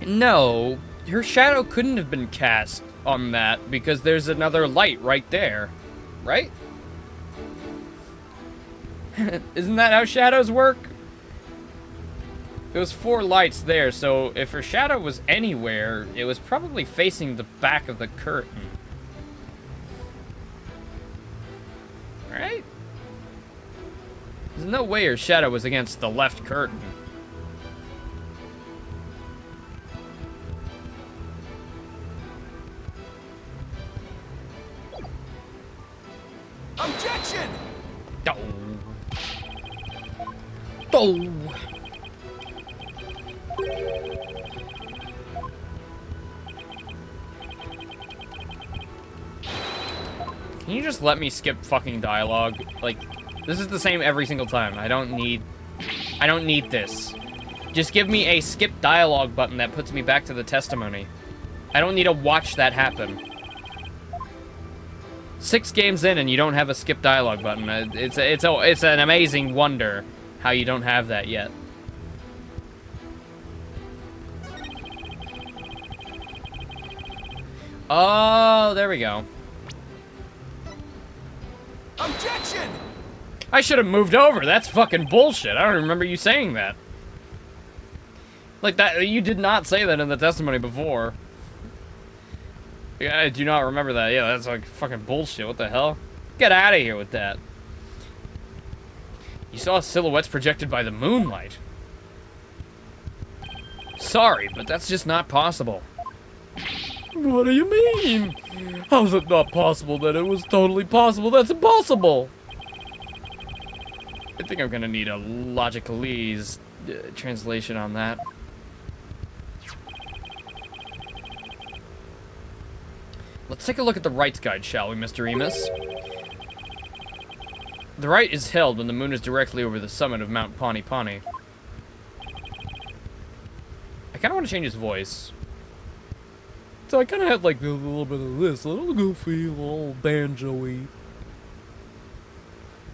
No, her shadow couldn't have been cast on that because there's another light right there, right? Isn't that how shadows work? There was 4 lights there, so if her shadow was anywhere, it was probably facing the back of the curtain. Right? There's no way her shadow was against the left curtain. Objection! Oh. Can you just let me skip fucking dialogue? Like, this is the same every single time. I don't need this. Just give me a skip dialogue button that puts me back to the testimony. I don't need to watch that happen. 6 games in and you don't have a skip dialogue button. It's an amazing wonder how you don't have that yet. Oh, there we go. Objection! I should have moved over. That's fucking bullshit. I don't remember you saying that. Like that, you did not say that in the testimony before. Yeah, I do not remember that. Yeah, that's like fucking bullshit. What the hell? Get out of here with that. You saw silhouettes projected by the moonlight. Sorry, but that's just not possible. What do you mean? How's it not possible that it was totally possible? That's impossible! I think I'm gonna need a Logicalese translation on that. Let's take a look at the rights guide, shall we, Mr. Remus? The right is held when the moon is directly over the summit of Mount Pawnee Pawnee. I kind of want to change his voice. So I kind of had like a little bit of this, a little goofy, a little banjo-y.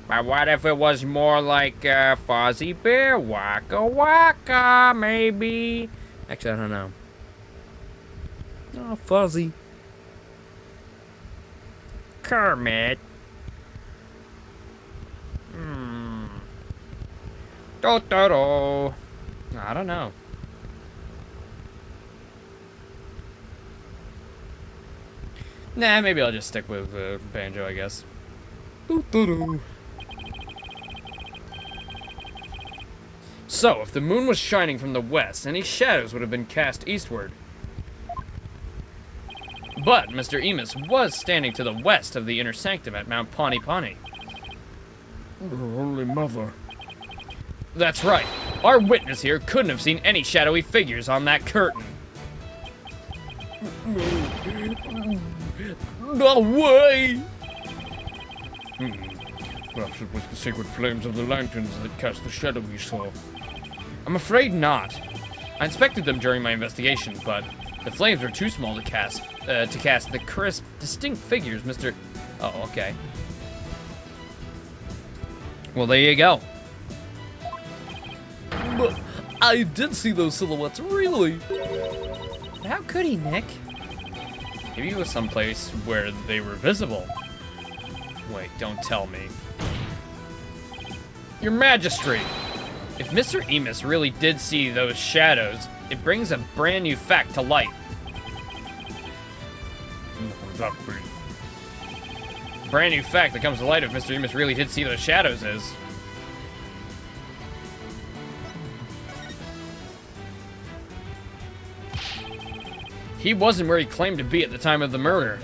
But what if it was more like Fozzie Bear, Waka Waka, maybe? Actually, I don't know. Oh, Fuzzy. Kermit. Totoro. I don't know. Nah, maybe I'll just stick with banjo, I guess. So, if the moon was shining from the west, any shadows would have been cast eastward. But Mr. Emus was standing to the west of the inner sanctum at Mount Pawnee Pawnee. Her Holy Mother. That's right. Our witness here couldn't have seen any shadowy figures on that curtain. No way! Perhaps it was the sacred flames of the lanterns that cast the shadow we saw. I'm afraid not. I inspected them during my investigation, but the flames were too small to cast the crisp, distinct figures, Mr. Oh, okay. Well, there you go. But I did see those silhouettes, really. How could he, Nick? Maybe it was someplace where they were visible. Wait, don't tell me. Your Majesty! If Mr. Emus really did see those shadows, it brings a brand new fact to light. What would that be? Brand new fact that comes to light if Mr. Emus really did see those shadows is... he wasn't where he claimed to be at the time of the murder.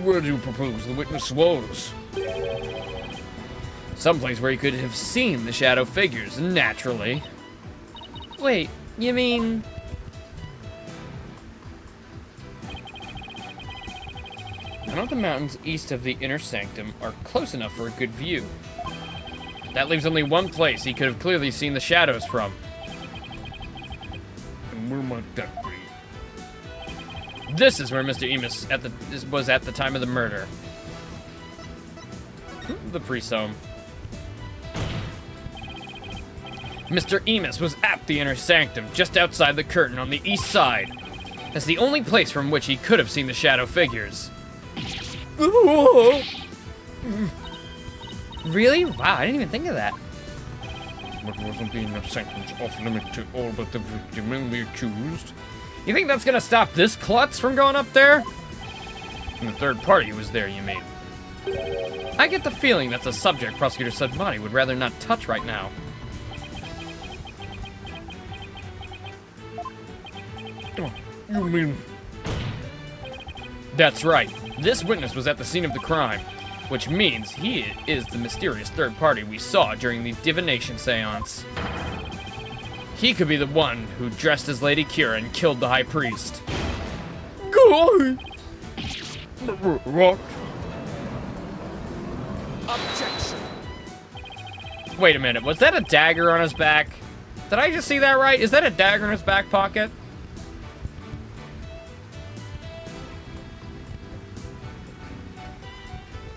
Where do you propose the witness was? Someplace where he could have seen the shadow figures, naturally. Wait, you mean... None of the mountains east of the inner sanctum are close enough for a good view. That leaves only one place he could have clearly seen the shadows from. And where might that be? This is where Mr. Emus was at the time of the murder. The priest's home. Mr. Emus was at the inner sanctum, just outside the curtain on the east side. That's the only place from which he could have seen the shadow figures. Really? Wow, I didn't even think of that. But wasn't the inner sanctum's off limit to all but the victim and the accused? You think that's gonna stop this klutz from going up there? And the third party was there, you mean? I get the feeling that's a subject Prosecutor Sudmani would rather not touch right now. You mean... That's right. This witness was at the scene of the crime, which means he is the mysterious third party we saw during the divination seance. He could be the one who dressed as Lady Kira and killed the High Priest. God! What? Objection! Wait a minute, was that a dagger on his back? Did I just see that right? Is that a dagger in his back pocket?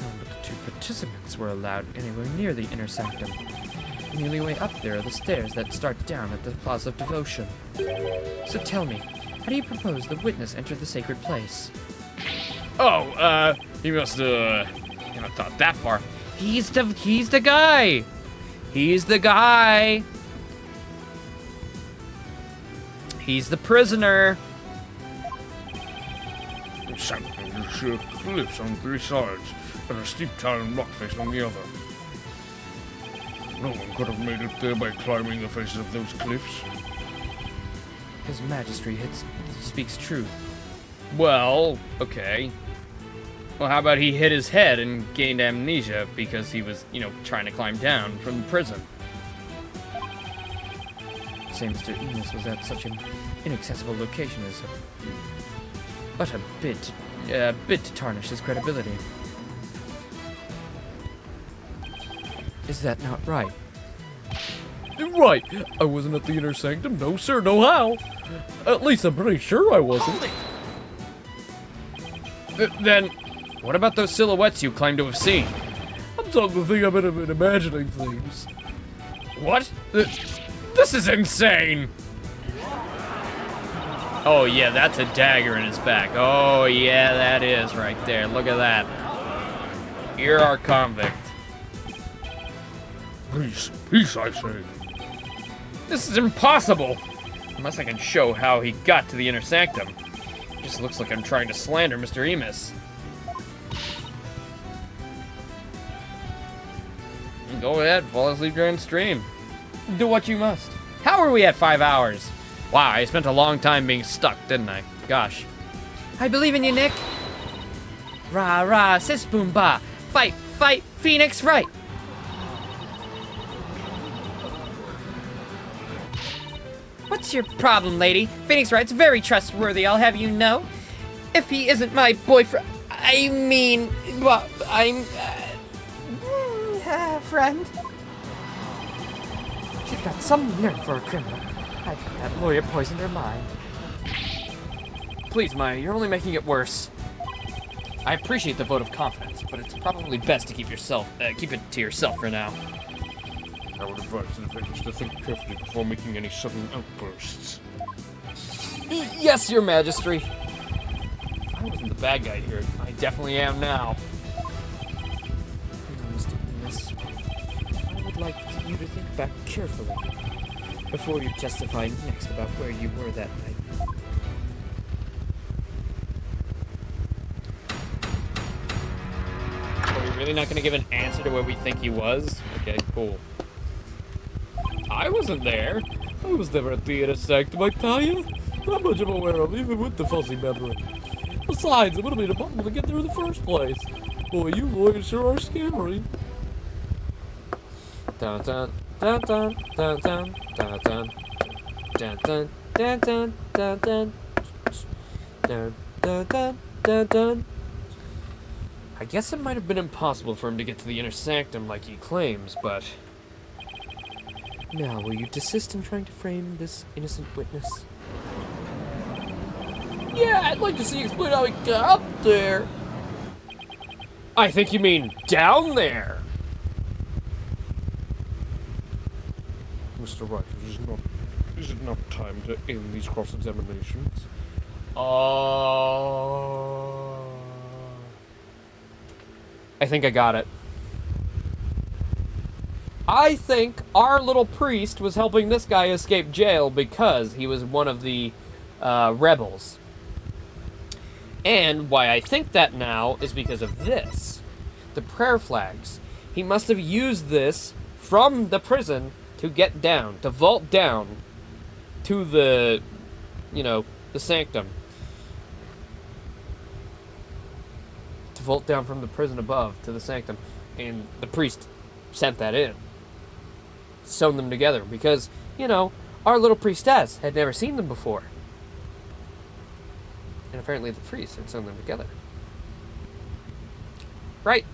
None but the two participants were allowed anywhere near the inner sanctum. The only way up there are the stairs that start down at the Plaza of Devotion. So tell me, how do you propose the witness entered the sacred place? Oh, he must have not thought that far. He's the guy. He's the guy. He's the prisoner. The sanctum is cliffs on 3 sides, and a steep towering rock face on the other. No one could have made it there by climbing the faces of those cliffs. His Majesty speaks true. Well, okay. Well, how about he hit his head and gained amnesia because he was, trying to climb down from the prison? Say Mr. Emus was at such an inaccessible location is but a bit to tarnish his credibility. Is that not right? Right. I wasn't at the inner sanctum. No, sir. No how. At least I'm pretty sure I wasn't. Hold it! Then, what about those silhouettes you claim to have seen? I'm starting to think I've been imagining things. What? This is insane! Oh yeah, that's a dagger in his back. Oh yeah, that is right there. Look at that. You're our convict. Peace, peace, I say. This is impossible! Unless I can show how he got to the inner sanctum. It just looks like I'm trying to slander Mr. Emus. Go ahead, fall asleep during stream. Do what you must. How are we at 5 hours? Wow, I spent a long time being stuck, didn't I? Gosh. I believe in you, Nick. Rah, rah, sis boom ba. Fight, fight, Phoenix right. What's your problem, lady? Phoenix Wright's very trustworthy, I'll have you know. If he isn't my boyfriend, I mean, well, I'm, friend. She's got some nerve for a criminal. I think that lawyer poisoned her mind. Please, Maya, you're only making it worse. I appreciate the vote of confidence, but it's probably best to keep it to yourself for now. I would advise the defendants to think carefully before making any sudden outbursts. Yes, Your Majesty. I wasn't the bad guy here. I definitely am now. Mr. Venus, I would like you to think back carefully before you testify next about where you were that night. Are we really not going to give an answer to where we think he was? Okay, cool. I wasn't there. I was never at the inner sanctum, I tell you. Not much I'm aware of, even with the fuzzy memory. Besides, it would have been impossible to get there in the first place. Boy, you lawyers sure are scary. Dun dun dun dun dun dun dun dun dun dun dun dun dun dun dun dun dun dun dun. I guess it might have been impossible for him to get to the inner sanctum like he claims, but... Now, will you desist in trying to frame this innocent witness? Yeah, I'd like to see you explain how he got up there. I think you mean down there! Mr. Wright, is it not time to end these cross-examinations? I think I got it. I think our little priest was helping this guy escape jail because he was one of the rebels. And why I think that now is because of this. The prayer flags. He must have used this from the prison to get down, to vault down to the, the sanctum. To vault down from the prison above to the sanctum. And the priest sent that in. Sewn them together because, our little priestess had never seen them before. And apparently the priest had sewn them together. Right.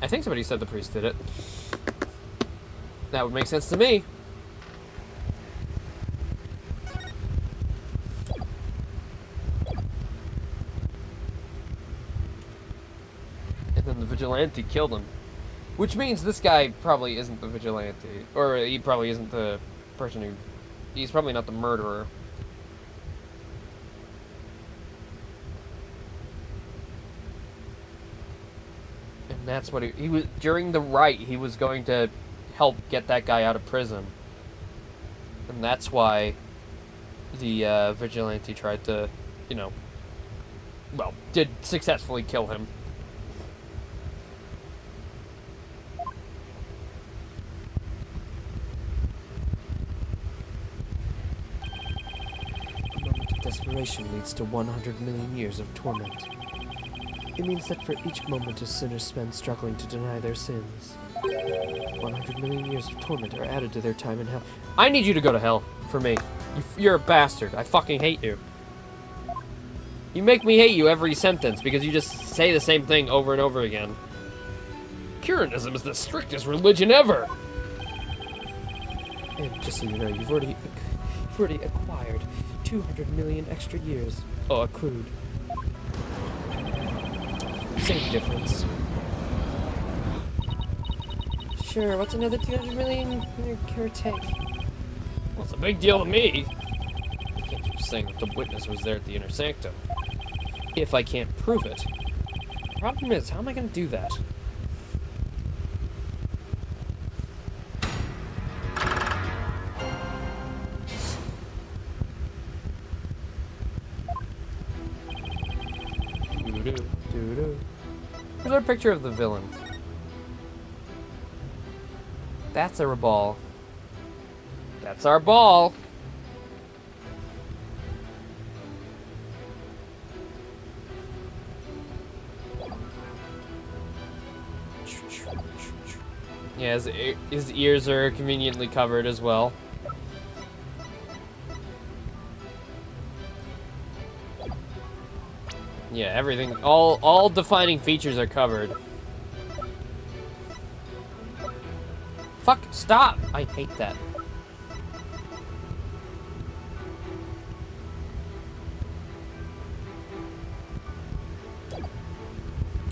I think somebody said the priest did it. That would make sense to me. And then the vigilante killed him. Which means this guy probably isn't the vigilante. Or he probably isn't the person who... He's probably not the murderer. And that's what he was... During the rite, he was going to help get that guy out of prison. And that's why the vigilante tried to, did successfully kill him. Desperation leads to 100 million years of torment. It means that for each moment a sinner spends struggling to deny their sins, 100 million years of torment are added to their time in hell. I need you to go to hell for me. You're a bastard. I fucking hate you. You make me hate you every sentence because you just say the same thing over and over again. Curanism is the strictest religion ever. And just so you know, you've already acquired 200 million extra years. Accrued. Same difference. Sure, what's another 200 million, give or take? Well, it's a big deal to me. I can't keep saying that the witness was there at the inner sanctum. If I can't prove it. The problem is, how am I going to do that? Here's our picture of the villain. That's a Rabal. That's our ball. Yeah, his ears are conveniently covered as well. Yeah, everything, all defining features are covered. Fuck, stop! I hate that.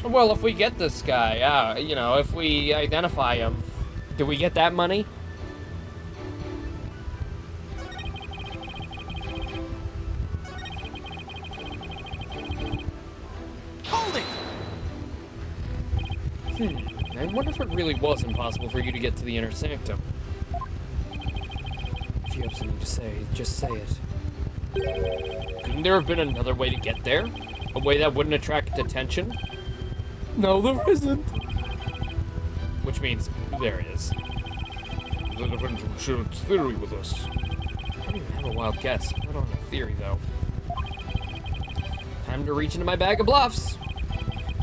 Well, if we get this guy, you know, if we identify him, do we get that money? Hold it! I wonder if it really was impossible for you to get to the Inner Sanctum. If you have something to say, just say it. Couldn't there have been another way to get there? A way that wouldn't attract attention? No, there isn't. Which means there is. The defense will share its theory with us. I don't even have a wild guess. I don't have a theory, though. Time to reach into my bag of bluffs.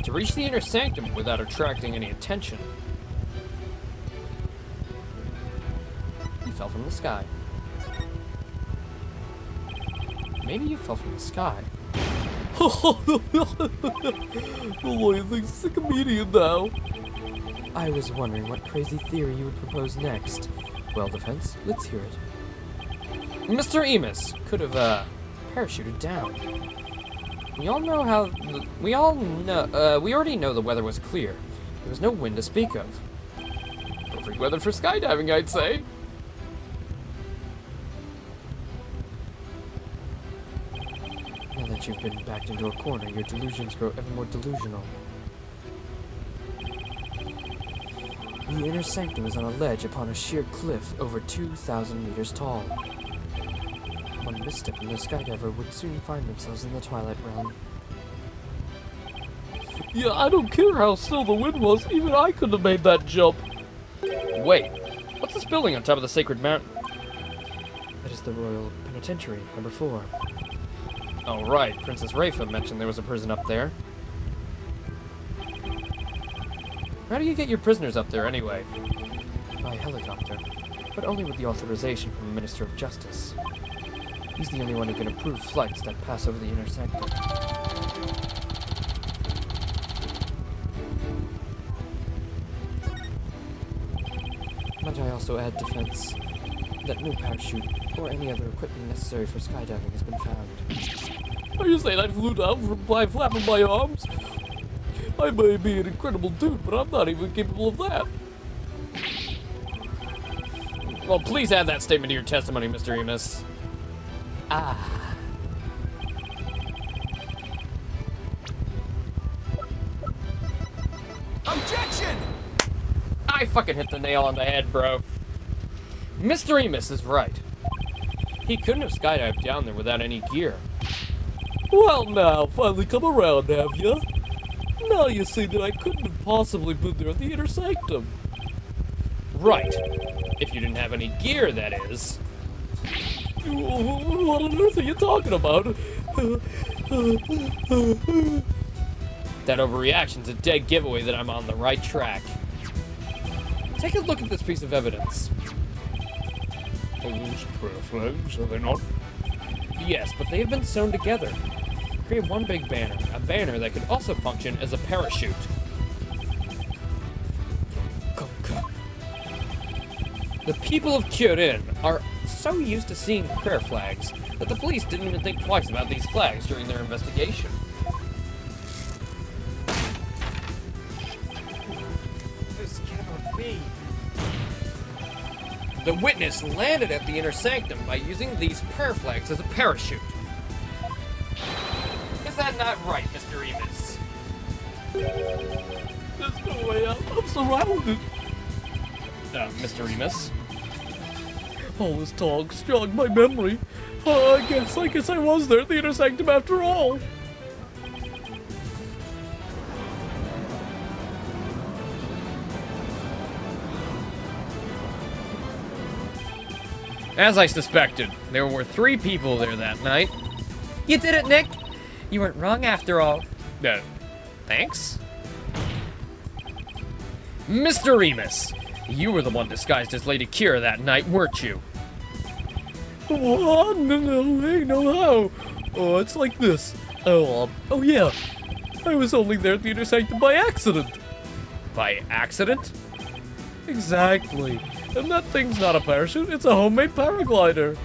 To reach the Inner Sanctum without attracting any attention. You fell from the sky. Maybe you fell from the sky. The lawyer thinks he's a comedian now. I was wondering what crazy theory you would propose next. Well, defense, let's hear it. Mr. Emus could have, parachuted down. We all know how. We already know the weather was clear. There was no wind to speak of. Perfect weather for skydiving, I'd say. Now that you've been backed into a corner, your delusions grow ever more delusional. The Inner Sanctum is on a ledge upon a sheer cliff over 2,000 meters tall. One misstep and the skydiver would soon find themselves in the Twilight Realm. Yeah, I don't care how still the wind was, even I couldn't have made that jump. Wait, what's this building on top of the Sacred Mountain? That is the Royal Penitentiary, number 4. Oh right, Princess Rafa mentioned there was a prison up there. How do you get your prisoners up there anyway? By helicopter, but only with the authorization from the Minister of Justice. He's the only one who can approve flights that pass over the Inner Sanctum. Might I also add, defense, that no parachute or any other equipment necessary for skydiving has been found. Are you saying I flew down by flapping my arms? I may be an incredible dude, but I'm not even capable of that. Well, please add that statement to your testimony, Mr. Emus. Ah. Objection! I fucking hit the nail on the head, bro. Mr. Emus is right. He couldn't have skydived down there without any gear. Well now, finally come around, have ya? Now you see that I couldn't have possibly been there at the Inner Sanctum. Right. If you didn't have any gear, that is. What on earth are you talking about? That overreaction's a dead giveaway that I'm on the right track. Take a look at this piece of evidence. Are those prayer flags, are they not? Yes, but they have been sewn together. Create one big banner, a banner that could also function as a parachute. The people of Kirin are so used to seeing prayer flags that the police didn't even think twice about these flags during their investigation. This cannot be. The witness landed at the Inner Sanctum by using these prayer flags as a parachute. Is that not right, Mr. Emus? There's no way out. I'm surrounded. Mr. Emus? All this talk jogged my memory. I guess I was there at the Inner Sanctum after all. As I suspected, there were 3 people there that night. You did it, Nick! You weren't wrong after all. Thanks? Mr. Remus, you were the one disguised as Lady Kira that night, weren't you? What? No, how? Oh, it's like this. Oh yeah. I was only there at the Inner Sanctum by accident. By accident? Exactly. And that thing's not a parachute, it's a homemade paraglider.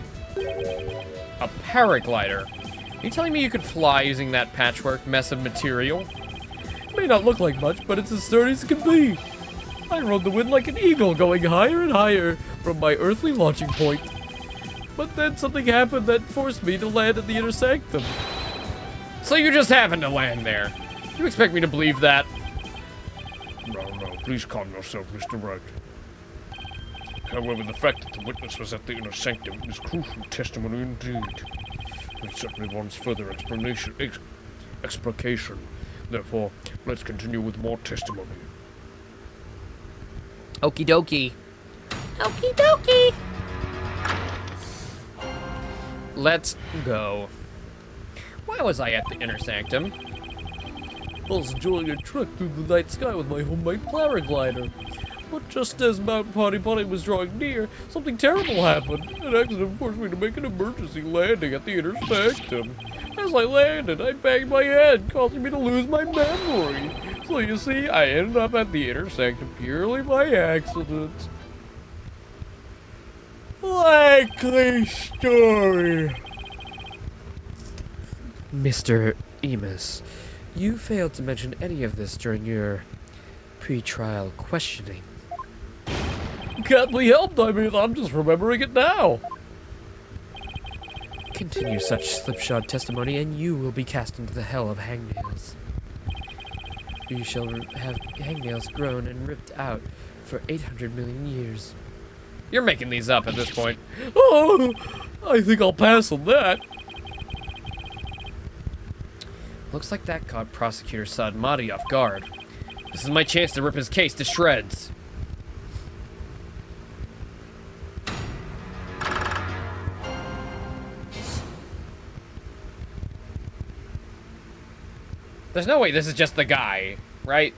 A paraglider? Are you telling me you could fly using that patchwork mess of material? May not look like much, but it's as sturdy as it can be. I rode the wind like an eagle, going higher and higher from my earthly launching point. But then something happened that forced me to land at the Inner Sanctum. So you just happened to land there? You expect me to believe that? No, please calm yourself, Mr. Wright. However, the fact that the witness was at the Inner Sanctum is crucial testimony indeed. It certainly warrants further explication. Therefore, let's continue with more testimony. Okie dokie. Okie dokie! Let's go. Why was I at the Inner Sanctum? I was enjoying a trek through the night sky with my homemade paraglider. But just as Mount Potty Potty was drawing near, something terrible happened. An accident forced me to make an emergency landing at the Inner Sanctum. As I landed, I banged my head, causing me to lose my memory. So you see, I ended up at the Inner Sanctum purely by accident. Likely story. Mr. Emus, you failed to mention any of this during your pre-trial questioning. Can't be helped, I mean, I'm just remembering it now. Continue such slipshod testimony, and you will be cast into the hell of hangnails. You shall have hangnails grown and ripped out for 800 million years. You're making these up at this point. Oh, I think I'll pass on that. Looks like that caught Prosecutor Sadmati off guard. This is my chance to rip his case to shreds. There's no way this is just the guy, right?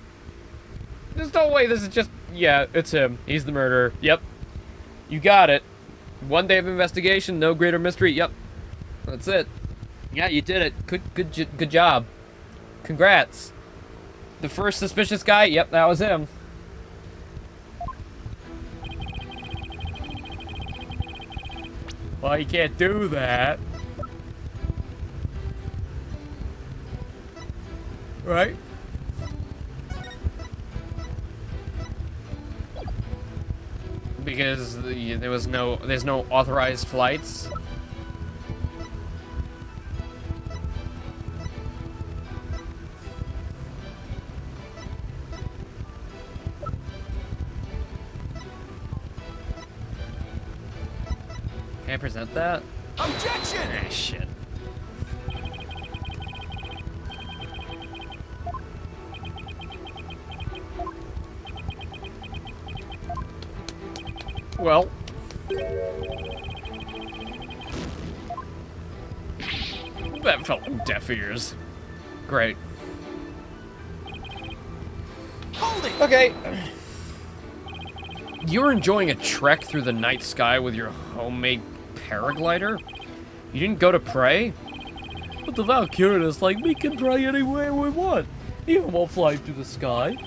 There's no way this is just... Yeah, it's him. He's the murderer. Yep. You got it. 1 day of investigation, no greater mystery. Yep. That's it. Yeah, you did it. Good job. Congrats. The first suspicious guy, yep, that was him. Well, you can't do that. Right? Because there's no authorized flights. Can I present that? Objection! Ah, shit. Well. That fell on deaf ears. Great. Hold it! Okay. You're enjoying a trek through the night sky with your homemade paraglider? You didn't go to pray? But the Valkyrians like me can pray anywhere we want, even while flying through the sky.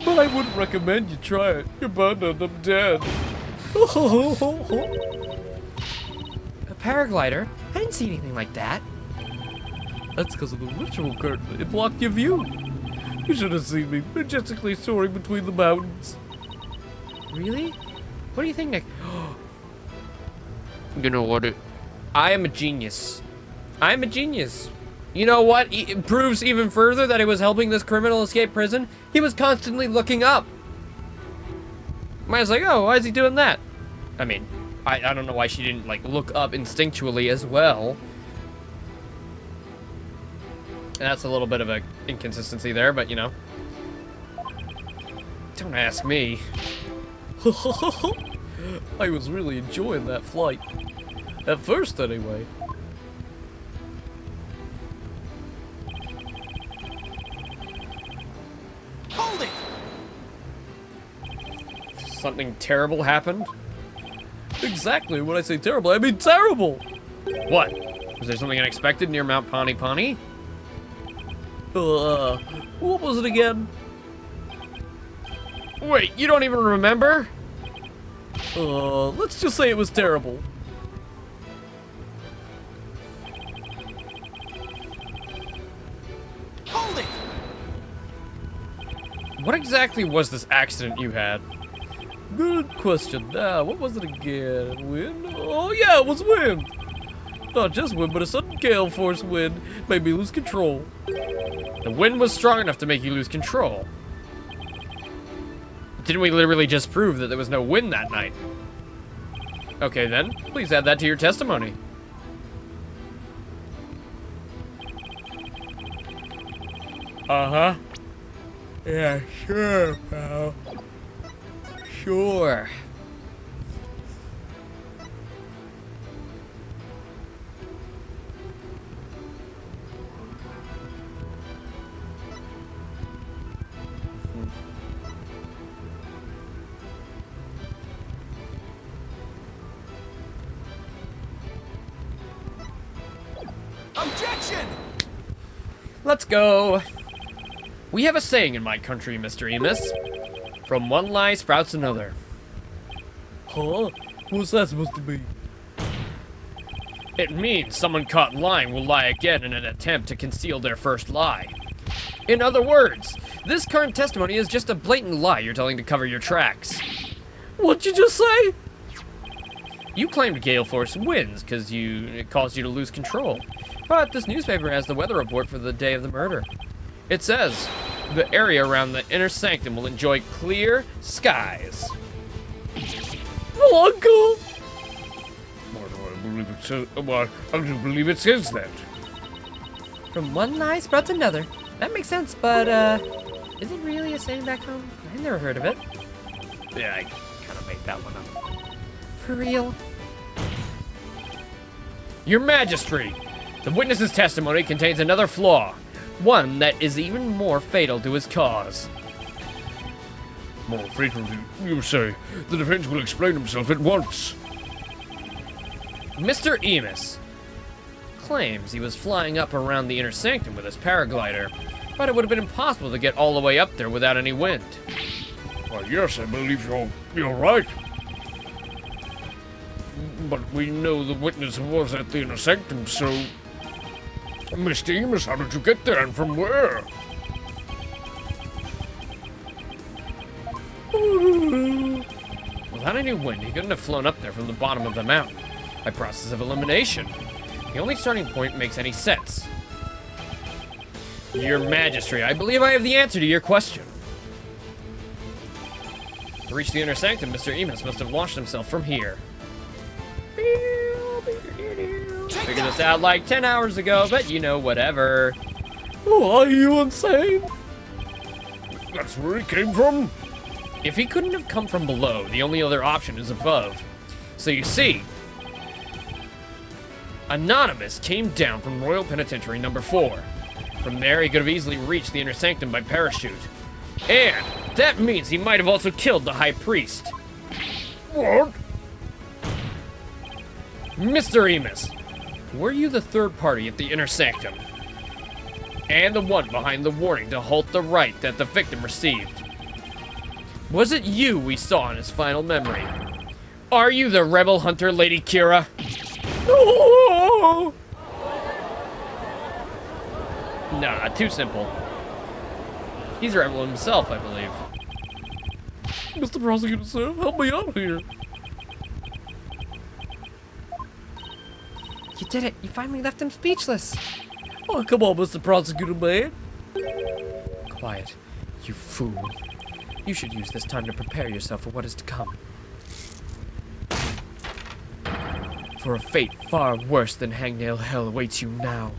But I wouldn't recommend you try it. You're bound to end up dead. A paraglider? I didn't see anything like that. That's because of the ritual curtain. It blocked your view. You should have seen me majestically soaring between the mountains. Really? What do you think, Nick? You know what? I am a genius. I'm a genius. You know what? It proves even further that he was helping this criminal escape prison. He was constantly looking up. Maya's like, oh, why is he doing that? I mean, I don't know why she didn't, like, look up instinctually as well. And that's a little bit of a inconsistency there, but, you know. Don't ask me. I was really enjoying that flight. At first, anyway. Hold it! Something terrible happened? Exactly. When I say terrible, I mean terrible! What? Was there something unexpected near Mount Pani Pani? What was it again? Wait, you don't even remember? Let's just say it was terrible. Hold it! What exactly was this accident you had? Good question. What was it again? Wind? Oh yeah, it was wind! Not just wind, but a sudden gale force wind made me lose control. The wind was strong enough to make you lose control. Didn't we literally just prove that there was no wind that night? Okay then, please add that to your testimony. Uh-huh. Yeah, sure, pal. Sure. Objection! Let's go. We have a saying in my country, Mr. Emus. From one lie sprouts another. Huh? What's that supposed to be? It means someone caught lying will lie again in an attempt to conceal their first lie. In other words, this current testimony is just a blatant lie you're telling to cover your tracks. What'd you just say? You claimed gale force winds because it caused you to lose control. But this newspaper has the weather report for the day of the murder. It says, the area around the inner sanctum will enjoy clear skies. Uncle! Why do I believe it says? Why I do believe it says that. From one lie sprouts another. That makes sense, but, is it really a saying back home? I never heard of it. Yeah, I kind of made that one up. For real? Your Majesty, the witness's testimony contains another flaw. One that is even more fatal to his cause. More fatal, you say. The defense will explain himself at once. Mr. Emus claims he was flying up around the inner sanctum with his paraglider, but it would have been impossible to get all the way up there without any wind. Why, yes, I believe you're right. But we know the witness was at the inner sanctum, so... Mr. Emus, how did you get there and from where? Without any wind, he couldn't have flown up there from the bottom of the mountain by process of elimination. The only starting point makes any sense. Your Majesty, I believe I have the answer to your question. To reach the inner sanctum, Mr. Emus must have launched himself from here. Figured this out like 10 hours ago, but you know, whatever. Oh, are you insane? That's where he came from? If he couldn't have come from below, the only other option is above. So you see, Anonymous came down from Royal Penitentiary number 4. From there, he could have easily reached the inner sanctum by parachute. And that means he might have also killed the High Priest. What? Mr. Emus, were you the third party at the inner sanctum? And the one behind the warning to halt the right that the victim received? Was it you we saw in his final memory? Are you the rebel hunter, Lady Kira? Oh! Nah, too simple. He's a rebel himself, I believe. Mr. Prosecutor, sir, help me out here. You did it. You finally left him speechless. Oh, come on, Mr. Prosecutor, man. Quiet. You fool. You should use this time to prepare yourself for what is to come. For a fate far worse than hangnail hell awaits you now.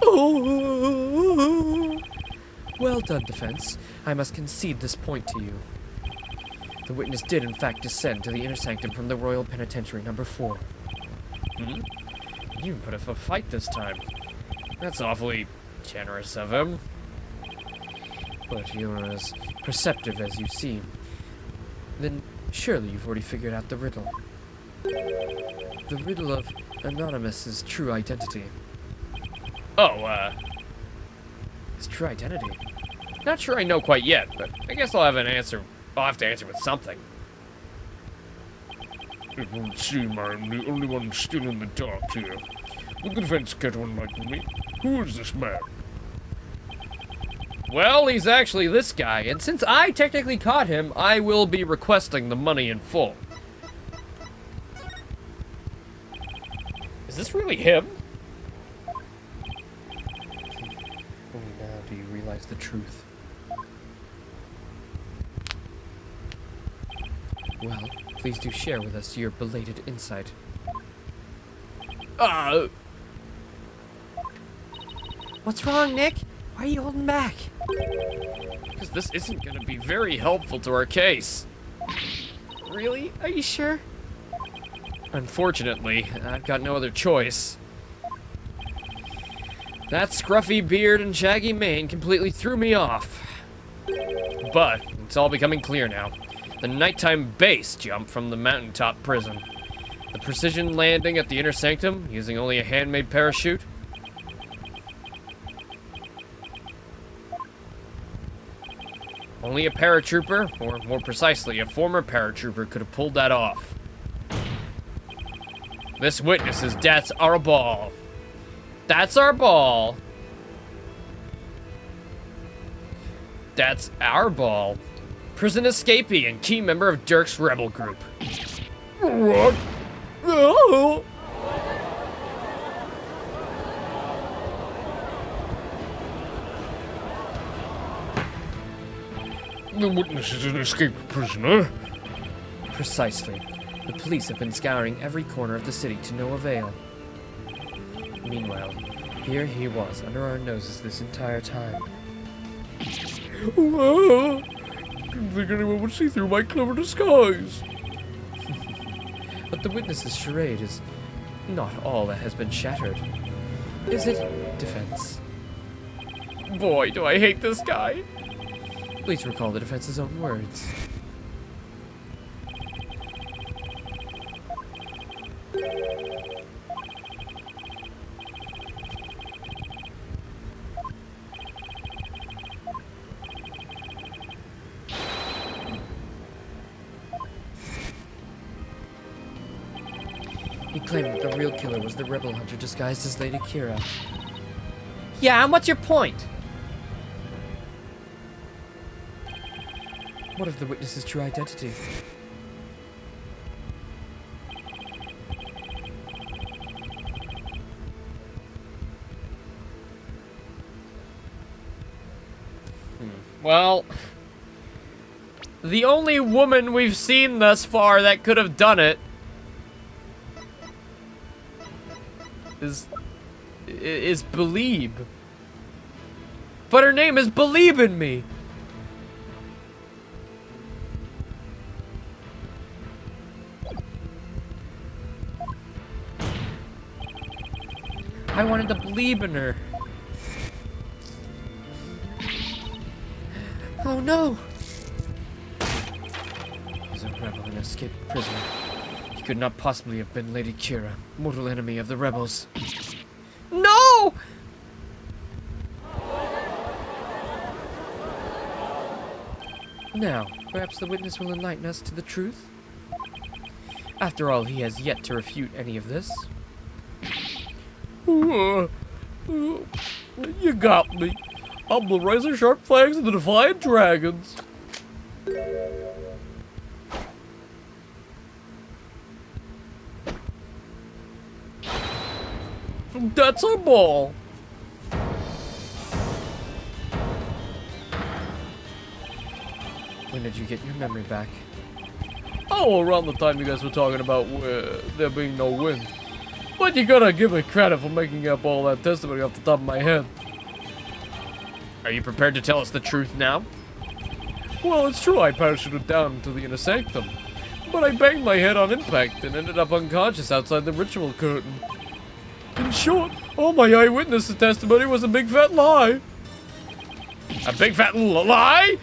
Oh! Well done, defense. I must concede this point to you. The witness did, in fact, descend to the inner sanctum from the Royal Penitentiary number 4. You even put up a fight this time. That's awfully generous of him. But you're as perceptive as you seem. Then surely you've already figured out the riddle. The riddle of Anonymous's true identity. Oh, His true identity? not sure I know quite yet, but I guess I'll have an answer. I'll have to answer with something. It won't seem I'm the only one still in the dark here. Would the defense care to enlighten me? Who is this man? Well, he's actually this guy, and since I technically caught him, I will be requesting the money in full. Is this really him? Only now do you realize the truth. Well, please do share with us your belated insight. What's wrong, Nick? Why are you holding back? Because this isn't going to be very helpful to our case. Really? Are you sure? Unfortunately, I've got no other choice. That scruffy beard and shaggy mane completely threw me off. But it's all becoming clear now. The nighttime base jump from the mountaintop prison. The precision landing at the inner sanctum using only a handmade parachute. Only a paratrooper, or more precisely, a former paratrooper could have pulled that off. This witness is That's Our Ball. That's our ball. That's our ball. Prison escapee and key member of Dirk's rebel group. What? Oh! The witness is an escaped prisoner. Precisely. The police have been scouring every corner of the city to no avail. Meanwhile, here he was under our noses this entire time. Whoa. Didn't think anyone would see through my clever disguise. But the witness's charade is not all that has been shattered. Is it, defense? Boy, do I hate this guy. Please recall the defense's own words. He claimed that the real killer was the rebel hunter disguised as Lady Kira. Yeah, and what's your point? What of the witness's true identity? Well, the only woman we've seen thus far that could have done it is Belieb. But her name is Believe in Me. I wanted to believe in her. Oh no! He's a rebel and escaped prisoner. He could not possibly have been Lady Kira, mortal enemy of the rebels. No! Now, perhaps the witness will enlighten us to the truth? After all, he has yet to refute any of this. You got me. I'm the razor sharp flags of the Defiant Dragons. That's our ball. When did you get your memory back? Oh, around the time you guys were talking about there being no wind. But you gotta give me credit for making up all that testimony off the top of my head. Are you prepared to tell us the truth now? Well, it's true I parachuted down to the inner sanctum, but I banged my head on impact and ended up unconscious outside the ritual curtain. In short, all my eyewitness testimony was a big fat lie. A big fat lie?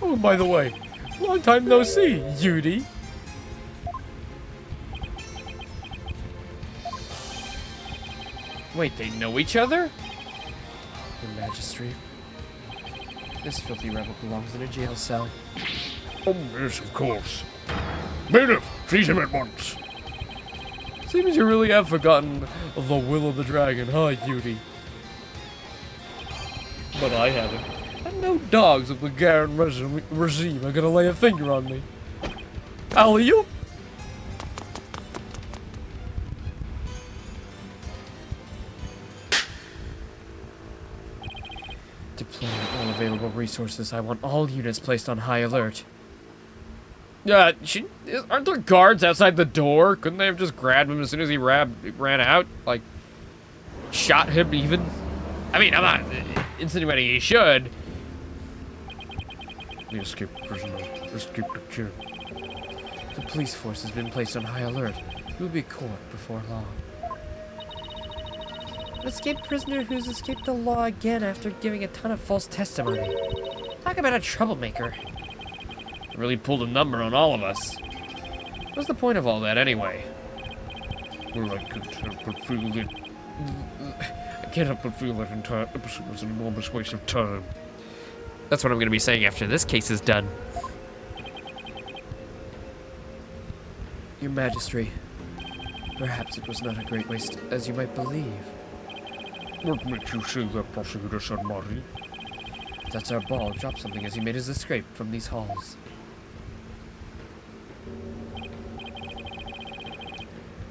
Oh, by the way, long time no see, Yudi. Wait, they know each other? Your Majesty, this filthy rebel belongs in a jail cell. Oh, yes, of course. Bailiff, seize him at once. Seems you really have forgotten the will of the dragon, huh, Yudi? But I haven't. And no dogs of the Garen regime are gonna lay a finger on me. Alley-oop! Deploying all available resources, I want all units placed on high alert. Aren't there guards outside the door? Couldn't they have just grabbed him as soon as he ran out? Like, shot him even? I mean, I'm not insinuating he should. The escaped prisoner escaped the king. The police force has been placed on high alert. He will be caught before long. An escaped prisoner who's escaped the law again after giving a ton of false testimony. Talk about a troublemaker. Really pulled a number on all of us. What's the point of all that anyway? Well, I can't help but feel that... I can't help but feel that entire episode was an enormous waste of time. That's what I'm going to be saying after this case is done. Your Majesty, perhaps it was not a great waste, as you might believe. What makes you say that, Prosecutor Sanmari? That's our ball dropped something as he made his escape from these halls.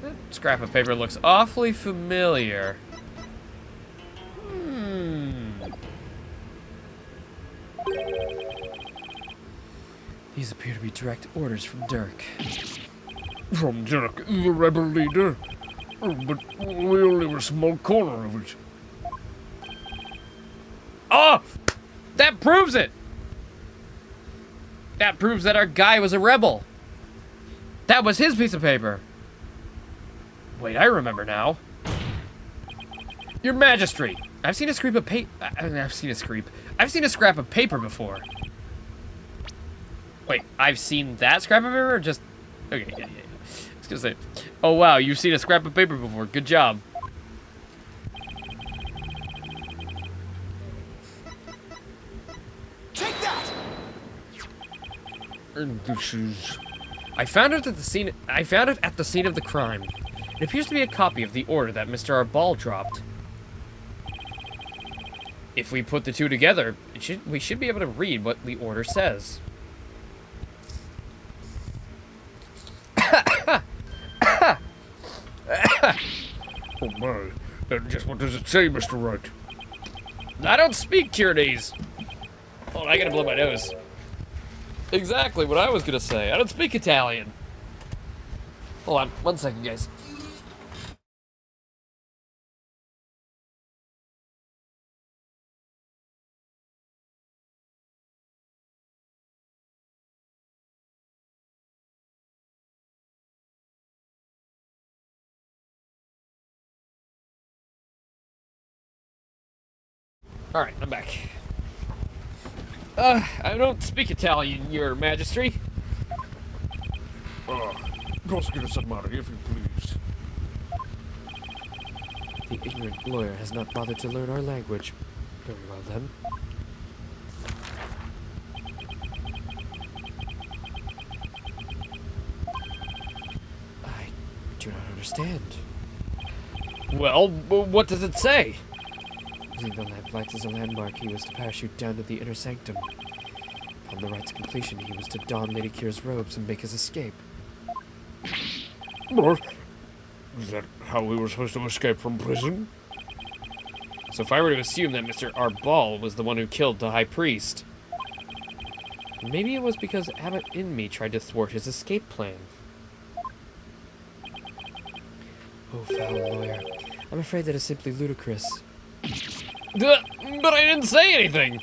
That scrap of paper looks awfully familiar. These appear to be direct orders from Dirk. From Dirk, the rebel leader? Oh, but we only have a small corner of it. Oh! That proves it! That proves that our guy was a rebel. That was his piece of paper. Wait, I remember now. Your Majesty, I've seen a scrap of I've seen a scrap of paper before. Wait, I've seen that scrap of paper or just... Okay, yeah. I was gonna say, oh wow, you've seen a scrap of paper before. Good job. Take that! And this is... I found it at the scene of the crime. It appears to be a copy of the order that Mr. Arbal dropped. If we put the two together, we should be able to read what the order says. Oh my. Just what does it say, Mr. Wright? I don't speak Curanese. Hold on, I gotta blow my nose. Exactly what I was gonna say. I don't speak Italian. Hold on, 1 second, guys. Alright, I'm back. I don't speak Italian, Your Majesty. Prosecutor Sanmari, if you please. The ignorant lawyer has not bothered to learn our language. Very well then. I do not understand. Well, what does it say? Using the lamplights as a landmark, he was to parachute down to the inner sanctum. Upon the rite's completion, he was to don Lady Kira's robes and make his escape. What? Is that how we were supposed to escape from prison? So if I were to assume that Mr. Arbal was the one who killed the High Priest, maybe it was because Abbot Inme tried to thwart his escape plan. Oh, foul lawyer. I'm afraid that is simply ludicrous. But I didn't say anything!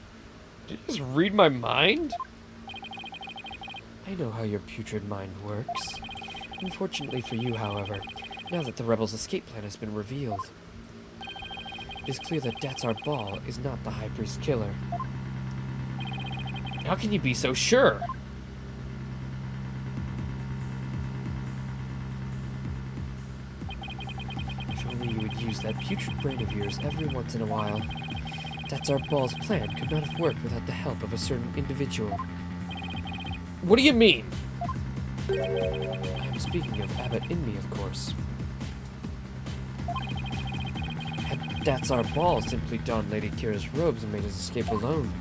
Did you just read my mind? I know how your putrid mind works. Unfortunately for you, however, now that the rebels' escape plan has been revealed, it is clear that Datsar Bal is not the High Priest killer. How can you be so sure? If only you would use that putrid brain of yours every once in a while. Datsar Bal's plan could not have worked without the help of a certain individual. What do you mean? I am speaking of Abbot Inmi, of course. Had Datsar Bal simply donned Lady Kira's robes and made his escape alone,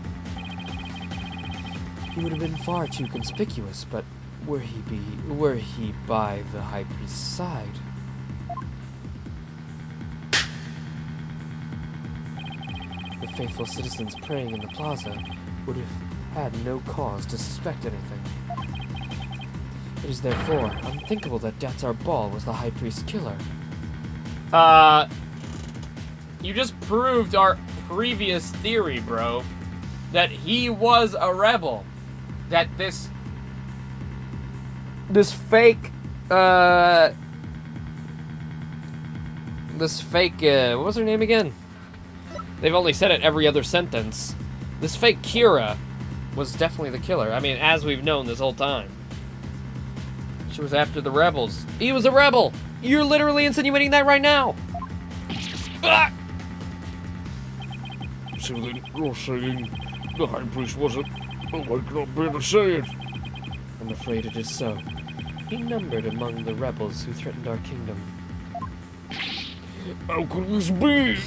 he would have been far too conspicuous, but were he by the High Priest's side, the faithful citizens praying in the plaza would have had no cause to suspect anything. It is therefore unthinkable that Datsar Bal was the High Priest's killer. You just proved our previous theory, bro. That he was a rebel. That this fake, what was her name again? They've only said it every other sentence. This fake Kira was definitely the killer. I mean, as we've known this whole time. She was after the rebels. He was a rebel! You're literally insinuating that right now! Ah! So then you're saying the High Priest wasn't... Oh, I cannot bear to say it. I'm afraid it is so. He numbered among the rebels who threatened our kingdom. How could this be?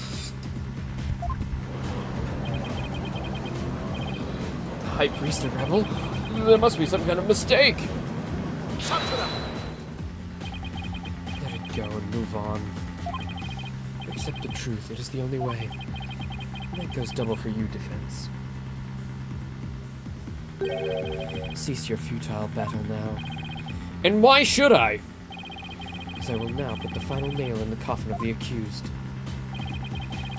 The High Priest a rebel? There must be some kind of mistake! Talk to them! Let it go and move on. Accept the truth, it is the only way. And that goes double for you, Defense. Cease your futile battle now. And why should I? Because I will now put the final nail in the coffin of the accused.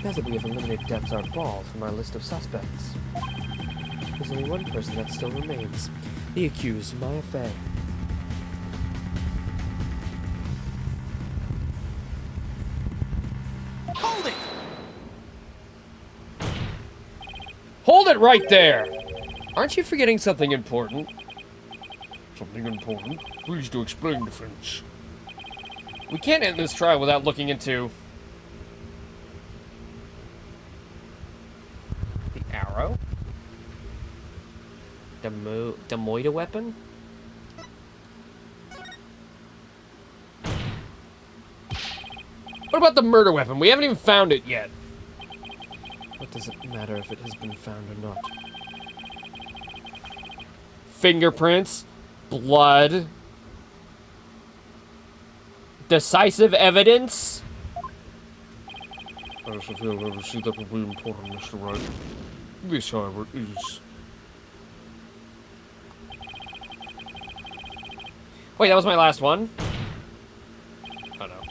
Now that we have eliminated Datsar Bal from our list of suspects, there's only one person that still remains. The accused, Maya Fey. Hold it! Hold it right there! Aren't you forgetting something important? Something important? Please do explain, Defense. We can't end this trial without looking into... the arrow? The Moida weapon? What about the murder weapon? We haven't even found it yet. What does it matter if it has been found or not? Fingerprints, blood, decisive evidence. I also feel I never see that will be important, Mr. Wright. This, however, is... Wait, that was my last one? Oh no.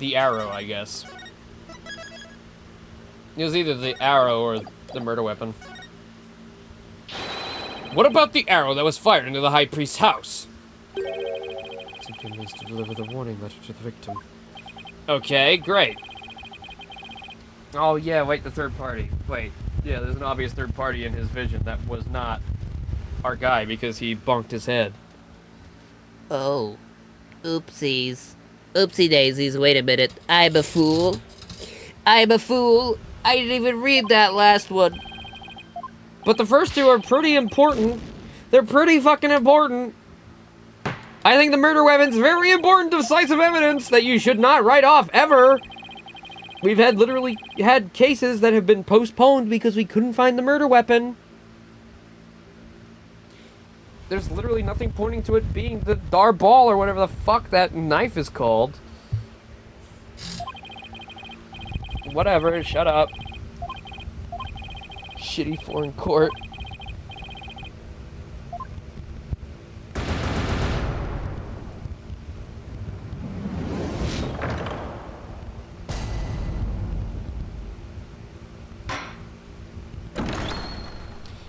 The arrow, I guess. It was either the arrow or the murder weapon. What about the arrow that was fired into the High Priest's house? Simply needs to deliver the warning letter to the victim. Okay, great. Oh yeah, wait, the third party. Wait, yeah, there's an obvious third party in his vision that was not our guy because he bonked his head. Oh, oopsies. Oopsie daisies, wait a minute. I'm a fool. I'm a fool. I didn't even read that last one. But the first two are pretty important. They're pretty fucking important. I think the murder weapon's very important decisive evidence that you should not write off ever. We've literally had cases that have been postponed because we couldn't find the murder weapon. There's literally nothing pointing to it being the Darbal or whatever the fuck that knife is called. Whatever, shut up. Shitty foreign court.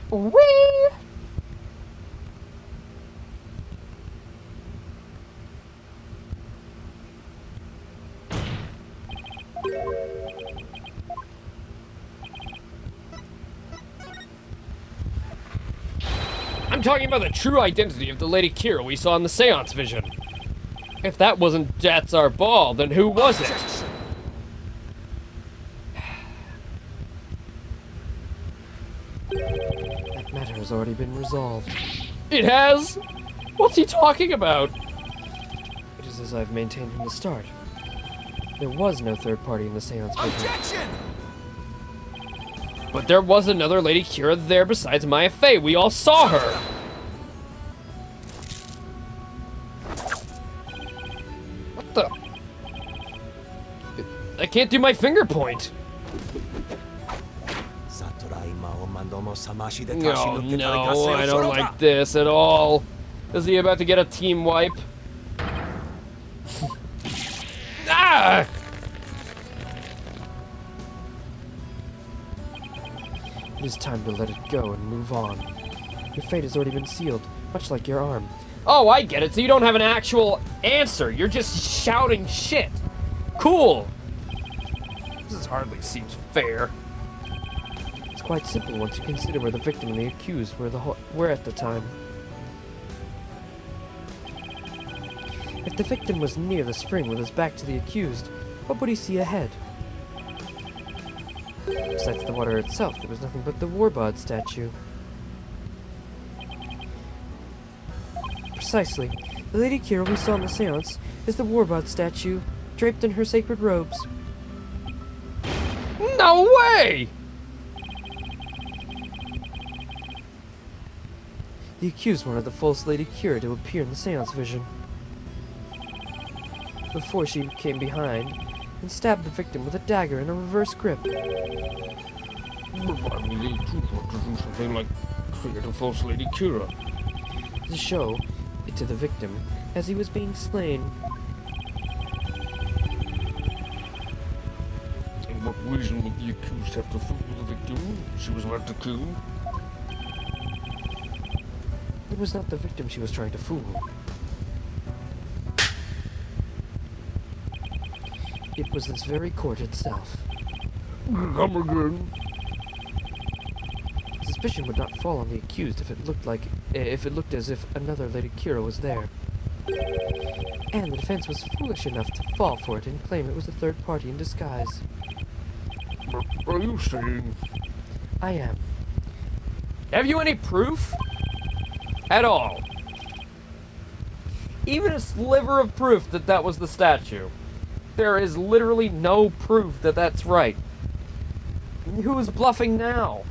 Whee! I'm talking about the true identity of the Lady Kira we saw in the seance vision. If that wasn't Jatsar Ball, then who was it? Objection. That matter has already been resolved. It has? What's he talking about? It is as I've maintained from the start. There was no third party in the seance vision. Objection. But there was another Lady Kira there besides Maya Fey. We all saw her. What the? I can't do my finger point. No, no, I don't like this at all. Is he about to get a team wipe? Ah! It is time to let it go and move on. Your fate has already been sealed, much like your arm. Oh, I get it. So you don't have an actual answer. You're just shouting shit. Cool. This hardly seems fair. It's quite simple once you consider where the victim and the accused were at the time. If the victim was near the spring with his back to the accused, what would he see ahead? Besides the water itself, there was nothing but the Warbod statue. Precisely. The Lady Kira we saw in the seance is the Warbod statue, draped in her sacred robes. No way! The accused wanted the false Lady Kira to appear in the seance vision. Before she came behind and stabbed the victim with a dagger in a reverse grip. But why would they do something like create a false Lady Kira? To show it to the victim as he was being slain. And what reason would the accused have to fool the victim? She was about to kill. It was not the victim she was trying to fool. It was this very court itself. Come again. Suspicion would not fall on the accused if it looked as if another Lady Kira was there. And the defense was foolish enough to fall for it and claim it was a third party in disguise. But are you saying? I am. Have you any proof? At all? Even a sliver of proof that that was the statue. There is literally no proof that that's right. Who is bluffing now?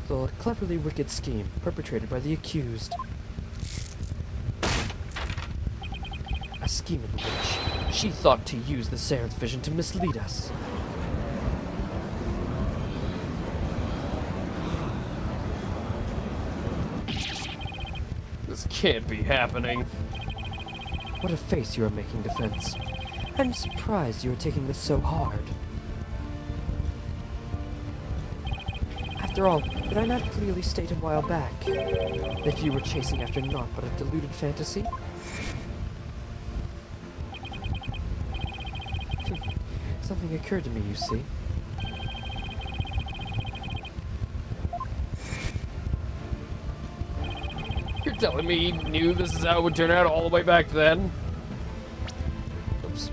So a cleverly wicked scheme perpetrated by the accused. A scheme in which she thought to use the seance vision to mislead us. This can't be happening. What a face you are making, Defense. I'm surprised you are taking this so hard. After all, did I not clearly state a while back that you were chasing after naught but a deluded fantasy? Something occurred to me, you see. You're telling me he knew this is how it would turn out all the way back then? Oops.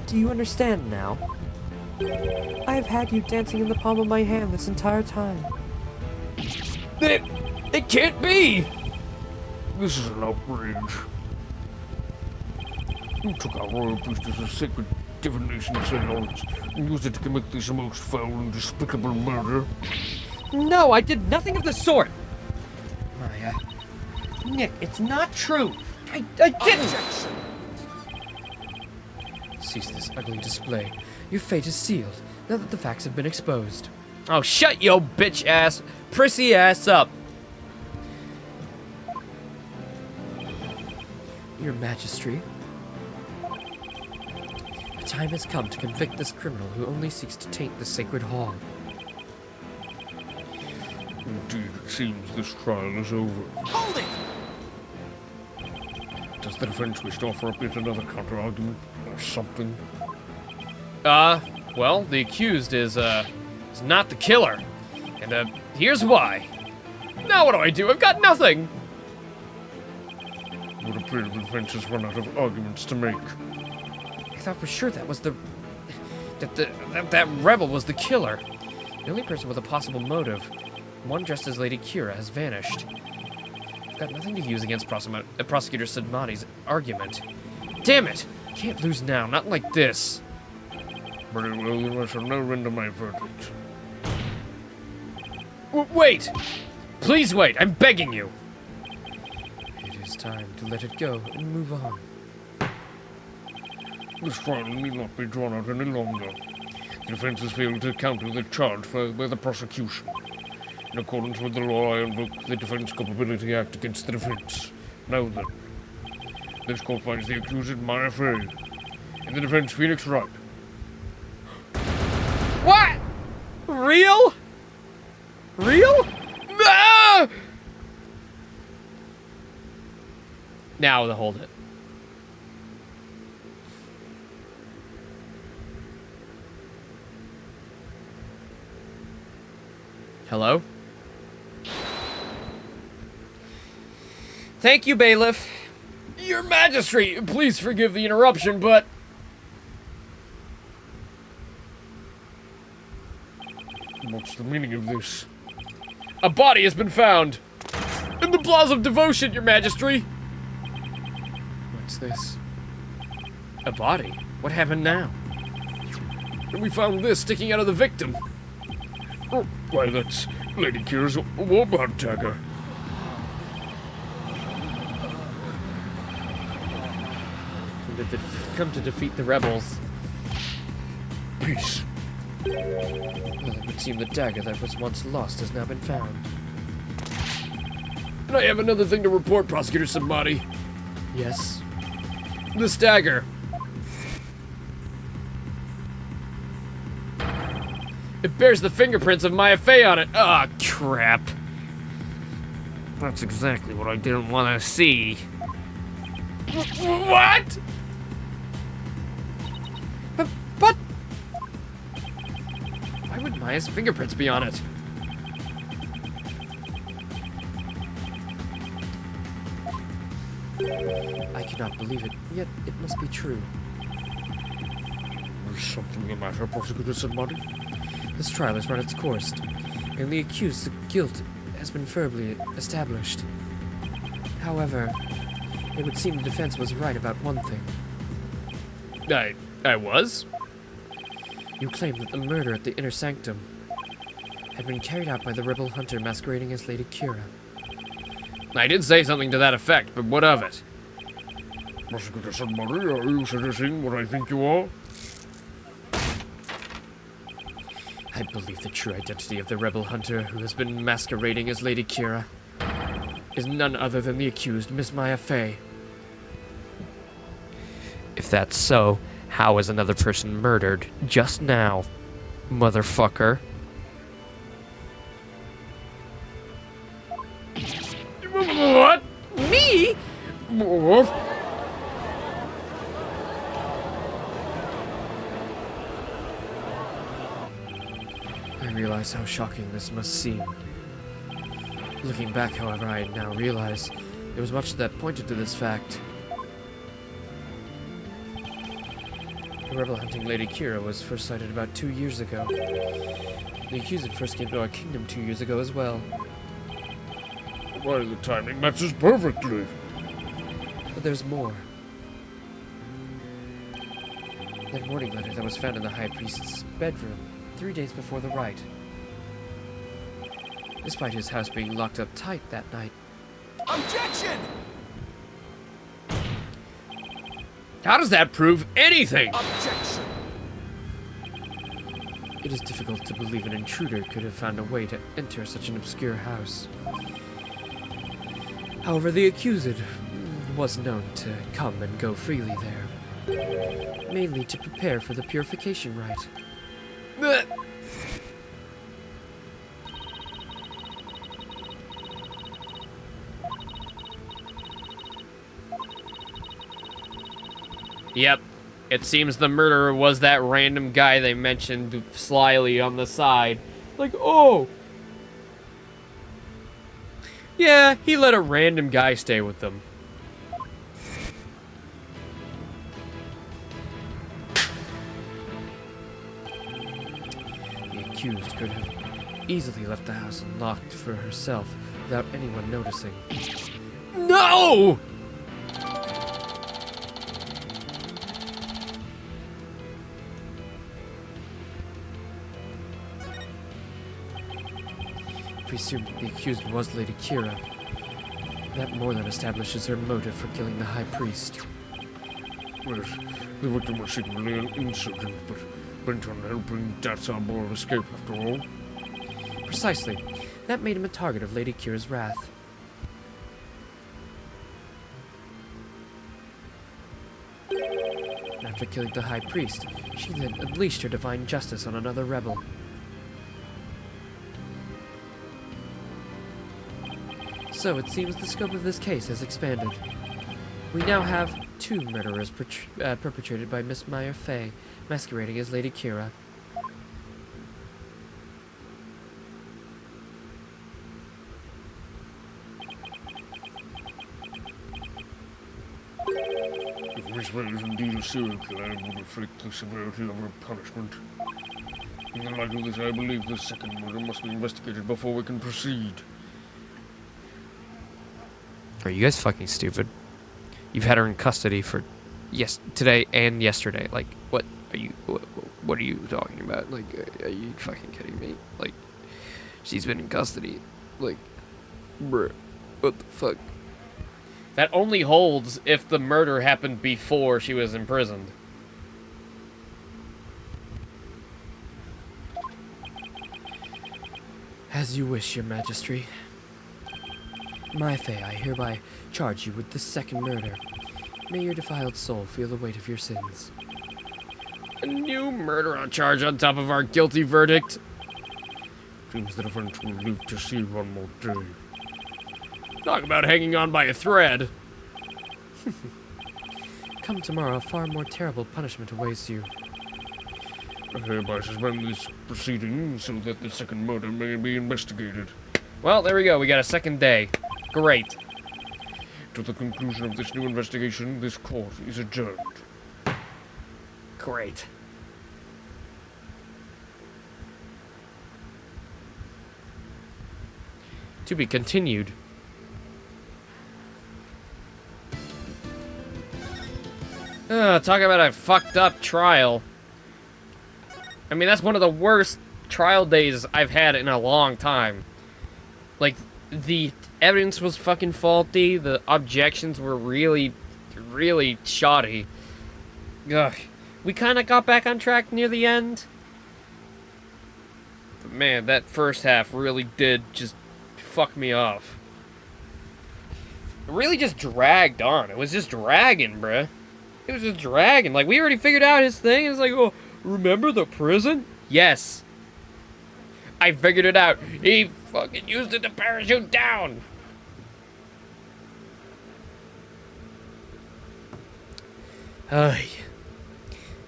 Do you understand now? I have had you dancing in the palm of my hand this entire time. It can't be! This is an outrage. You took our royal priestess' sacred divination seance and used it to commit this most foul and despicable murder. No, I did nothing of the sort! Maya. Nick, it's not true! I didn't! Objection. Cease this ugly display. Your fate is sealed, now that the facts have been exposed. Oh, shut yo bitch ass, prissy ass up! Your Majesty, a time has come to convict this criminal who only seeks to taint the sacred hall. Indeed, it seems this trial is over. Hold it! Does the defense wish to offer up yet another counter-argument or something? Well, the accused is not the killer. And, here's why. Now what do? I've got nothing! It would appear the defense has run out of arguments to make. I thought for sure that was that rebel was the killer. The only person with a possible motive, one dressed as Lady Kira, has vanished. I've got nothing to use against Prosecutor Sadmati's argument. Damn it! Can't lose now, not like this. Very well, then I shall now render my verdict. Wait! Please wait, I'm begging you! It is time to let it go and move on. This trial need not be drawn out any longer. The defense has failed to counter the charge by the prosecution. In accordance with the law, I invoke the Defense Culpability Act against the defense. Now then, this court finds the accused Maya Fey, and the defense Phoenix Wright. What? Real? Real? Ah! Now hold it. Hello? Thank you, bailiff. Your Majesty, please forgive the interruption, but... What's the meaning of this? A body has been found! In the Plaza of Devotion, Your Majesty! What's this? A body? What happened now? And we found this sticking out of the victim. Oh, why, that's Lady Kira's warband dagger. Come to defeat the rebels. Peace. Well, it would seem the dagger that was once lost has now been found. And I have another thing to report, Prosecutor Samadi. Yes? This dagger. It bears the fingerprints of Maya Fey on it. Ah, crap. That's exactly what I didn't want to see. What? But... Why would Maya's fingerprints be on it? I cannot believe it, yet it must be true. There's something the matter, Prosecutor Samadi? This trial has run its course, and the accused's guilt has been firmly established. However, it would seem the defense was right about one thing. I was? You claim that the murder at the Inner Sanctum had been carried out by the rebel hunter masquerading as Lady Kira. I did say something to that effect, but what of it? Prosecutor Samadi, are you suggesting what I think you are? I believe the true identity of the rebel hunter who has been masquerading as Lady Kira is none other than the accused, Miss Maya Fey. If that's so, how is another person murdered just now, motherfucker? What? Me? I realize how shocking this must seem. Looking back, however, I now realize there was much that pointed to this fact. The rebel hunting Lady Kira was first sighted about 2 years ago. The accused first came to our kingdom 2 years ago as well. Why, the timing matches perfectly. But there's more. That warning letter that was found in the High Priest's bedroom 3 days before the rite. Despite his house being locked up tight that night. Objection! How does that prove anything? Objection! It is difficult to believe an intruder could have found a way to enter such an obscure house. However, the accused was known to come and go freely there. mainly to prepare for the purification rite. Yep. It seems the murderer was that random guy they mentioned slyly on the side. Like, oh! Yeah, he let a random guy stay with them. The accused could have easily left the house unlocked for herself without anyone noticing. No! Presumed the accused was Lady Kira. That more than establishes her motive for killing the High Priest. Yes, the victim was secretly an insurgent, but bent on helping Datsabor escape after all. Precisely. That made him a target of Lady Kira's wrath. After killing the High Priest, she then unleashed her divine justice on another rebel. So it seems the scope of this case has expanded. We now have 2 murderers perpetrated by Miss Meyer Fey, masquerading as Lady Kira. If Miss Fey is indeed a serial killer, it would reflect the severity of her punishment. In the light of this, I believe the second murder must be investigated before we can proceed. Are you guys fucking stupid? You've had her in custody for today and yesterday. Like, what are you talking about? Like, are you fucking kidding me? Like, she's been in custody. Like, bruh, what the fuck? That only holds if the murder happened before she was imprisoned. As you wish, Your Majesty. My Fey, I hereby charge you with the second murder. May your defiled soul feel the weight of your sins. A new murder charge on top of our guilty verdict. Seems the defense will live to see one more day. Talk about hanging on by a thread. Come tomorrow, a far more terrible punishment awaits you. I hereby suspend this proceeding so that the second murder may be investigated. Well, there we go. We got a second day. Great. To the conclusion of this new investigation, this court is adjourned. Great. To be continued. Talk about a fucked up trial. I mean, that's one of the worst trial days I've had in a long time. Like, the evidence was fucking faulty. The objections were really, really shoddy. Ugh. We kind of got back on track near the end. But man, that first half really did just fuck me off. It really just dragged on. It was just dragging, bruh. It was just dragging. Like, we already figured out his thing. It's like, oh, remember the prison? Yes. I figured it out. He fucking used it to parachute down. Ay.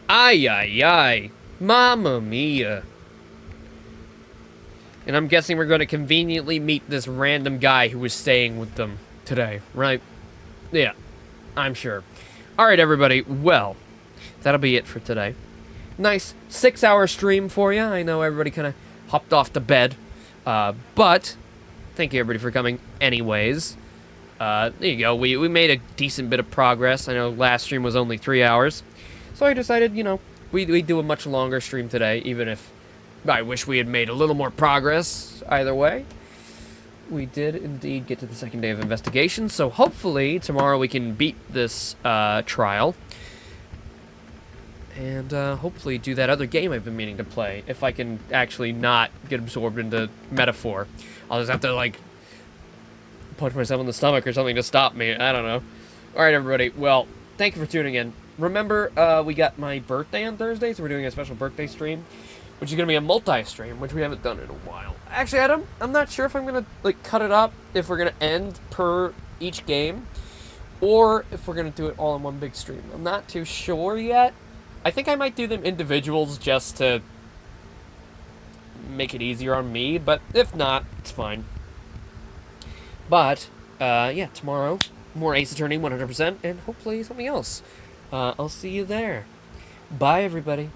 Ay, ay, ay. Mamma mia. And I'm guessing we're going to conveniently meet this random guy who was staying with them today, right? Yeah, I'm sure. Alright, everybody. Well, that'll be it for today. Nice 6-hour stream for you. I know everybody kind of hopped off to bed. But thank you, everybody, for coming anyways. There you go. We made a decent bit of progress. I know last stream was only 3 hours. So I decided, you know, we'd do a much longer stream today, even if I wish we had made a little more progress either way. We did indeed get to the second day of investigation, so hopefully tomorrow we can beat this trial. And hopefully do that other game I've been meaning to play, if I can actually not get absorbed into Metaphor. I'll just have to, like, punch myself in the stomach or something to stop me. I don't know. Alright, everybody. Well, thank you for tuning in. remember, we got my birthday on Thursday, so we're doing a special birthday stream, which is going to be a multi-stream, which we haven't done in a while. Actually, Adam, I'm not sure if I'm going to, like, cut it up, if we're going to end per each game, or if we're going to do it all in one big stream. I'm not too sure yet. I think I might do them individuals just to make it easier on me, but if not, it's fine. But, yeah, tomorrow, more Ace Attorney 100%, and hopefully something else. I'll see you there. Bye, everybody.